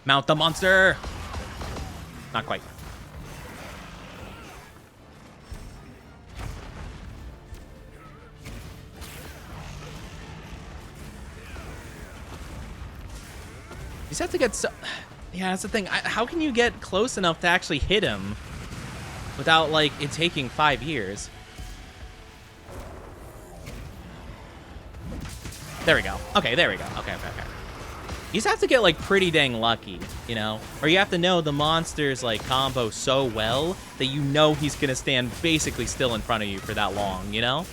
Mount the monster. Not quite. You just have to get so... Yeah, that's the thing. How can you get close enough to actually hit him without, like, it taking 5 years? There we go. Okay, there we go. Okay. You just have to get, like, pretty dang lucky, you know? Or you have to know the monster's, like, combo so well that you know he's gonna stand basically still in front of you for that long, you know?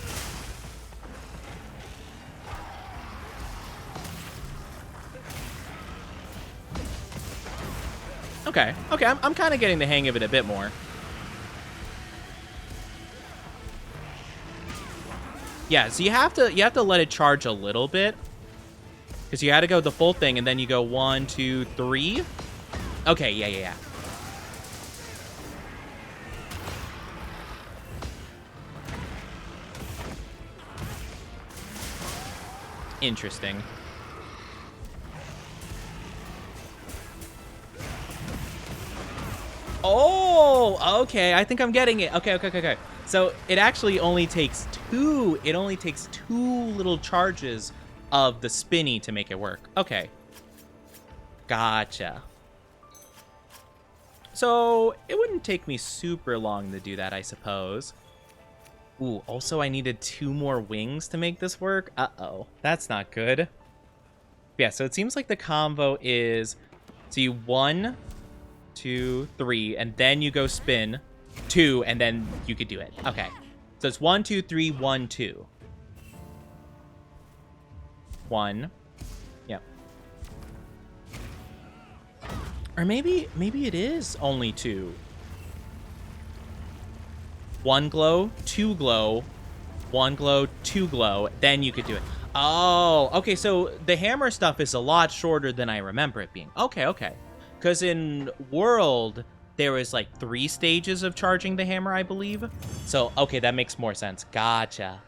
Okay, I'm kind of getting the hang of it a bit more. Yeah, so you have to let it charge a little bit. Because you had to go the full thing, and then you go 1, 2, 3. Okay, yeah. Interesting. Oh, okay. I think I'm getting it. Okay. So it actually only takes 2. It only takes 2 little charges of the spinny to make it work. Okay. Gotcha. So it wouldn't take me super long to do that, I suppose. Ooh, also I needed 2 more wings to make this work. Uh-oh. That's not good. Yeah, so it seems like the combo is... So you 1, 2, 3, and then you go spin 2, and then you could do it. Okay. So it's 1, 2, 3, 1, 2. 1. Yep. Or maybe it is only 2. 1 glow, 2 glow, 1 glow, 2 glow, then you could do it. Oh, okay, so the hammer stuff is a lot shorter than I remember it being. Okay. Because in World, there was like 3 stages of charging the hammer, I believe. So, okay, that makes more sense. Gotcha.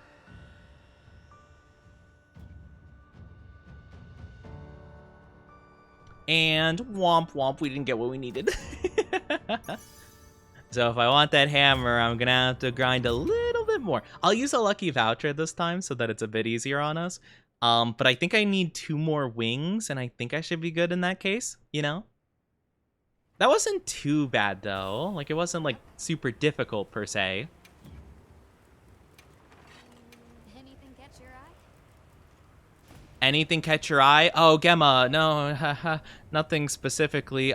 And womp, we didn't get what we needed. So if I want that hammer, I'm going to have to grind a little bit more. I'll use a lucky voucher this time so that it's a bit easier on us. But I think I need 2 more wings, and I think I should be good in that case, you know? That wasn't too bad, though. Like, it wasn't, like, super difficult, per se. Anything catch your eye? Anything catch your eye? Oh, Gemma, no, haha, nothing specifically.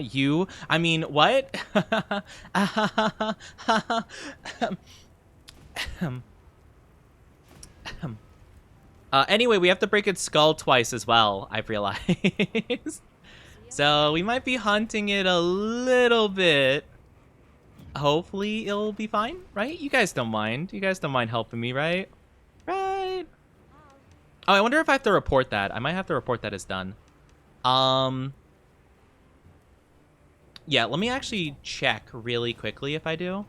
You? I mean, what? Anyway, we have to break its skull twice as well, I've realized. So we might be hunting it a little bit. Hopefully it'll be fine, right? You guys don't mind. You guys don't mind helping me, right? Right? Oh, I wonder if I have to report that. I might have to report that as done. Yeah, let me actually check really quickly if I do.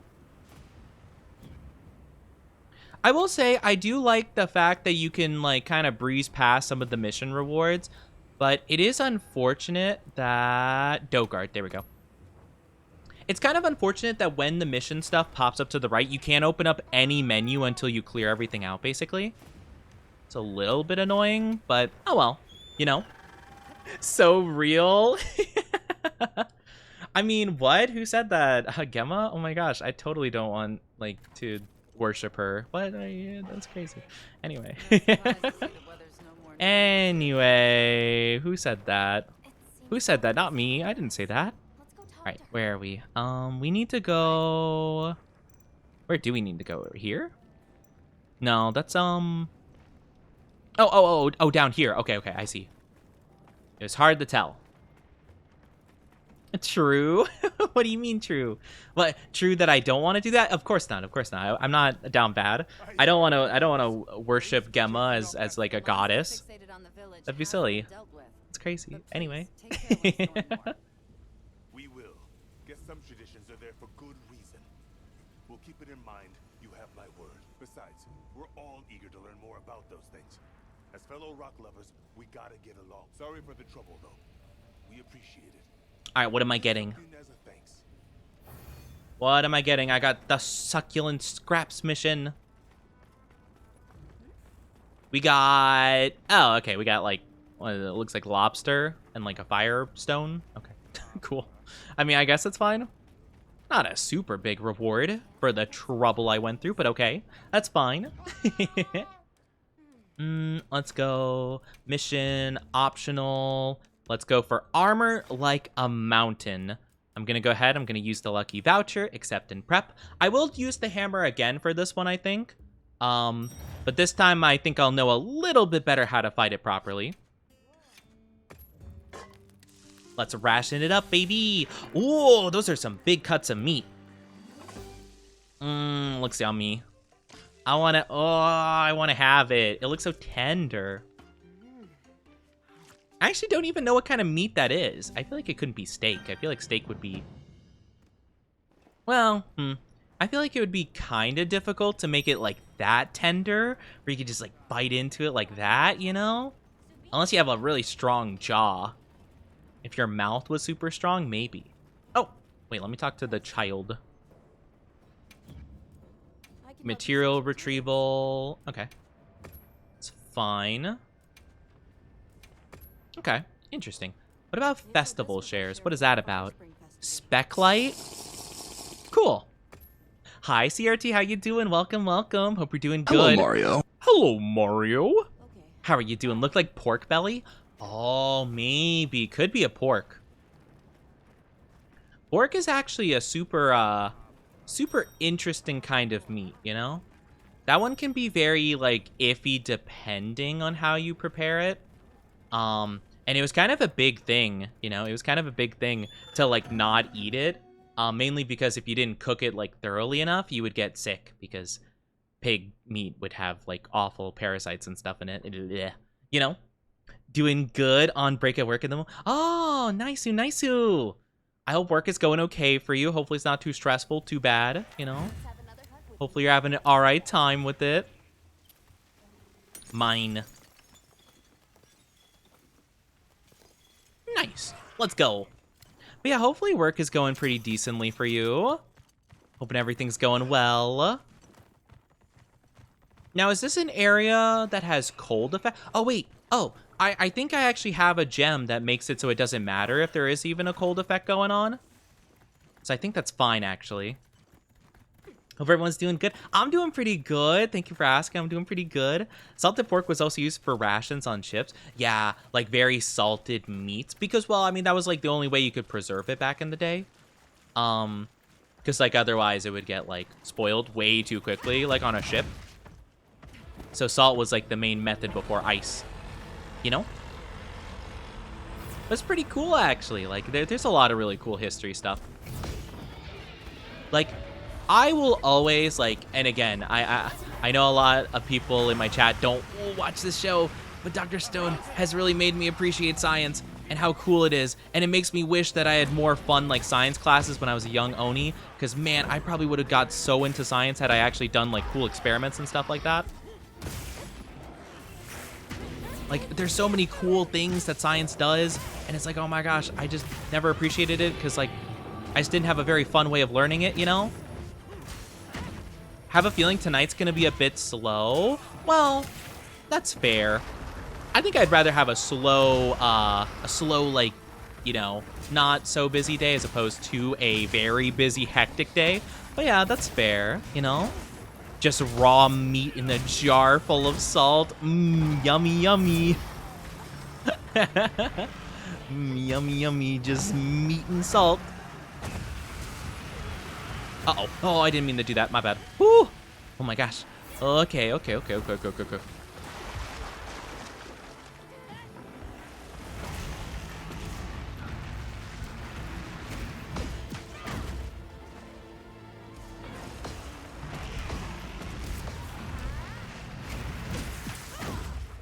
I will say I do like the fact that you can like kind of breeze past some of the mission rewards, but it is unfortunate that Dogard, there we go. It's kind of unfortunate that when the mission stuff pops up to the right, you can't open up any menu until you clear everything out, basically. It's a little bit annoying, but oh well, you know. So real. I mean, what? Who said that? Gemma? Oh my gosh, I totally don't want like to worship her. What? Yeah, that's crazy. Anyway. Anyway, who said that? Who said that? Not me. I didn't say that. Alright, where are we? We need to go... Where do we need to go? Over here? No, that's, Oh, down here. Okay, I see. It was hard to tell. True? What do you mean true? What, true that I don't want to do that? Of course not, I'm not down bad. I don't want to worship Gemma as like a goddess. That'd be silly. It's crazy. Anyway. We will. Guess some traditions are there for good reason. We'll keep it in mind. You have my word. Besides, we're all eager to learn more about those things. As fellow rock lovers, we gotta get along. Sorry for the trouble, though. We appreciate it. Alright, what am I getting? What am I getting? I got the succulent scraps mission. We got... Oh, okay. We got, like, what is it? It looks like lobster and, like, a firestone. Okay, cool. I mean, I guess it's fine. Not a super big reward for the trouble I went through, but okay. That's fine. Let's go. Mission, optional. Let's go for armor like a mountain. I'm going to go ahead. I'm going to use the lucky voucher, accept and prep. I will use the hammer again for this one, I think. But this time I think I'll know a little bit better how to fight it properly. Let's ration it up, baby. Ooh, those are some big cuts of meat. Looks yummy. I want to have it. It looks so tender. I actually don't even know what kind of meat that is. I feel like it couldn't be steak. I feel like steak would be... Well, I feel like it would be kind of difficult to make it, like, that tender, where you could just, like, bite into it like that, you know? Unless you have a really strong jaw. If your mouth was super strong, maybe. Oh, wait, let me talk to the child. Material retrieval. Okay. It's fine. Okay, interesting. What about festival shares? What is that about? Specklight? Cool. Hi, CRT. How you doing? Welcome, welcome. Hope you're doing good. Hello, Mario. Hello, Mario. How are you doing? Look like pork belly? Oh, maybe. Could be a pork. Pork is actually a super interesting kind of meat, you know? That one can be very, like, iffy depending on how you prepare it. And it was kind of a big thing, you know? It was kind of a big thing to, like, not eat it. Mainly because if you didn't cook it, like, thoroughly enough, you would get sick. Because pig meat would have, like, awful parasites and stuff in it. You know? Doing good on break at work in the moment. Oh, nice-oo. I hope work is going okay for you. Hopefully it's not too stressful, too bad, you know? Hopefully you're having an alright time with it. Mine. Nice. Let's go. But yeah, hopefully work is going pretty decently for you. Hoping everything's going well. Now, is this an area that has cold effect? Oh, wait. Oh, I think I actually have a gem that makes it so it doesn't matter if there is even a cold effect going on. So I think that's fine, actually. Hope everyone's doing good. I'm doing pretty good. Thank you for asking. I'm doing pretty good. Salted pork was also used for rations on ships. Yeah, like very salted meats. Because, well, I mean, that was like the only way you could preserve it back in the day. Because like otherwise it would get like spoiled way too quickly, like on a ship. So salt was like the main method before ice. You know? That's pretty cool, actually. Like, there's a lot of really cool history stuff. Like, I will always, like, and again, I know a lot of people in my chat don't watch this show, but Dr. Stone has really made me appreciate science and how cool it is, and it makes me wish that I had more fun, like, science classes when I was a young Oni, because, man, I probably would have got so into science had I actually done, like, cool experiments and stuff like that. Like, there's so many cool things that science does, and it's like, oh my gosh, I just never appreciated it, because, like, I just didn't have a very fun way of learning it, you know? Have a feeling tonight's gonna be a bit slow. Well, that's fair. I think I'd rather have a slow, like, you know, not so busy day as opposed to a very busy, hectic day. But yeah, that's fair, you know? Just raw meat in a jar full of salt. Mmm, yummy, yummy. Yummy, yummy, just meat and salt. Uh-oh. Oh, I didn't mean to do that. My bad. Whew. Oh my gosh. Okay.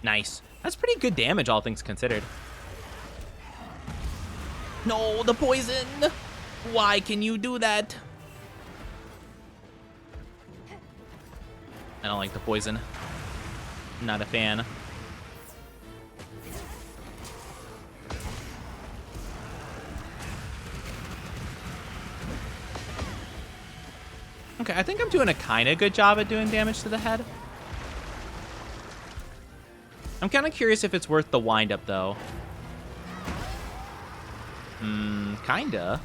Nice. That's pretty good damage, all things considered. No, the poison! Why can you do that? I don't like the poison. Not a fan. Okay, I think I'm doing a kind of good job at doing damage to the head. I'm kind of curious if it's worth the wind-up, though. Kinda.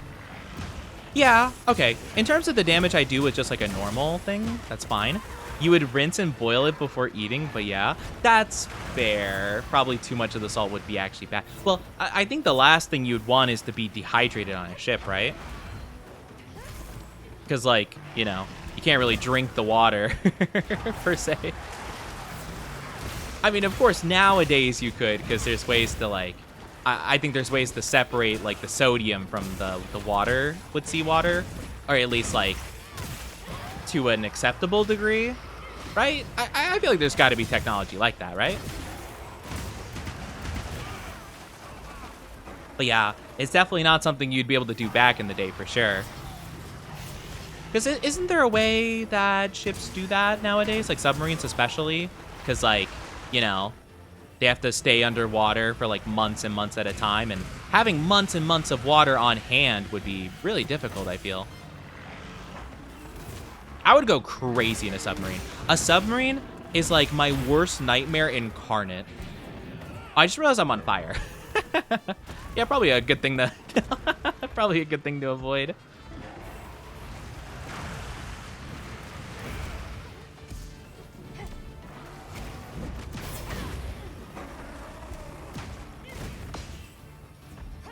Yeah, okay. In terms of the damage I do with just like a normal thing, that's fine. You would rinse and boil it before eating, but yeah, that's fair. Probably too much of the salt would be actually bad. Well, I think the last thing you'd want is to be dehydrated on a ship, right? Because, like, you know, you can't really drink the water, per se. I mean, of course, nowadays you could, because there's ways to, like, I think there's ways to separate, like, the sodium from the water with seawater, or at least, like, to an acceptable degree, right? I feel like there's got to be technology like that, right? But yeah, it's definitely not something you'd be able to do back in the day for sure. Because isn't there a way that ships do that nowadays, like submarines especially? Because, like, you know, they have to stay underwater for like months and months at a time, and having months and months of water on hand would be really difficult, I feel. I would go crazy in a submarine. A submarine is like my worst nightmare incarnate. I just realized I'm on fire. Yeah, probably a good thing to probably a good thing to avoid.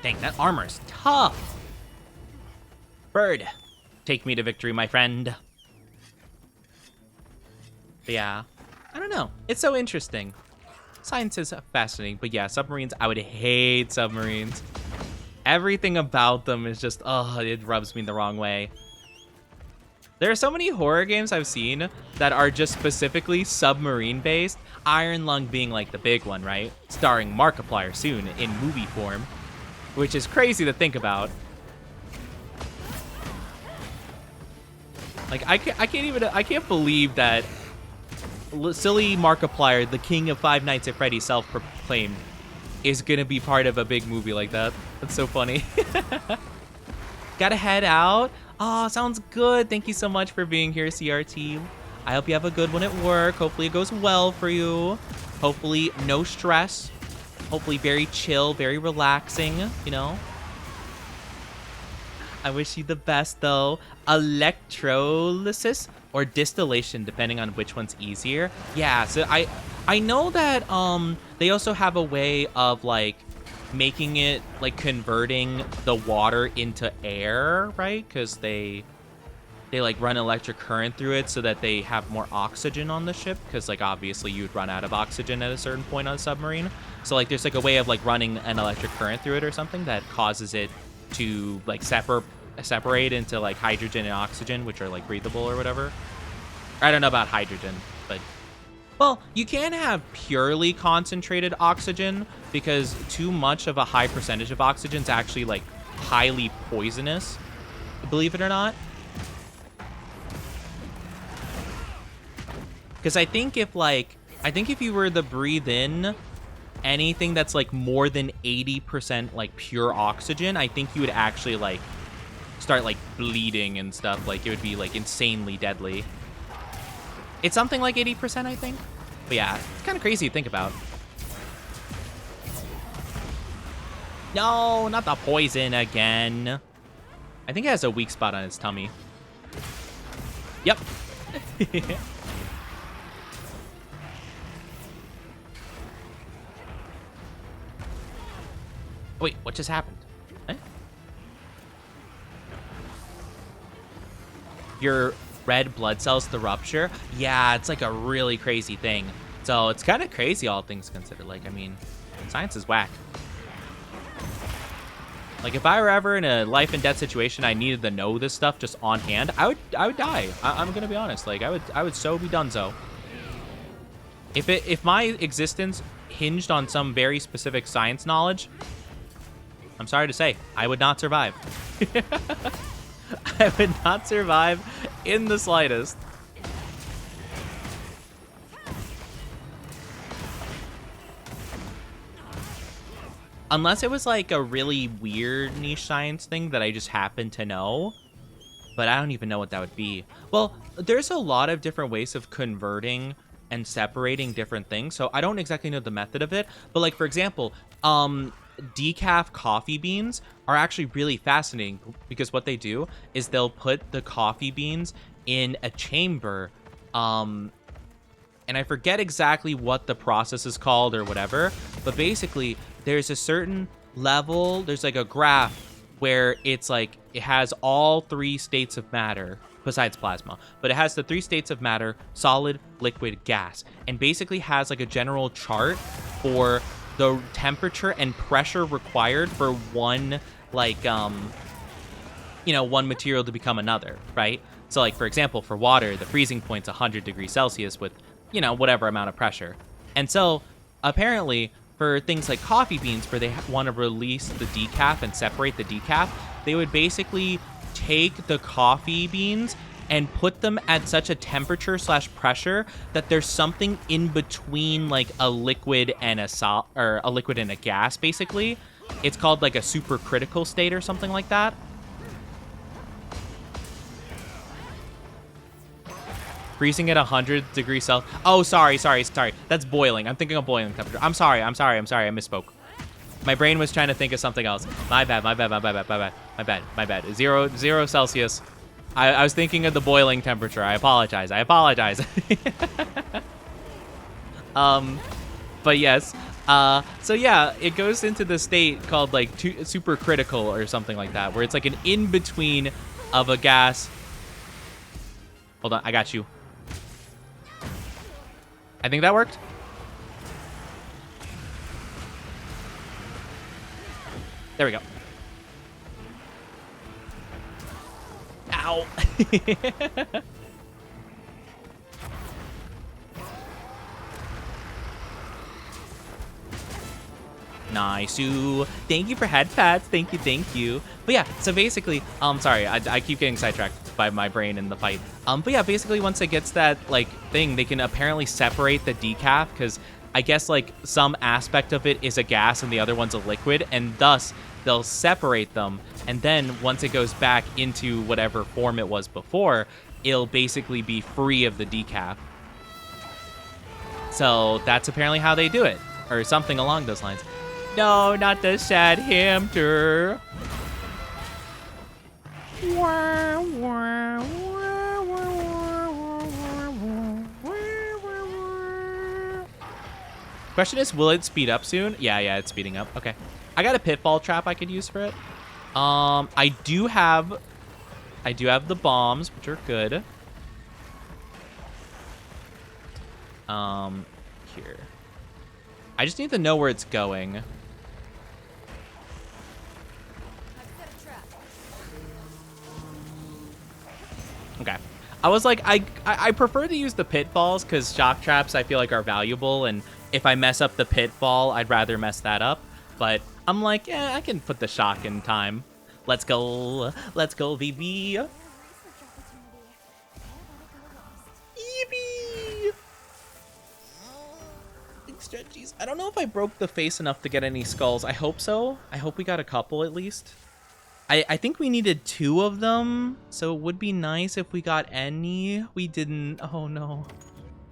Dang, that armor's tough. Bird, take me to victory, my friend. But yeah, I don't know. It's so interesting. Science is fascinating, but yeah, submarines, I would hate submarines. Everything about them is just, oh, it rubs me the wrong way. There are so many horror games I've seen that are just specifically submarine-based, Iron Lung being like the big one, right? Starring Markiplier soon in movie form, which is crazy to think about. Like, I can't believe that silly Markiplier, the king of Five Nights at Freddy's, self-proclaimed, is gonna be part of a big movie like that. That's so funny. Gotta head out. Oh, sounds good. Thank you so much for being here, CRT. I hope you have a good one at work. Hopefully it goes well for you. Hopefully no stress. Hopefully very chill, very relaxing, you know? I wish you the best, though. Electrolysis or distillation, depending on which one's easier. Yeah, so I know that they also have a way of, like, making it, like, converting the water into air, right? Because they like run electric current through it so that they have more oxygen on the ship, because like obviously you'd run out of oxygen at a certain point on a submarine. So like there's like a way of like running an electric current through it or something that causes it to like separate into like hydrogen and oxygen, which are like breathable or whatever. I don't know about hydrogen, but well, you can have purely concentrated oxygen because too much of a high percentage of oxygen is actually like highly poisonous, believe it or not. Because I think if you were to breathe in anything that's like more than 80% like pure oxygen, I think you would actually like start like bleeding and stuff. Like it would be like insanely deadly. It's something like 80%, I think. But yeah, it's kind of crazy to think about. No, not the poison again. I think it has a weak spot on its tummy. Yep. Wait, what just happened? Eh? Your red blood cells to rupture? Yeah, it's like a really crazy thing. So it's kind of crazy, all things considered. Like, I mean, science is whack. Like, if I were ever in a life and death situation, I needed to know this stuff just on hand, I would die. I'm gonna be honest. Like, I would so be donezo. If my existence hinged on some very specific science knowledge, I'm sorry to say, I would not survive. I would not survive in the slightest. Unless it was like a really weird niche science thing that I just happen to know. But I don't even know what that would be. Well, there's a lot of different ways of converting and separating different things. So I don't exactly know the method of it. But like, for example, decaf coffee beans are actually really fascinating because what they do is they'll put the coffee beans in a chamber, and I forget exactly what the process is called or whatever, but basically there's a certain level, there's like a graph where it's like it has all three states of matter besides plasma, but it has the three states of matter: solid, liquid, gas, and basically has like a general chart for the temperature and pressure required for one, like, you know, one material to become another, right? So, like, for example, for water, the freezing point's 100 degrees Celsius with, you know, whatever amount of pressure. And so, apparently, for things like coffee beans, where they want to release the decaf and separate the decaf, they would basically take the coffee beans and put them at such a temperature / pressure that there's something in between like a liquid and a liquid and a gas, basically. It's called like a supercritical state or something like that. Freezing at 100 degrees Celsius. Oh, sorry. That's boiling. I'm thinking of boiling temperature. I'm sorry. I misspoke. My brain was trying to think of something else. My bad. Zero Celsius. I was thinking of the boiling temperature. I apologize. But yes. So yeah, it goes into the state called like supercritical or something like that, where it's like an in-between of a gas. Hold on, I got you. I think that worked. There we go. Ow. Nice. Thank you for head pats. Thank you. But yeah, so basically, sorry, I keep getting sidetracked by my brain in the fight. But yeah, basically once it gets that like thing, they can apparently separate the decaf, because I guess like some aspect of it is a gas and the other one's a liquid, and thus they'll separate them, and then once it goes back into whatever form it was before, it'll basically be free of the decaf. So that's apparently how they do it, or something along those lines. No, not the sad hamster. Question is, will it speed up soon? Yeah, it's speeding up. Okay. I got a pitfall trap I could use for it. I do have the bombs, which are good. Here. I just need to know where it's going. Okay. I was like, I prefer to use the pitfalls because shock traps I feel like are valuable, and if I mess up the pitfall, I'd rather mess that up. But I'm like, yeah, I can put the shock in time. Let's go, VB. Yippee! Stretchies. I don't know if I broke the face enough to get any skulls. I hope so. I hope we got a couple at least. I think we needed 2 of them, so it would be nice if we got any. We didn't. Oh, no.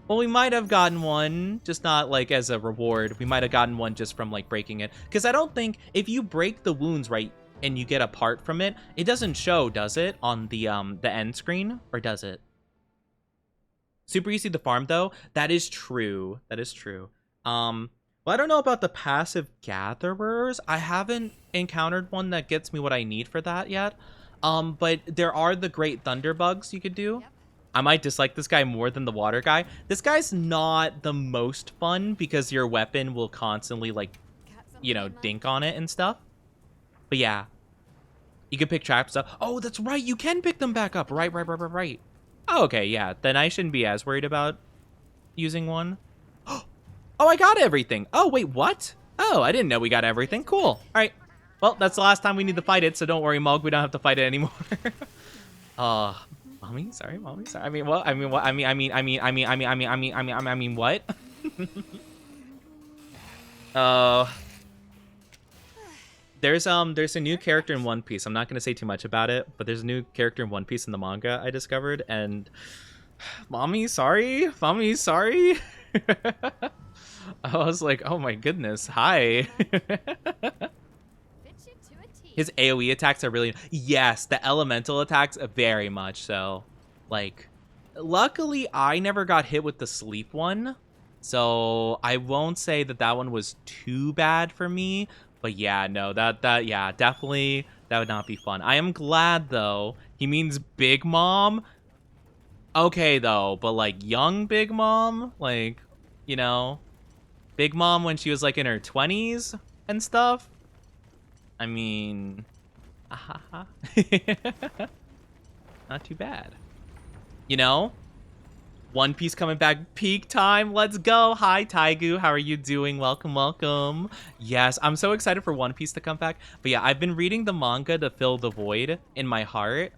Well, we might have gotten one, just not, like, as a reward. We might have gotten one just from, like, breaking it. Because I don't think if you break the wounds, right, and you get a part from it, it doesn't show, does it, on the end screen? Or does it? Super easy to farm, though. That is true. That is true. Well, I don't know about the passive gatherers. I haven't encountered one that gets me what I need for that yet. But there are the great thunderbugs you could do. Yep. I might dislike this guy more than the water guy. This guy's not the most fun because your weapon will constantly, like, you know, dink on it and stuff. But yeah. You can pick traps up. Oh, that's right. You can pick them back up. Right. Oh, okay, yeah. Then I shouldn't be as worried about using one. Oh, I got everything. Oh, wait, what? Oh, I didn't know we got everything. Cool. All right. Well, that's the last time we need to fight it, so don't worry, Mog. We don't have to fight it anymore. Mommy, sorry. I mean, what? There's a new character in One Piece. I'm not gonna say too much about it, but there's a new character in One Piece in the manga I discovered, and Mommy, sorry. I was like, oh my goodness, hi. His AoE attacks are really... Yes, the elemental attacks, very much so. Like, luckily, I never got hit with the sleep one. So, I won't say that one was too bad for me. But yeah, no, yeah, definitely, that would not be fun. I am glad, though. He means Big Mom. Okay, though, but like, young Big Mom? Like, you know... Big Mom when she was like in her 20s and stuff. I mean, not too bad. You know, One Piece coming back peak time. Let's go. Hi, Taigu. How are you doing? Welcome. Yes, I'm so excited for One Piece to come back. But yeah, I've been reading the manga to fill the void in my heart.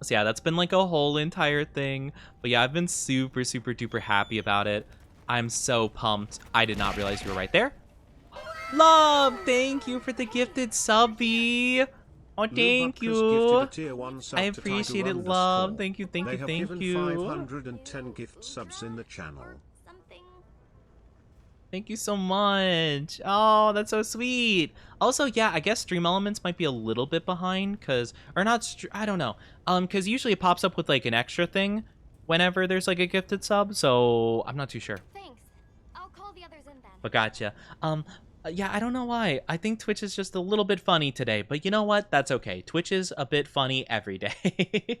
So yeah, that's been like a whole entire thing. But yeah, I've been super duper happy about it. I'm so pumped. I did not realize you were right there. Love, thank you for the gifted subby. Oh, thank you. I appreciate it, love. Thank you. They have given 510 gift subs in the channel. Thank you so much. Oh, that's so sweet. Also, yeah, I guess Stream Elements might be a little bit behind, I don't know. Because usually it pops up with like an extra thing whenever there's like a gifted sub, so I'm not too sure. Thanks. I'll call the others in then. But gotcha. Yeah, I don't know why. I think Twitch is just a little bit funny today, but you know what? That's okay. Twitch is a bit funny every day.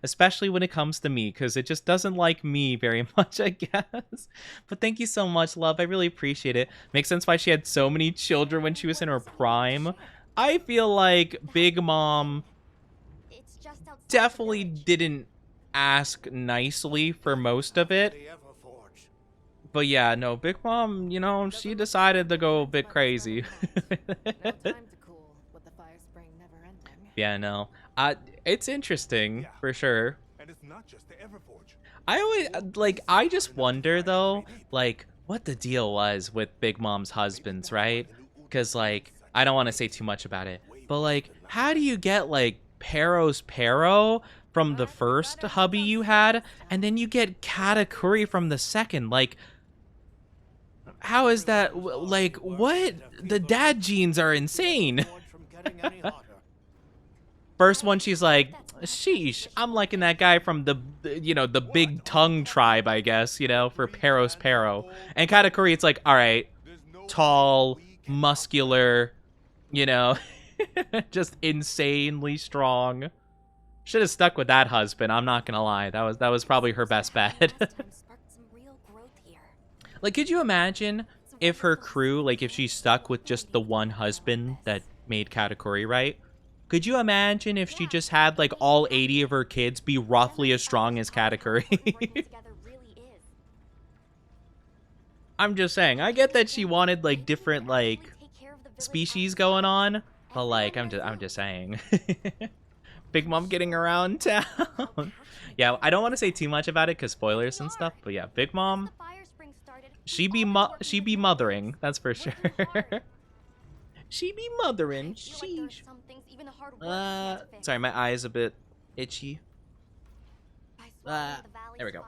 Especially when it comes to me, because it just doesn't like me very much, I guess. But thank you so much, love. I really appreciate it. Makes sense why she had so many children when she was in her prime. I feel like Big Mom definitely didn't ask nicely for most of it. But yeah, no, Big Mom, you know, she decided to go a bit crazy. Yeah, no. It's interesting, for sure. I always, like, I just wonder, though, like, what the deal was with Big Mom's husbands, right? Because, like, I don't want to say too much about it. But, like, how do you get, like, Pero's Pero from the first hubby you had, and then you get Katakuri from the second? Like, How is that? Like, what? The dad genes are insane. First one, she's like, sheesh, I'm liking that guy from the big tongue tribe, I guess, for Peros Pero. And Katakuri, it's like, all right, tall, muscular, just insanely strong. Should have stuck with that husband, I'm not gonna lie. That was probably her best bet. Like, could you imagine if her crew, like, if she stuck with just the one husband that made Katakuri, right? Could you imagine if she just had, like, all 80 of her kids be roughly as strong as Katakuri? I'm just saying. I get that she wanted, like, different, like, species going on. But, like, I'm just saying. Big Mom getting around town. Yeah, I don't want to say too much about it because spoilers and stuff. But, yeah, Big Mom, she be mothering. That's for sure. She be mothering. Sheesh. Sorry, my eye is a bit itchy. There we go.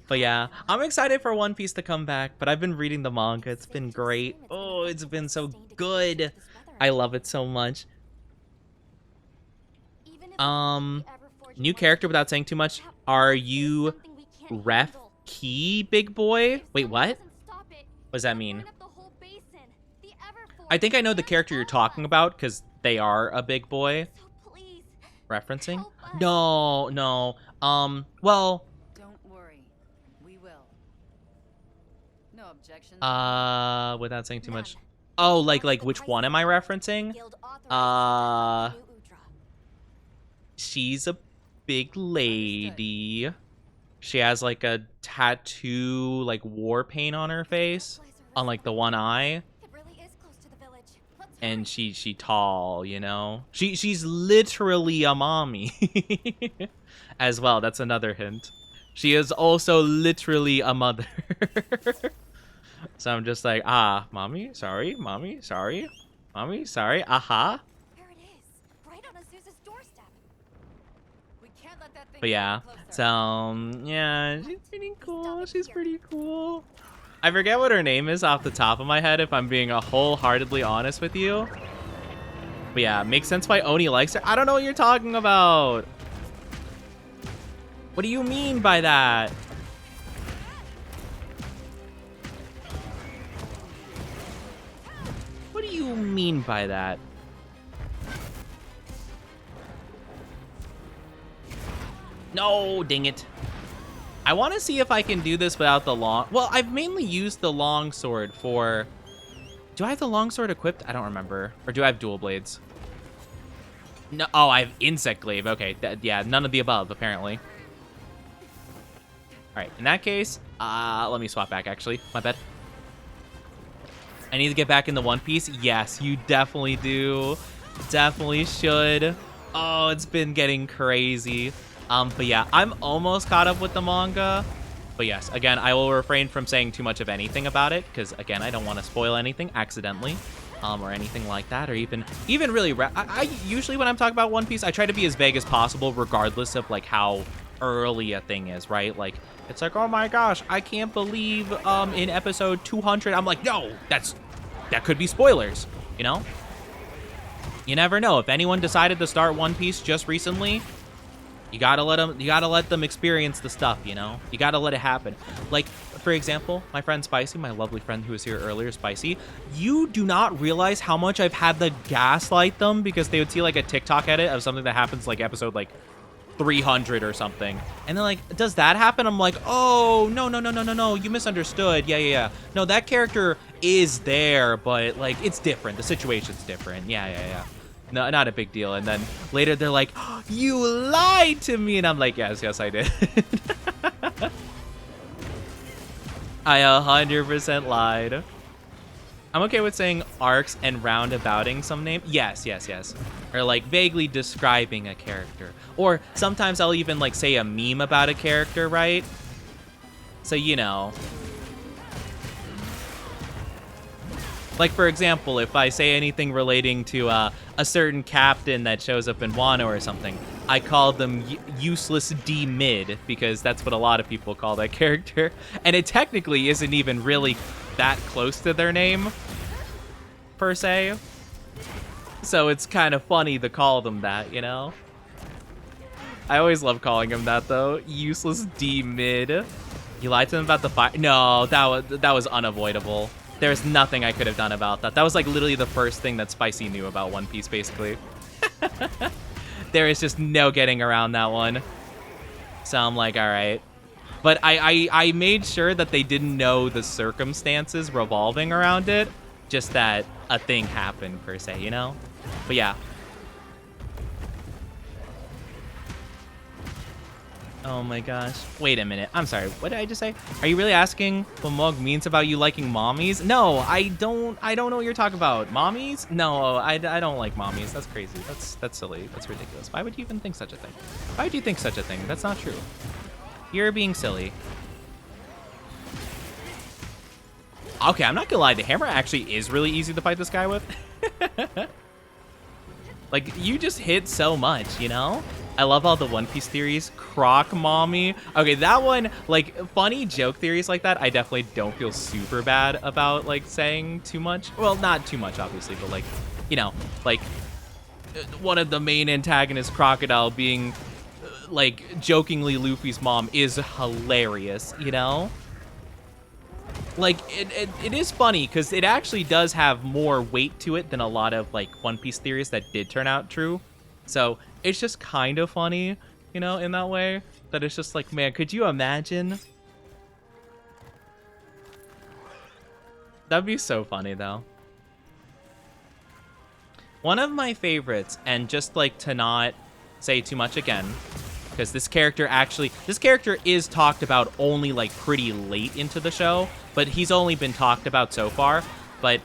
But yeah, I'm excited for One Piece to come back, but I've been reading the manga. It's been great. Oh, it's been so good. I love it so much. New character without saying too much. Are you Ref Key, big boy? Wait, what? What does that mean? I think I know the character you're talking about because they are a big boy. Referencing? No. Well. Don't worry, we will. No objections. Without saying too much. Oh, like which one am I referencing? She's a big lady. She has like a tattoo, like war paint on her face, on like the one eye. And she tall, she's literally a mommy as well. That's another hint. She is also literally a mother. So I'm just like, mommy, sorry, mommy, sorry, mommy, sorry, aha. There it is, right on Azusa's doorstep. We can't let that thing But yeah, get closer. so yeah, she's pretty cool. She's pretty cool. I forget what her name is off the top of my head, if I'm being wholeheartedly honest with you. But yeah, makes sense why Oni likes her. I don't know what you're talking about. What do you mean by that? What do you mean by that? No, dang it. I want to see if I can do this without the long... Well, I've mainly used the long sword for... Do I have the long sword equipped? I don't remember. Or do I have dual blades? No. Oh, I have insect glaive. Okay. Yeah, none of the above, apparently. All right. In that case, let me swap back, actually. My bad. I need to get back in the One Piece. Yes, you definitely do. Definitely should. Oh, it's been getting crazy. But yeah, I'm almost caught up with the manga. But yes, again, I will refrain from saying too much of anything about it because, again, I don't want to spoil anything accidentally, or anything like that, or even really. I usually when I'm talking about One Piece, I try to be as vague as possible, regardless of like how early a thing is, right? Like it's like, oh my gosh, I can't believe in episode 200. I'm like, no, that could be spoilers, You never know. If anyone decided to start One Piece just recently, you gotta let them experience the stuff, You gotta let it happen. Like, for example, my friend Spicy, my lovely friend who was here earlier, Spicy, you do not realize how much I've had to gaslight them because they would see like a TikTok edit of something that happens like episode like 300 or something. And they're like, does that happen? I'm like, oh, no, you misunderstood. Yeah. No, that character is there, but like, it's different. The situation's different. Yeah. No, not a big deal. And then later they're like, oh, you lied to me. And I'm like, yes, I did. I 100% lied. I'm okay with saying arcs and roundabouting some name. Yes. Or like vaguely describing a character. Or sometimes I'll even like say a meme about a character, right? So, Like, for example, if I say anything relating to a certain captain that shows up in Wano or something, I call them useless D mid, because that's what a lot of people call that character. And it technically isn't even really that close to their name, per se. So it's kind of funny to call them that, you know? I always love calling him that, though. Useless D mid. You lied to them about the fire? No, that was unavoidable. There's nothing I could have done about that. That was like literally the first thing that Spicy knew about One Piece, basically. There is just no getting around that one. So I'm like, all right. But I made sure that they didn't know the circumstances revolving around it. Just that a thing happened, per se, you know? But yeah. Oh my gosh. Wait a minute. I'm sorry. What did I just say? Are you really asking what Mog means about you liking mommies? No, I don't know what you're talking about. Mommies? No, I don't like mommies. That's crazy. That's silly. That's ridiculous. Why would you even think such a thing? Why would you think such a thing? That's not true. You're being silly. Okay, I'm not gonna lie. The hammer actually is really easy to fight this guy with. Like, you just hit so much, you know? I love all the One Piece theories. Croc mommy. Okay, that one, like, funny joke theories like that, I definitely don't feel super bad about, like, saying too much. Well, not too much, obviously, but, like, you know, like, one of the main antagonists, Crocodile, being, like, jokingly Luffy's mom is hilarious, you know? Like, it is funny, because it actually does have more weight to it than a lot of, like, One Piece theories that did turn out true. So, it's just kind of funny, you know, in that way. That it's just like, man, could you imagine? That'd be so funny, though. One of my favorites, and just, like, to not say too much again, because this character is talked about only, like, pretty late into the show, but he's only been talked about so far. But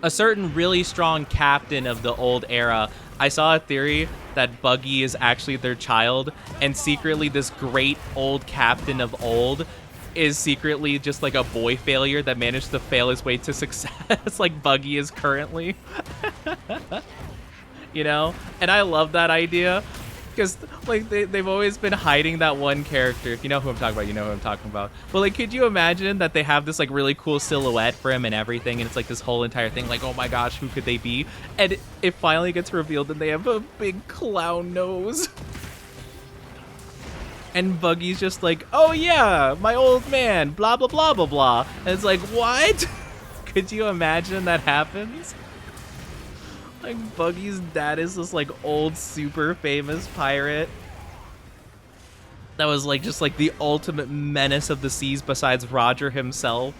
a certain really strong captain of the old era, I saw a theory that Buggy is actually their child, and secretly this great old captain of old is secretly just like a boy failure that managed to fail his way to success, like Buggy is currently. You know? And I love that idea. Because, like, they've always been hiding that one character. If you know who I'm talking about, you know who I'm talking about. But, like, could you imagine that they have this, like, really cool silhouette for him and everything, and it's, like, this whole entire thing, like, oh my gosh, who could they be? And it finally gets revealed and they have a big clown nose. And Buggy's just like, oh yeah, my old man, blah, blah, blah, blah, blah. And it's like, what? Could you imagine that happens? Like, Buggy's dad is this, like, old, super famous pirate that was, like, just, like, the ultimate menace of the seas besides Roger himself.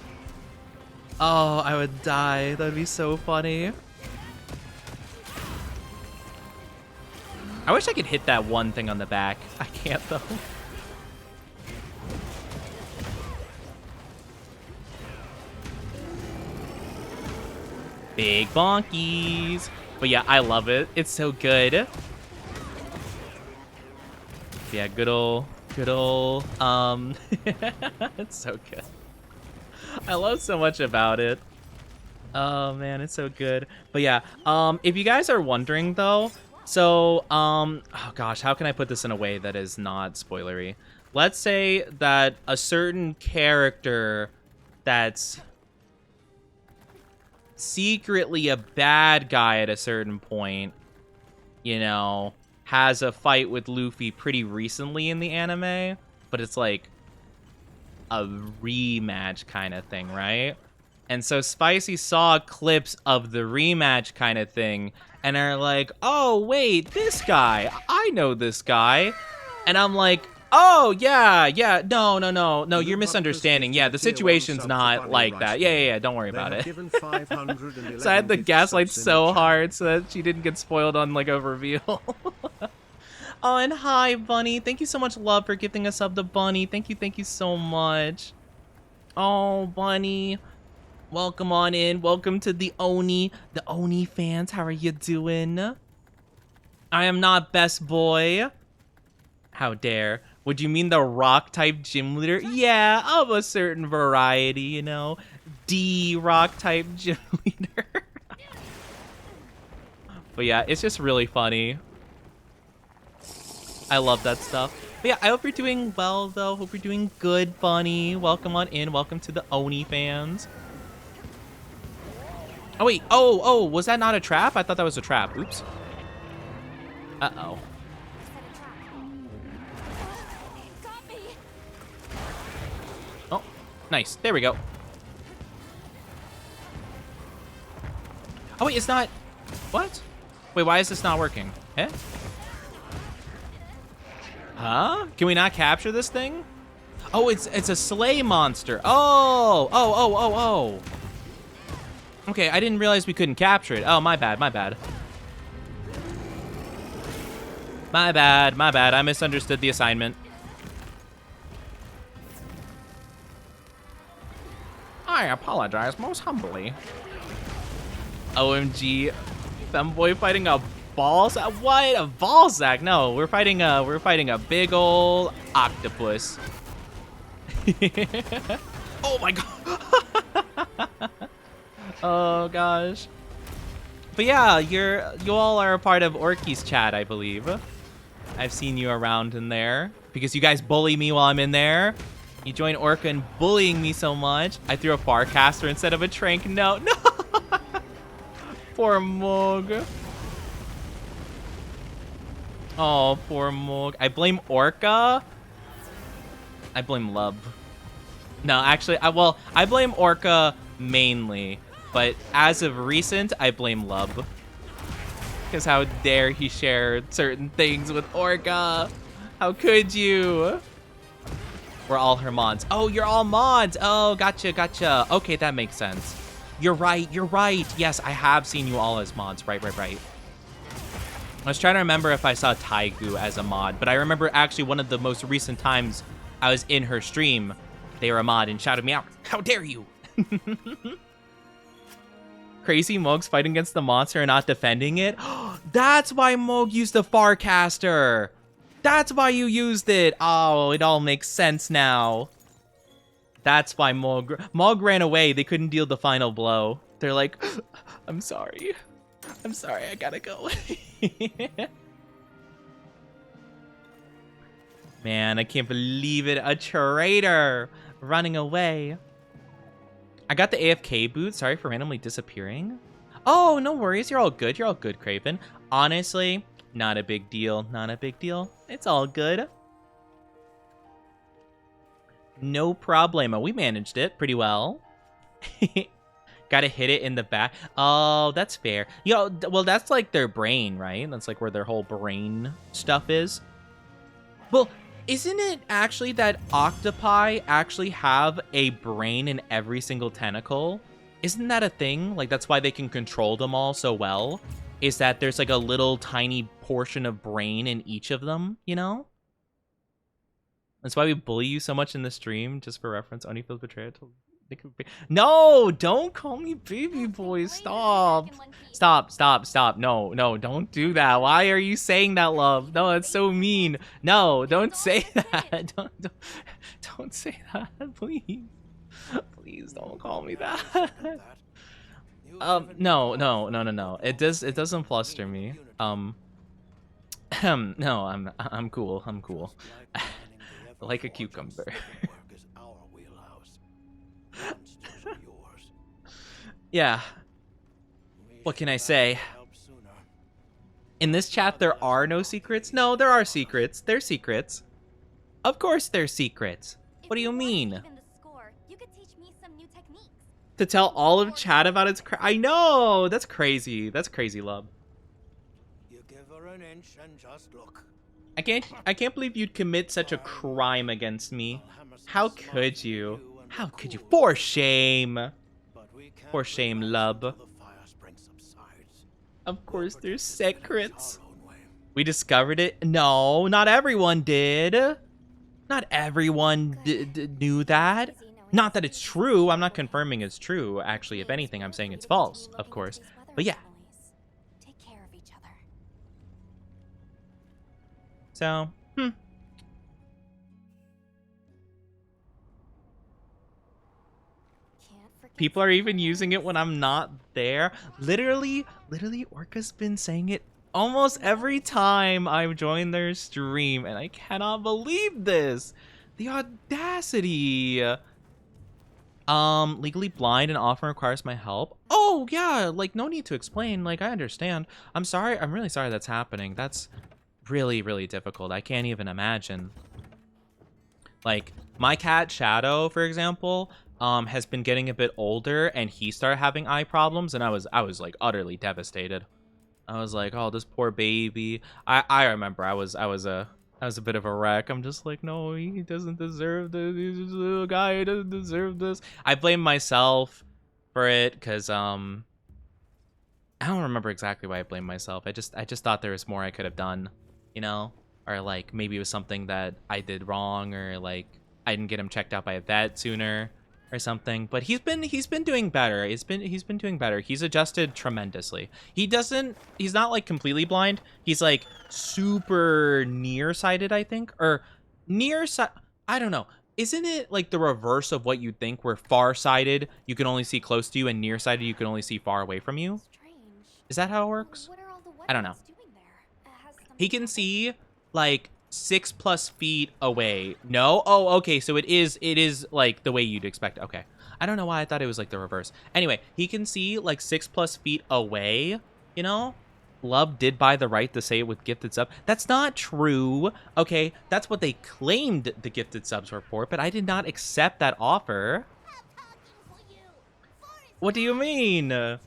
Oh, I would die. That'd be so funny. I wish I could hit that one thing on the back. I can't, though. Big bonkies. But yeah, I love it. It's so good. Yeah, good ol', it's so good. I love so much about it. Oh man, it's so good. But yeah, if you guys are wondering though, so, oh gosh, how can I put this in a way that is not spoilery? Let's say that a certain character that's secretly a bad guy at a certain point, you know, has a fight with Luffy pretty recently in the anime, but it's like a rematch kind of thing, right? And so Spicy saw clips of the rematch kind of thing and are like, oh, wait, this guy, I know this guy. And I'm like, oh, yeah, no, you're misunderstanding. Yeah, the situation's not like that. Yeah, don't worry about it. So I had the gaslight so hard so that she didn't get spoiled on, like, a reveal. Oh, and hi, Bunny. Thank you so much, love, for gifting us up the Bunny. Thank you so much. Oh, Bunny. Welcome on in. Welcome to the Oni fans. How are you doing? I am not best boy. How dare. Would you mean the rock type gym leader? Yeah, of a certain variety, you know. D rock type gym leader. But yeah, it's just really funny. I love that stuff. But yeah, I hope you're doing well, though. Hope you're doing good, Bunny. Welcome on in. Welcome to the Oni fans. Oh, wait. Oh, was that not a trap? I thought that was a trap. Oops. Uh-oh. Got me. Oh, nice. There we go. Oh, wait, it's not... What? Wait, why is this not working? Eh? Huh? Can we not capture this thing? Oh, it's a slay monster. Oh. Okay, I didn't realize we couldn't capture it. Oh, my bad. My bad. I misunderstood the assignment. I apologize most humbly. OMG, Femboy fighting a ball sack? What? A ball sack? No, we're fighting a big ol' octopus. Oh my god. Oh gosh. But yeah, you all are a part of Orky's chat, I believe. I've seen you around in there because you guys bully me while I'm in there. You join Orca in bullying me so much. I threw a Farcaster instead of a Trank. No. Poor Mog. Oh, poor Mog. I blame Orca. I blame Lub. No, actually, I blame Orca mainly. But as of recent, I blame Lub. Because how dare he share certain things with Orca? How could you? We're all her mods. Oh, you're all mods. Oh, gotcha. Okay, that makes sense. You're right. Yes, I have seen you all as mods. Right. I was trying to remember if I saw Taigu as a mod, but I remember actually one of the most recent times I was in her stream, they were a mod and shouted me out. How dare you? Crazy Mog's fighting against the monster and not defending it. That's why Mog used the Farcaster. That's why you used it. Oh, it all makes sense now. That's why Mog ran away. They couldn't deal the final blow. They're like, I'm sorry, I gotta go. Man, I can't believe it. A traitor running away. I got the AFK boot. Sorry for randomly disappearing. Oh, no worries. You're all good. Craven. Honestly, not a big deal. It's all good. No problemo. We managed it pretty well. Gotta hit it in the back. Oh, that's fair. Yo, well, that's like their brain, right? That's like where their whole brain stuff is. Well, isn't it actually that octopi actually have a brain in every single tentacle? Isn't that a thing? Like, that's why they can control them all so well? Is that there's like a little tiny portion of brain in each of them, you know? That's why we bully you so much in the stream, just for reference. Oni feels betrayed. No, don't call me baby boy. Stop. No, don't do that. Why are you saying that, love? No, that's so mean. No, don't say that. Don't say that, please. Please don't call me that. No. It doesn't fluster me. No, I'm cool. Like a cucumber. Yeah. What can I say? In this chat, there are no secrets? No, there are secrets. They're secrets. Of course they're secrets. What do you mean? To tell all of chat about its I know! That's crazy. That's crazy, love. You give her an inch and just look. I can't believe you'd commit such a crime against me. How could you? How could you? For shame. For shame, love. Of course, there's secrets. We discovered it? No, not everyone did. Not everyone knew that. Not that it's true. I'm not confirming it's true. Actually, if anything, I'm saying it's false, of course. But yeah. So, Can't People are even using it when I'm not there. Literally, Orca's been saying it almost every time I've joined their stream, and I cannot believe this. The audacity. Legally blind and often requires my help. Oh, yeah, like, no need to explain. Like, I understand. I'm sorry. I'm really sorry that's happening. That's really, really difficult. I can't even imagine. Like, my cat, Shadow, for example, has been getting a bit older, and he started having eye problems, and I was like, utterly devastated. I was like, oh, this poor baby. I remember I was a bit of a wreck. I'm just like, no, he doesn't deserve this. He's just a little guy. He doesn't deserve this. I blame myself for it because I don't remember exactly why I blame myself. I just thought there was more I could have done, you know, or like maybe it was something that I did wrong, or like I didn't get him checked out by a vet sooner or something. But he's been doing better. He's been doing better. He's adjusted tremendously. He's not like completely blind. He's like super nearsighted, I think, or nearsight. I don't know. Isn't it like the reverse of what you'd think, where farsighted you can only see close to you and nearsighted you can only see far away from you? Is that how it works? I don't know. He can see like 6+ feet away. No? Oh, okay. So it is like the way you'd expect. Okay. I don't know why I thought it was like the reverse. Anyway, he can see like 6+ feet away, you know? Love did buy the right to say it with gifted sub. That's not true. Okay, that's what they claimed the gifted subs were for, but I did not accept that offer. What do you mean?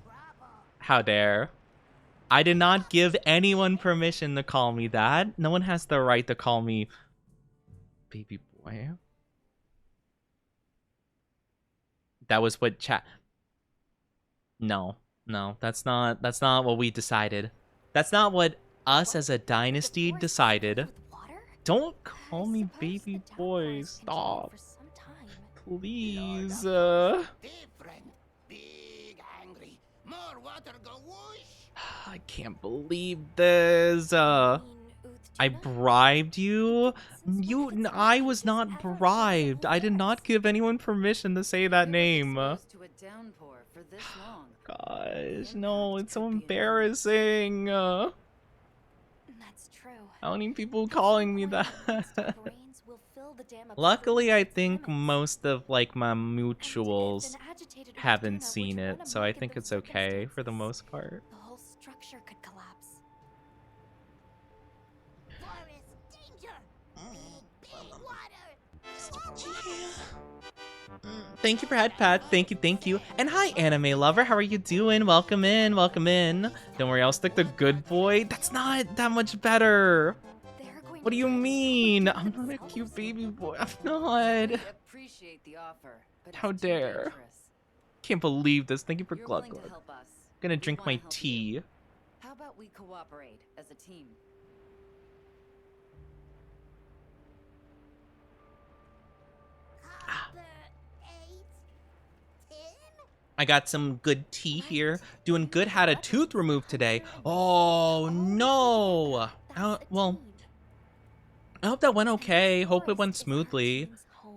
How dare? I did not give anyone permission to call me that. No one has the right to call me baby boy. That was what chat. No, that's not what we decided. That's not what us as a dynasty decided. Don't call me baby boy. Stop. Please. I can't believe this. I bribed you? I was not bribed. I did not give anyone permission to say that name. Gosh, no, it's so embarrassing. That's true. How many people calling me that? Luckily, I think most of like my mutuals haven't seen it, so I think it's okay for the most part. The whole structure could collapse. Thank you for head pat. Thank you. And hi, anime lover. How are you doing? Welcome in. Don't worry, I'll stick to good boy. That's not that much better. What do you mean? I'm not a cute baby boy. I'm not. Appreciate the offer, but How it's too dare. dangerous. Can't believe this. Thank you for You're Glug willing to Glug. help us. Gonna We drink wanna my help tea. you. How about we cooperate as a team? I got some good tea here. Doing good. Had a tooth removed today. Oh no. Well, I hope that went okay. Hope it went smoothly.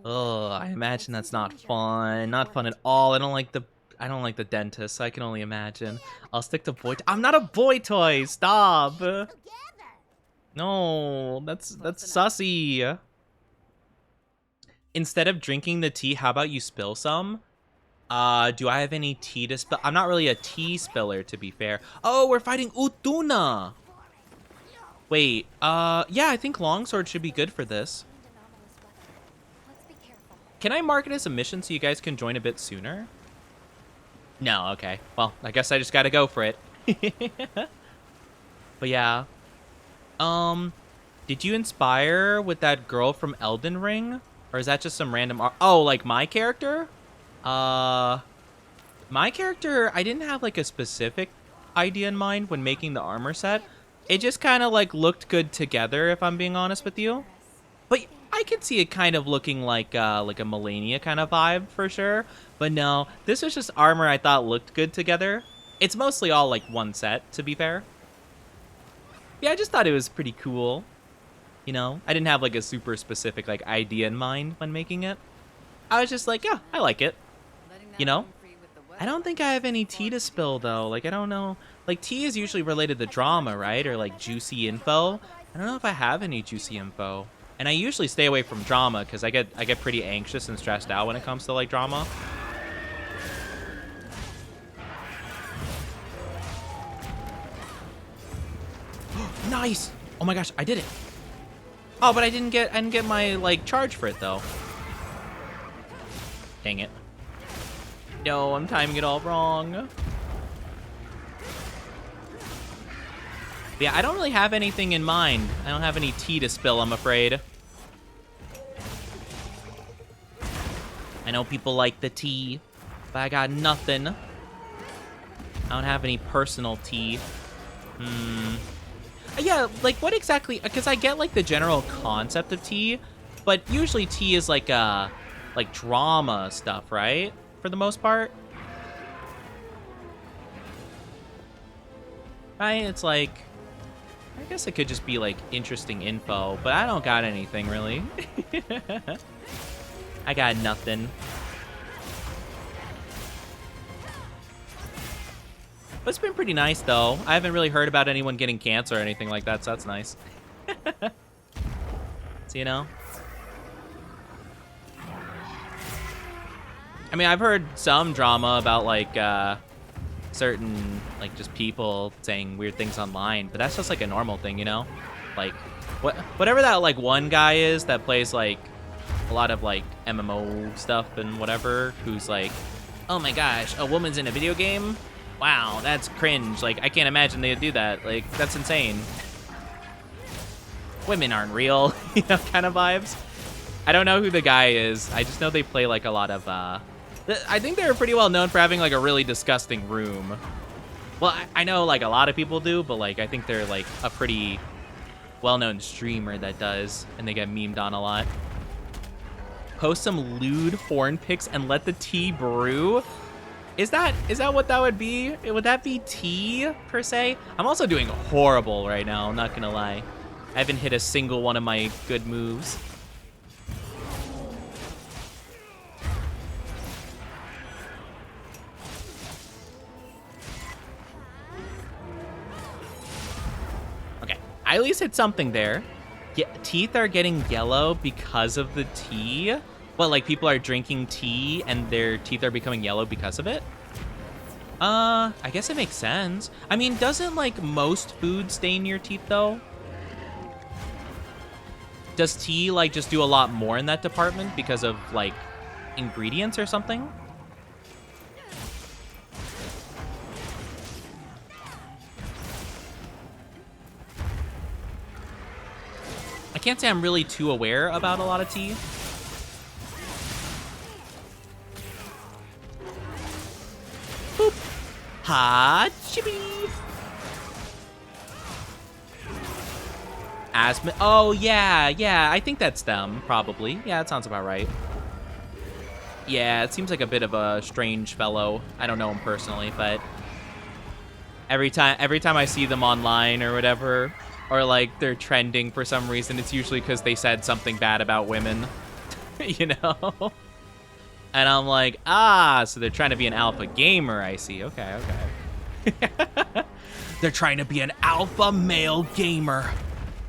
Oh, I imagine that's not fun. Not fun at all. I don't like the dentist, so I can only imagine. I'll stick to boy. I'm not a boy toy. Stop. No, that's sussy. Instead of drinking the tea, how about you spill some? Do I have any tea to spill? I'm not really a tea spiller, to be fair. Oh, we're fighting Utuna. Wait, yeah, I think longsword should be good for this. Can I mark it as a mission so you guys can join a bit sooner? No, okay. Well, I guess I just gotta go for it. But yeah. Did you inspire with that girl from Elden Ring? Or is that just some random oh, like my character? My character, I didn't have like a specific idea in mind when making the armor set. It just kind of like looked good together, if I'm being honest with you. But I could see it kind of looking like a Melania kind of vibe for sure. But no, this was just armor I thought looked good together. It's mostly all like one set, to be fair. Yeah, I just thought it was pretty cool. You know, I didn't have like a super specific like idea in mind when making it. I was just like, yeah, I like it. You know? I don't think I have any tea to spill, though. Like, I don't know. Like, tea is usually related to drama, right? Or, like, juicy info. I don't know if I have any juicy info. And I usually stay away from drama because I get pretty anxious and stressed out when it comes to, like, drama. Nice! Oh my gosh, I did it. Oh, but I didn't get my, like, charge for it, though. Dang it. No, I'm timing it all wrong. But yeah, I don't really have anything in mind. I don't have any tea to spill, I'm afraid. I know people like the tea, but I got nothing. I don't have any personal tea. Yeah, like, what exactly... Because I get, like, the general concept of tea, but usually tea is, like, drama stuff, right? For the most part. Right? It's like... I guess it could just be, like, interesting info, but I don't got anything, really. I got nothing. But it's been pretty nice, though. I haven't really heard about anyone getting cancer or anything like that, so that's nice. So, you know? I mean, I've heard some drama about, like, certain, like, just people saying weird things online, but that's just, like, a normal thing, you know? Like, whatever that, like, one guy is that plays, like, a lot of, like, MMO stuff and whatever, who's like, oh my gosh, a woman's in a video game? Wow, that's cringe. Like, I can't imagine they'd do that. Like, that's insane. Women aren't real, you know, kind of vibes. I don't know who the guy is. I just know they play, like, a lot of, I think they're pretty well known for having, like, a really disgusting room. Well, I know, like, a lot of people do, but, like, I think they're, like, a pretty well-known streamer that does, and they get memed on a lot. Post some lewd porn pics and let the tea brew? Is that what that would be? Would that be tea, per se? I'm also doing horrible right now, I'm not gonna lie. I haven't hit a single one of my good moves. Okay, I at least hit something there. Yeah, teeth are getting yellow because of the tea? What, like people are drinking tea and their teeth are becoming yellow because of it? I guess it makes sense. I mean, doesn't, like, most food stain your teeth, though? Does tea, like, just do a lot more in that department because of, like, ingredients or something? I can't say I'm really too aware about a lot of tea. Boop. Ha, chippy. Asthma. Oh, yeah. I think that's them, probably. Yeah, that sounds about right. Yeah, it seems like a bit of a strange fellow. I don't know him personally, but every time I see them online or whatever, or like they're trending for some reason, it's usually because they said something bad about women, you know? And I'm like, so they're trying to be an alpha gamer, I see. Okay. They're trying to be an alpha male gamer.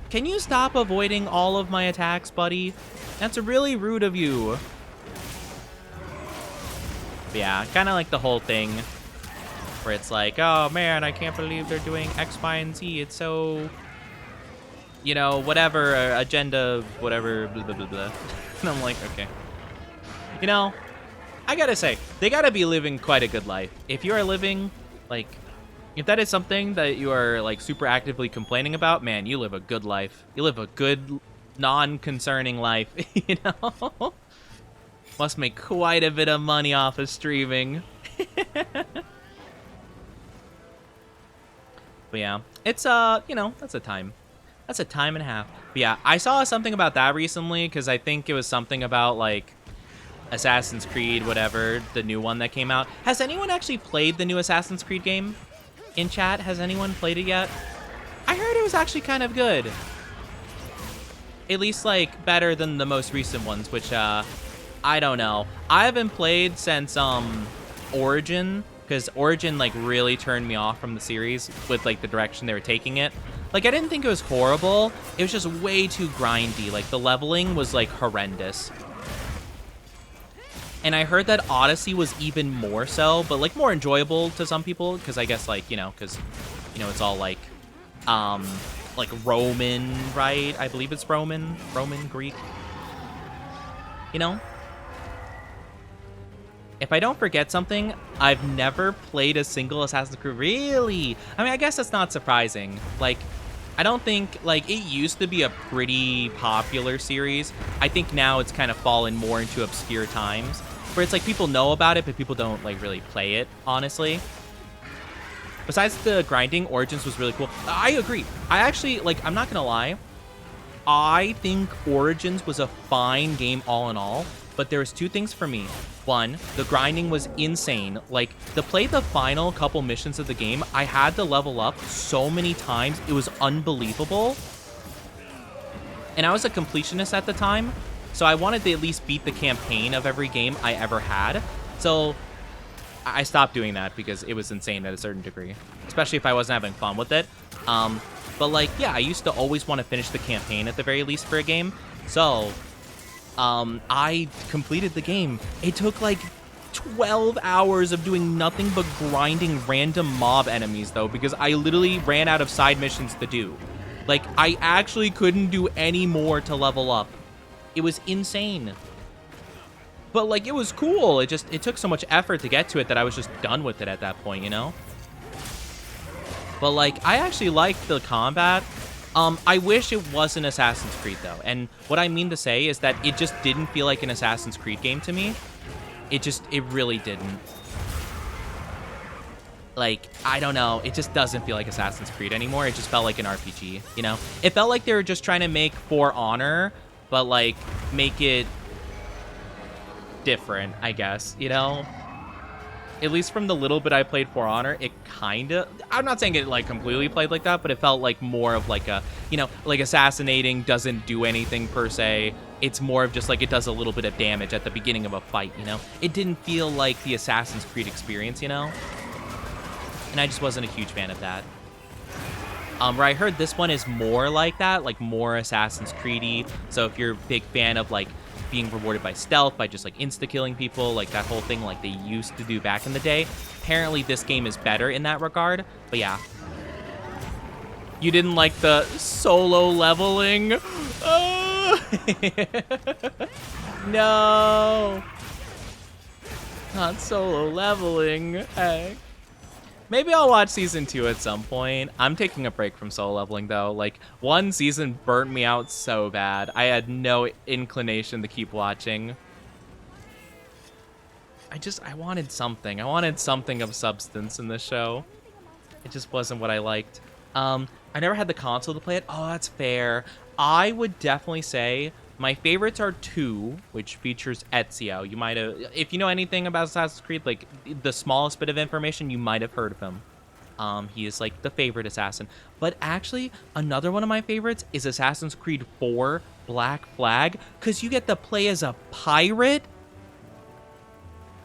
Can you stop avoiding all of my attacks, buddy? That's really rude of you. But yeah, kind of like the whole thing where it's like, oh man, I can't believe they're doing X, Y, and Z. It's so, you know, whatever, agenda, whatever, blah, blah, blah, blah. And I'm like, okay. You know, I gotta say, they gotta be living quite a good life. If you are living, like, if that is something that you are, like, super actively complaining about, man, you live a good life. You live a good, non-concerning life, you know? Must make quite a bit of money off of streaming. But yeah, it's, you know, that's a time. That's a time and a half. But yeah, I saw something about that recently, because I think it was something about, like, Assassin's Creed, whatever, the new one that came out. Has anyone actually played the new Assassin's Creed game? In chat, has anyone played it yet? I heard it was actually kind of good. At least, like, better than the most recent ones, which, I don't know. I haven't played since, Origin, because Origin like really turned me off from the series with like the direction they were taking it. Like I didn't think it was horrible. It was just way too grindy. Like the leveling was like horrendous. And I heard that Odyssey was even more so, but like more enjoyable to some people, because I guess like, because, it's all like Roman, right? I believe it's Roman, Greek. If I don't forget something, I've never played a single Assassin's Creed. Really? I mean, I guess that's not surprising. Like, I don't think, like, it used to be a pretty popular series. I think now it's kind of fallen more into obscure times, where it's like people know about it, but people don't, like, really play it, honestly. Besides the grinding, Origins was really cool. I agree. I actually, like, I'm not gonna lie. I think Origins was a fine game all in all, but there was two things for me. One, the grinding was insane. Like, to play the final couple missions of the game, I had to level up so many times. It was unbelievable. And I was a completionist at the time, so I wanted to at least beat the campaign of every game I ever had. So I stopped doing that because it was insane at a certain degree, especially if I wasn't having fun with it. But like, yeah, I used to always want to finish the campaign at the very least for a game. So I completed the game. It took like 12 hours of doing nothing but grinding random mob enemies, though, because I literally ran out of side missions to do. Like, I actually couldn't do any more to level up. It was insane. But like, it was cool. It took so much effort to get to it that I was just done with it at that point, But like, I actually liked the combat. I wish it was an Assassin's Creed, though. And what I mean to say is that it just didn't feel like an Assassin's Creed game to me. It really didn't. Like, I don't know. It just doesn't feel like Assassin's Creed anymore. It just felt like an RPG, It felt like they were just trying to make For Honor, but, like, make it different, I guess, At least from the little bit I played For Honor, it kind of... I'm not saying it, like, completely played like that, but it felt like more of, like, a... like, assassinating doesn't do anything, per se. It's more of just, like, it does a little bit of damage at the beginning of a fight, It didn't feel like the Assassin's Creed experience, And I just wasn't a huge fan of that. Where I heard this one is more like that, like, more Assassin's Creed-y. So if you're a big fan of, like, being rewarded by stealth, by just like insta-killing people, like that whole thing like they used to do back in the day. Apparently this game is better in that regard, but yeah. You didn't like the solo leveling? Oh! No! Not solo leveling. Heck. Maybe I'll watch season 2 at some point. I'm taking a break from solo leveling, though. Like, one season burnt me out so bad. I had no inclination to keep watching. I wanted something. I wanted something of substance in this show. It just wasn't what I liked. I never had the console to play it. Oh, that's fair. I would definitely say my favorites are 2, which features Ezio. You might have, if you know anything about Assassin's Creed, like the smallest bit of information, you might have heard of him. He is like the favorite assassin. But actually, another one of my favorites is Assassin's Creed 4 Black Flag, because you get to play as a pirate.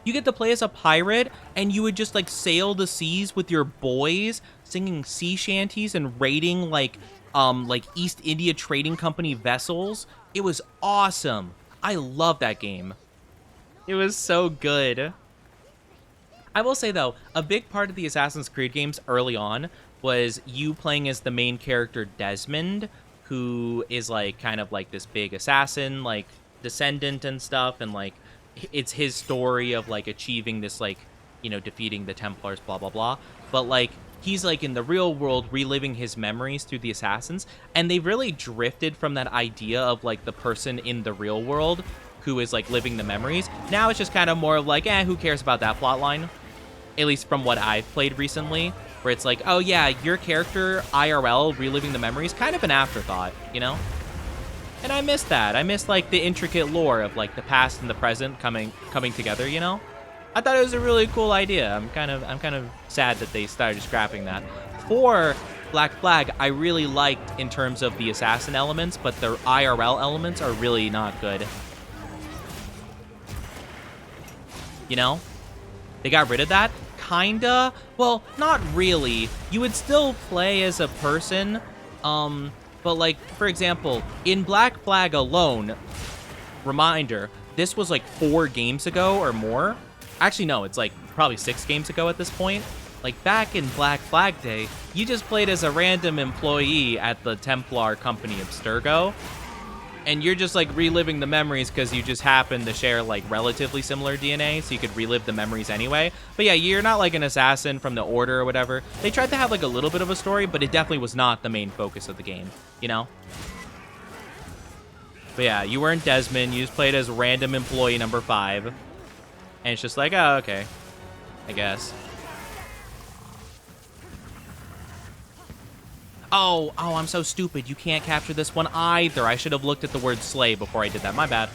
You get to play as a pirate, and you would just like sail the seas with your boys, singing sea shanties and raiding like East India Trading Company vessels. It was awesome. I love that game. It was so good. I will say, though, a big part of the Assassin's Creed games early on was you playing as the main character, Desmond, who is, like, kind of like this big assassin, like, descendant and stuff, and, like, it's his story of, like, achieving this, like, defeating the Templars, blah, blah, blah. But, like, he's, like, in the real world reliving his memories through the assassins, and they really drifted from that idea of, like, the person in the real world who is, like, living the memories. Now it's just kind of more of, like, who cares about that plotline? At least from what I've played recently, where it's like, oh, yeah, your character, IRL, reliving the memories, kind of an afterthought, And I miss that. I miss, like, the intricate lore of, like, the past and the present coming together, I thought it was a really cool idea. I'm kind of sad that they started scrapping that. For Black Flag, I really liked in terms of the assassin elements, but the IRL elements are really not good. They got rid of that? Kinda. Well, not really. You would still play as a person. But like, for example, in Black Flag alone, reminder, this was like 4 games ago or more. Actually, no, it's like probably 6 games ago at this point. Like back in Black Flag Day, you just played as a random employee at the Templar company Abstergo. And you're just like reliving the memories because you just happen to share like relatively similar DNA, so you could relive the memories anyway. But yeah, you're not like an assassin from the Order or whatever. They tried to have like a little bit of a story, but it definitely was not the main focus of the game, you know? But yeah, you weren't Desmond. You just played as random employee number 5. And it's just like, oh, okay, I guess. Oh, I'm so stupid. You can't capture this one either. I should have looked at the word slay before I did that. My bad.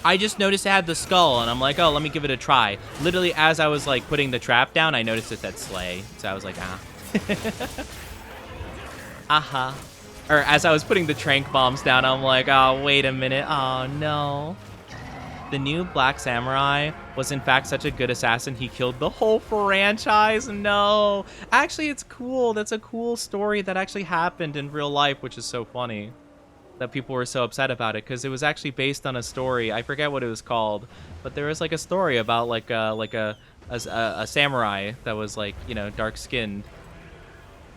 I just noticed it had the skull, and I'm like, oh, let me give it a try. Literally, as I was, like, putting the trap down, I noticed it said slay. So I was like, ah. Uh-huh. Or as I was putting the trank bombs down, I'm like, oh, wait a minute. Oh, no. The new Black Samurai was in fact such a good assassin, he killed the whole franchise. No. Actually, it's cool. That's a cool story that actually happened in real life, which is so funny that people were so upset about it, because it was actually based on a story. I forget what it was called, but there was like a story about like a samurai that was like, you know, dark skinned.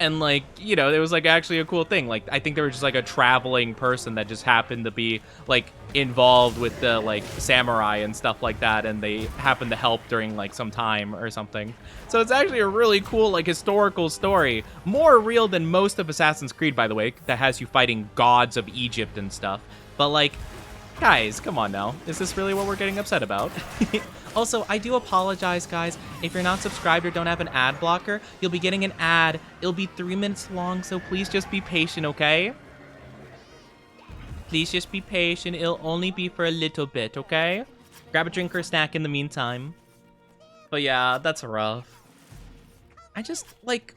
And, like, you know, it was, like, actually a cool thing. Like, I think they were just, like, a traveling person that just happened to be, like, involved with the, like, samurai and stuff like that. And they happened to help during, like, some time or something. So it's actually a really cool, like, historical story. More real than most of Assassin's Creed, by the way, that has you fighting gods of Egypt and stuff. But, like, guys, come on now. Is this really what we're getting upset about? Also, I do apologize, guys. If you're not subscribed or don't have an ad blocker, you'll be getting an ad. It'll be 3 minutes long, so please just be patient, okay? Please just be patient. It'll only be for a little bit, okay? Grab a drink or a snack in the meantime. But yeah, that's rough. I just, like...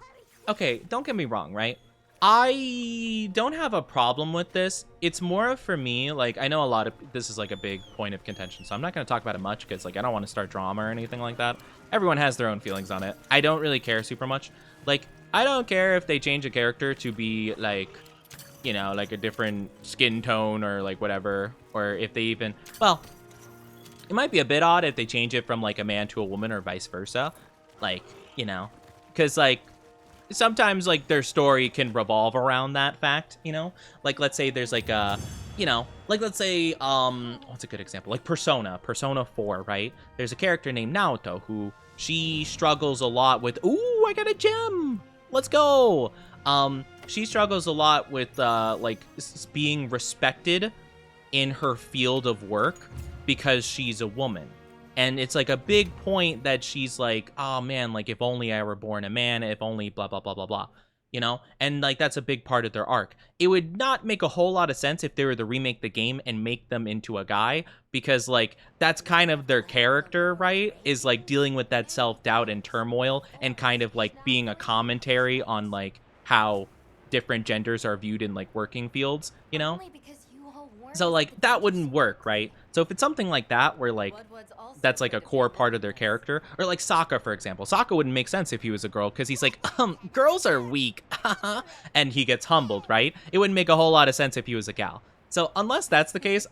Okay, don't get me wrong, right? I don't have a problem with this. It's more of, for me, like, I know a lot of this is like a big point of contention, so I'm not going to talk about it much because, like, I don't want to start drama or anything like that. Everyone has their own feelings on it. I don't really care super much. Like, I don't care if they change a character to be, like, you know, like a different skin tone or, like, whatever. Or if they even, well, it might be a bit odd if they change it from, like, a man to a woman or vice versa. Like, you know, because, like, sometimes, like, their story can revolve around that fact, you know? Like, let's say there's, like, a, you know, like, let's say, what's a good example? Like, Persona 4, right? There's a character named Naoto who, she struggles a lot with, ooh, I got a gem! Let's go! She struggles a lot with, like, being respected in her field of work because she's a woman. And it's, like, a big point that she's like, oh, man, like, if only I were born a man, if only blah, blah, blah, blah, blah, you know? And, like, that's a big part of their arc. It would not make a whole lot of sense if they were to remake the game and make them into a guy, because, like, that's kind of their character, right? Is, like, dealing with that self-doubt and turmoil and kind of, like, being a commentary on, like, how different genders are viewed in, like, working fields, you know? So, like, that wouldn't work, right? So if it's something like that, where, like, that's, like, a core part of their character, or, like, Sokka, for example. Sokka wouldn't make sense if he was a girl, because he's like, girls are weak, and he gets humbled, right? It wouldn't make a whole lot of sense if he was a gal. So unless that's the case,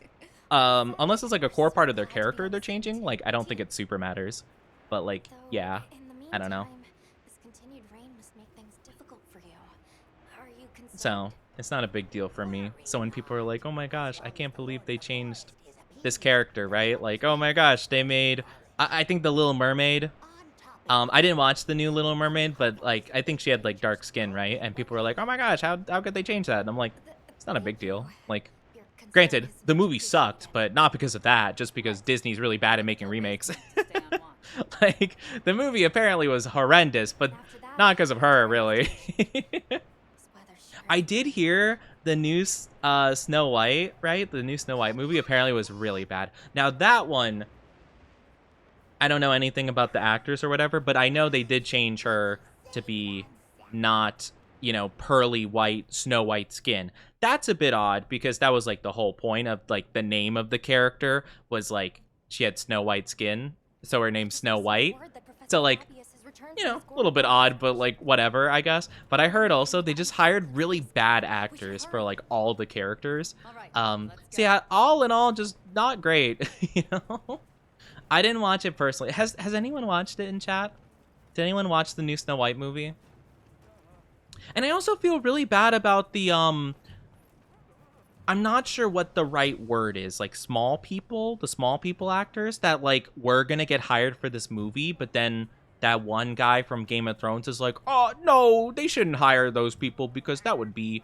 unless it's, like, a core part of their character they're changing, like, I don't think it super matters. But, like, yeah, I don't know. So it's not a big deal for me. So when people are like, oh my gosh, I can't believe they changed this character, right? Like, oh my gosh, they made, I think the Little Mermaid, I didn't watch the new Little Mermaid, but, like, I think she had, like, dark skin, right? And people were like, oh my gosh, how could they change that? And I'm like, it's not a big deal. Like, granted, the movie sucked, but not because of that, just because Disney's really bad at making remakes. Like, the movie apparently was horrendous, but not because of her, really. I did hear the new Snow White, right? The new Snow White movie apparently was really bad. Now, that one, I don't know anything about the actors or whatever, but I know they did change her to be not, you know, pearly white, Snow White skin. That's a bit odd, because that was, like, the whole point of, like, the name of the character was, like, she had Snow White skin. so her name's Snow White. Word that Professor So, like, Fabius has returned you from know, his a little bit gory odd, days. but like whatever, I guess. But I heard also they just hired really bad actors for like all the characters. All right, let's So go. yeah, all in all, just not great. You know, I didn't watch it personally. Has anyone watched it in chat? Did anyone watch the new Snow White movie? And I also feel really bad about the I'm not sure what the right word is, like the small people actors that like were gonna get hired for this movie, but then that one guy from Game of Thrones is like, oh no, they shouldn't hire those people because that would be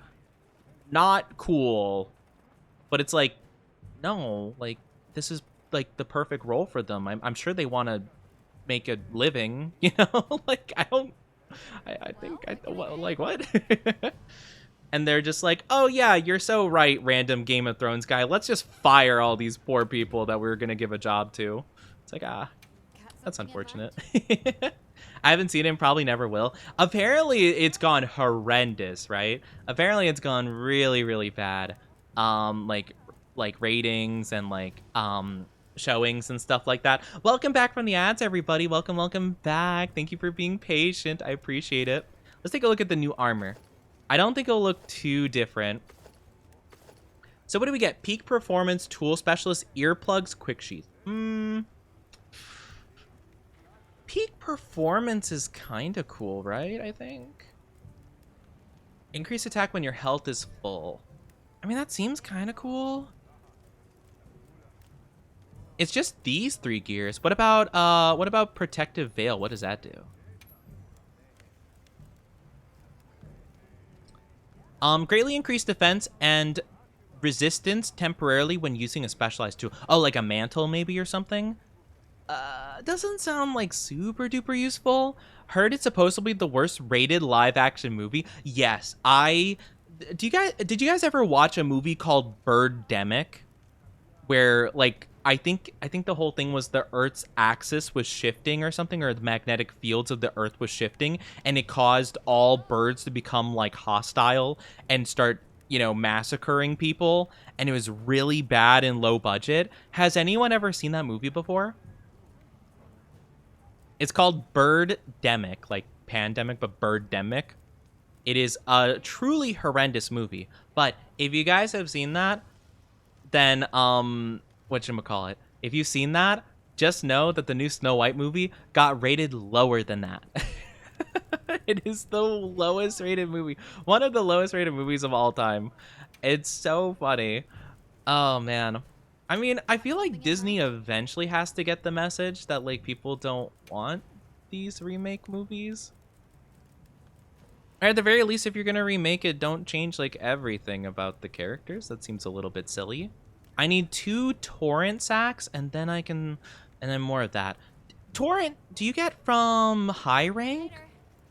not cool. But it's like, no, like this is like the perfect role for them. I'm sure they want to make a living, you know. Like I think like what? And they're just like, oh yeah, you're so right, random Game of Thrones guy. Let's just fire all these poor people that we were gonna give a job to. It's like, that's unfortunate. I haven't seen it, probably never will. Apparently it's gone horrendous, right? Apparently it's gone really, really bad. Like ratings and like showings and stuff like that. Welcome back from the ads, everybody. Welcome back. Thank you for being patient. I appreciate it. Let's take a look at the new armor. I don't think it'll look too different. So what do we get? Peak performance, tool specialist, earplugs, quick sheath. Peak performance is kind of cool, right? I think. Increase attack when your health is full. I mean, that seems kind of cool. It's just these 3 gears. What about protective veil? What does that do? Greatly increased defense and resistance temporarily when using a specialized tool. Oh, like a mantle maybe or something? Doesn't sound like super duper useful. Heard it's supposed to be the worst rated live action movie. Yes, did you guys ever watch a movie called Birdemic? Where like I think the whole thing was the Earth's axis was shifting or something, or the magnetic fields of the Earth was shifting, and it caused all birds to become like hostile and start, you know, massacring people, and it was really bad and low budget. Has anyone ever seen that movie before? It's called Birdemic, like pandemic, but Birdemic. It is a truly horrendous movie. But if you guys have seen that, then whatchamacallit, if you've seen that, just know that the new Snow White movie got rated lower than that. It is the lowest rated movie, one of the lowest rated movies of all time. It's so funny. Oh man, I mean, I feel like Disney eventually has to get the message that like people don't want these remake movies. Or at the very least, if you're gonna remake it, don't change like everything about the characters. That seems a little bit silly. I need 2 torrent sacks, and then and then more of that. Torrent, do you get from high rank,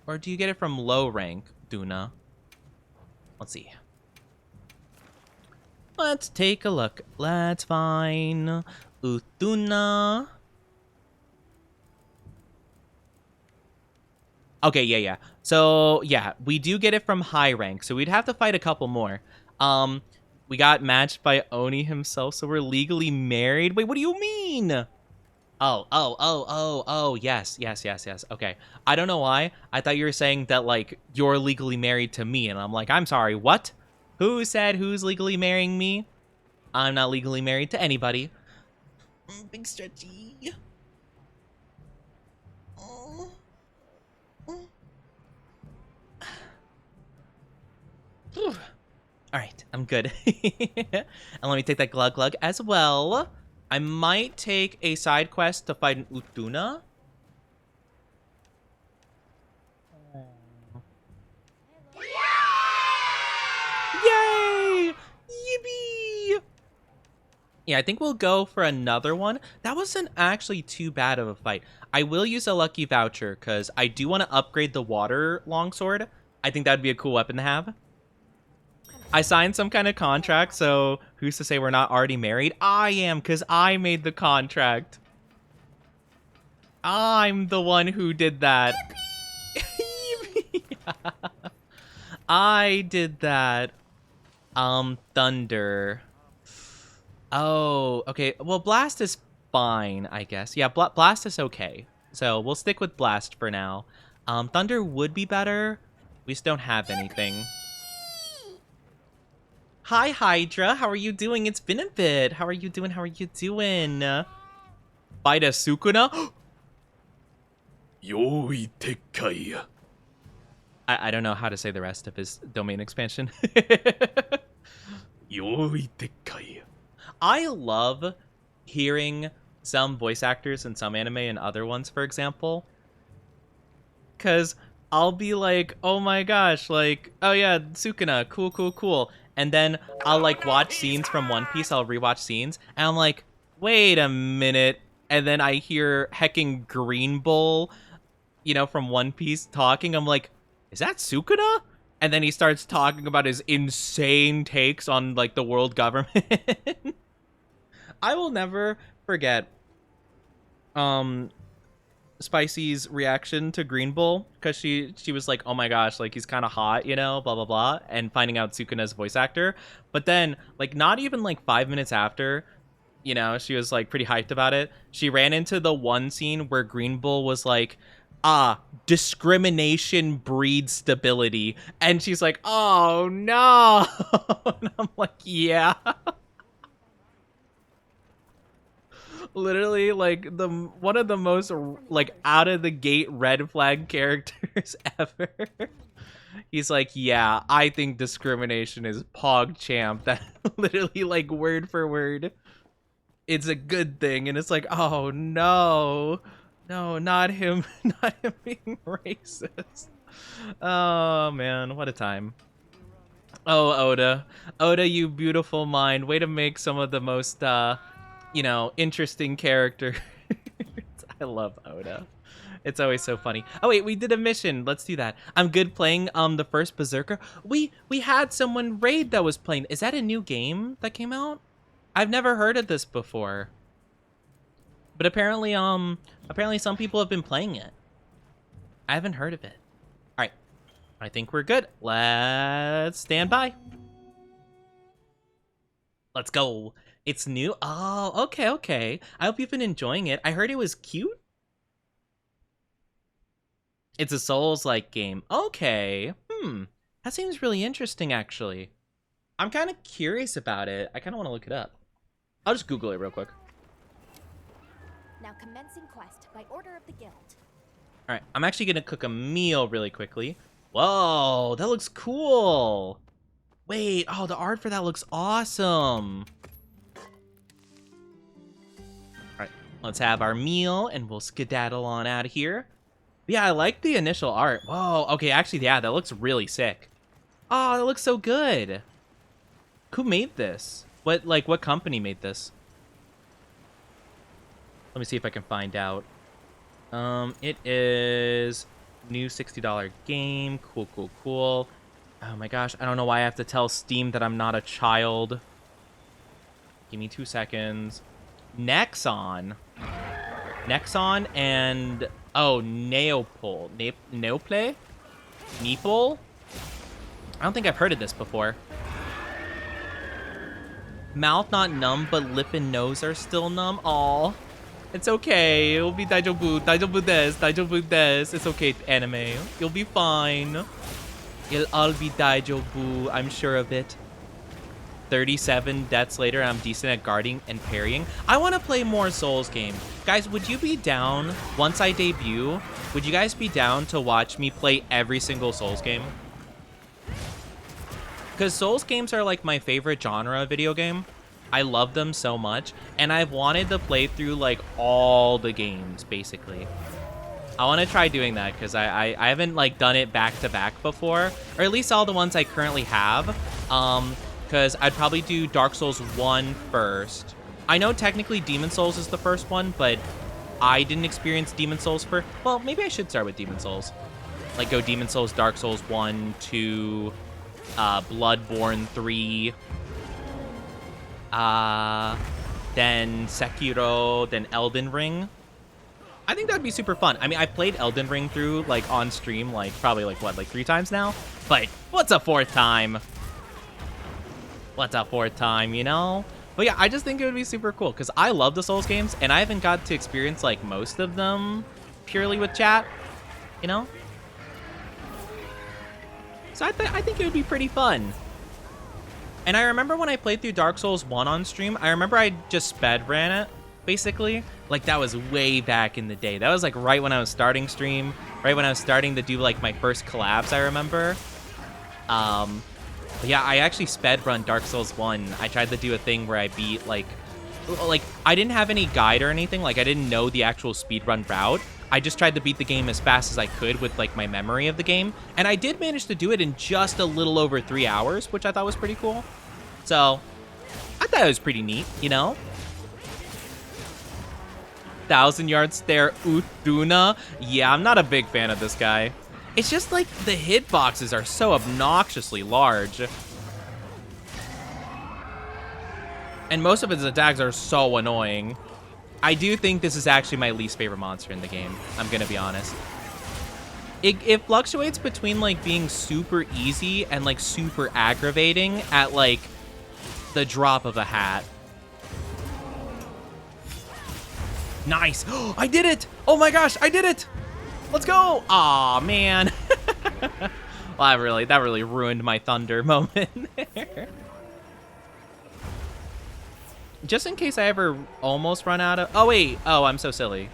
or do you get it from low rank, Duna? Let's see. Let's take a look. Let's find Utuna. Okay, yeah. So, yeah, we do get it from high rank, so we'd have to fight a couple more. We got matched by Oni himself, so we're legally married. Wait, what do you mean? Oh, yes. Okay. I don't know why. I thought you were saying that, like, you're legally married to me, and I'm like, I'm sorry, what? Who said who's legally marrying me? I'm not legally married to anybody. Big stretchy. Oh. All right, I'm good. And let me take that glug glug as well. I might take a side quest to fight an Utuna. Yay! Yippee! Yeah, I think we'll go for another one. That wasn't actually too bad of a fight. I will use a lucky voucher because I do want to upgrade the water longsword. I think that'd be a cool weapon to have. I signed some kind of contract, so who's to say we're not already married? I am, because I made the contract. I'm the one who did that. I did that. Thunder. Oh, okay. Well, Blast is fine, I guess. Yeah, Blast is okay. So we'll stick with Blast for now. Thunder would be better. We just don't have anything. Hi, Hydra. How are you doing? It's been a bit. How are you doing? How are you doing? Fight a Sukuna? Yoi tekkai. I don't know how to say the rest of his domain expansion. Yoi tekkai. I love hearing some voice actors in some anime and other ones, for example. Because I'll be like, oh my gosh, like, oh yeah, Sukuna, cool, cool, cool. And then I'll like watch scenes from One Piece, I'll rewatch scenes, and I'm like, wait a minute. And then I hear hecking Green Bull, you know, from One Piece talking. I'm like, is that Sukuna? And then he starts talking about his insane takes on like the world government. I will never forget Spicy's reaction to Green Bull, because she was like, oh my gosh, like he's kind of hot, you know, blah blah blah, and finding out Sukuna's voice actor. But then like not even like 5 minutes after, you know, she was like pretty hyped about it, she ran into the one scene where Green Bull was like, discrimination breeds stability, and she's like, oh no. And I'm like, yeah. Literally, like, one of the most, like, out-of-the-gate red flag characters ever. He's like, yeah, I think discrimination is PogChamp. That literally, like, word for word, it's a good thing. And it's like, oh, no. No, not him. Not him being racist. Oh, man, what a time. Oh, Oda. Oda, you beautiful mind. Way to make some of the most, you know, interesting character. I love Oda. It's always so funny. Oh wait, we did a mission. Let's do that. I'm good playing the first Berserker. We had someone raid that was playing. Is that a new game that came out? I've never heard of this before. But apparently some people have been playing it. I haven't heard of it. All right. I think we're good. Let's stand by. Let's go. It's new? Oh, okay, okay. I hope you've been enjoying it. I heard it was cute. It's a Souls-like game. Okay. That seems really interesting, actually. I'm kind of curious about it. I kind of want to look it up. I'll just Google it real quick. Now commencing quest by order of the guild. All right, I'm actually going to cook a meal really quickly. Whoa, that looks cool. Wait, oh, the art for that looks awesome. Let's have our meal, and we'll skedaddle on out of here. Yeah, I like the initial art. Whoa, okay, actually, yeah, that looks really sick. Oh, that looks so good. Who made this? What company made this? Let me see if I can find out. It is new $60 game. Cool, cool, cool. Oh my gosh, I don't know why I have to tell Steam that I'm not a child. Give me 2 seconds. Nexon and Neopol. Neoplay? Meeple? I don't think I've heard of this before. Mouth not numb, but lip and nose are still numb. Aw. It's okay. It'll be daijobu. Daijobu desu. Daijobu desu. It's okay, anime. You'll be fine. It'll all be daijobu. I'm sure of it. 37 deaths later, I'm decent at guarding and parrying. I want to play more Souls games. Guys, would you be down, once I debut, would you guys be down to watch me play every single Souls game? Because Souls games are like my favorite genre of video game. I love them so much, and I've wanted to play through like all the games, basically. I want to try doing that because I haven't like done it back to back before, or at least all the ones I currently have. Because I'd probably do Dark Souls 1 first. I know technically Demon Souls is the first one, but I didn't experience Demon Souls first. Well, maybe I should start with Demon Souls. Like go Demon Souls, Dark Souls 1, 2, Bloodborne 3, then Sekiro, then Elden Ring. I think that'd be super fun. I mean, I played Elden Ring through like on stream, like probably like what, like 3 times now? But what's a 4th time? What's a 4th time, you know? But yeah, I just think it would be super cool because I love the Souls games and I haven't got to experience like most of them purely with chat, you know? So I think it would be pretty fun. And I remember when I played through Dark Souls 1 on stream, I remember I just sped ran it, basically. Like, that was way back in the day. That was, like, right when I was starting stream, right when I was starting to do, like, my first collabs, I remember. But yeah, I actually sped run Dark Souls 1. I tried to do a thing where I beat, like, I didn't have any guide or anything. Like, I didn't know the actual speedrun route. I just tried to beat the game as fast as I could with, like, my memory of the game. And I did manage to do it in just a little over 3 hours, which I thought was pretty cool. So, I thought it was pretty neat, you know? 1,000-yard stare Utuna. Yeah, I'm not a big fan of this guy. It's just, like, the hitboxes are so obnoxiously large. And most of his attacks are so annoying. I do think this is actually my least favorite monster in the game. I'm gonna be honest. It fluctuates between, like, being super easy and, like, super aggravating at, like, the drop of a hat. Nice. I did it. Oh my gosh, I did it. Let's go. Aw, man. Well, that really ruined my thunder moment there. Just in case I ever almost run out of... Oh, wait. Oh, I'm so silly.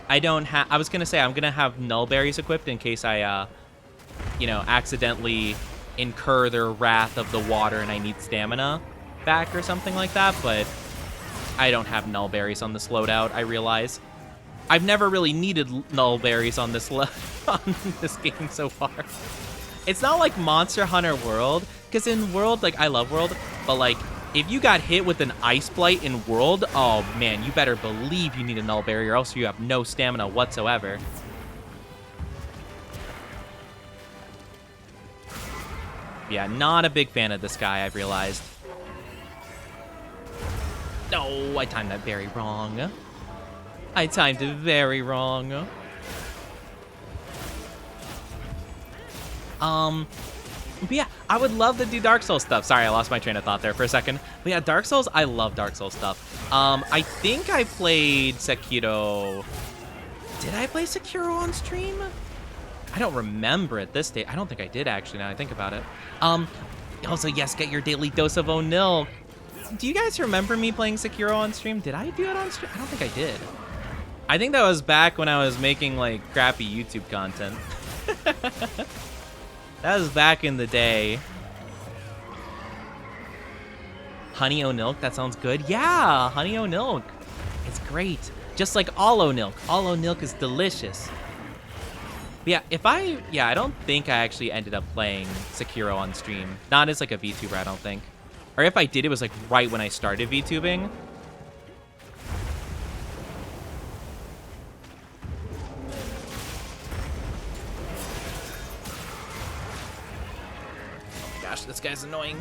I don't have... I was going to say, I'm going to have null berries equipped in case I, you know, accidentally incur the wrath of the water and I need stamina back or something like that, but I don't have null berries on this loadout, I realize. I've never really needed null berries on this on this game so far. It's not like Monster Hunter World, because in World, like, I love World, but, like, if you got hit with an Ice Blight in World, oh, man, you better believe you need a null berry or else you have no stamina whatsoever. Yeah, not a big fan of this guy, I've realized. No, I timed that very wrong. I timed it very wrong. But yeah, I would love to do Dark Souls stuff. Sorry, I lost my train of thought there for a second. But yeah, Dark Souls, I love Dark Souls stuff. I think I played Sekiro. Did I play Sekiro on stream? I don't remember at this date. I don't think I did, actually, now I think about it. Also, yes, get your daily dose of O'Neill. Do you guys remember me playing Sekiro on stream? Did I do it on stream? I don't think I did. I think that was back when I was making, like, crappy YouTube content. That was back in the day. Honey O'Nilk, that sounds good. Yeah, Honey O'Nilk. It's great. Just like all O'Nilk. All O'Nilk is delicious. But yeah, I don't think I actually ended up playing Sekiro on stream. Not as like a VTuber, I don't think. Or if I did, it was like right when I started VTubing. Gosh, this guy's annoying.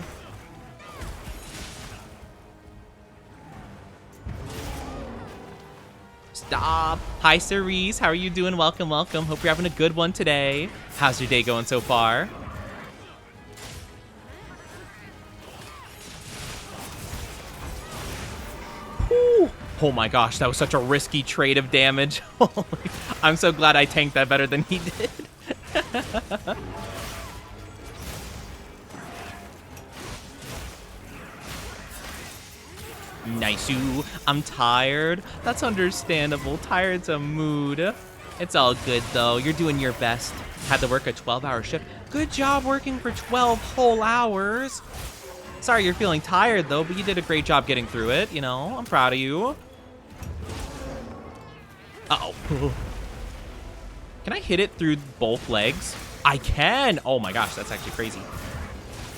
Stop. Hi, Cerise. How are you doing? Welcome, welcome. Hope you're having a good one today. How's your day going so far? Whew. Oh my gosh, that was such a risky trade of damage. I'm so glad I tanked that better than he did. Nice. I'm tired. That's understandable. Tired's a mood. It's all good, though. You're doing your best. Had to work a 12-hour shift. Good job working for 12 whole hours. Sorry you're feeling tired, though, but you did a great job getting through it. You know, I'm proud of you. Uh-oh. Can I hit it through both legs? I can. Oh, my gosh. That's actually crazy.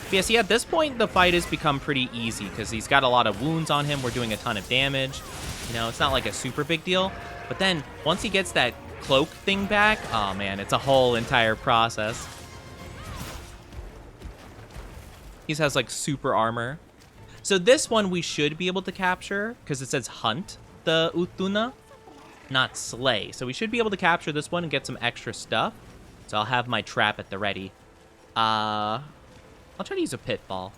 But yeah, see, at this point, the fight has become pretty easy because he's got a lot of wounds on him. We're doing a ton of damage. You know, it's not like a super big deal. But then once he gets that cloak thing back, oh, man, it's a whole entire process. He has, like, super armor. So this one we should be able to capture because it says hunt the Utuna, not slay. So we should be able to capture this one and get some extra stuff. So I'll have my trap at the ready. I'll try to use a pitfall.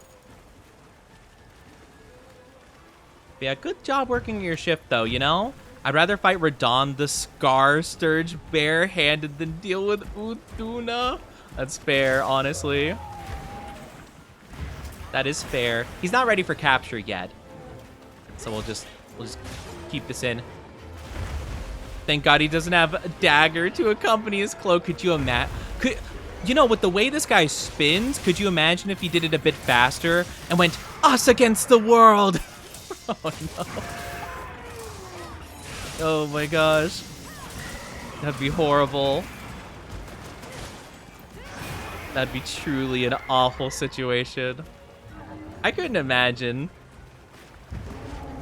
But yeah, good job working your shift, though, you know? I'd rather fight Radon the Scar Sturge barehanded than deal with Utuna. That's fair, honestly. That is fair. He's not ready for capture yet. So we'll just keep this in. Thank God he doesn't have a dagger to accompany his cloak. Could you imagine? You know, with the way this guy spins, could you imagine if he did it a bit faster and went, us against the world? Oh, no. Oh, my gosh. That'd be horrible. That'd be truly an awful situation. I couldn't imagine.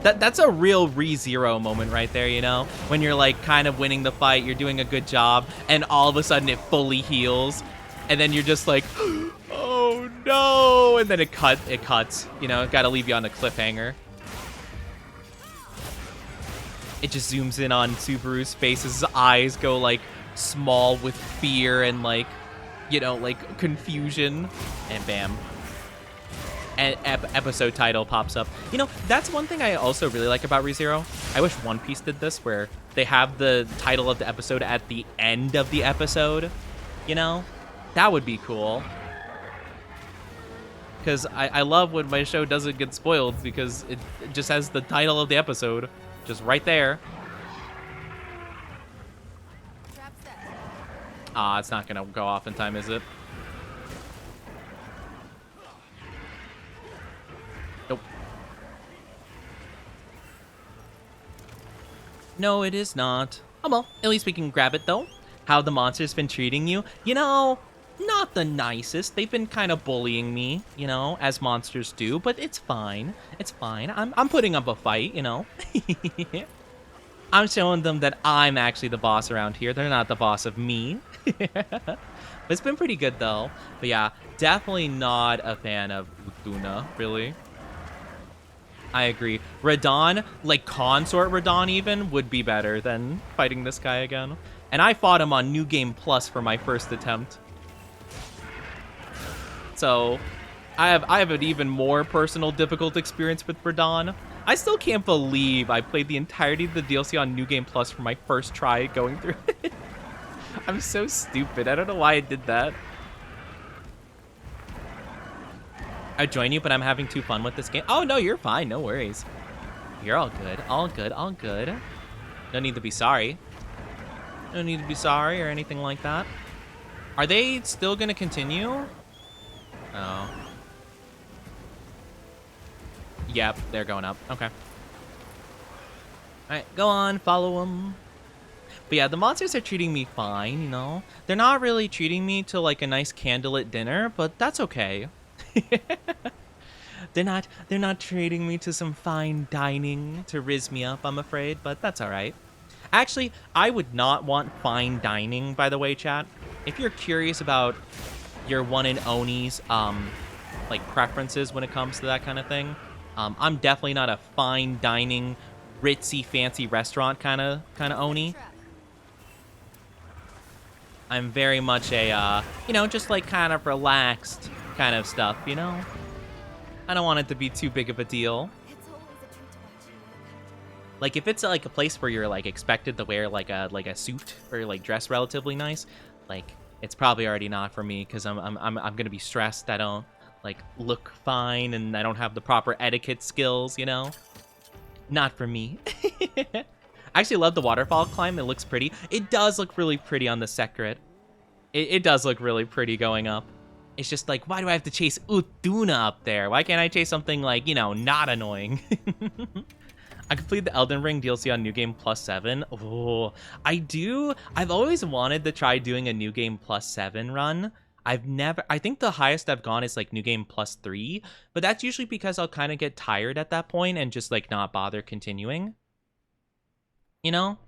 That's a real ReZero moment right there, you know? When you're, like, kind of winning the fight, you're doing a good job, and all of a sudden it fully heals. And then you're just like, oh no! And then it cuts, you know, gotta leave you on a cliffhanger. It just zooms in on Subaru's face, his eyes go like small with fear and like, you know, like confusion, and bam. And episode title pops up. You know, that's one thing I also really like about ReZero. I wish One Piece did this, where they have the title of the episode at the end of the episode, you know? That would be cool. Because I love when my show doesn't get spoiled, because it just has the title of the episode just right there. Ah, it's not going to go off in time, is it? Nope. No, it is not. Oh, well, at least we can grab it, though. How the monster's been treating you? You know, not the nicest. They've been kind of bullying me, you know, as monsters do, but it's fine. It's fine. I'm putting up a fight, you know. I'm showing them that I'm actually the boss around here. They're not the boss of me. But it's been pretty good, though. But yeah, definitely not a fan of Utuna, really. I agree. Radon, like Consort Radon even, would be better than fighting this guy again. And I fought him on New Game Plus for my first attempt. So, I have an even more personal difficult experience with Radon. I still can't believe I played the entirety of the DLC on New Game Plus for my first try going through it. I'm so stupid. I don't know why I did that. I join you, but I'm having too fun with this game. Oh, no, you're fine. No worries. You're all good. All good. All good. No need to be sorry. No need to be sorry or anything like that. Are they still going to continue? Oh. Yep, they're going up. Okay. Alright, go on, follow them. But yeah, the monsters are treating me fine, you know? They're not really treating me to like a nice candlelit dinner, but that's okay. They're not treating me to some fine dining to rizz me up, I'm afraid, but that's alright. Actually, I would not want fine dining, by the way, chat. If you're curious about your one and Oni's like preferences when it comes to that kind of thing, I'm definitely not a fine dining, ritzy, fancy restaurant kind of Oni. I'm very much a you know, just like kind of relaxed kind of stuff, you know. I don't want it to be too big of a deal. Like if it's like a place where you're like expected to wear like a suit or like dress relatively nice, like it's probably already not for me, because I'm gonna be stressed. I don't like look fine and I don't have the proper etiquette skills, you know. Not for me. I actually love the waterfall climb. It looks pretty. It does look really pretty on the secret. It does look really pretty going up. It's just like, why do I have to chase Utuna up there? Why can't I chase something like, you know, not annoying? I completed the Elden Ring DLC on New Game Plus 7. Oh, I've always wanted to try doing a New Game Plus 7 run. I think the highest I've gone is like New Game Plus 3, but that's usually because I'll kind of get tired at that point and just like not bother continuing. You know?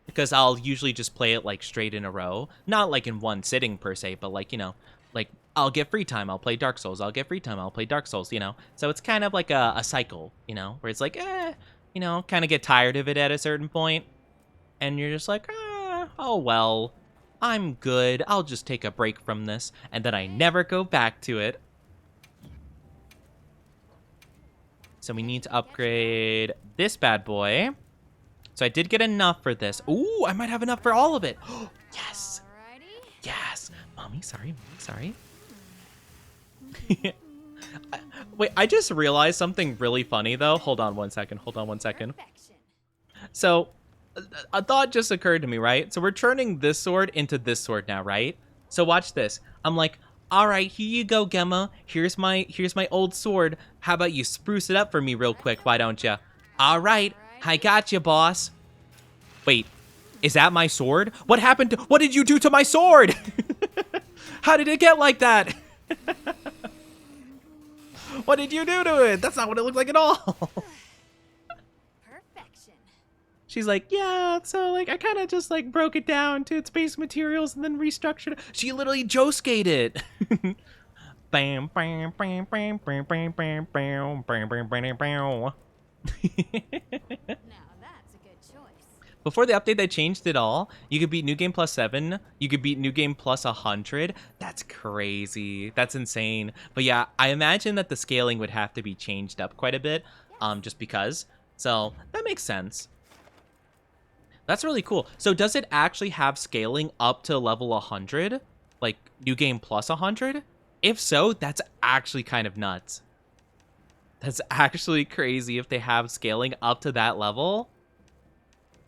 Because I'll usually just play it like straight in a row. Not like in one sitting per se, but like, you know, like I'll get free time, I'll play Dark Souls. I'll get free time, I'll play Dark Souls, you know? So it's kind of like a cycle, you know? Where it's like, you know, kind of get tired of it at a certain point. And you're just like, oh well, I'm good. I'll just take a break from this. And then I never go back to it. So we need to upgrade this bad boy. So I did get enough for this. Ooh, I might have enough for all of it. Yes. Alrighty. Yes. Mommy, sorry. Mommy, sorry. Wait, I just realized something really funny, though. Hold on one second. Perfection. So, a thought just occurred to me, right? So we're turning this sword into this sword now, right? So watch this. I'm like, all right, here you go, Gemma. Here's my old sword. How about you spruce it up for me real quick? Why don't you? All right, I got you, boss. Wait, is that my sword? What happened? What did you do to my sword? How did it get like that? What did you do to it? That's not what it looked like at all. Perfection. She's like, yeah, so like I kind of just like broke it down to its base materials and then restructured it. She literally Joe-skate it. Bam, bam, bam, bam, bam, bam, bam, bam, bam, bam, bam, bam. Now that's a good choice. Before the update, they changed it all. You could beat New Game Plus 7. You could beat New Game Plus 100. That's crazy. That's insane. But yeah, I imagine that the scaling would have to be changed up quite a bit, just because. So that makes sense. That's really cool. So does it actually have scaling up to level 100? Like New Game Plus 100? If so, that's actually kind of nuts. That's actually crazy if they have scaling up to that level.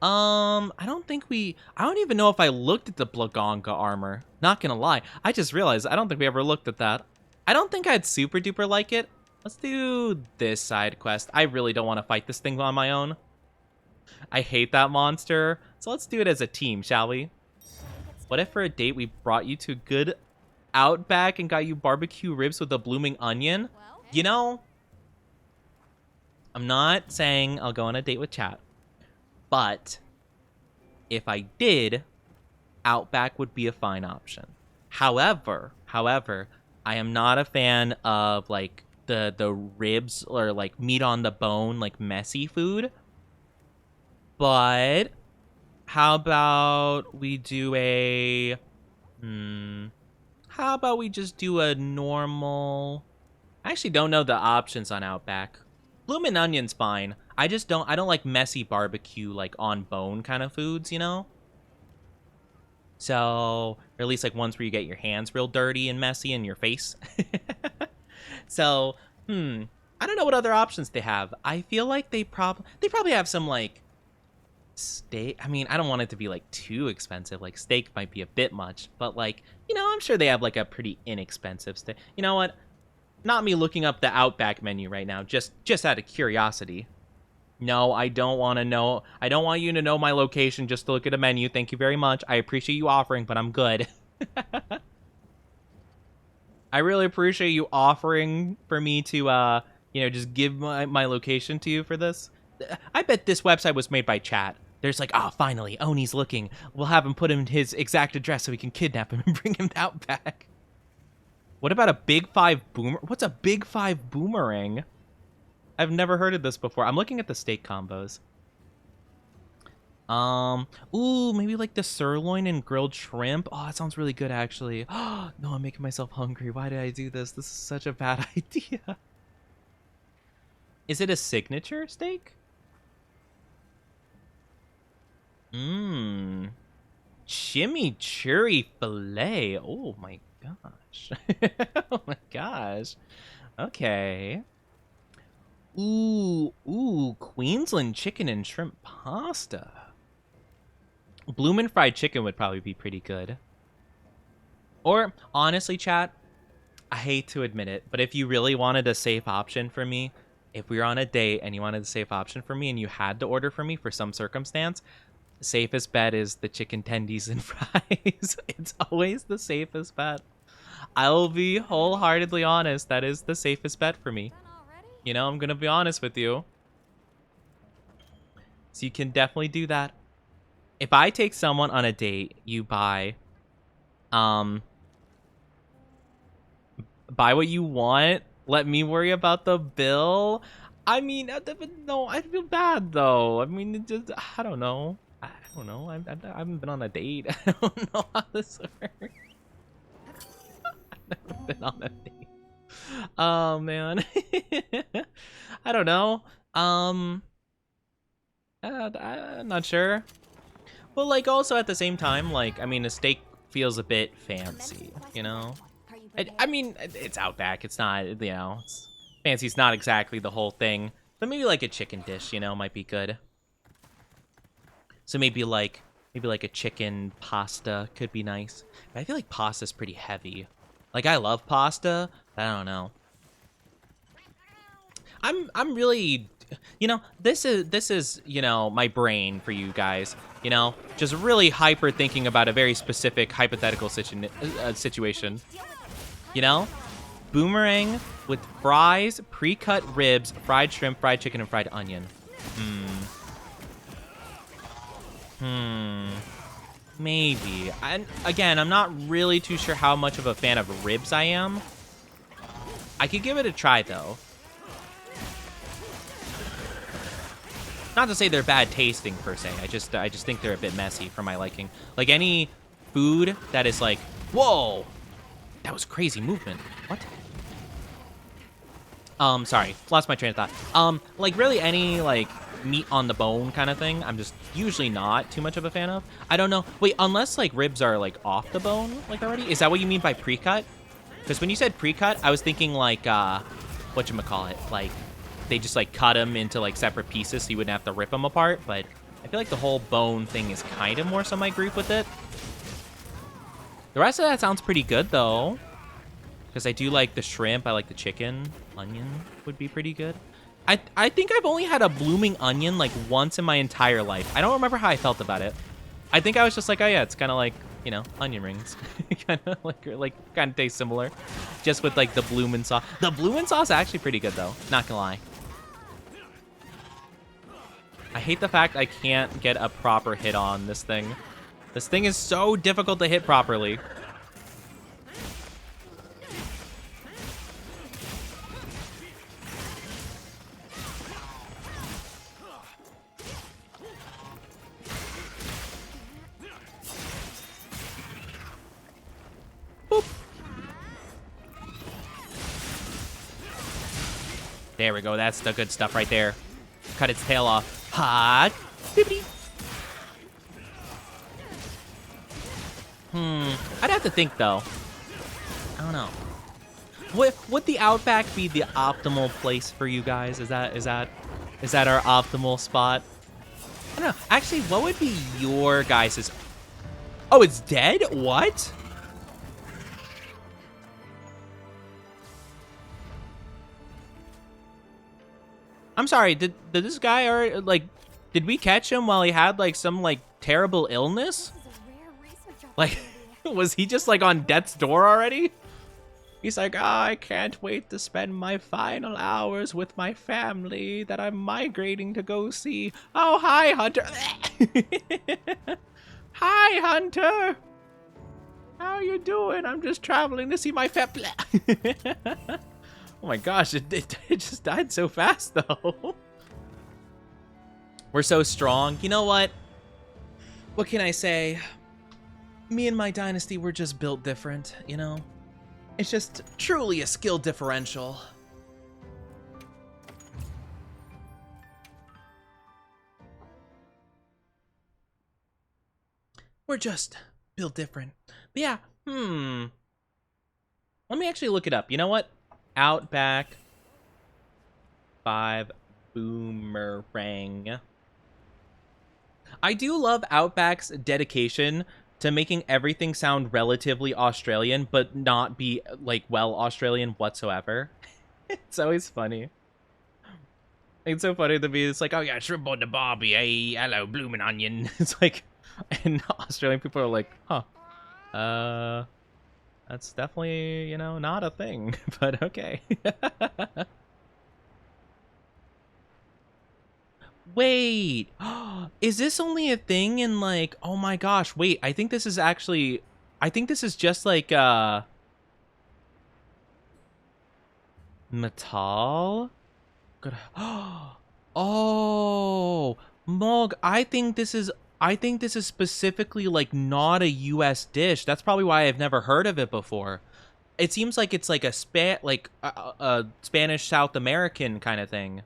I don't even know if I looked at the Blagonga armor. Not gonna lie. I just realized I don't think we ever looked at that. I don't think I'd super duper like it. Let's do this side quest. I really don't want to fight this thing on my own. I hate that monster. So let's do it as a team, shall we? What if for a date we brought you to good Outback and got you barbecue ribs with a blooming onion? Well, You know, I'm not saying I'll go on a date with chat. But if I did, Outback would be a fine option. However, I am not a fan of like the ribs or like meat on the bone, like messy food. But how about we do how about we just do a normal... I actually don't know the options on Outback. Bloomin' onion's fine. I don't like messy barbecue, like, on bone kind of foods, you know? So, or at least, like, ones where you get your hands real dirty and messy in your face. So, I don't know what other options they have. I feel like they probably have some, like, steak. I mean, I don't want it to be, like, too expensive. Like, steak might be a bit much. But, like, you know, I'm sure they have, like, a pretty inexpensive steak. You know what? Not me looking up the Outback menu right now, just out of curiosity. No, I don't want to know. I don't want you to know my location just to look at a menu. Thank you very much. I appreciate you offering, but I'm good. I really appreciate you offering for me to, just give my location to you for this. I bet this website was made by chat. There's like, finally, Oni's looking. We'll have him put in his exact address so we can kidnap him and bring him out back. What about a Big 5 boomer? What's a Big 5 boomerang? I've never heard of this before. I'm looking at the steak combos. Ooh, maybe like the sirloin and grilled shrimp. Oh, that sounds really good, actually. No, I'm making myself hungry. Why did I do this? This is such a bad idea. Is it a signature steak? Chimichurri filet. Oh my gosh. Oh my gosh. Okay. Ooh, Queensland chicken and shrimp pasta. Bloomin' fried chicken would probably be pretty good. Or, honestly, chat, I hate to admit it, but if you really wanted a safe option for me, if we were on a date and you wanted a safe option for me and you had to order for me for some circumstance, the safest bet is the chicken tendies and fries. It's always the safest bet. I'll be wholeheartedly honest, that is the safest bet for me. You know, I'm gonna be honest with you. So you can definitely do that. If I take someone on a date, you buy what you want. Let me worry about the bill. I mean, no, I feel bad though. I mean, it just, I don't know. I haven't been on a date. I don't know how this works. I've never been on a date. Oh man. I don't know. I'm not sure. But like also at the same time, like I mean a steak feels a bit fancy, you know? I mean it's Outback, it's not, you know, it's fancy's not exactly the whole thing. But maybe like a chicken dish, you know, might be good. So maybe like a chicken pasta could be nice. But I feel like pasta's pretty heavy. Like I love pasta, but I don't know. I'm really, you know, this is, you know, my brain for you guys, you know, just really hyper thinking about a very specific hypothetical situation. You know? Boomerang with fries, pre-cut ribs, fried shrimp, fried chicken, and fried onion. Maybe. And again, I'm not really too sure how much of a fan of ribs I am. I could give it a try though. Not to say they're bad tasting per se. I just think they're a bit messy for my liking. Like any food that is like, whoa, that was crazy movement. What? Sorry, lost my train of thought. Like really any like meat on the bone kind of thing, I'm just usually not too much of a fan of. I don't know. Wait, unless like ribs are like off the bone like already? Is that what you mean by pre-cut? Because when you said pre-cut, I was thinking like whatchamacallit, like they just like cut them into like separate pieces so you wouldn't have to rip them apart. But I feel like the whole bone thing is kind of more so my group with it. The rest of that sounds pretty good though, because I do like the shrimp. I like the chicken. Onion would be pretty good. I think I've only had a blooming onion like once in my entire life. I don't remember how I felt about it. I think I was just like, oh yeah, it's kind of like, you know, onion rings. kind of like kind of tastes similar, just with like the bloomin' sauce. The bloomin' sauce is actually pretty good though, not gonna lie. I hate the fact I can't get a proper hit on this thing. This thing is so difficult to hit properly. Boop. There we go. That's the good stuff right there. Cut its tail off. Hot. Bippity. I'd have to think though. I don't know. Would the Outback be the optimal place for you guys? Is that our optimal spot? I don't know. Actually, what would be your guys's? Oh, it's dead? What? I'm sorry, did this guy already, like, did we catch him while he had, like, some, like, terrible illness? Like, was he just, like, on death's door already? He's like, oh, I can't wait to spend my final hours with my family that I'm migrating to go see. Oh, hi, Hunter. Hi, Hunter. How you doing? I'm just traveling to see my family. Oh my gosh, it just died so fast, though. We're so strong. You know what? What can I say? Me and my dynasty were just built different, you know? It's just truly a skill differential. We're just built different. But yeah, Let me actually look it up. You know what? Outback 5 Boomerang. I do love Outback's dedication to making everything sound relatively Australian, but not be, like, well Australian whatsoever. It's always funny. It's so funny to me. It's like, oh yeah, shrimp on the barbie, hey, hello, bloomin' onion. It's like, and Australian people are like, huh. That's definitely, you know, not a thing, but okay. Wait, is this only a thing in like, oh my gosh, wait, I think this is actually, I think this is just like, Metal? Good. Oh, Mog, I think this is specifically like not a US dish. That's probably why I've never heard of it before. It seems like it's like a Spanish South American kind of thing.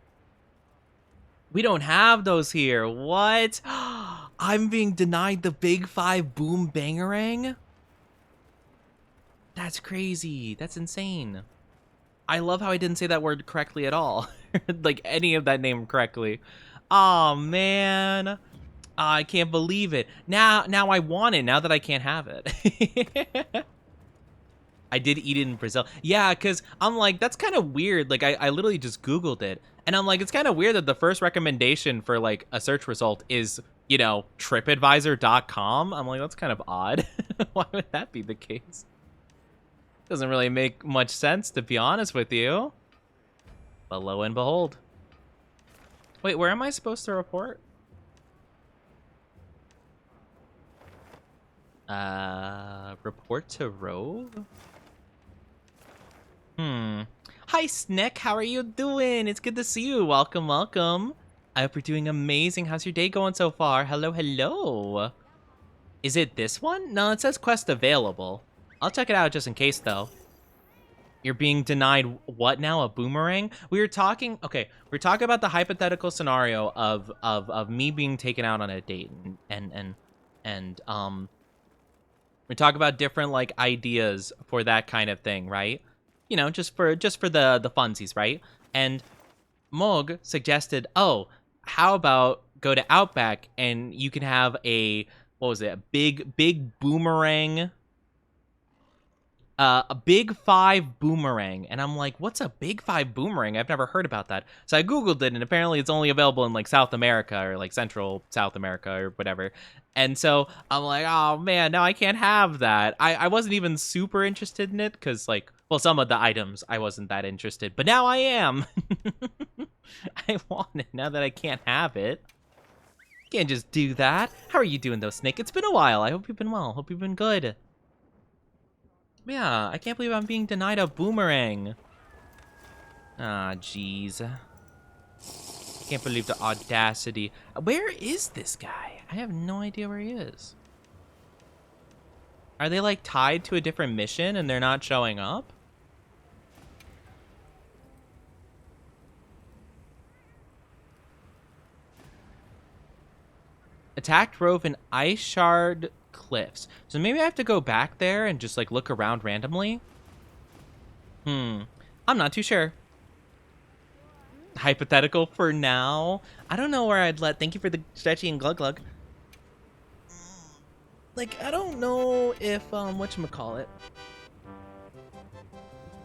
We don't have those here. What? I'm being denied the Big Five Boom Bangarang? That's crazy. That's insane. I love how I didn't say that word correctly at all. Like any of that name correctly. Oh man. I can't believe it. Now I want it now that I can't have it. I did eat it in Brazil. Yeah, because I'm like, that's kind of weird. Like, I literally just Googled it. And I'm like, it's kind of weird that the first recommendation for, like, a search result is, you know, tripadvisor.com. I'm like, that's kind of odd. Why would that be the case? Doesn't really make much sense, to be honest with you. But lo and behold. Wait, where am I supposed to report? Report to Rove? Hi, Snick. How are you doing? It's good to see you. Welcome, welcome. I hope you're doing amazing. How's your day going so far? Hello, hello. Is it this one? No, it says quest available. I'll check it out just in case, though. You're being denied what now? A boomerang? We were talking... Okay, we're talking about the hypothetical scenario of me being taken out on a date. And we talk about different, like, ideas for that kind of thing, right? You know, just for the funsies, right? And Mog suggested, oh, how about go to Outback and you can have a, what was it, a big boomerang, a Big Five boomerang. And I'm like, what's a Big Five boomerang? I've never heard about that. So I Googled it, and apparently it's only available in, like, South America or, like, Central South America or whatever. And so I'm like, oh, man, now I can't have that. I wasn't even super interested in it because, like, well, some of the items I wasn't that interested. But now I am. I want it now that I can't have it. Can't just do that. How are you doing, though, Snake? It's been a while. I hope you've been well. Hope you've been good. Yeah, I can't believe I'm being denied a boomerang. Ah, jeez. I can't believe the audacity. Where is this guy? I have no idea where he is. Are they, like, tied to a different mission and they're not showing up? Attacked Rove in Ice Shard Cliffs. So maybe I have to go back there and just, like, look around randomly? I'm not too sure. Hypothetical for now. I don't know where I'd let... Thank you for the stretchy and glug glug. Like, I don't know if, whatchamacallit.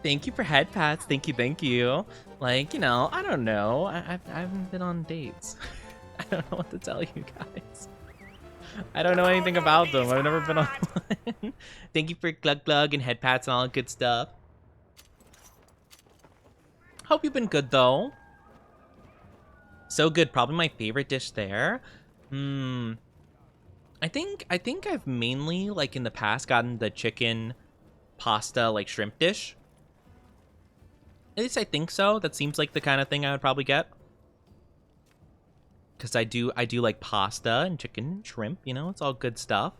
Thank you for head pats. Thank you, thank you. Like, you know, I don't know. I haven't been on dates. I don't know what to tell you guys. I don't know anything about them. I've never been on one. Thank you for glug glug and head pats and all that good stuff. Hope you've been good, though. So good. Probably my favorite dish there. I think I've mainly, like, in the past gotten the chicken pasta, like, shrimp dish. At least I think so. That seems like the kind of thing I would probably get. Because I do like pasta and chicken and shrimp, you know, it's all good stuff.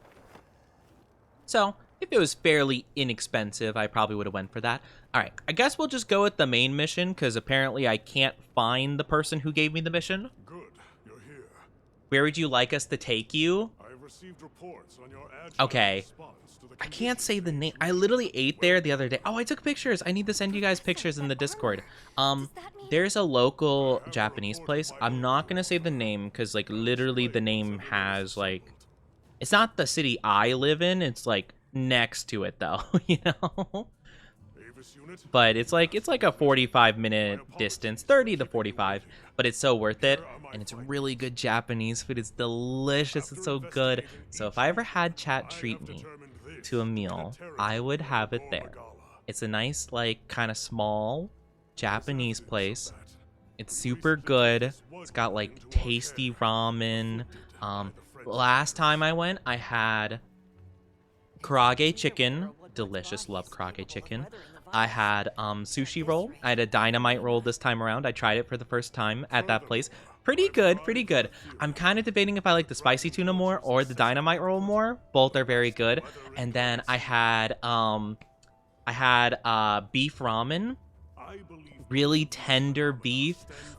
So, if it was fairly inexpensive, I probably would have went for that. Alright, I guess we'll just go with the main mission, because apparently I can't find the person who gave me the mission. Good, you're here. Where would you like us to take you? I've received reports on your Okay. response to the I can't say the name. I literally ate there the other day. Oh, I took pictures. I need to send you guys pictures in the Discord. There's a local Japanese place. I'm not going to say the name because, like, literally the name has, like... It's not the city I live in. It's, like, next to it, though, you know? But it's like a 45-minute distance, 30 to 45, but it's so worth it, and it's really good Japanese food. It's delicious. It's so good. So if I ever had chat treat me to a meal, I would have it there. It's a nice, like, kind of small Japanese place. It's super good. It's got, like, tasty ramen. Last time I went, I had karaage chicken. Delicious. Love karaage chicken. I had sushi roll. I had a dynamite roll this time around. I tried it for the first time at that place. Pretty good, pretty good. I'm kind of debating if I like the spicy tuna more or the dynamite roll more. Both are very good. And then I had I had beef ramen, really tender beef.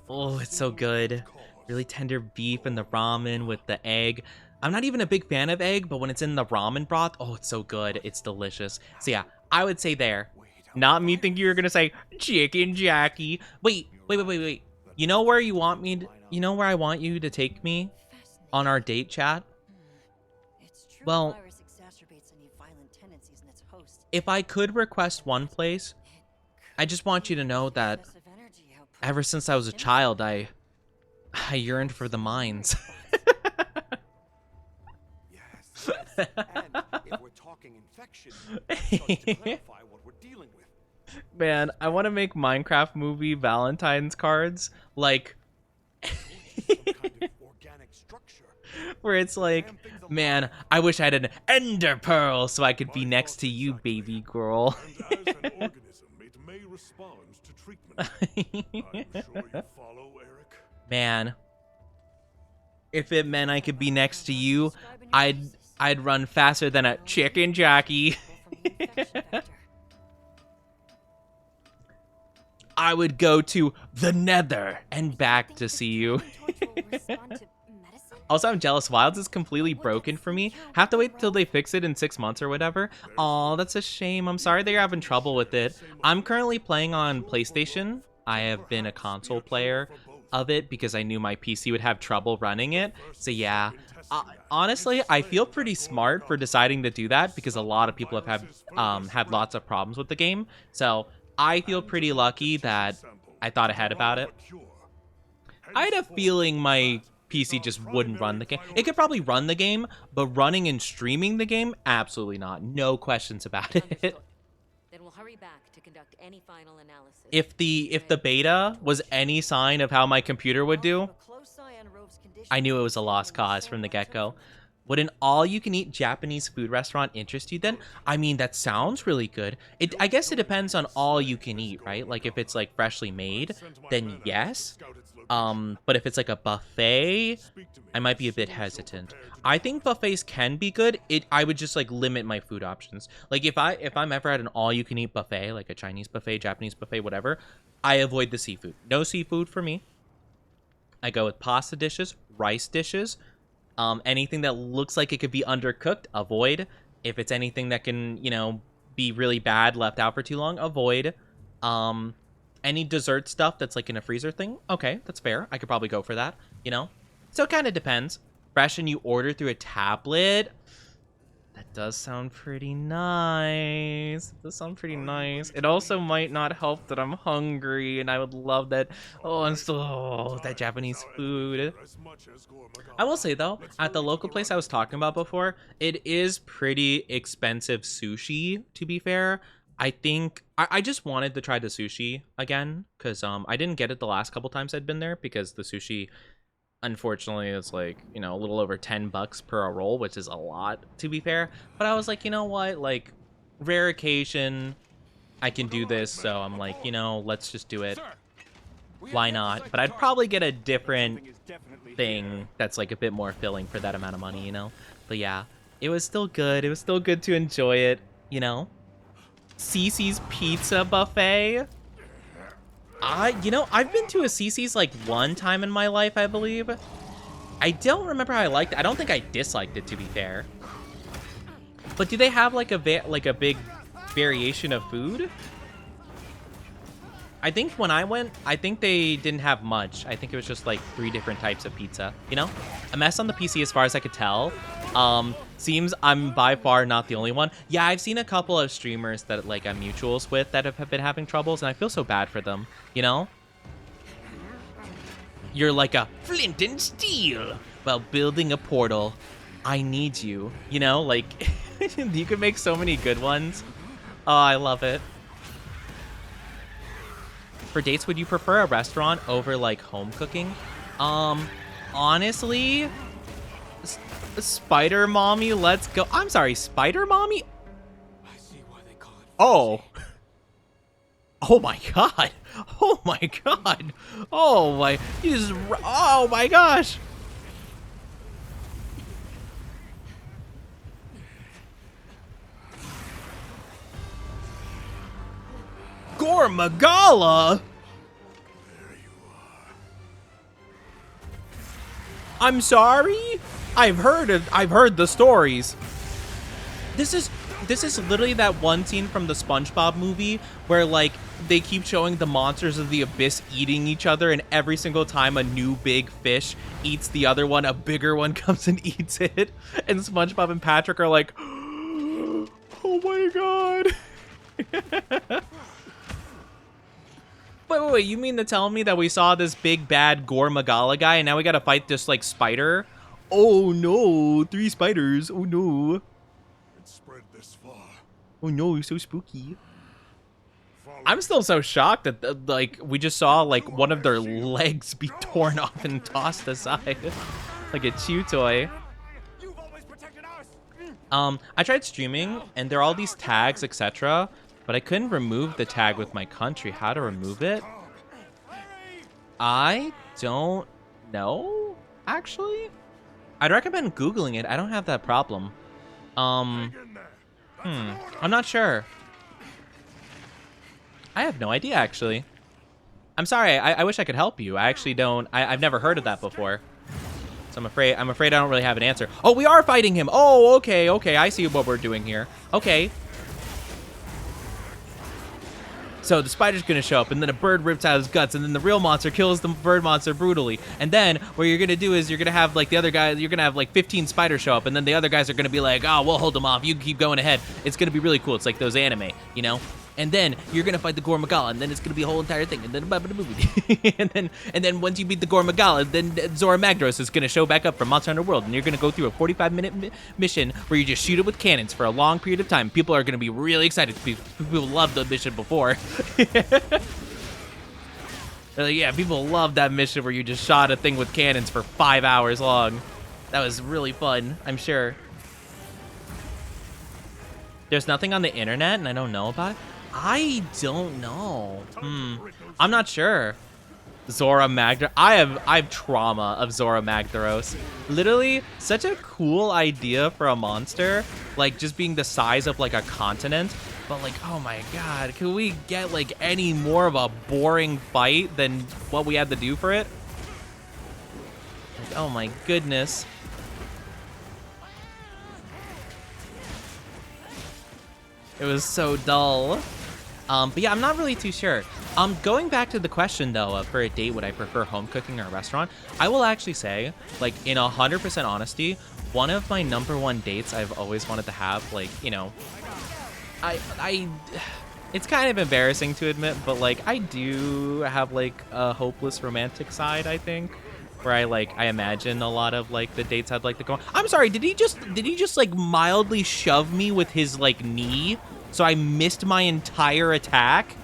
Oh, it's so good. Really tender beef and the ramen with the egg. I'm not even a big fan of egg, but when it's in the ramen broth, oh, it's so good. It's delicious. So yeah, I would say there. Not me thinking you were gonna say chicken Jackie. Wait. You know where you want me to, you know where I want you to take me on our date, chat? It's true Well, the virus exacerbates any violent tendencies in its host. if I could request one place, I just want you to know that Excessive energy output. ever since I was a child, I yearned for the mines. Yes. And if we're talking infection, that starts to clarify what we're dealing with. Man, I want to make Minecraft movie Valentine's cards, like, Some kind of organic structure. where it's like, man, I wish I had an ender pearl so I could be next to you, baby girl. And as an organism, it may respond to treatment. I'm sure you follow, Eric. Man, if it meant I could be next to you, I'd run faster than a chicken Jackie. From the infection vector. I would go to the nether and back to see you. Torch will respond to medicine? Also, I'm jealous. Wilds is completely broken for me. Have to wait till they fix it in 6 months or whatever. Aw, that's a shame. I'm sorry that you're having trouble with it. I'm currently playing on PlayStation. I have been a console player of it because I knew my PC would have trouble running it. So yeah, honestly, I feel pretty smart for deciding to do that because a lot of people have had lots of problems with the game. So I feel pretty lucky that I thought ahead about it. I had a feeling my PC just wouldn't run the game. It could probably run the game, but running and streaming the game, absolutely not. No questions about it. Understood. Then we'll hurry back to conduct any final analysis. If the beta was any sign of how my computer would do, A close eye on Rove's condition. I knew it was a lost cause from the get-go. Would an all-you-can-eat Japanese food restaurant interest you then? I mean, that sounds really good. I guess it depends on all-you-can-eat, right? Like, if it's, like, freshly made, then yes. But if it's, like, a buffet, I might be a bit hesitant. I think buffets can be good. I would just, like, limit my food options. Like, if I'm ever at an all-you-can-eat buffet, like a Chinese buffet, Japanese buffet, whatever, I avoid the seafood. No seafood for me. I go with pasta dishes, rice dishes. Anything that looks like it could be undercooked, avoid. If it's anything that can, you know, be really bad, left out for too long, avoid. Any dessert stuff that's like in a freezer thing, okay, that's fair. I could probably go for that, you know? So it kind of depends. Fresh and you order through a tablet. That does sound pretty nice. It does sound pretty nice. It also might not help that I'm hungry and I would love that. Oh, I'm still that Japanese food. I will say though, at the local place I was talking about before, it is pretty expensive sushi, to be fair. I think I just wanted to try the sushi again because I didn't get it the last couple times I'd been there because the sushi, unfortunately, is like, you know, a little over $10 per a roll, which is a lot, to be fair. But I was like, you know what, like, rare occasion, I can do this, so I'm like, you know, let's just do it. Why not? But I'd probably get a different thing that's like a bit more filling for that amount of money, you know? But yeah, it was still good. It was still good to enjoy it, you know? Cece's Pizza Buffet. You know, I've been to a Cece's like one time in my life, I believe. I don't remember how I liked it. I don't think I disliked it, to be fair. But do they have like a big variation of food? I think when I went, I think they didn't have much. I think it was just like 3 different types of pizza, you know? A mess on the PC as far as I could tell. Seems I'm by far not the only one. Yeah, I've seen a couple of streamers that like I'm mutuals with that have been having troubles, and I feel so bad for them, you know? You're like a flint and steel while building a portal. I need you, you know? Like, you could make so many good ones. Oh, I love it. For dates, would you prefer a restaurant over like home cooking? Honestly, Spider Mommy, let's go. I'm sorry, Spider Mommy? I see why they call it. Oh. Oh my god. Oh my god. Oh my. Oh my gosh. Gormagala? I'm sorry? I've heard the stories. This is literally that one scene from the SpongeBob movie where like they keep showing the monsters of the abyss eating each other, and every single time a new big fish eats the other one, a bigger one comes and eats it. And SpongeBob and Patrick are like, oh my god. Wait, you mean to tell me that we saw this big bad Gormagala guy and now we gotta fight this like spider? Oh no, 3 spiders. Oh no. It spread this far. Oh no, so spooky. I'm still so shocked that like we just saw like one of their legs be torn off and tossed aside like a chew toy. You've always protected us. I tried streaming and there are all these tags, etc., but I couldn't remove the tag with my country. How to remove it? I don't know, actually. I'd recommend Googling it. I don't have that problem. I'm not sure. I have no idea, actually. I'm sorry. I wish I could help you. I actually don't. I've never heard of that before. So I'm afraid I don't really have an answer. Oh, we are fighting him. Oh, okay. I see what we're doing here. Okay. So the spider's gonna show up, and then a bird rips out his guts, and then the real monster kills the bird monster brutally. And then what you're gonna do is you're gonna have like the other guy, you're gonna have like 15 spiders show up, and then the other guys are gonna be like, oh, we'll hold them off. You keep going ahead. It's gonna be really cool. It's like those anime, you know? And then you're gonna fight the Gormagala, and then it's gonna be a whole entire thing, and then and then once you beat the Gormagala, then Zora Magdaros is gonna show back up from Monster Hunter World, and you're gonna go through a 45-minute mission where you just shoot it with cannons for a long period of time. People are gonna be really excited. People loved the mission before. They're like, yeah, people love that mission where you just shot a thing with cannons for 5 hours long. That was really fun, I'm sure. There's nothing on the internet, and I don't know about it. I don't know. I'm not sure. Zora Magdaros. I have trauma of Zora Magdaros. Literally, such a cool idea for a monster, like just being the size of like a continent. But like, oh my god, can we get like any more of a boring fight than what we had to do for it? Like, oh my goodness. It was so dull. But yeah, I'm not really too sure. Going back to the question though, for a date, would I prefer home cooking or a restaurant? I will actually say, like, in 100% honesty, one of my #1 dates I've always wanted to have, like, you know, it's kind of embarrassing to admit, but like, I do have like a hopeless romantic side, I think, where I imagine a lot of like the dates I'd like to go on. I'm sorry, did he just like mildly shove me with his like knee? So I missed my entire attack?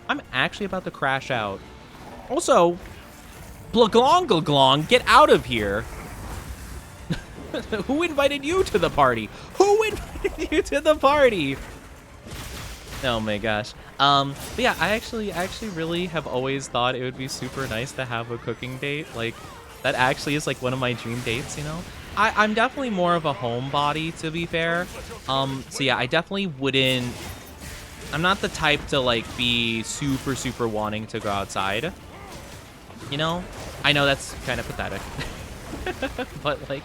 I'm actually about to crash out. Also, Blaglong, get out of here. Who invited you to the party? Who invited you to the party? Oh my gosh. But yeah, I actually really have always thought it would be super nice to have a cooking date. Like, that actually is like one of my dream dates, you know? I'm definitely more of a homebody, to be fair. So yeah, I definitely wouldn't... I'm not the type to, like, be super wanting to go outside. You know? I know that's kind of pathetic. But, like,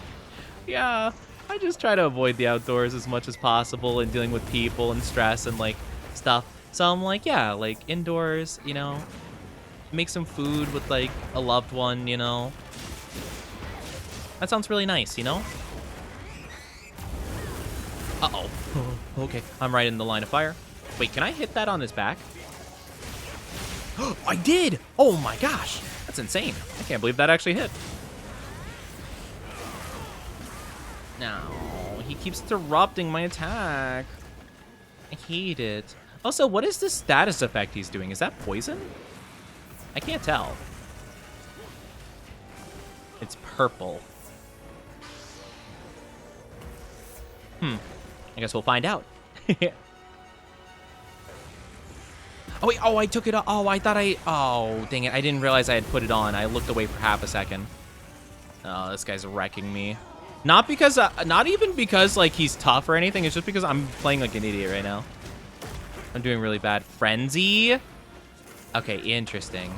yeah, I just try to avoid the outdoors as much as possible and dealing with people and stress and, like, stuff. So I'm like, yeah, like, indoors, you know? Make some food with, like, a loved one, you know? That sounds really nice, you know? Uh-oh. Okay, I'm right in the line of fire. Wait, can I hit that on his back? I did! Oh my gosh! That's insane. I can't believe that actually hit. No, he keeps interrupting my attack. I hate it. Also, what is this status effect he's doing? Is that poison? I can't tell. It's purple. I guess we'll find out. Oh, wait. Oh, I took it off. Oh, I thought oh, dang it. I didn't realize I had put it on. I looked away for half a second. Oh, this guy's wrecking me. Not because, not even because, like, he's tough or anything. It's just because I'm playing like an idiot right now. I'm doing really bad. Frenzy? Okay, interesting.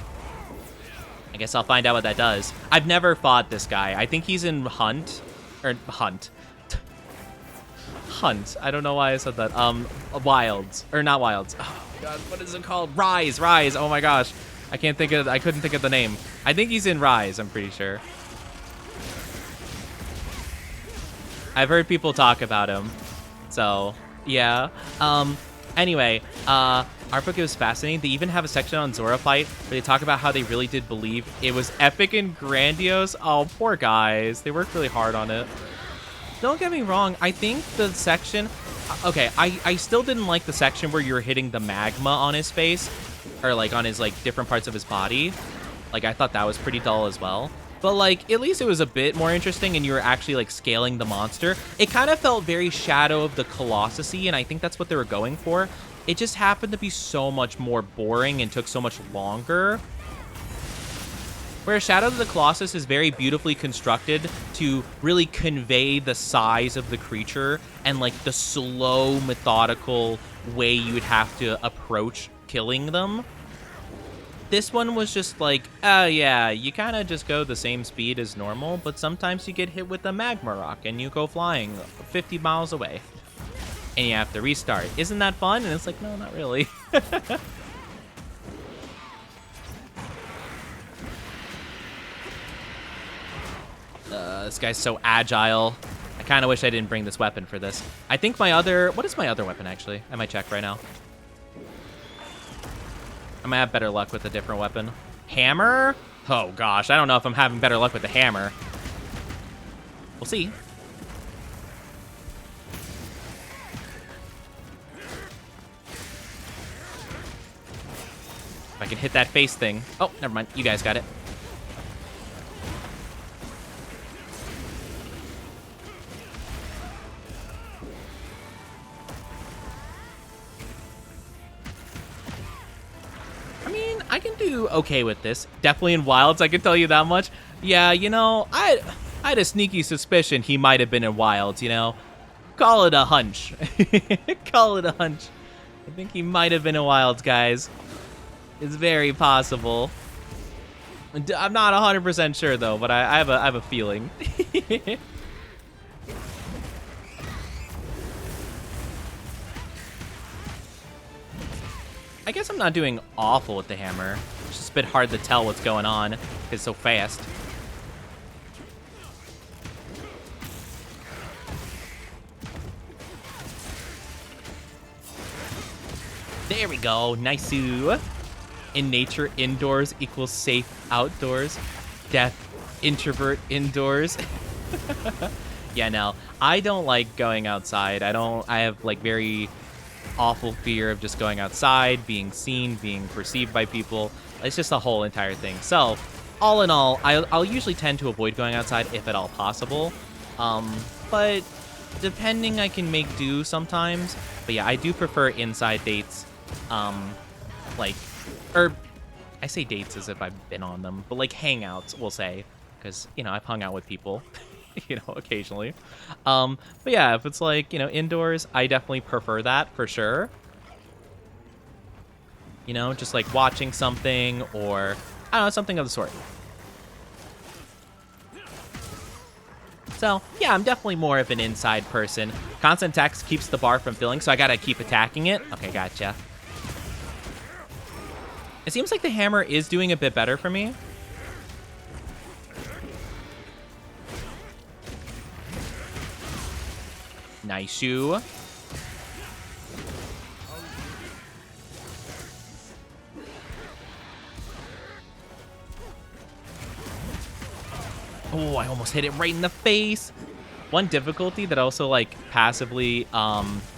I guess I'll find out what that does. I've never fought this guy. I think he's in Hunt. Or Hunt. Hunt. I don't know why I said that. Wilds. Or not Wilds. Oh, God, what is it called? Rise. Rise. Oh, my gosh. I couldn't think of the name. I think he's in Rise, I'm pretty sure. I've heard people talk about him. So, yeah. Anyway, our book was fascinating. They even have a section on Zora fight where they talk about how they really did believe it was epic and grandiose. Oh, poor guys. They worked really hard on it. Don't get me wrong. I think the section... Okay, I still didn't like the section where you're hitting the magma on his face. Or, like, on his, like, different parts of his body. Like, I thought that was pretty dull as well. But, like, at least it was a bit more interesting and you were actually, like, scaling the monster. It kind of felt very Shadow of the Colossus-y, and I think that's what they were going for. It just happened to be so much more boring and took so much longer. Whereas Shadow of the Colossus is very beautifully constructed to really convey the size of the creature and, like, the slow, methodical way you would have to approach killing them. This one was just like, oh yeah, you kind of just go the same speed as normal, but sometimes you get hit with a magma rock and you go flying 50 miles away. And you have to restart. Isn't that fun? And it's like, no, not really. This guy's so agile. I kind of wish I didn't bring this weapon for this. I think my other... What is my other weapon, actually? I might check right now. I might have better luck with a different weapon. Hammer? Oh, gosh. I don't know if I'm having better luck with the hammer. We'll see. If I can hit that face thing. Oh, never mind. You guys got it. I can do okay with this. Definitely in Wilds, I can tell you that much. Yeah, you know, I had a sneaky suspicion he might have been in Wilds, you know. Call it a hunch. Call it a hunch. I think he might have been in Wilds, guys. It's very possible. I'm not 100% sure, though, but I have a feeling. I guess I'm not doing awful with the hammer. It's just a bit hard to tell what's going on because it's so fast. There we go. Nice-oo. In nature, indoors equals safe outdoors. Death, introvert, indoors. Yeah, no. I don't like going outside. I have, like, very... awful fear of just going outside, being seen, being perceived by people. It's just a whole entire thing. So, all in all, I'll usually tend to avoid going outside if at all possible. But depending, I can make do sometimes. But yeah, I do prefer inside dates. I say dates as if I've been on them, but like hangouts, we'll say, because, you know, I've hung out with people. You know, occasionally. But yeah, if it's like, you know, indoors, I definitely prefer that for sure. You know, just like watching something or, I don't know, something of the sort. So, yeah, I'm definitely more of an inside person. Constant attacks keeps the bar from filling, so I gotta keep attacking it. Okay, gotcha. It seems like the hammer is doing a bit better for me. Nice shoe. Oh, I almost hit it right in the face. One difficulty that also, like, passively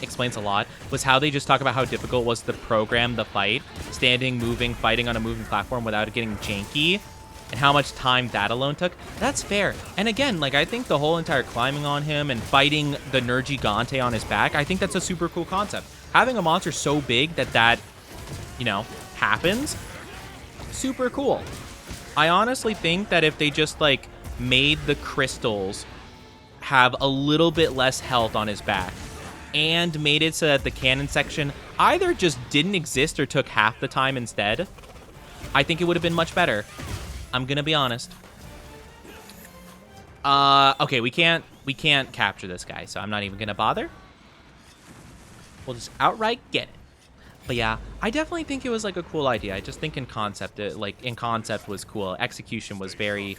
explains a lot was how they just talk about how difficult it was to program the fight. Standing, moving, fighting on a moving platform without it getting janky. And how much time that alone took. That's fair. And again, like, I think the whole entire climbing on him and fighting the Nergigante on his back, I think that's a super cool concept. Having a monster so big that, you know, happens, super cool. I honestly think that if they just, like, made the crystals have a little bit less health on his back, and made it so that the cannon section either just didn't exist or took half the time instead, I think it would have been much better. I'm gonna be honest. Okay, we can't capture this guy, so I'm not even gonna bother. We'll just outright get it. But yeah, I definitely think it was like a cool idea. I just think in concept, it was cool. Execution was very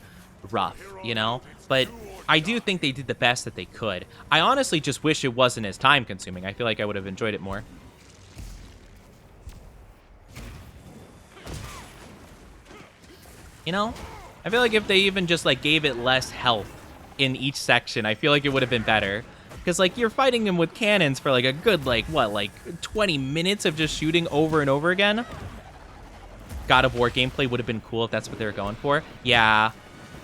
rough, you know? But I do think they did the best that they could. I honestly just wish it wasn't as time consuming. I feel like I would have enjoyed it more. You know? I feel like if they even just like gave it less health in each section, I feel like it would have been better. Because, like, you're fighting them with cannons for, like, a good, like, what, like, 20 minutes of just shooting over and over again? God of War gameplay would have been cool if that's what they were going for. Yeah.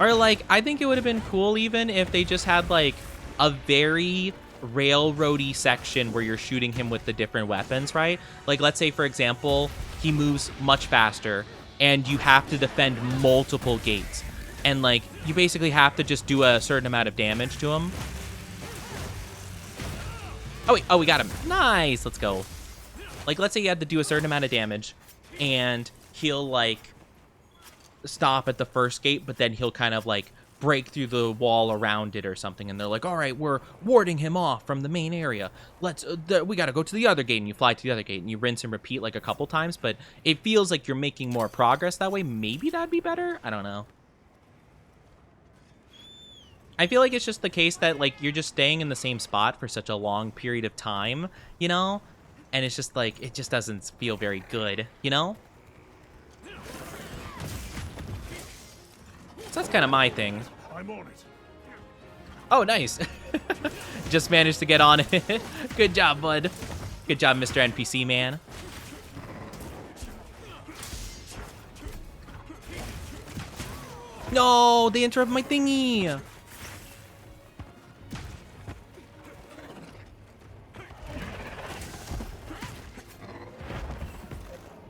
Or, like, I think it would have been cool even if they just had, like, a very railroady section where you're shooting him with the different weapons, right? Like, let's say, for example, he moves much faster, and you have to defend multiple gates. And, like, you basically have to just do a certain amount of damage to him. Oh, wait. Oh, we got him. Nice. Let's go. Like, let's say you had to do a certain amount of damage, and he'll, like, stop at the first gate, but then he'll kind of, like, break through the wall around it or something, and they're like, all right, we're warding him off from the main area. We got to go to the other gate, and you fly to the other gate, and you rinse and repeat, like, a couple times, but it feels like you're making more progress that way. Maybe that'd be better? I don't know. I feel like it's just the case that, like, you're just staying in the same spot for such a long period of time, you know? And it's just, like, it just doesn't feel very good, you know? So that's kind of my thing. I'm on it. Oh, nice. Just managed to get on it. Good job, bud. Good job, Mr. NPC man. No, they interrupt my thingy.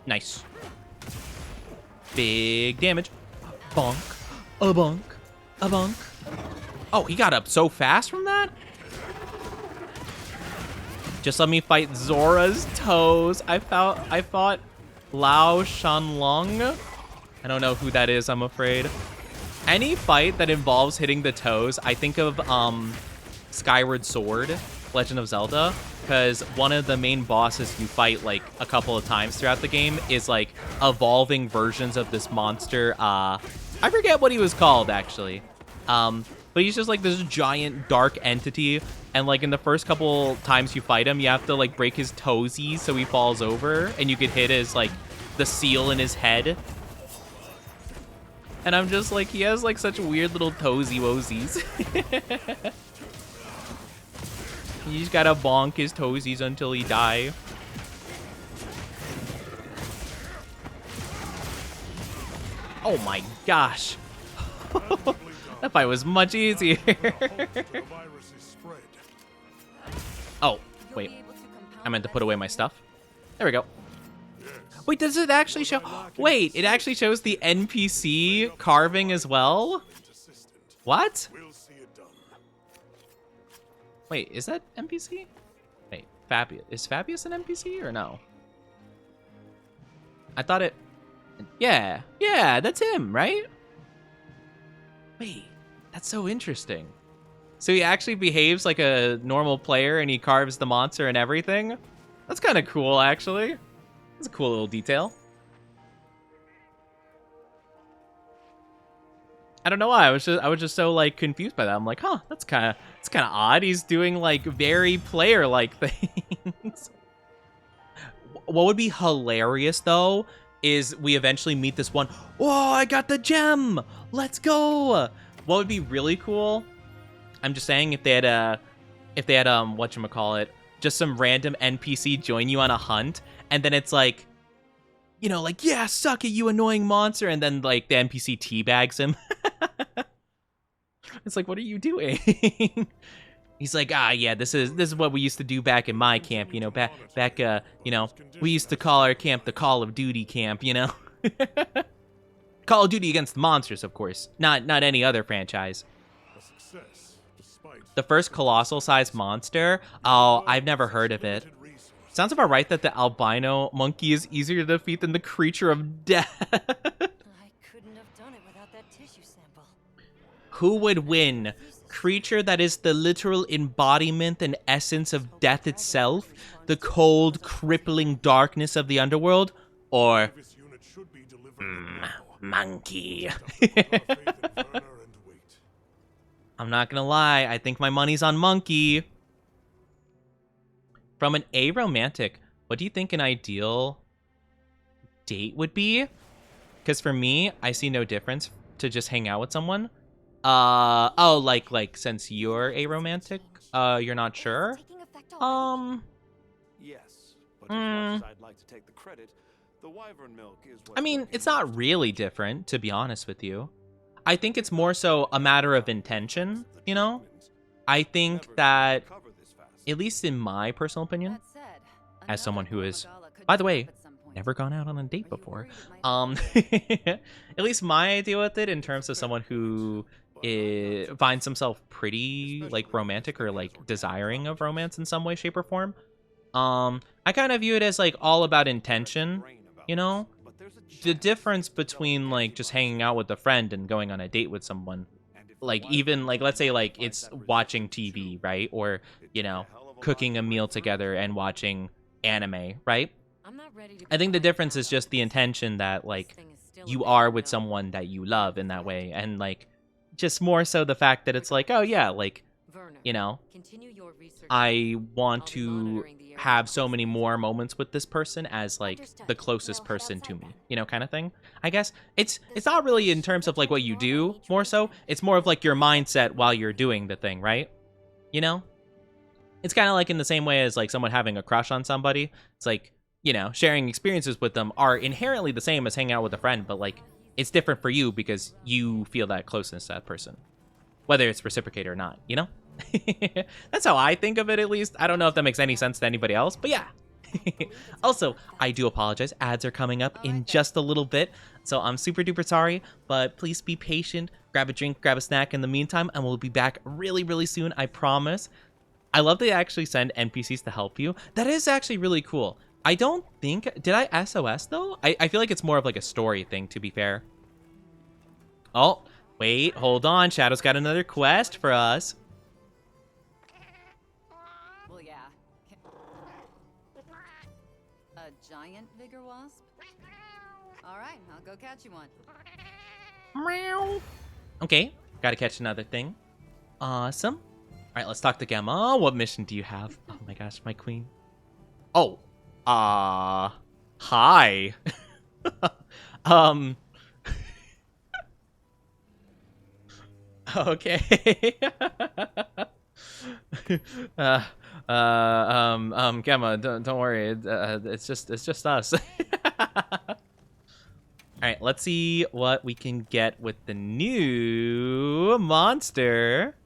Nice. Big damage. Bonk. A bonk. A bonk. Oh, he got up so fast from that? Just let me fight Zora's toes. I fought Lao Shanlong. I don't know who that is, I'm afraid. Any fight that involves hitting the toes, I think of Skyward Sword, Legend of Zelda, because one of the main bosses you fight like a couple of times throughout the game is like evolving versions of this monster. I forget what he was called actually, but he's just like this giant dark entity, and like in the first couple times you fight him, you have to like break his toesies so he falls over, and you could hit his like the seal in his head. And I'm just like, he has like such weird little toesy woesies. You just gotta bonk his toesies until he die. Oh my gosh. That fight was much easier. Oh, wait. I meant to put away my stuff. There we go. Wait, does it actually show? Wait, it actually shows the NPC carving as well? What? Wait, is that NPC? Wait, Fabius. Is Fabius an NPC or no? I thought it... Yeah, that's him, right? Wait, that's so interesting. So he actually behaves like a normal player and he carves the monster and everything? That's kind of cool, actually. That's a cool little detail. I don't know why. I was just so like confused by that. I'm like, huh, it's kind of odd. He's doing like very player-like things. What would be hilarious though is we eventually meet this one. Oh, I got the gem. Let's go. What would be really cool? I'm just saying if they had whatchamacallit, just some random NPC join you on a hunt, and then it's like, you know, like, yeah, suck it, you annoying monster, and then like the NPC teabags him. It's like, what are you doing? He's like, yeah, this is what we used to do back in my camp, you know, back, you know, we used to call our camp the Call of Duty camp, you know. Call of Duty against the monsters, of course, not any other franchise. A success, The first colossal-sized monster? Oh, I've never heard of it. Sounds about right that the albino monkey is easier to defeat than the creature of death. I couldn't have done it without that tissue sample. Who would win? Creature that is the literal embodiment and essence of death itself? The cold, crippling darkness of the underworld? Or... monkey. I'm not gonna lie, I think my money's on monkey. From an aromantic, what do you think an ideal date would be? Because for me, I see no difference to just hang out with someone. Oh, like since you're aromantic, you're not sure? Yes, but as much as I'd like to take the credit, the wyvern milk is what I mean, it's not really different, to be honest with you. I think it's more so a matter of intention, you know? I think that, at least in my personal opinion, as someone who is, by the way, never gone out on a date before, at least my idea with it in terms of someone who finds himself pretty, like, romantic or, like, desiring of romance in some way, shape, or form, I kind of view it as, like, all about intention, you know? The difference between, like, just hanging out with a friend and going on a date with someone, like, even, like, let's say, like, it's watching TV, right? Or, you know, cooking a meal together and watching anime, right? I think the difference is just the intention that, like, you are with someone that you love in that way. And, like, just more so the fact that it's like, oh, yeah, like, you know, I want to have so many more moments with this person as, like, the closest person to me, you know, kind of thing. I guess it's not really in terms of, like, what you do, more so. It's more of, like, your mindset while you're doing the thing, right? You know? It's kind of like in the same way as, like, someone having a crush on somebody. It's like, you know, sharing experiences with them are inherently the same as hanging out with a friend, but, like, it's different for you because you feel that closeness to that person, whether it's reciprocated or not, you know? That's how I think of it, at least. I don't know if that makes any sense to anybody else, but yeah. Also, I do apologize. Ads are coming up in just a little bit, so I'm super duper sorry, but please be patient. Grab a drink, grab a snack in the meantime, and we'll be back really, really soon, I promise. I love they actually send NPCs to help you. That is actually really cool. I don't think... Did I SOS, though? I feel like it's more of like a story thing, to be fair. Oh, wait, hold on. Shadow's got another quest for us. Well, yeah. A giant vigor wasp? All right, I'll go catch you one. Meow. Okay, gotta catch another thing. Awesome. All right, let's talk to Gemma. What mission do you have? Oh my gosh, my queen. Oh, hi. Okay. Gemma, don't worry. It's just us. All right, let's see what we can get with the new monster.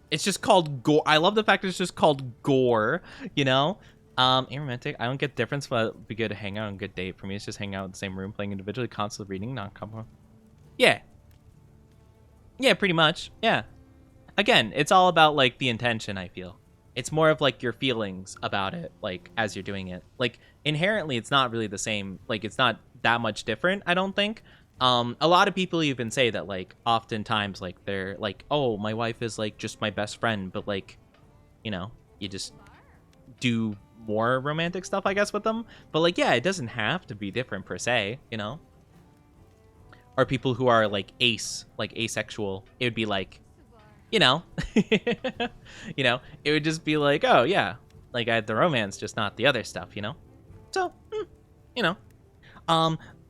It's just called Gore. I love the fact that it's just called Gore, you know? Aromantic. I don't get difference, but it'd be good to hang out on a good date. For me, it's just hanging out in the same room, playing individually, constantly reading, non-combo. Yeah. Yeah, pretty much. Yeah. Again, it's all about, like, the intention, I feel. It's more of, like, your feelings about it, like, as you're doing it. Like, inherently, it's not really the same. Like, it's not that much different, I don't think. A lot of people even say that, like, oftentimes, like, they're like, oh, my wife is, like, just my best friend, but, like, you know, you just do more romantic stuff, I guess, with them. But, like, yeah, it doesn't have to be different per se, you know? Or people who are, like, asexual, it would be like, you know, you know, it would just be like, oh, yeah, like, I had the romance, just not the other stuff, you know? So, you know,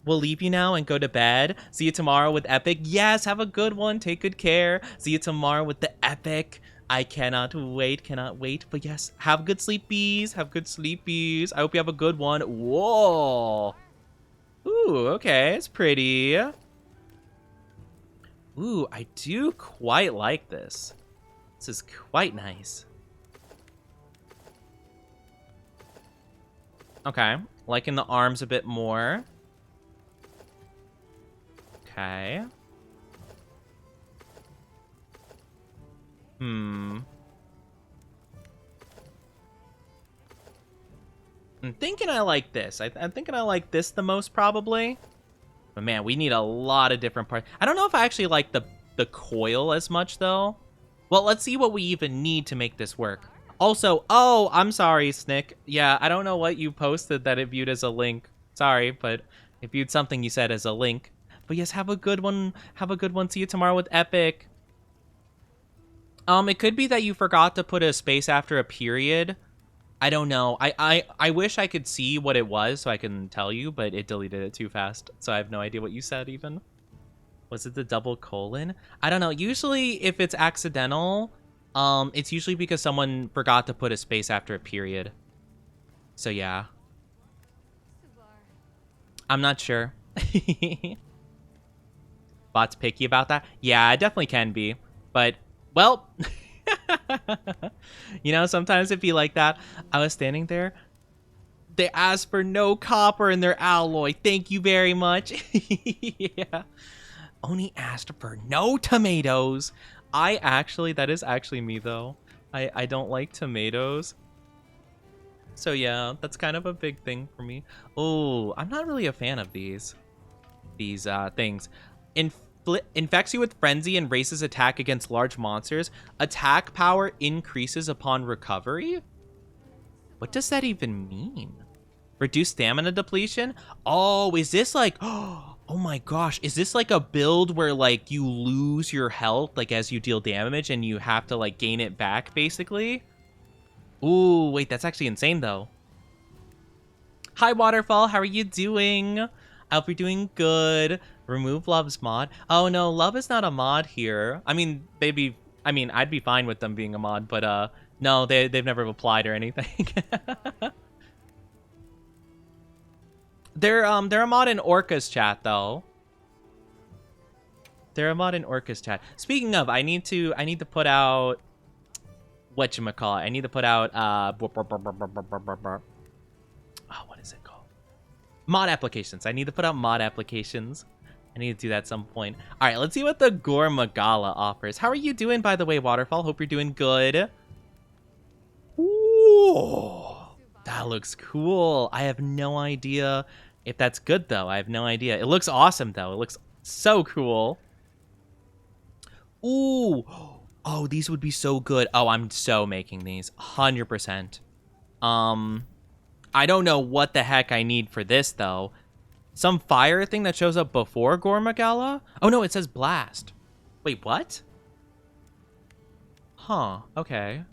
we'll leave you now and go to bed. See you tomorrow with Epic. Yes, have a good one. Take good care. See you tomorrow with the Epic. I cannot wait. But yes, have good sleepies. Have good sleepies. I hope you have a good one. Whoa. Ooh, okay. It's pretty. Ooh, I do quite like this. This is quite nice. Okay. Liking the arms a bit more. Okay. I'm thinking I like this. I'm thinking I like this the most, probably. But man, we need a lot of different parts. I don't know if I actually like the coil as much, though. Well, let's see what we even need to make this work. Also, oh, I'm sorry, Snick. Yeah, I don't know what you posted that it viewed as a link. Sorry, but it viewed something you said as a link. But yes, have a good one. Have a good one. See you tomorrow with Epic. It could be that you forgot to put a space after a period. I don't know. I wish I could see what it was so I can tell you, but it deleted it too fast. So I have no idea what you said even. Was it the double colon? I don't know. Usually if it's accidental, it's usually because someone forgot to put a space after a period. So yeah. I'm not sure. Bot's picky about that? Yeah, it definitely can be. But, well... You know, sometimes it'd be like that. I was standing there. They asked for no copper in their alloy. Thank you very much. Yeah. Only asked for no tomatoes. That is actually me, though. I don't like tomatoes. So, yeah, that's kind of a big thing for me. Oh, I'm not really a fan of these things. Infects you with frenzy and raises attack against large monsters. Attack power increases upon recovery? What does that even mean? Reduce stamina depletion? Oh, is this like... Oh my gosh, is this like a build where like you lose your health like as you deal damage and you have to like gain it back basically? Ooh, wait, that's actually insane though. Hi Waterfall, how are you doing? I hope you're doing good. Remove Love's mod. Oh no, Love is not a mod here. I mean, I'd be fine with them being a mod, but no, they've never applied or anything. They're a mod in Orca's chat though. They're a mod in Orca's chat. Speaking of, I need to put out whatchamacallit. I need to put out oh, what is it called? Mod applications. I need to put out mod applications. I need to do that at some point. All right, let's see what the Gore Magala offers. How are you doing, by the way, Waterfall? Hope you're doing good. Ooh, that looks cool. I have no idea if that's good, though. I have no idea. It looks awesome, though. It looks so cool. Ooh. Oh, these would be so good. Oh, I'm so making these. 100%. I don't know what the heck I need for this, though. Some fire thing that shows up before Gore Magala? Oh, no, it says blast. Wait, what? Huh, okay.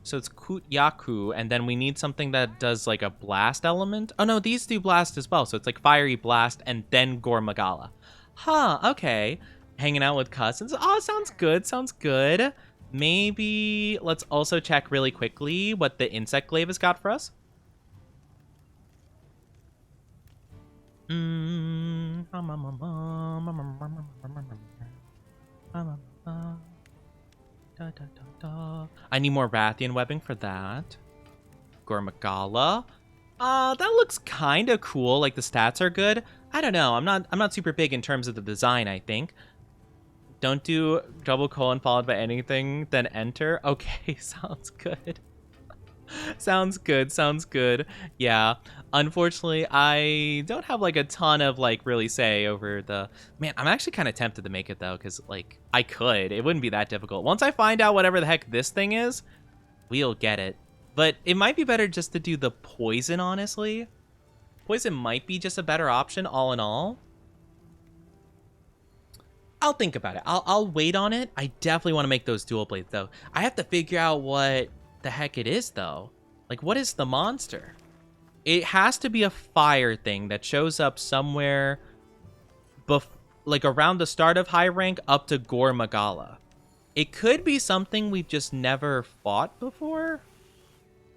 So it's Kut Yaku, and then we need something that does, like, a blast element? Oh, no, these do blast as well, so it's, like, fiery blast and then Gore Magala. Huh, okay. Hanging out with cousins. Oh, sounds good, sounds good. Maybe let's also check really quickly what the insect glaive has got for us. I need more Rathian webbing for that. Gore Magala. That looks kind of cool. Like the stats are good. I don't know. I'm not super big in terms of the design, I think. Don't do double colon followed by anything, then enter. Okay, sounds good. Sounds good, sounds good. Yeah, unfortunately, I don't have, like, a ton of, like, really say over the... Man, I'm actually kind of tempted to make it, though, because, like, I could. It wouldn't be that difficult. Once I find out whatever the heck this thing is, we'll get it. But it might be better just to do the poison, honestly. Poison might be just a better option, all in all. I'll think about it. I'll wait on it. I definitely want to make those dual blades, though. I have to figure out what the heck it is, though. Like, what is the monster? It has to be a fire thing that shows up somewhere like around the start of high rank up to Gore Magala. It could be something we've just never fought before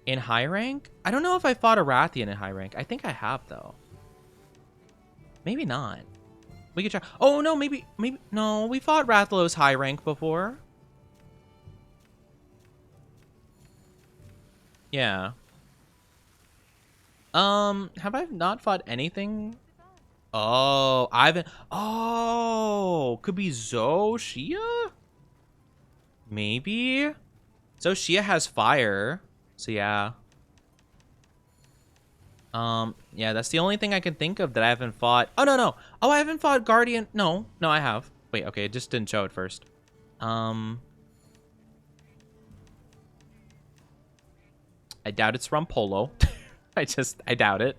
in high rank. I don't know if I fought a Rathian in high rank. I think I have, though. Maybe not. We could try. Oh, no, maybe. No, we fought Rathlow's high rank before. Yeah. Have I not fought anything? Oh, could be Zoshia? Maybe? So Shia has fire. So yeah. Yeah, that's the only thing I can think of that I haven't fought. Oh, no. Oh, I haven't fought Guardian. No, I have. Wait, okay, it just didn't show it first. I doubt it's Rumpolo. I doubt it.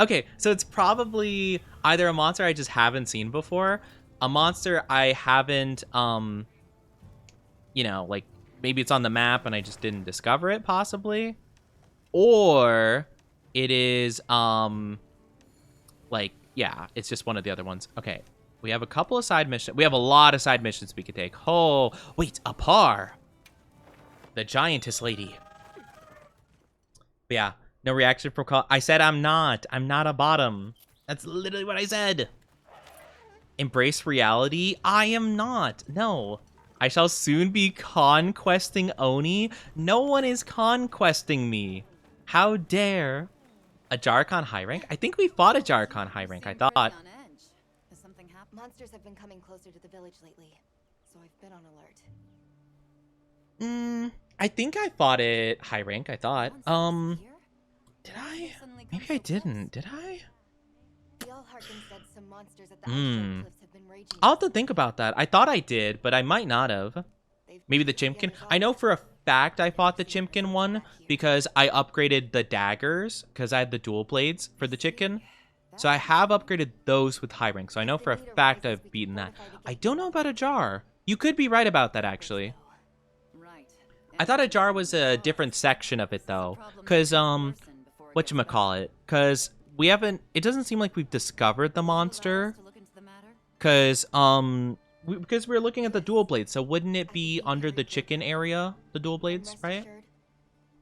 Okay, so it's probably either a monster I just haven't seen before, a monster I haven't, you know, like, maybe it's on the map and I just didn't discover it, possibly. Or it is, like, yeah, it's just one of the other ones. Okay, we have a couple of side missions. We have a lot of side missions we could take. Oh, wait, a par. The giantess lady. But yeah, no reaction from call. I said I'm not a bottom. That's literally what I said. Embrace reality. I am not. No. I shall soon be conquesting Oni. No one is conquesting me. How dare. A Jarkon high rank? I think we fought a Jarkon high rank, I thought. On edge. Has something happened? Monsters have been coming closer to the village lately, so I've been on alert. I think I fought it high rank, I thought. Monsters here? Did I? Suddenly come Maybe so I didn't. close. Did I? The Allharkin said some monsters at the outside cliffs have been raging. I'll have to think about that. I thought I did, but I might not have. They've Maybe the been Chimkin. together I know for a fact I fought the Seen Chimkin monsters one back here. because I upgraded the daggers because I had the dual blades for the chicken. So I have upgraded those with high rank. So I know for a fact I've beaten that. I don't know about a jar. You could be right about that, actually. Right. I thought a jar was a different section of it, though. Because, whatchamacallit? Because we haven't... It doesn't seem like we've discovered the monster. Because, because we're looking at the dual blades. So wouldn't it be under the chicken area, the dual blades, Rest right? assured,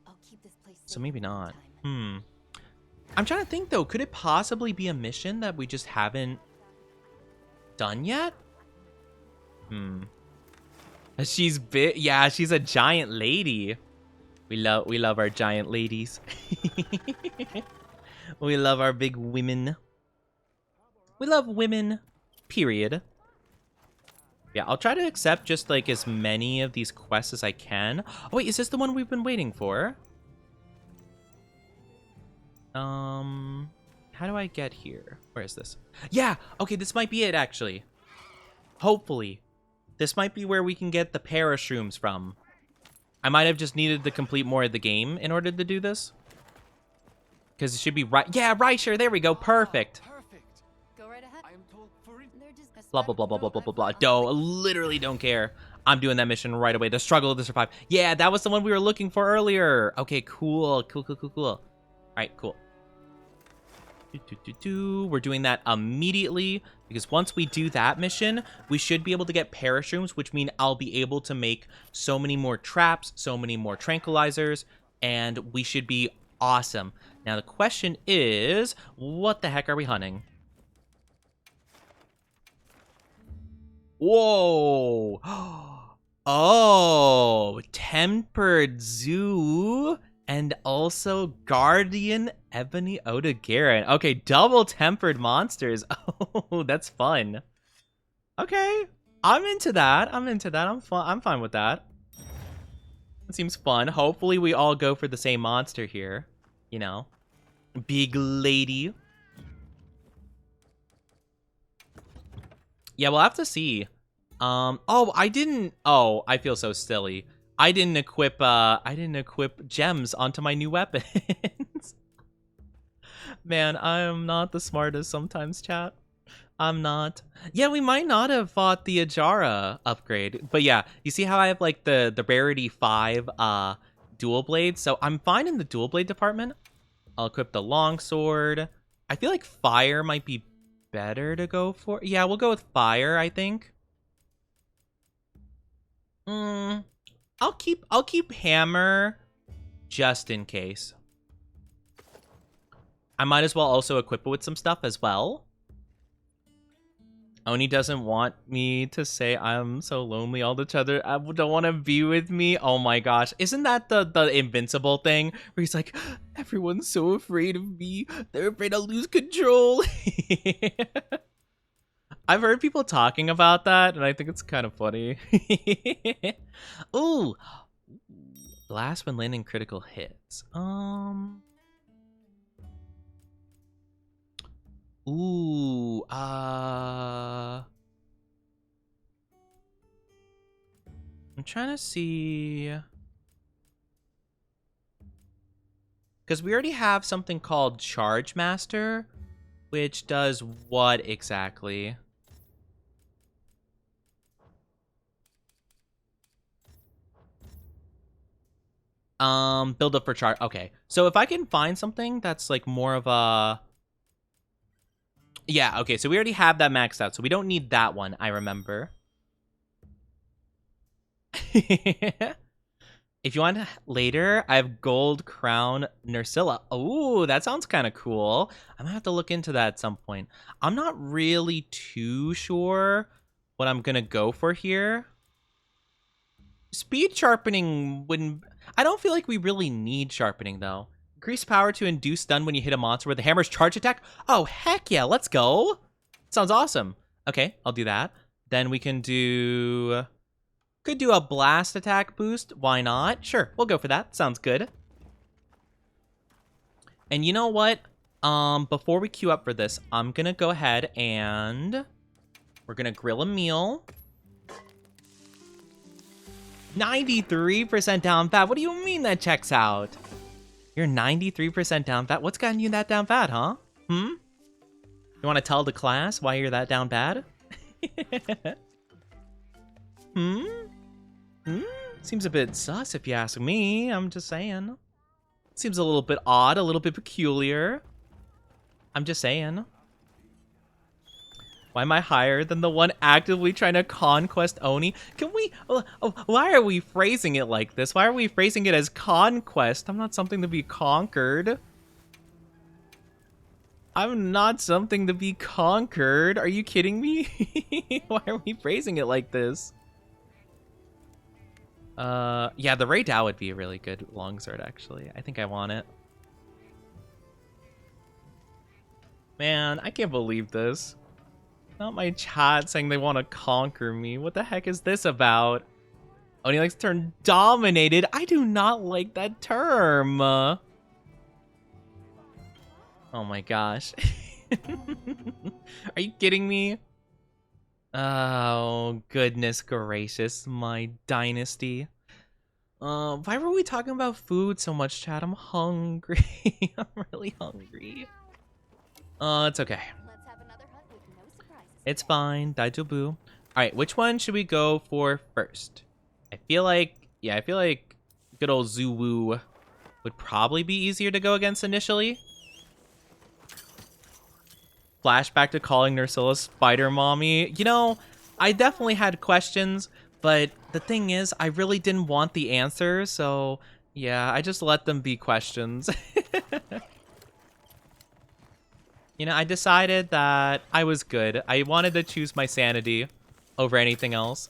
I'll keep this place So safe maybe for all not. time. I'm trying to think, though. Could it possibly be a mission that we just haven't done yet? She's big. Yeah, she's a giant lady. We love our giant ladies. We love our big women. We love women. Period. Yeah, I'll try to accept just like as many of these quests as I can. Oh wait, is this the one we've been waiting for? How do I get here? Where is this? Yeah, okay, this might be it actually. Hopefully. This might be where we can get the parashrooms from. I might have just needed to complete more of the game in order to do this. Because it should be right. Yeah, right, sure, there we go, perfect. Perfect. Go right ahead. I am told for it. They're just Blah, blah, blah, blah, blah, blah, blah, blah. Don't, literally don't care. I'm doing that mission right away. The struggle to survive. Yeah, that was the one we were looking for earlier. Okay, cool. Cool. All right, cool. We're doing that immediately because once we do that mission, we should be able to get parashrooms, which mean I'll be able to make so many more traps, so many more tranquilizers, and we should be awesome. Now, the question is, what the heck are we hunting? Whoa. Oh, tempered zoo. And also Guardian Ebony Oda-Garen. Okay, double tempered monsters. Oh, that's fun. Okay, I'm into that. I'm fine with that. It seems fun. Hopefully we all go for the same monster here. You know, big lady. Yeah, we'll have to see. Oh, I feel so silly. I didn't equip gems onto my new weapons. Man, I am not the smartest sometimes, chat. I'm not. Yeah, we might not have fought the Ajara upgrade. But yeah, you see how I have like the rarity 5 dual blades? So I'm fine in the dual blade department. I'll equip the longsword. I feel like fire might be better to go for. Yeah, we'll go with fire, I think. I'll keep hammer just in case. I might as well also equip it with some stuff as well. Oni doesn't want me to say I'm so lonely all the time. I don't want to be with me. Oh my gosh. Isn't that the Invincible thing? Where he's like, everyone's so afraid of me. They're afraid I'll lose control. I've heard people talking about that, and I think it's kind of funny. Ooh, blast when landing critical hits. Ooh, I'm trying to see, because we already have something called Charge Master, which does what exactly? Build up for charge. Okay, so if I can find something that's like more of a, yeah, okay, so we already have that maxed out, so we don't need that one, I remember. If you want later, I have Gold Crown Nursilla. Oh, that sounds kind of cool. I'm gonna have to look into that at some point. I'm not really too sure what I'm gonna go for here. Speed sharpening wouldn't... I don't feel like we really need sharpening, though. Increase power to induce stun when you hit a monster with the hammer's charge attack. Oh, heck yeah, let's go. Sounds awesome. Okay, I'll do that. Then we can do... Could do a blast attack boost. Why not? Sure, we'll go for that. Sounds good. And you know what? Before we queue up for this, I'm gonna go ahead and... We're gonna grill a meal. 93% down fat. What do you mean that checks out? You're 93% down fat? What's gotten you that down fat, huh? You want to tell the class why you're that down bad? Seems a bit sus if you ask me. I'm just saying. Seems a little bit odd, a little bit peculiar. I'm just saying. Why am I higher than the one actively trying to conquest Oni? Can we... why are we phrasing it like this? Why are we phrasing it as conquest? I'm not something to be conquered. I'm not something to be conquered. Are you kidding me? Why are we phrasing it like this? Yeah, the Ray Dow would be a really good longsword, actually. I think I want it. Man, I can't believe this. Not my chat saying they want to conquer me. What the heck is this about? Oni likes the term dominated. I do not like that term. Oh my gosh. Are you kidding me? Oh, goodness gracious, my dynasty. Why were we talking about food so much, chat? I'm hungry. I'm really hungry. It's okay. Let's have another hunt with no surprises. It's fine. Daijobu. All right, which one should we go for first? I feel like, yeah, I feel like good old Zuwu would probably be easier to go against initially. Flashback to calling Nursilla Spider Mommy. You know, I definitely had questions, but the thing is, I really didn't want the answer, so yeah, I just let them be questions. You know, I decided that I was good. I wanted to choose my sanity over anything else.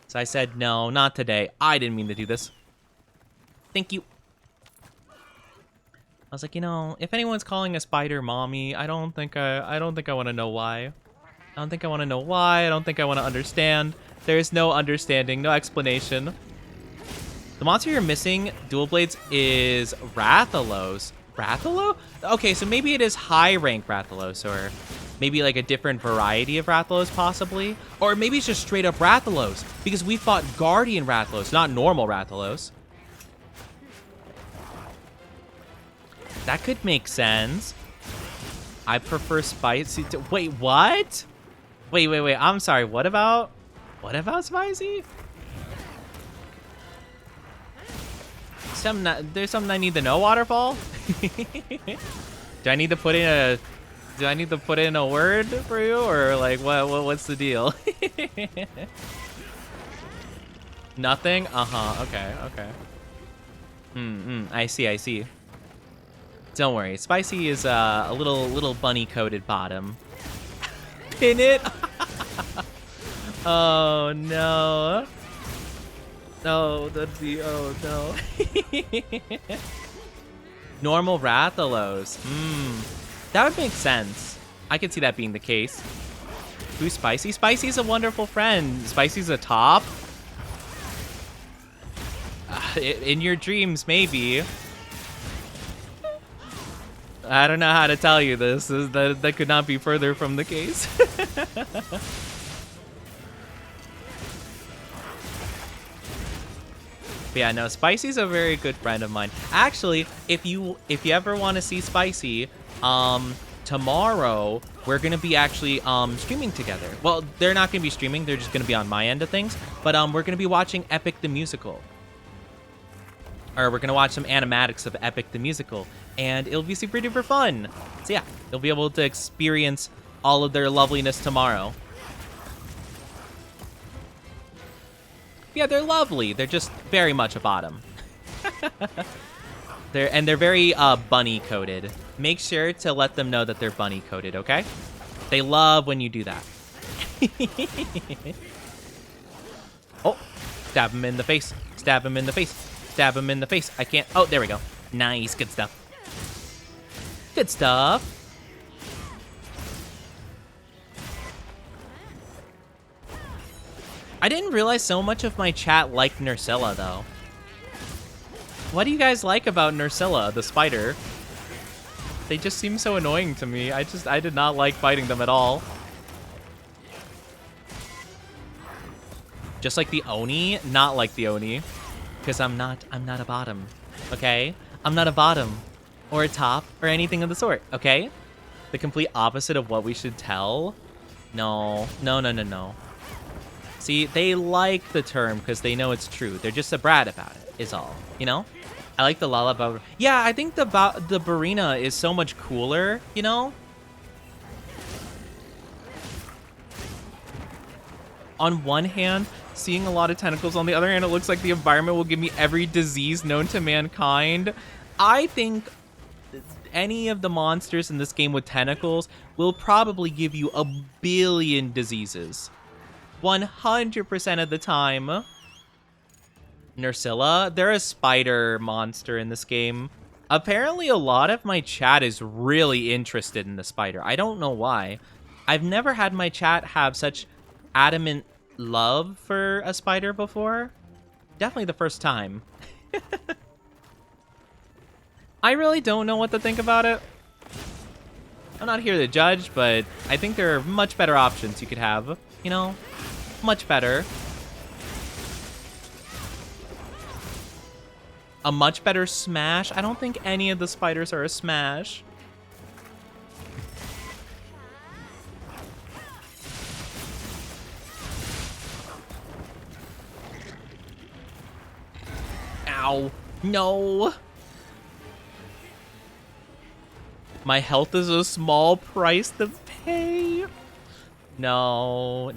So I said, no, not today. I didn't mean to do this. Thank you. I was like, you know, if anyone's calling a spider mommy, I don't think I want to know why. I don't think I want to know why. I don't think I want to understand. There's no understanding, no explanation. The monster you're missing, Dual Blades, is Rathalos. Rathalos? Okay, so maybe it is high rank Rathalos, or maybe like a different variety of Rathalos, possibly. Or maybe it's just straight up Rathalos, because we fought Guardian Rathalos, not normal Rathalos. That could make sense. I prefer spicy to... Wait, what? Wait. I'm sorry. What about spicy? There's something I need to know, Waterfall? Do I need to put in a word for you, or like what's the deal? Nothing? Okay. I see. Don't worry, Spicy is a little bunny coated bottom. Pin it? Oh no. No, that'd be, oh no. Normal Rathalos. That would make sense. I could see that being the case. Who's Spicy? Spicy's a wonderful friend. Spicy's a top. In your dreams, maybe. I don't know how to tell you this. That could not be further from the case. But yeah, no, Spicy's a very good friend of mine. Actually, if you ever want to see Spicy, tomorrow we're gonna be actually streaming together. Well, they're not gonna be streaming; they're just gonna be on my end of things. But we're gonna be watching Epic the Musical, or we're gonna watch some animatics of Epic the Musical, and it'll be super duper fun. So yeah, you'll be able to experience all of their loveliness tomorrow. Yeah, they're lovely. They're just very much a bottom. They're very bunny coated. Make sure to let them know that they're bunny coated, okay? They love when you do that. Oh, stab him in the face. Stab him in the face. Stab him in the face. I can't. Oh, there we go. Nice, good stuff. Good stuff. I didn't realize so much of my chat liked Nursilla, though. What do you guys like about Nursilla, the spider? They just seem so annoying to me. I did not like fighting them at all. Just like the Oni, not like the Oni. Because I'm not a bottom, okay? I'm not a bottom, or a top, or anything of the sort, okay? The complete opposite of what we should tell? No. See, they like the term because they know it's true. They're just a brat about it, is all. You know? I like the lullaby. Yeah, I think the Barina is so much cooler, you know? On one hand, seeing a lot of tentacles. On the other hand, it looks like the environment will give me every disease known to mankind. I think any of the monsters in this game with tentacles will probably give you a billion diseases. 100% of the time. Nursilla, they're a spider monster in this game. Apparently a lot of my chat is really interested in the spider. I don't know why. I've never had my chat have such adamant love for a spider before. Definitely the first time. I really don't know what to think about it. I'm not here to judge, but I think there are much better options you could have, you know? Much better. A much better smash? I don't think any of the spiders are a smash. Ow. No. My health is a small price to pay. No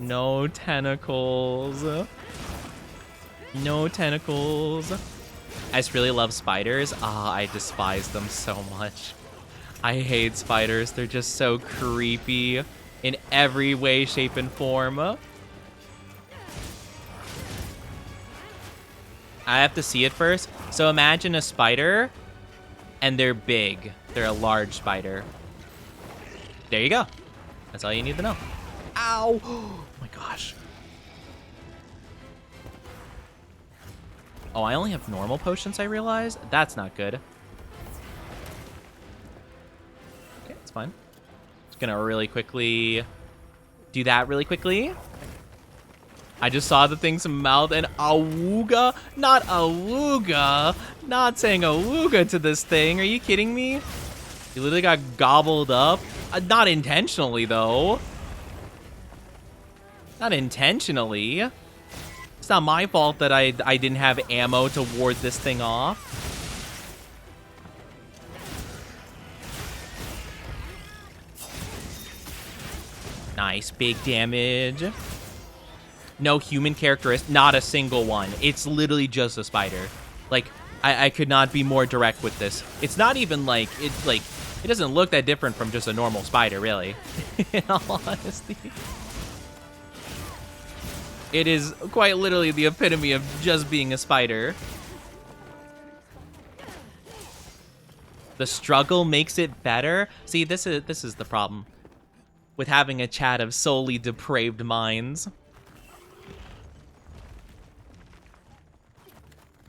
tentacles. No tentacles. I just really love spiders. I despise them so much. I hate spiders. They're just so creepy in every way, shape, and form. I have to see it first. So imagine a spider, and they're big. They're a large spider. There you go. That's all you need to know. Ow! Oh my gosh. Oh, I only have normal potions, I realize. That's not good. Okay, it's fine. Just gonna really quickly do that really quickly. I just saw the thing's mouth and awooga? Not awooga. Not saying awooga to this thing. Are you kidding me? You literally got gobbled up. Not intentionally, though. Not intentionally. It's not my fault that I didn't have ammo to ward this thing off. Nice, big damage. No human characteristic, not a single one. It's literally just a spider. Like, I could not be more direct with this. It's not even like, it doesn't look that different from just a normal spider, really. In all honesty. It is quite literally the epitome of just being a spider. The struggle makes it better. See, this is the problem. with having a chat of solely depraved minds.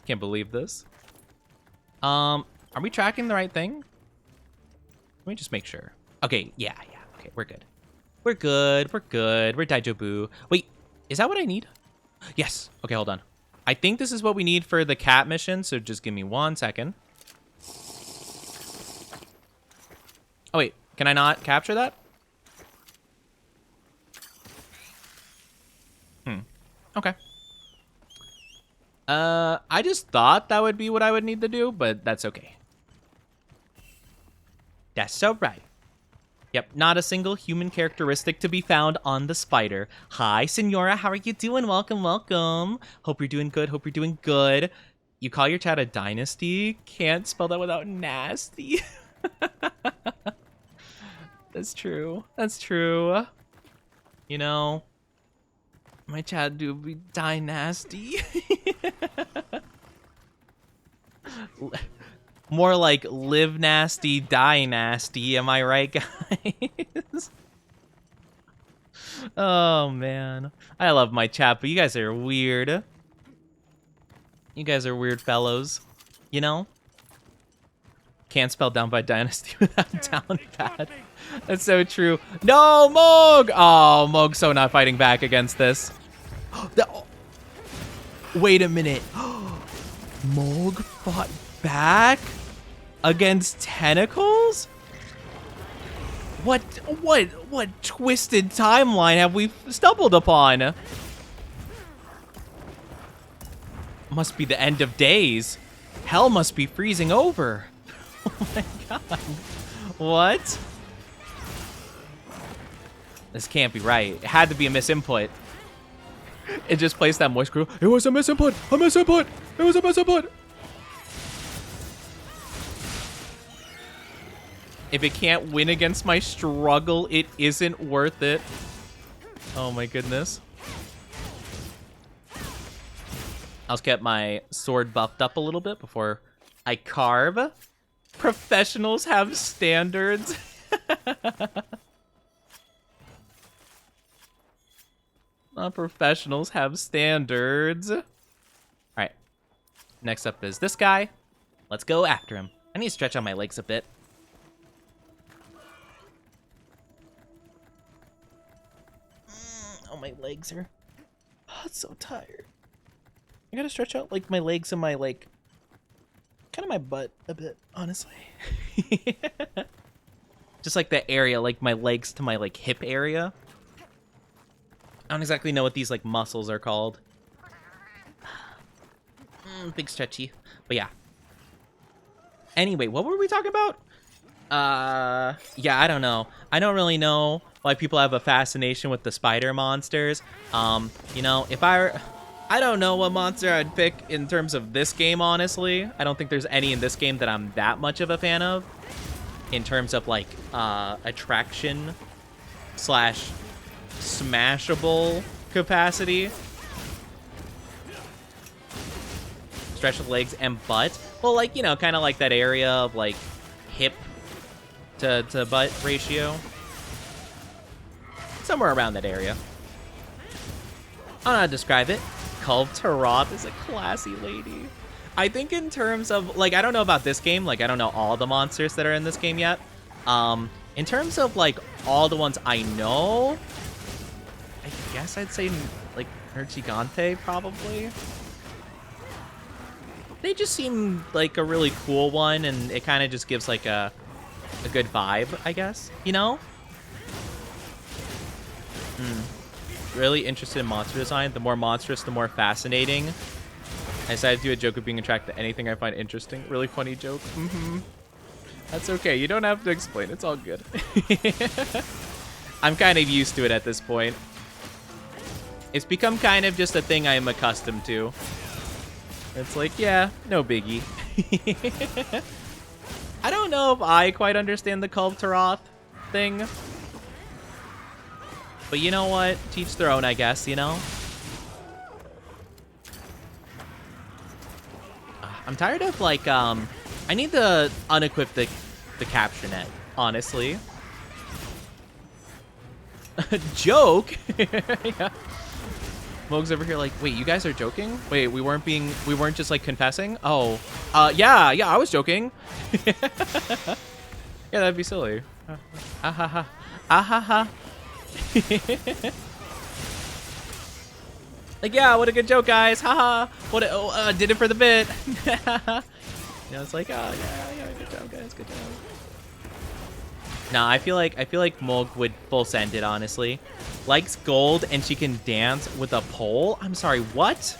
Can't believe this. Are we tracking the right thing? Let me just make sure. Okay, yeah. Okay, we're good. We're good. We're Daijobu. Wait, is that what I need? Yes. Okay, hold on. I think this is what we need for the cat mission, so just give me 1 second. Oh, wait. Can I not capture that? Okay. I just thought that would be what I would need to do, but that's okay. That's alright. Yep, not a single human characteristic to be found on the spider. Hi, Senora, how are you doing? Welcome, welcome. Hope you're doing good. You call your chat a dynasty? Can't spell that without nasty. That's true. You know, my chat do be dynasty. More like live nasty, die nasty. Am I right, guys? Oh, man. I love my chat, but you guys are weird. You guys are weird fellows. You know? Can't spell down by dynasty without down bad. That's so true. No, Moog! Oh, Moog's so not fighting back against this. Wait a minute. Moog fought back against tentacles? What twisted timeline have we stumbled upon? Must be the end of days. Hell must be freezing over. Oh my god. What? This can't be right. It had to be a misinput. It just placed that moist screw. It was a misinput. It was a misinput. If it can't win against my struggle, it isn't worth it. Oh my goodness. I'll get my sword buffed up a little bit before I carve. Professionals have standards. Professionals have standards. All right. Next up is this guy. Let's go after him. I need to stretch out my legs a bit. Oh, my legs are... Oh, it's so tired. I gotta stretch out, like, my legs and my, like... kind of my butt a bit, honestly. Just, like, the area, like, my legs to my, like, hip area. I don't exactly know what these, like, muscles are called. Big stretchy. But, yeah. Anyway, what were we talking about? Yeah, I don't know. I don't really know why people have a fascination with the spider monsters. You know, if I don't know what monster I'd pick in terms of this game, honestly. I don't think there's any in this game that I'm that much of a fan of. In terms of, like, attraction / smashable capacity. Stretch the legs and butt. Well, like, you know, kind of like that area of, like, hip to butt ratio. Somewhere around that area. I don't know how to describe it. Culve Taroth is a classy lady. I think in terms of, like, I don't know about this game. Like, I don't know all the monsters that are in this game yet. In terms of, like, all the ones I know, I guess I'd say, like, Nergigante, probably. They just seem like a really cool one, and it kind of just gives, like, a good vibe, I guess, you know? Really interested in monster design. The more monstrous, the more fascinating. I decided to do a joke of being attracted to anything I find interesting. Really funny joke. That's okay. You don't have to explain. It's all good. I'm kind of used to it at this point. It's become kind of just a thing I'm accustomed to. It's like, yeah, no biggie. I don't know if I quite understand the Culve Taroth thing. But you know what? Teach their own, I guess, you know? I'm tired of, like, I need to unequip the capture net, honestly. Joke? Yeah. Moog's over here like, wait, you guys are joking? Wait, we weren't just like confessing? Oh, yeah, I was joking. Yeah, that'd be silly. Ah ha ha. Ah ha ha. Like, yeah, what a good joke, guys. Haha. What did it for the bit. You know, it's like, oh yeah, good job, guys, good job. Nah, I feel like Moog would full send it, honestly. Likes gold and she can dance with a pole? I'm sorry, what?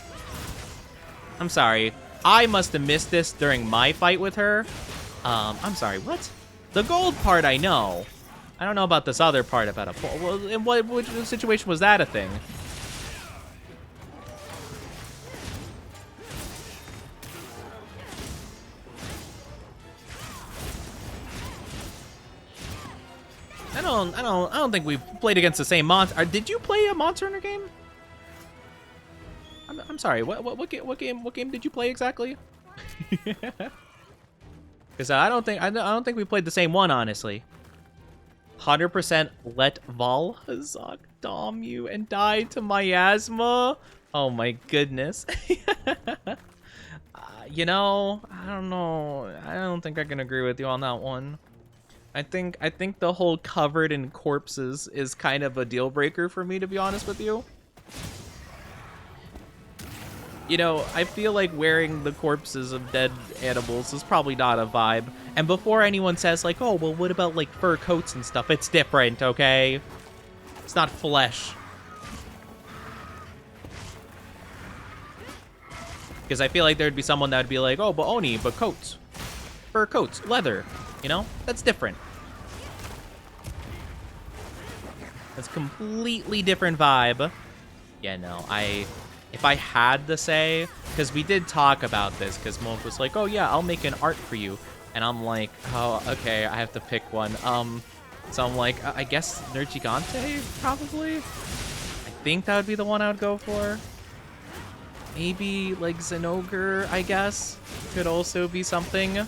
I'm sorry. I must have missed this during my fight with her. I'm sorry, what? The gold part I know. I don't know about this other part about a pole. Well, in which situation was that a thing? I don't think we played against the same monster. Did you play a Monster Hunter game? I'm sorry. What game did you play exactly? Because I don't think we played the same one, honestly. 100% let Valhazak dom you and die to miasma. Oh my goodness. You know, I don't know. I don't think I can agree with you on that one. I think the whole covered in corpses is kind of a deal breaker for me, to be honest with you. You know, I feel like wearing the corpses of dead animals is probably not a vibe. And before anyone says like, oh, well, what about like fur coats and stuff? It's different, okay? It's not flesh. Because I feel like there'd be someone that would be like, oh, but Oni, but coats. Fur coats, leather, you know? That's different. That's completely different vibe. Yeah, no, if I had to say, because we did talk about this, because Moog was like, oh yeah, I'll make an art for you. And I'm like, oh, okay, I have to pick one. So I'm like, I guess Nergigante, probably? I think that would be the one I would go for. Maybe, like, Zenogre, I guess, could also be something.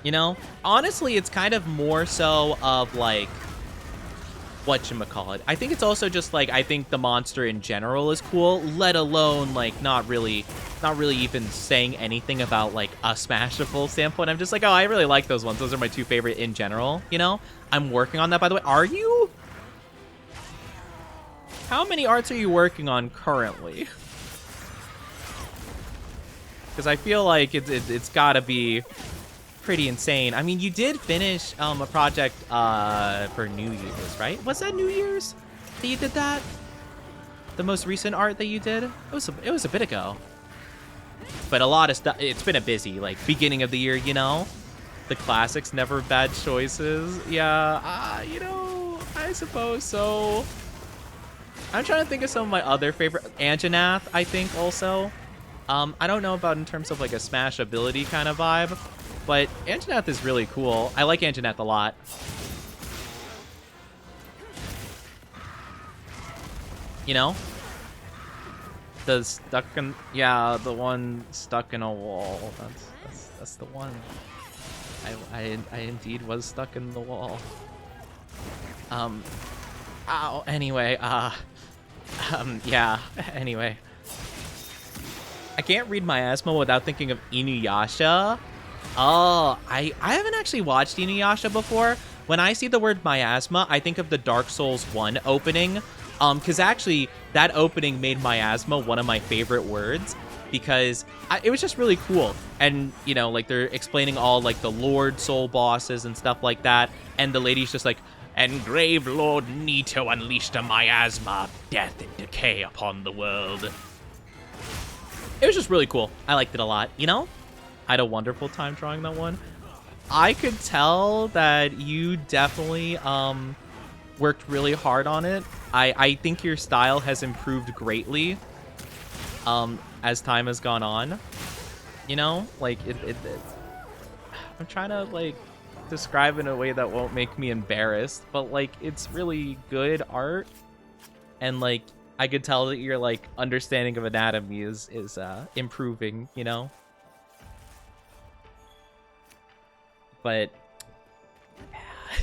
You know? Honestly, it's kind of more so of, like, whatchamacallit. I think it's also just, like, I think the monster in general is cool, let alone, like, not really even saying anything about, like, a Smashable standpoint. I'm just like, oh, I really like those ones. Those are my two favorite in general, you know? I'm working on that, by the way. Are you? How many arts are you working on currently? Because I feel like it's gotta be pretty insane. I mean, you did finish a project for New Year's, right? Was that New Year's that you did that? The most recent art that you did? It was a bit ago. But a lot of stuff. It's been a busy like beginning of the year, you know. The classics, never bad choices. Yeah, you know, I suppose so. I'm trying to think of some of my other favorite. Anjanath, I think, also. I don't know about in terms of like a smash ability kind of vibe, but Anjanath is really cool. I like Anjanath a lot. You know? The stuck in, yeah, the one stuck in a wall. That's the one. I indeed was stuck in the wall. Ow, anyway, yeah, anyway. I can't read Miasma without thinking of Inuyasha. Oh, I haven't actually watched Inuyasha before. When I see the word Miasma, I think of the Dark Souls 1 opening. Because actually, that opening made Miasma one of my favorite words. Because it was just really cool. And, you know, like, they're explaining all, like, the Lord Soul bosses and stuff like that. And the lady's just like, and grave Lord Nito unleashed a miasma of death and decay upon the world. It was just really cool. I liked it a lot, you know? I had a wonderful time drawing that one. I could tell that you definitely worked really hard on it. I think your style has improved greatly as time has gone on. You know? Like, I'm trying to, like, describe in a way that won't make me embarrassed, but like it's really good art, and like I could tell that your like understanding of anatomy is improving, you know. But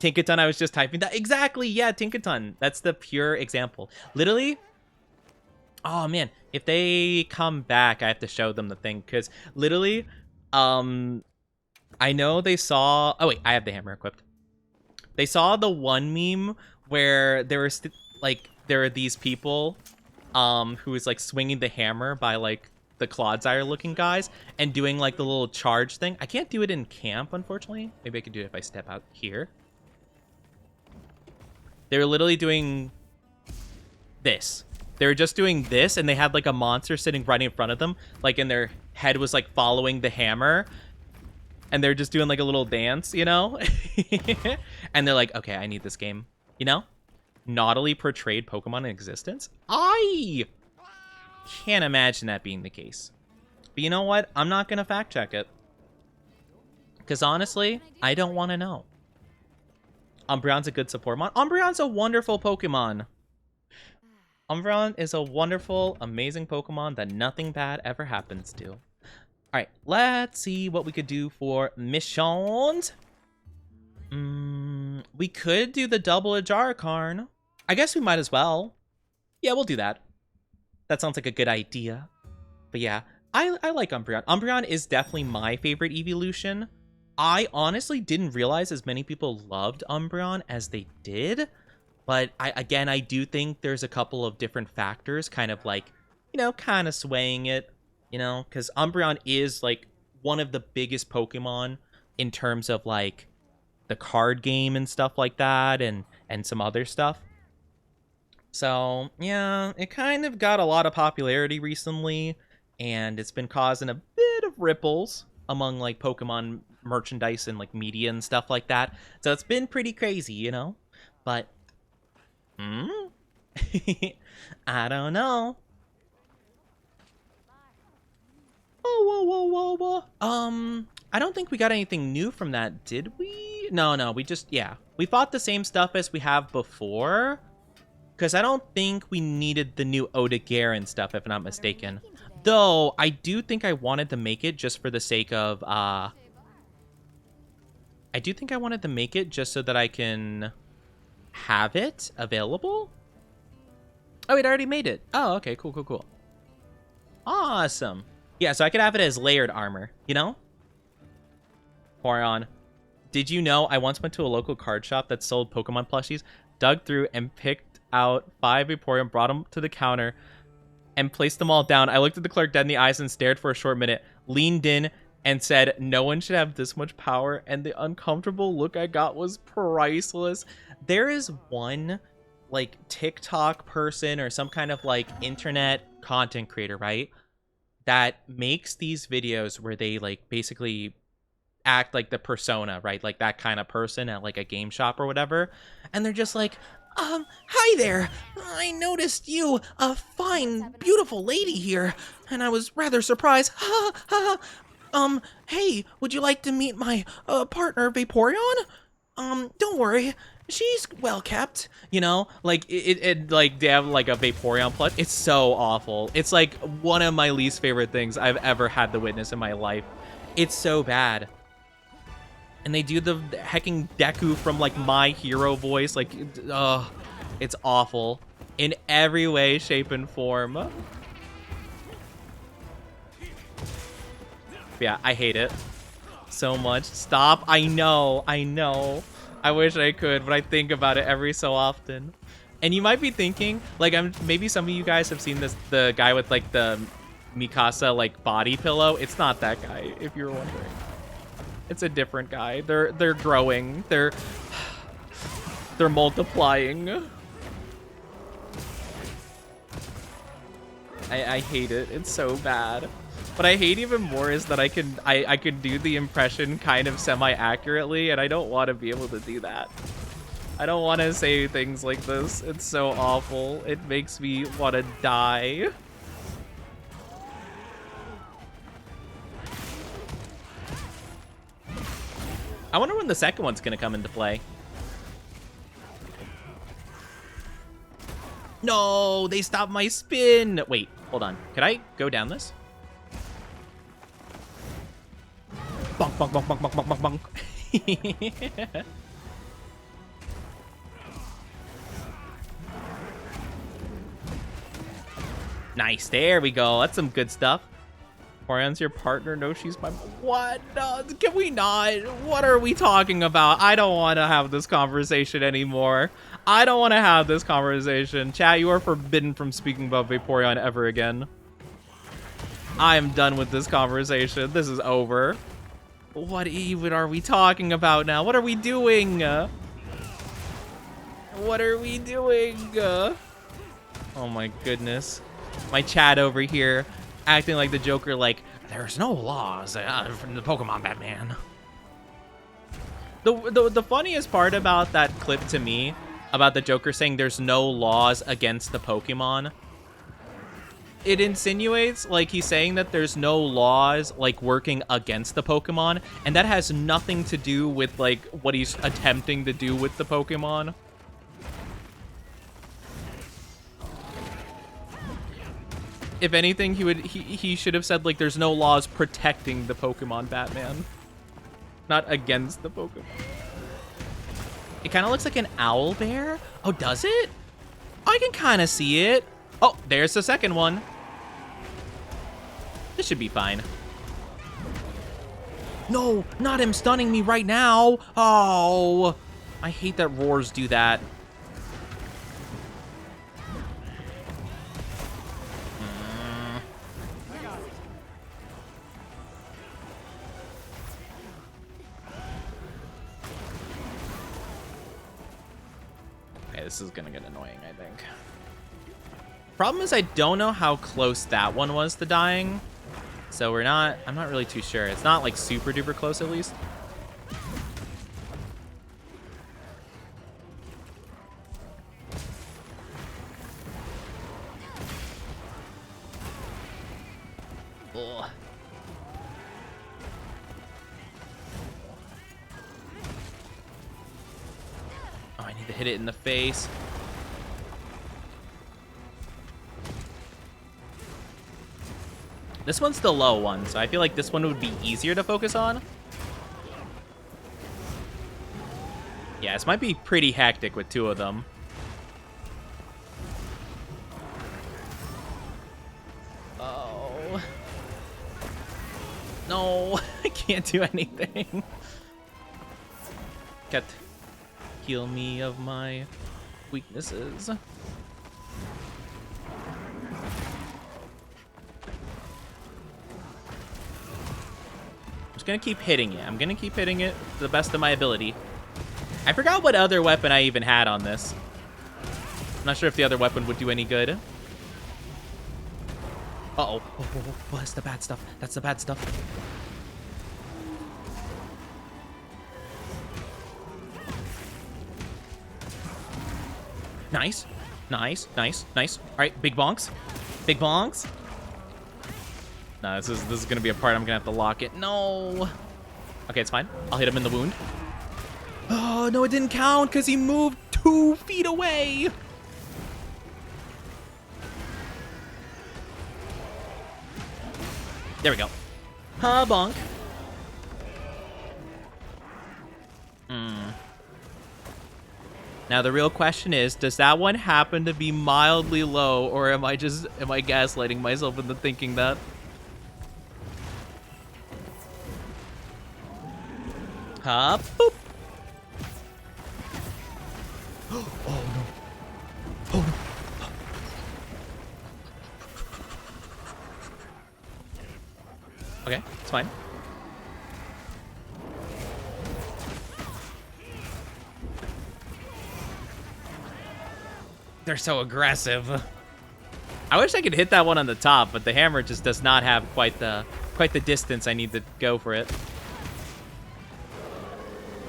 Tinkaton, I was just typing that. Exactly, yeah, Tinkaton. That's the pure example. Literally, oh man, if they come back, I have to show them the thing. Because literally, I know they saw... Oh wait, I have the hammer equipped. They saw the one meme where there was there are these people who is like swinging the hammer by like the Clodsire looking guys and doing like the little charge thing. I can't do it in camp, unfortunately. Maybe I could do it if I step out here. They were literally doing this. They were just doing this, and they had like a monster sitting right in front of them, like, and their head was like following the hammer, and they're just doing like a little dance, you know? And they're like, okay, I need this game, you know? Naughtily portrayed Pokemon in existence? I can't imagine that being the case. But you know what? I'm not gonna fact check it. Because honestly, I don't want to know. Umbreon's a good support mon. Umbreon's a wonderful Pokemon. Umbreon is a wonderful, amazing Pokemon that nothing bad ever happens to. Alright, let's see what we could do for missions. We could do the double Ajarakarn. I guess we might as well. Yeah, we'll do that. That sounds like a good idea. But yeah, I like Umbreon. Umbreon is definitely my favorite evolution. I honestly didn't realize as many people loved Umbreon as they did. But I do think there's a couple of different factors kind of like, you know, kind of swaying it. You know, because Umbreon is like one of the biggest Pokemon in terms of like the card game and stuff like that, and some other stuff. So yeah, it kind of got a lot of popularity recently, and it's been causing a bit of ripples among like Pokemon merchandise and like media and stuff like that. So it's been pretty crazy, you know. But I don't know. I don't think we got anything new from that, did we? No, we just, yeah. We fought the same stuff as we have before. Because I don't think we needed the new Odegaire stuff, if I'm not mistaken. Though, I do think I wanted to make it just for the sake of, I do think I wanted to make it just so that I can have it available. Oh, it already made it. Oh, okay, cool. Awesome. Yeah, so I could have it as layered armor, you know? Horion, did you know I once went to a local card shop that sold Pokemon plushies, dug through and picked out 5 Vaporeon, brought them to the counter, and placed them all down. I looked at the clerk dead in the eyes and stared for a short minute, leaned in, and said, no one should have this much power, and the uncomfortable look I got was priceless. There is one, like, TikTok person or some kind of, like, internet content creator, right? That makes these videos where they, like, basically act like the persona, right? Like that kind of person at, like, a game shop or whatever. And they're just like, hi there. I noticed you, a fine, beautiful lady here, and I was rather surprised. Hey, would you like to meet my, partner, Vaporeon? Don't worry. She's well kept, you know, like it like they have like a Vaporeon plush. It's so awful. It's like one of my least favorite things I've ever had to witness in my life. It's so bad. And they do the hecking Deku from like My Hero voice. Like, it's awful in every way, shape, and form. Yeah, I hate it so much. Stop. I know. I wish I could, but I think about it every so often. And you might be thinking, like, maybe some of you guys have seen this, the guy with like the Mikasa like body pillow. It's not that guy, if you're wondering. It's a different guy. They're growing. They're multiplying. I hate it. It's so bad. What I hate even more is that I could do the impression kind of semi-accurately, and I don't want to be able to do that. I don't want to say things like this. It's so awful. It makes me want to die. I wonder when the second one's gonna come into play. No, they stopped my spin. Wait, hold on. Could I go down this? Bonk, bonk, bonk, bonk, bonk, bonk, bonk, bonk. Nice. There we go. That's some good stuff. Orion's your partner. No, she's my... What? No, can we not? What are we talking about? I don't want to have this conversation anymore. I don't want to have this conversation. Chat, you are forbidden from speaking about Vaporeon ever again. I am done with this conversation. This is over. What even are we talking about now? What are we doing? What are we doing? Oh my goodness. My chat over here acting like the Joker, like, there's no laws from the Pokemon Batman. The funniest part about that clip to me, about the Joker saying there's no laws against the Pokemon, it insinuates like he's saying that there's no laws like working against the Pokemon, and that has nothing to do with like what he's attempting to do with the Pokemon. If anything, he should have said like there's no laws protecting the Pokemon Batman, not against the Pokemon. It kind of looks like an owl bear. Oh, does it? I can kind of see it. Oh, there's the second one. This should be fine. No, not him stunning me right now. Oh, I hate that roars do that. Okay, this is gonna get annoying, I think. Problem is I don't know how close that one was to dying. So I'm not really too sure. It's not like super duper close at least. Ugh. Oh, I need to hit it in the face. This one's the low one, so I feel like this one would be easier to focus on. Yeah, this might be pretty hectic with two of them. Oh. No, I can't do anything. Got to heal me of my weaknesses. I'm just gonna keep hitting it. I'm gonna keep hitting it to the best of my ability. I forgot what other weapon I even had on this. I'm not sure if the other weapon would do any good. Uh-oh. Oh, that's the bad stuff. That's the bad stuff. Nice. Nice. Nice. Nice. All right, big bonks. Big bonks. No, this is gonna be a part I'm gonna have to lock it. No. Okay, it's fine. I'll hit him in the wound. Oh, no, it didn't count because he moved 2 feet away. There we go. Ha, bonk. Now the real question is, does that one happen to be mildly low, or am I gaslighting myself into thinking that? Hop, boop. Oh no. Oh no. Okay, it's fine. They're so aggressive. I wish I could hit that one on the top, but the hammer just does not have quite the distance I need to go for it.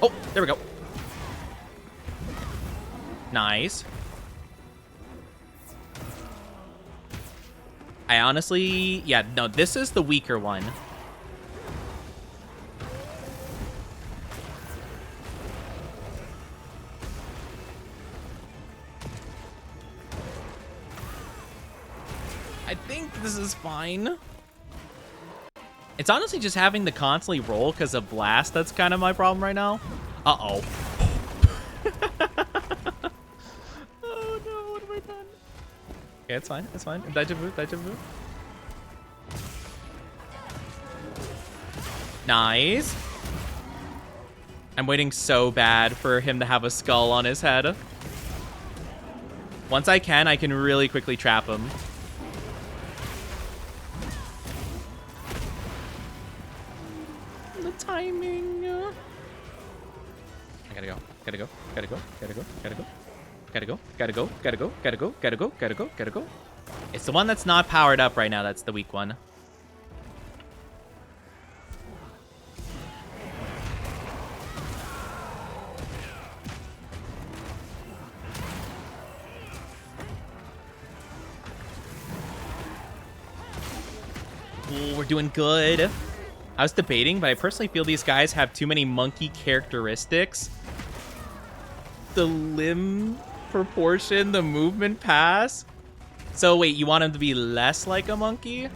Oh, there we go. Nice. I honestly, yeah, no, this is the weaker one. I think this is fine. It's honestly just having to constantly roll because of blast that's kind of my problem right now. Uh-oh. Oh no, what have I done? Okay, it's fine. It's fine. Deja vu. Deja vu. Nice. I'm waiting so bad for him to have a skull on his head. Once I can really quickly trap him. The timing. I gotta go. Gotta go. Gotta go. Gotta go. Gotta go. Gotta go. Gotta go. Gotta go. Gotta go. Gotta go. Gotta go. Gotta go. It's the one that's not powered up right now. That's the weak one. Ooh, we're doing good. I was debating, but I personally feel these guys have too many monkey characteristics. The limb proportion, the movement pass. So wait, you want him to be less like a monkey?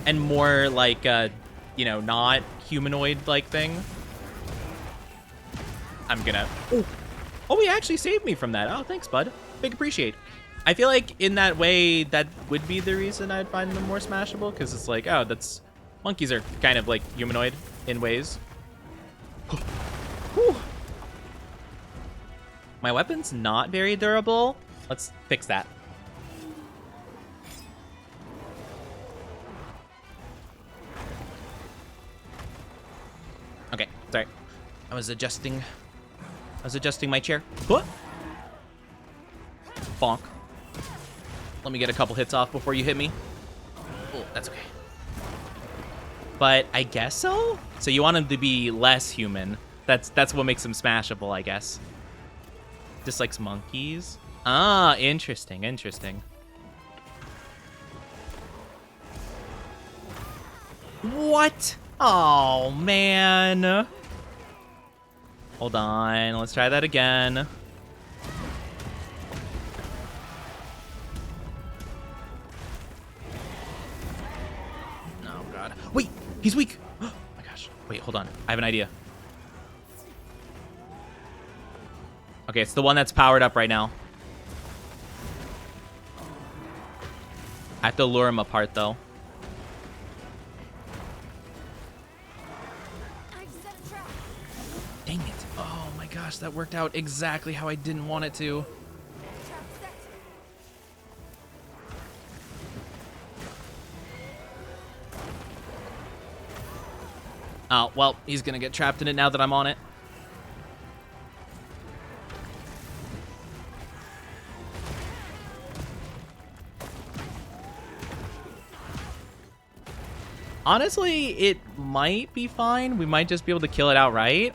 And more like a, you know, not humanoid-like thing? I'm gonna... Oh, he actually saved me from that. Oh, thanks, bud. Big appreciate. I feel like in that way, that would be the reason I'd find them more smashable, because it's like, oh, that's... Monkeys are kind of like humanoid in ways. Whew. My weapon's not very durable. Let's fix that. Okay, sorry. I was adjusting my chair. What? Bonk. Let me get a couple hits off before you hit me. Oh, that's okay. But I guess so? So you want him to be less human. That's what makes him smashable, I guess. Dislikes monkeys. Ah, interesting, interesting. What? Oh, man. Hold on, let's try that again. Oh, God. Wait, he's weak. Oh, my gosh. Wait, hold on. I have an idea. Okay, it's the one that's powered up right now. I have to lure him apart, though. Dang it. Oh my gosh, that worked out exactly how I didn't want it to. Oh, well, he's gonna get trapped in it now that I'm on it. Honestly, it might be fine. We might just be able to kill it outright.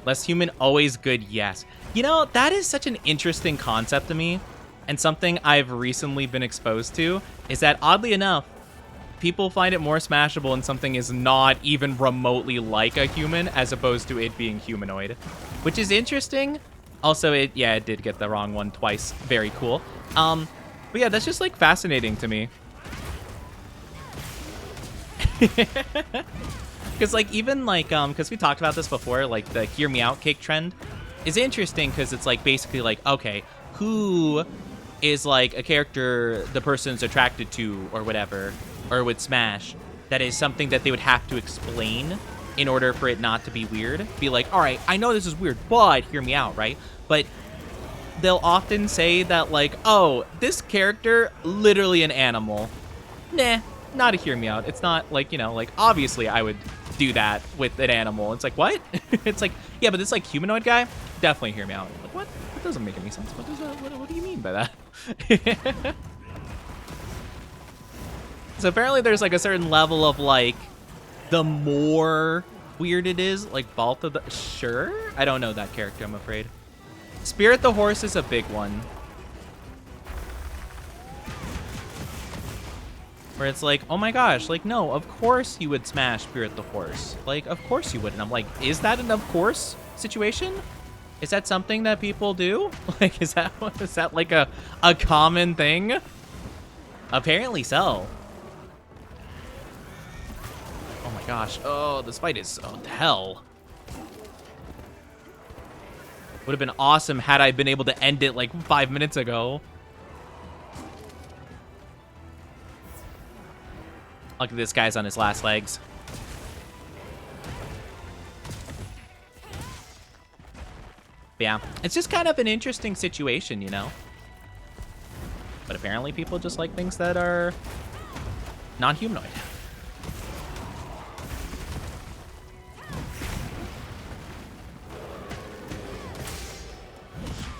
Less human, always good, yes. You know, that is such an interesting concept to me, and something I've recently been exposed to, is that oddly enough, people find it more smashable when something is not even remotely like a human, as opposed to it being humanoid. Which is interesting. Also, it did get the wrong one twice. Very cool. But yeah, that's just like fascinating to me. Because like even like because we talked about this before, like the hear me out cake trend is interesting because it's like basically like, okay, who is like a character the person's attracted to or whatever, or would smash, that is something that they would have to explain in order for it not to be weird. Be like, all right, I know this is weird, but hear me out, right? But they'll often say that like, oh, this character, literally an animal. Nah, not a hear me out. It's not like, you know, like obviously I would do that with an animal. It's like, what? It's like, yeah, but this like humanoid guy, definitely hear me out. Like, what? That doesn't make any sense. What do you mean by that? So apparently there's like a certain level of like, the more weird it is, like Balta the... Sure? I don't know that character, I'm afraid. Spirit the Horse is a big one. Where it's like, oh my gosh, like, no, of course you would smash Spirit the Horse. Like, of course you would. And I'm like, is that an of course situation? Is that something that people do? Like, is that like a common thing? Apparently so. Oh my gosh. Oh, this fight is, oh, hell. Would have been awesome had I been able to end it like 5 minutes ago. Look at this guy's on his last legs. But yeah, it's just kind of an interesting situation, you know? But apparently people just like things that are non-humanoid.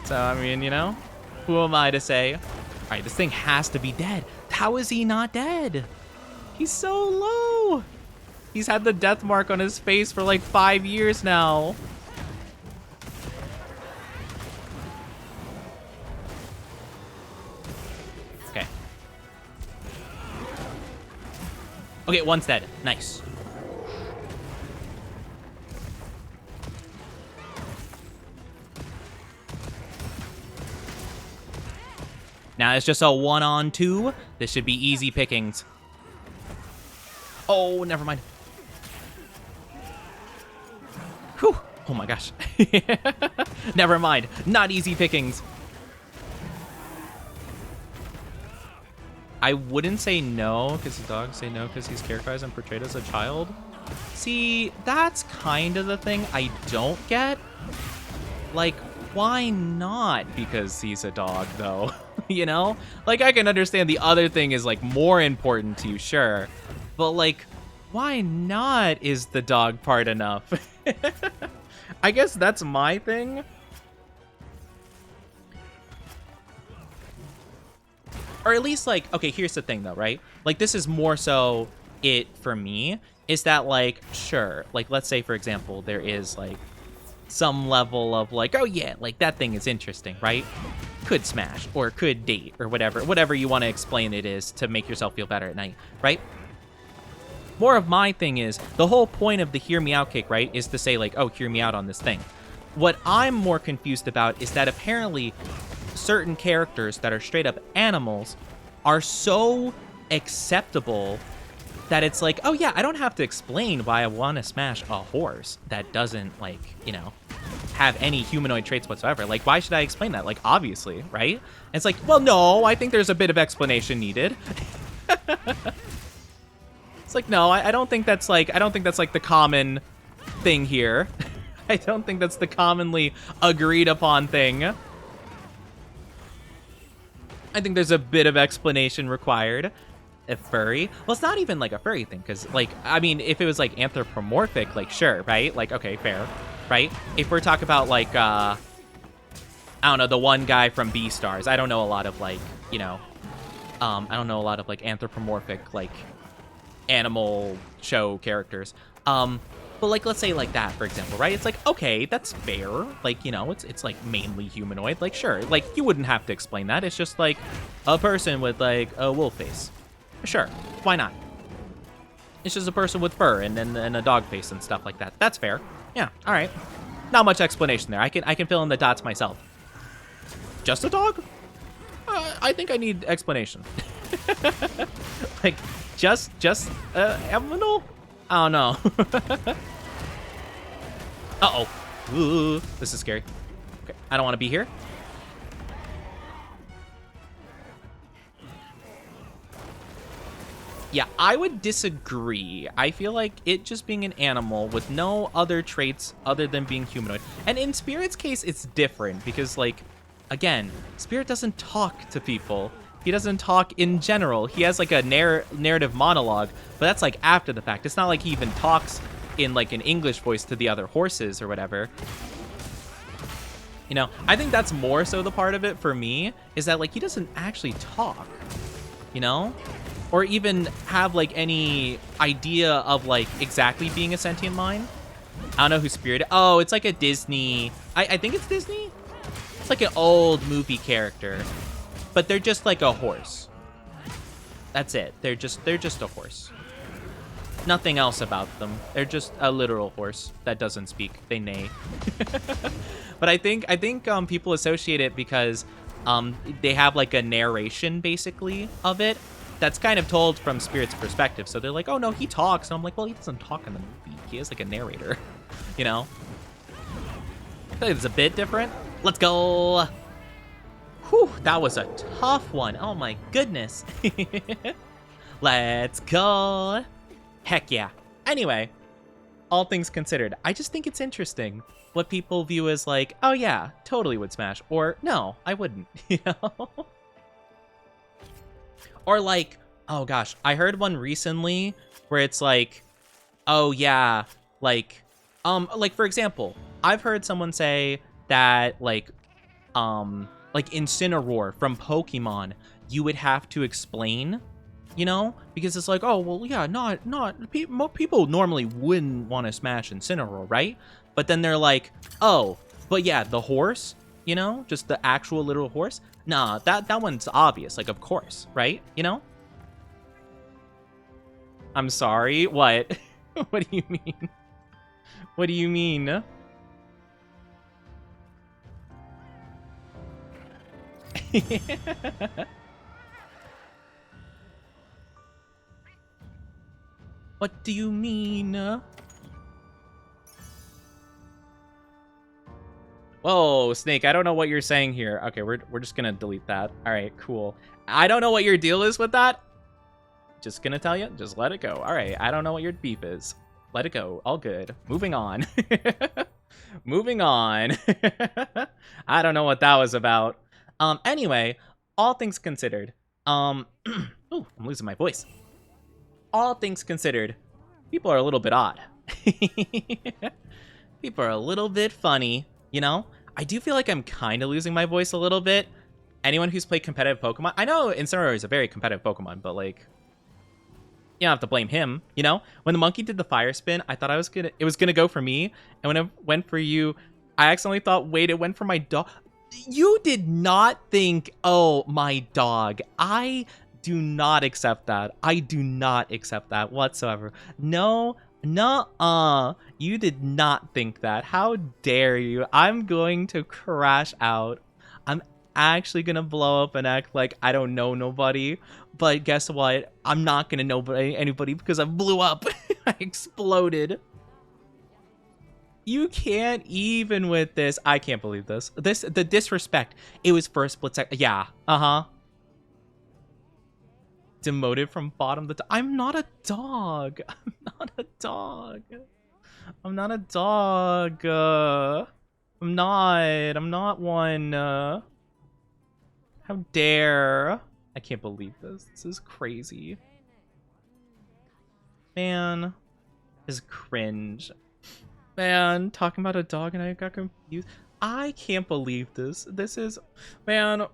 So, I mean, you know, who am I to say? All right, this thing has to be dead. How is he not dead? He's so low. He's had the death mark on his face for like 5 years now. Okay. Okay, one's dead. Nice. Now it's just a 1-on-2. This should be easy pickings. Oh, never mind. Whew. Oh my gosh. Never mind. Not easy pickings. I wouldn't say no because the dogs say no because he's characterized and portrayed as a child. See, that's kind of the thing I don't get. Like, why not because he's a dog, though? You know? Like, I can understand the other thing is, like, more important to you, sure. But, like, why not is the dog part enough? I guess that's my thing. Or at least, like, okay, here's the thing, though, right? Like, this is more so it for me, is that, like, sure. Like, let's say, for example, there is, like, some level of, like, oh, yeah, like, that thing is interesting, right? Could smash, or could date, or whatever you want to explain it is to make yourself feel better at night, right? More of my thing is, the whole point of the hear me out kick, right, is to say, like, oh, hear me out on this thing. What I'm more confused about is that apparently certain characters that are straight up animals are so acceptable that it's like, oh yeah, I don't have to explain why I want to smash a horse that doesn't, like, you know, have any humanoid traits whatsoever. Like, why should I explain that? Like, obviously, right? And it's like, well, no, I think there's a bit of explanation needed. It's like, no, I don't think that's like, the common thing here. I don't think that's the commonly agreed upon thing. I think there's a bit of explanation required. A furry? Well, it's not even like a furry thing, because, like, I mean, if it was like anthropomorphic, like, sure, right? Like, okay, fair, right? If we're talking about, like, I don't know, the one guy from Beastars, I don't know a lot of, like, you know, I don't know a lot of, like, anthropomorphic, like, animal show characters. But, like, let's say like that, for example, right? It's like, okay, that's fair. Like, you know, it's like mainly humanoid. Like, sure, like, you wouldn't have to explain that. It's just like a person with, like, a wolf face. Sure, why not? It's just a person with fur and a dog face and stuff like that. That's fair. Yeah, all right. Not much explanation there. I can fill in the dots myself. Just a dog? I think I need explanation. Like, just animal? I don't know. Uh-oh. Ooh, this is scary. Okay, I don't want to be here. Yeah, I would disagree. I feel like it just being an animal with no other traits other than being humanoid. And in Spirit's case, it's different because, like, again, Spirit doesn't talk to people. He doesn't talk in general. He has, like, a narrative monologue, but that's, like, after the fact. It's not like he even talks in, like, an English voice to the other horses or whatever. You know, I think that's more so the part of it for me, is that, like, he doesn't actually talk, you know? Or even have, like, any idea of, like, exactly being a sentient mind. I don't know who Spirit... Oh, it's like a Disney... I think it's Disney? It's like an old movie character. But they're just like a horse. That's it. They're just a horse. Nothing else about them. They're just a literal horse that doesn't speak. They neigh. But I think people associate it because they have, like, a narration, basically, of it that's kind of told from Spirit's perspective. So they're like, oh, no, he talks. And I'm like, well, he doesn't talk in the movie. He is, like, a narrator, you know? think it's a bit different. Let's go. Whew, that was a tough one. Oh my goodness. Let's go. Heck yeah. Anyway, all things considered, I just think it's interesting what people view as like, oh yeah, totally would smash, or no, I wouldn't, you know? Or like, oh gosh, I heard one recently where it's like, oh yeah, like for example, I've heard someone say that like Incineroar from Pokemon, you would have to explain, you know, because it's like, oh well, yeah, people normally wouldn't want to smash Incineroar, right? But then they're like, oh, but yeah, the horse, you know, just the actual literal horse. Nah, that one's obvious, like, of course, right? You know? I'm sorry, what? What do you mean? What do you mean? What do you mean? Whoa, Snake, I don't know what you're saying here. Okay, we're just gonna delete that. All right, cool. I don't know what your deal is with that. Just gonna tell you, just let it go. All right, I don't know what your beef is. Let it go, all good. Moving on. Moving on. I don't know what that was about. Anyway, all things considered, ooh, I'm losing my voice. All things considered, people are a little bit odd. People are a little bit funny, you know? I do feel like I'm kind of losing my voice a little bit. Anyone who's played competitive Pokemon, I know Incineroar is a very competitive Pokemon, but like, you don't have to blame him, you know? When the monkey did the fire spin, I thought it was gonna go for me, and when it went for you, I accidentally thought, wait, it went for my dog. You did not think, oh, my dog. I do not accept that. I do not accept that whatsoever. No, you did not think that. How dare you? I'm going to crash out. I'm actually gonna blow up and act like I don't know nobody. But guess what? I'm not gonna know anybody because I blew up. I exploded. You can't even with this. I can't believe this. The disrespect. It was for a split second. Yeah. Demoted from bottom to top. I'm not a dog. I'm not a dog. I'm not a dog. I'm not one. How dare. I can't believe this. This is crazy. Man. This is cringe. Man, talking about a dog and I got confused. I can't believe this. This is, man,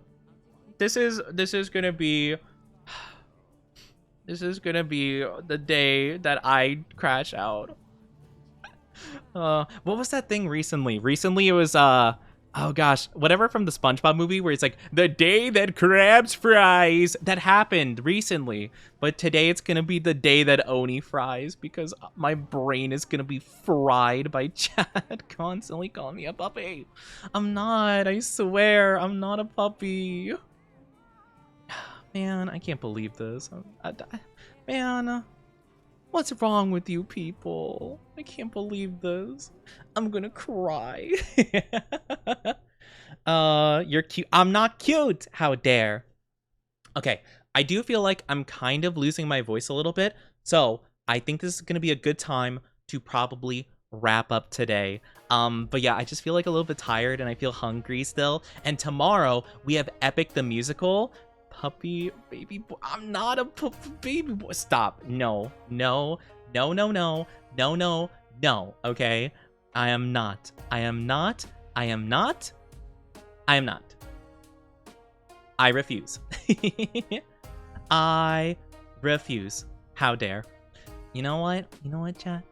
this is gonna be, this is gonna be the day that I crash out. What was that thing recently? Recently it was, oh gosh, whatever from the SpongeBob movie where it's like, the day that crabs fries. That happened recently. But today it's gonna be the day that Oni fries because my brain is gonna be fried by Chad constantly calling me a puppy. I'm not, I swear, I'm not a puppy. Man, I can't believe this. Man, what's wrong with you people? I can't believe this. I'm gonna cry. You're cute. I'm not cute. How dare. Okay, I do feel like I'm kind of losing my voice a little bit. So I think this is gonna be a good time to probably wrap up today. But yeah, I just feel like a little bit tired and I feel hungry still. And tomorrow we have Epic the Musical. Puppy, baby boy. I'm not a baby boy. Stop. No. Okay? I am not. I refuse. I refuse. How dare. You know what, chat?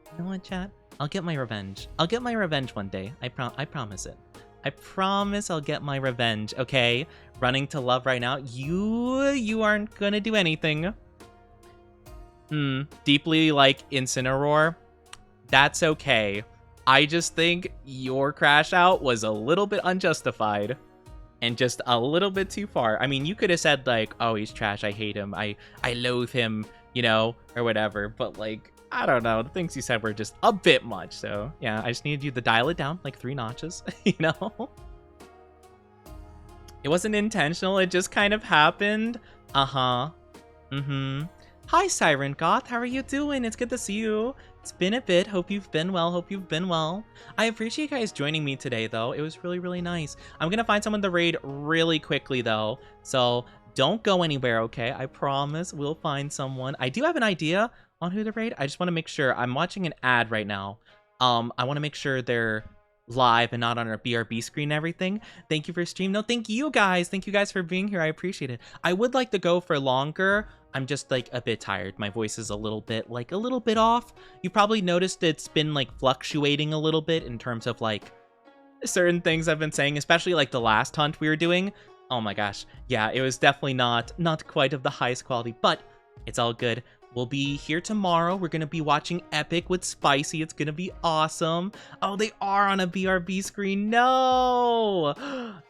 I'll get my revenge. I'll get my revenge one day. I promise it. I promise I'll get my revenge, okay? Running to love right now. You aren't gonna do anything. Deeply like Incineroar. That's okay. I just think your crash out was a little bit unjustified. And just a little bit too far. I mean, you could have said like, oh, he's trash, I hate him, I loathe him, you know, or whatever. But like, I don't know. The things you said were just a bit much. So yeah, I just needed you to dial it down like 3 notches, you know? It wasn't intentional. It just kind of happened. Uh-huh. Mm-hmm. Hi, Siren Goth. How are you doing? It's good to see you. It's been a bit. Hope you've been well. Hope you've been well. I appreciate you guys joining me today, though. It was really, really nice. I'm going to find someone to raid really quickly, though. So don't go anywhere, okay? I promise we'll find someone. I do have an idea on who to raid. I just want to make sure. I'm watching an ad right now. I want to make sure they're live and not on our BRB screen and everything. Thank you for stream. No, thank you guys. Thank you guys for being here. I appreciate it. I would like to go for longer. I'm just like a bit tired. My voice is a little bit off. You probably noticed it's been like fluctuating a little bit in terms of like certain things I've been saying, especially like the last hunt we were doing. Oh my gosh. Yeah, it was definitely not quite of the highest quality, but it's all good. We'll be here tomorrow. We're going to be watching Epic with Spicy. It's going to be awesome. Oh, they are on a BRB screen. No.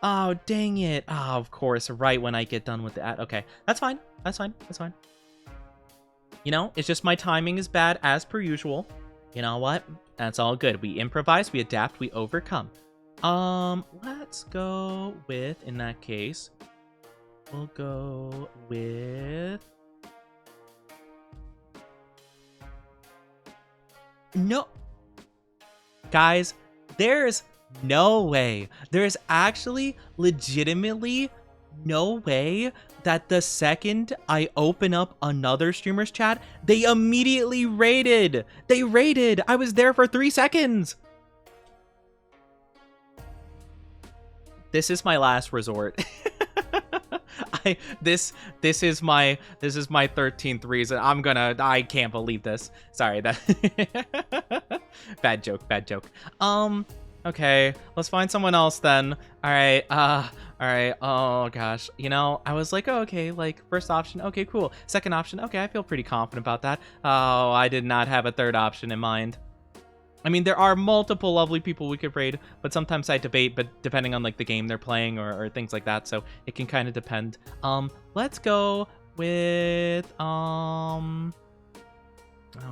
Oh, dang it. Oh, of course. Right when I get done with the ad. Okay, that's fine. That's fine. That's fine. You know, it's just my timing is bad as per usual. You know what? That's all good. We improvise, we adapt, we overcome. Let's go with, in that case, we'll go with... No, guys, there's no way. There's actually legitimately no way that the second I open up another streamer's chat, they immediately raided. They raided. I was there for 3 seconds. This is my last resort. This is my 13th reason. I can't believe this. Sorry, that bad joke. Okay, let's find someone else then. All right. Oh gosh. You know, I was like, oh, okay, like first option. Okay, cool. Second option. Okay, I feel pretty confident about that. Oh, I did not have a third option in mind. I mean, there are multiple lovely people we could raid, but sometimes I debate, but depending on like the game they're playing or things like that, so it can kind of depend. Let's go with oh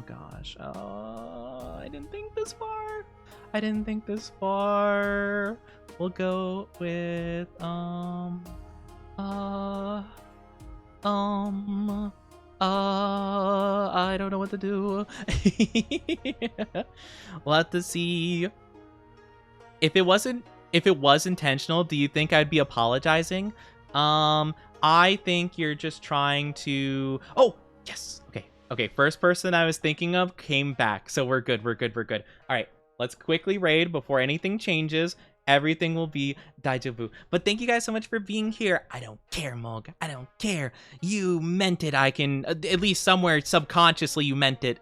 gosh. I didn't think this far. We'll go with I don't know what to do. We'll have to see. If it was intentional, do you think I'd be apologizing? I think you're just trying to... Oh, yes. Okay. First person I was thinking of came back, so we're good. All right, let's quickly raid before anything changes. Everything will be deja vu. But thank you guys so much for being here. I don't care, Mog. I don't care. You meant it. I can, at least somewhere subconsciously you meant it.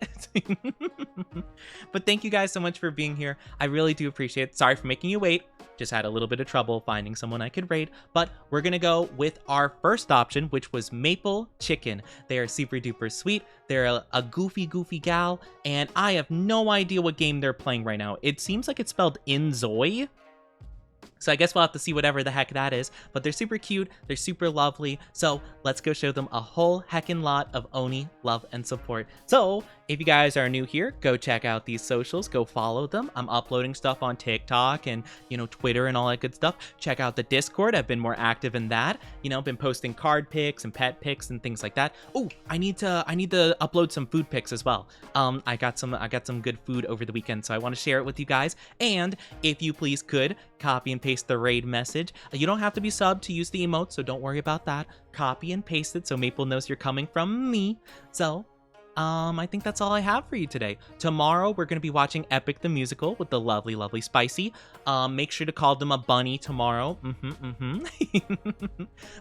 But thank you guys so much for being here. I really do appreciate it. Sorry for making you wait. Just had a little bit of trouble finding someone I could raid. But we're going to go with our first option, which was Maple Chicken. They are super duper sweet. They're a goofy gal. And I have no idea what game they're playing right now. It seems like it's spelled Inzoi. So I guess we'll have to see whatever the heck that is, but they're super cute, they're super lovely, so let's go show them a whole heckin' lot of Oni love and support. So if you guys are new here, go check out these socials, go follow them. I'm uploading stuff on TikTok and, you know, Twitter and all that good stuff. Check out the Discord, I've been more active in that. You know, been posting card pics and pet pics and things like that. Oh, I need to upload some food pics as well. I got some good food over the weekend, so I want to share it with you guys. And if you please could copy and paste the raid message. You don't have to be subbed to use the emote, so don't worry about that. Copy and paste it so Maple knows you're coming from me. So I think that's all I have for you today. Tomorrow we're going to be watching Epic the Musical with the lovely Spicy. Make sure to call them a bunny tomorrow.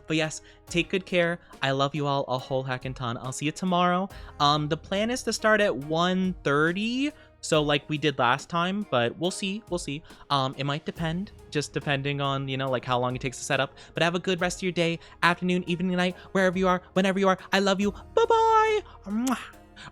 But yes, take good care. I love you all a whole heckin' ton. I'll see you tomorrow. The plan is to start at 1:30. So like we did last time, but we'll see. It might depend, just depending on, you know, like how long it takes to set up. But have a good rest of your day, afternoon, evening, night, wherever you are, whenever you are. I love you. Bye-bye.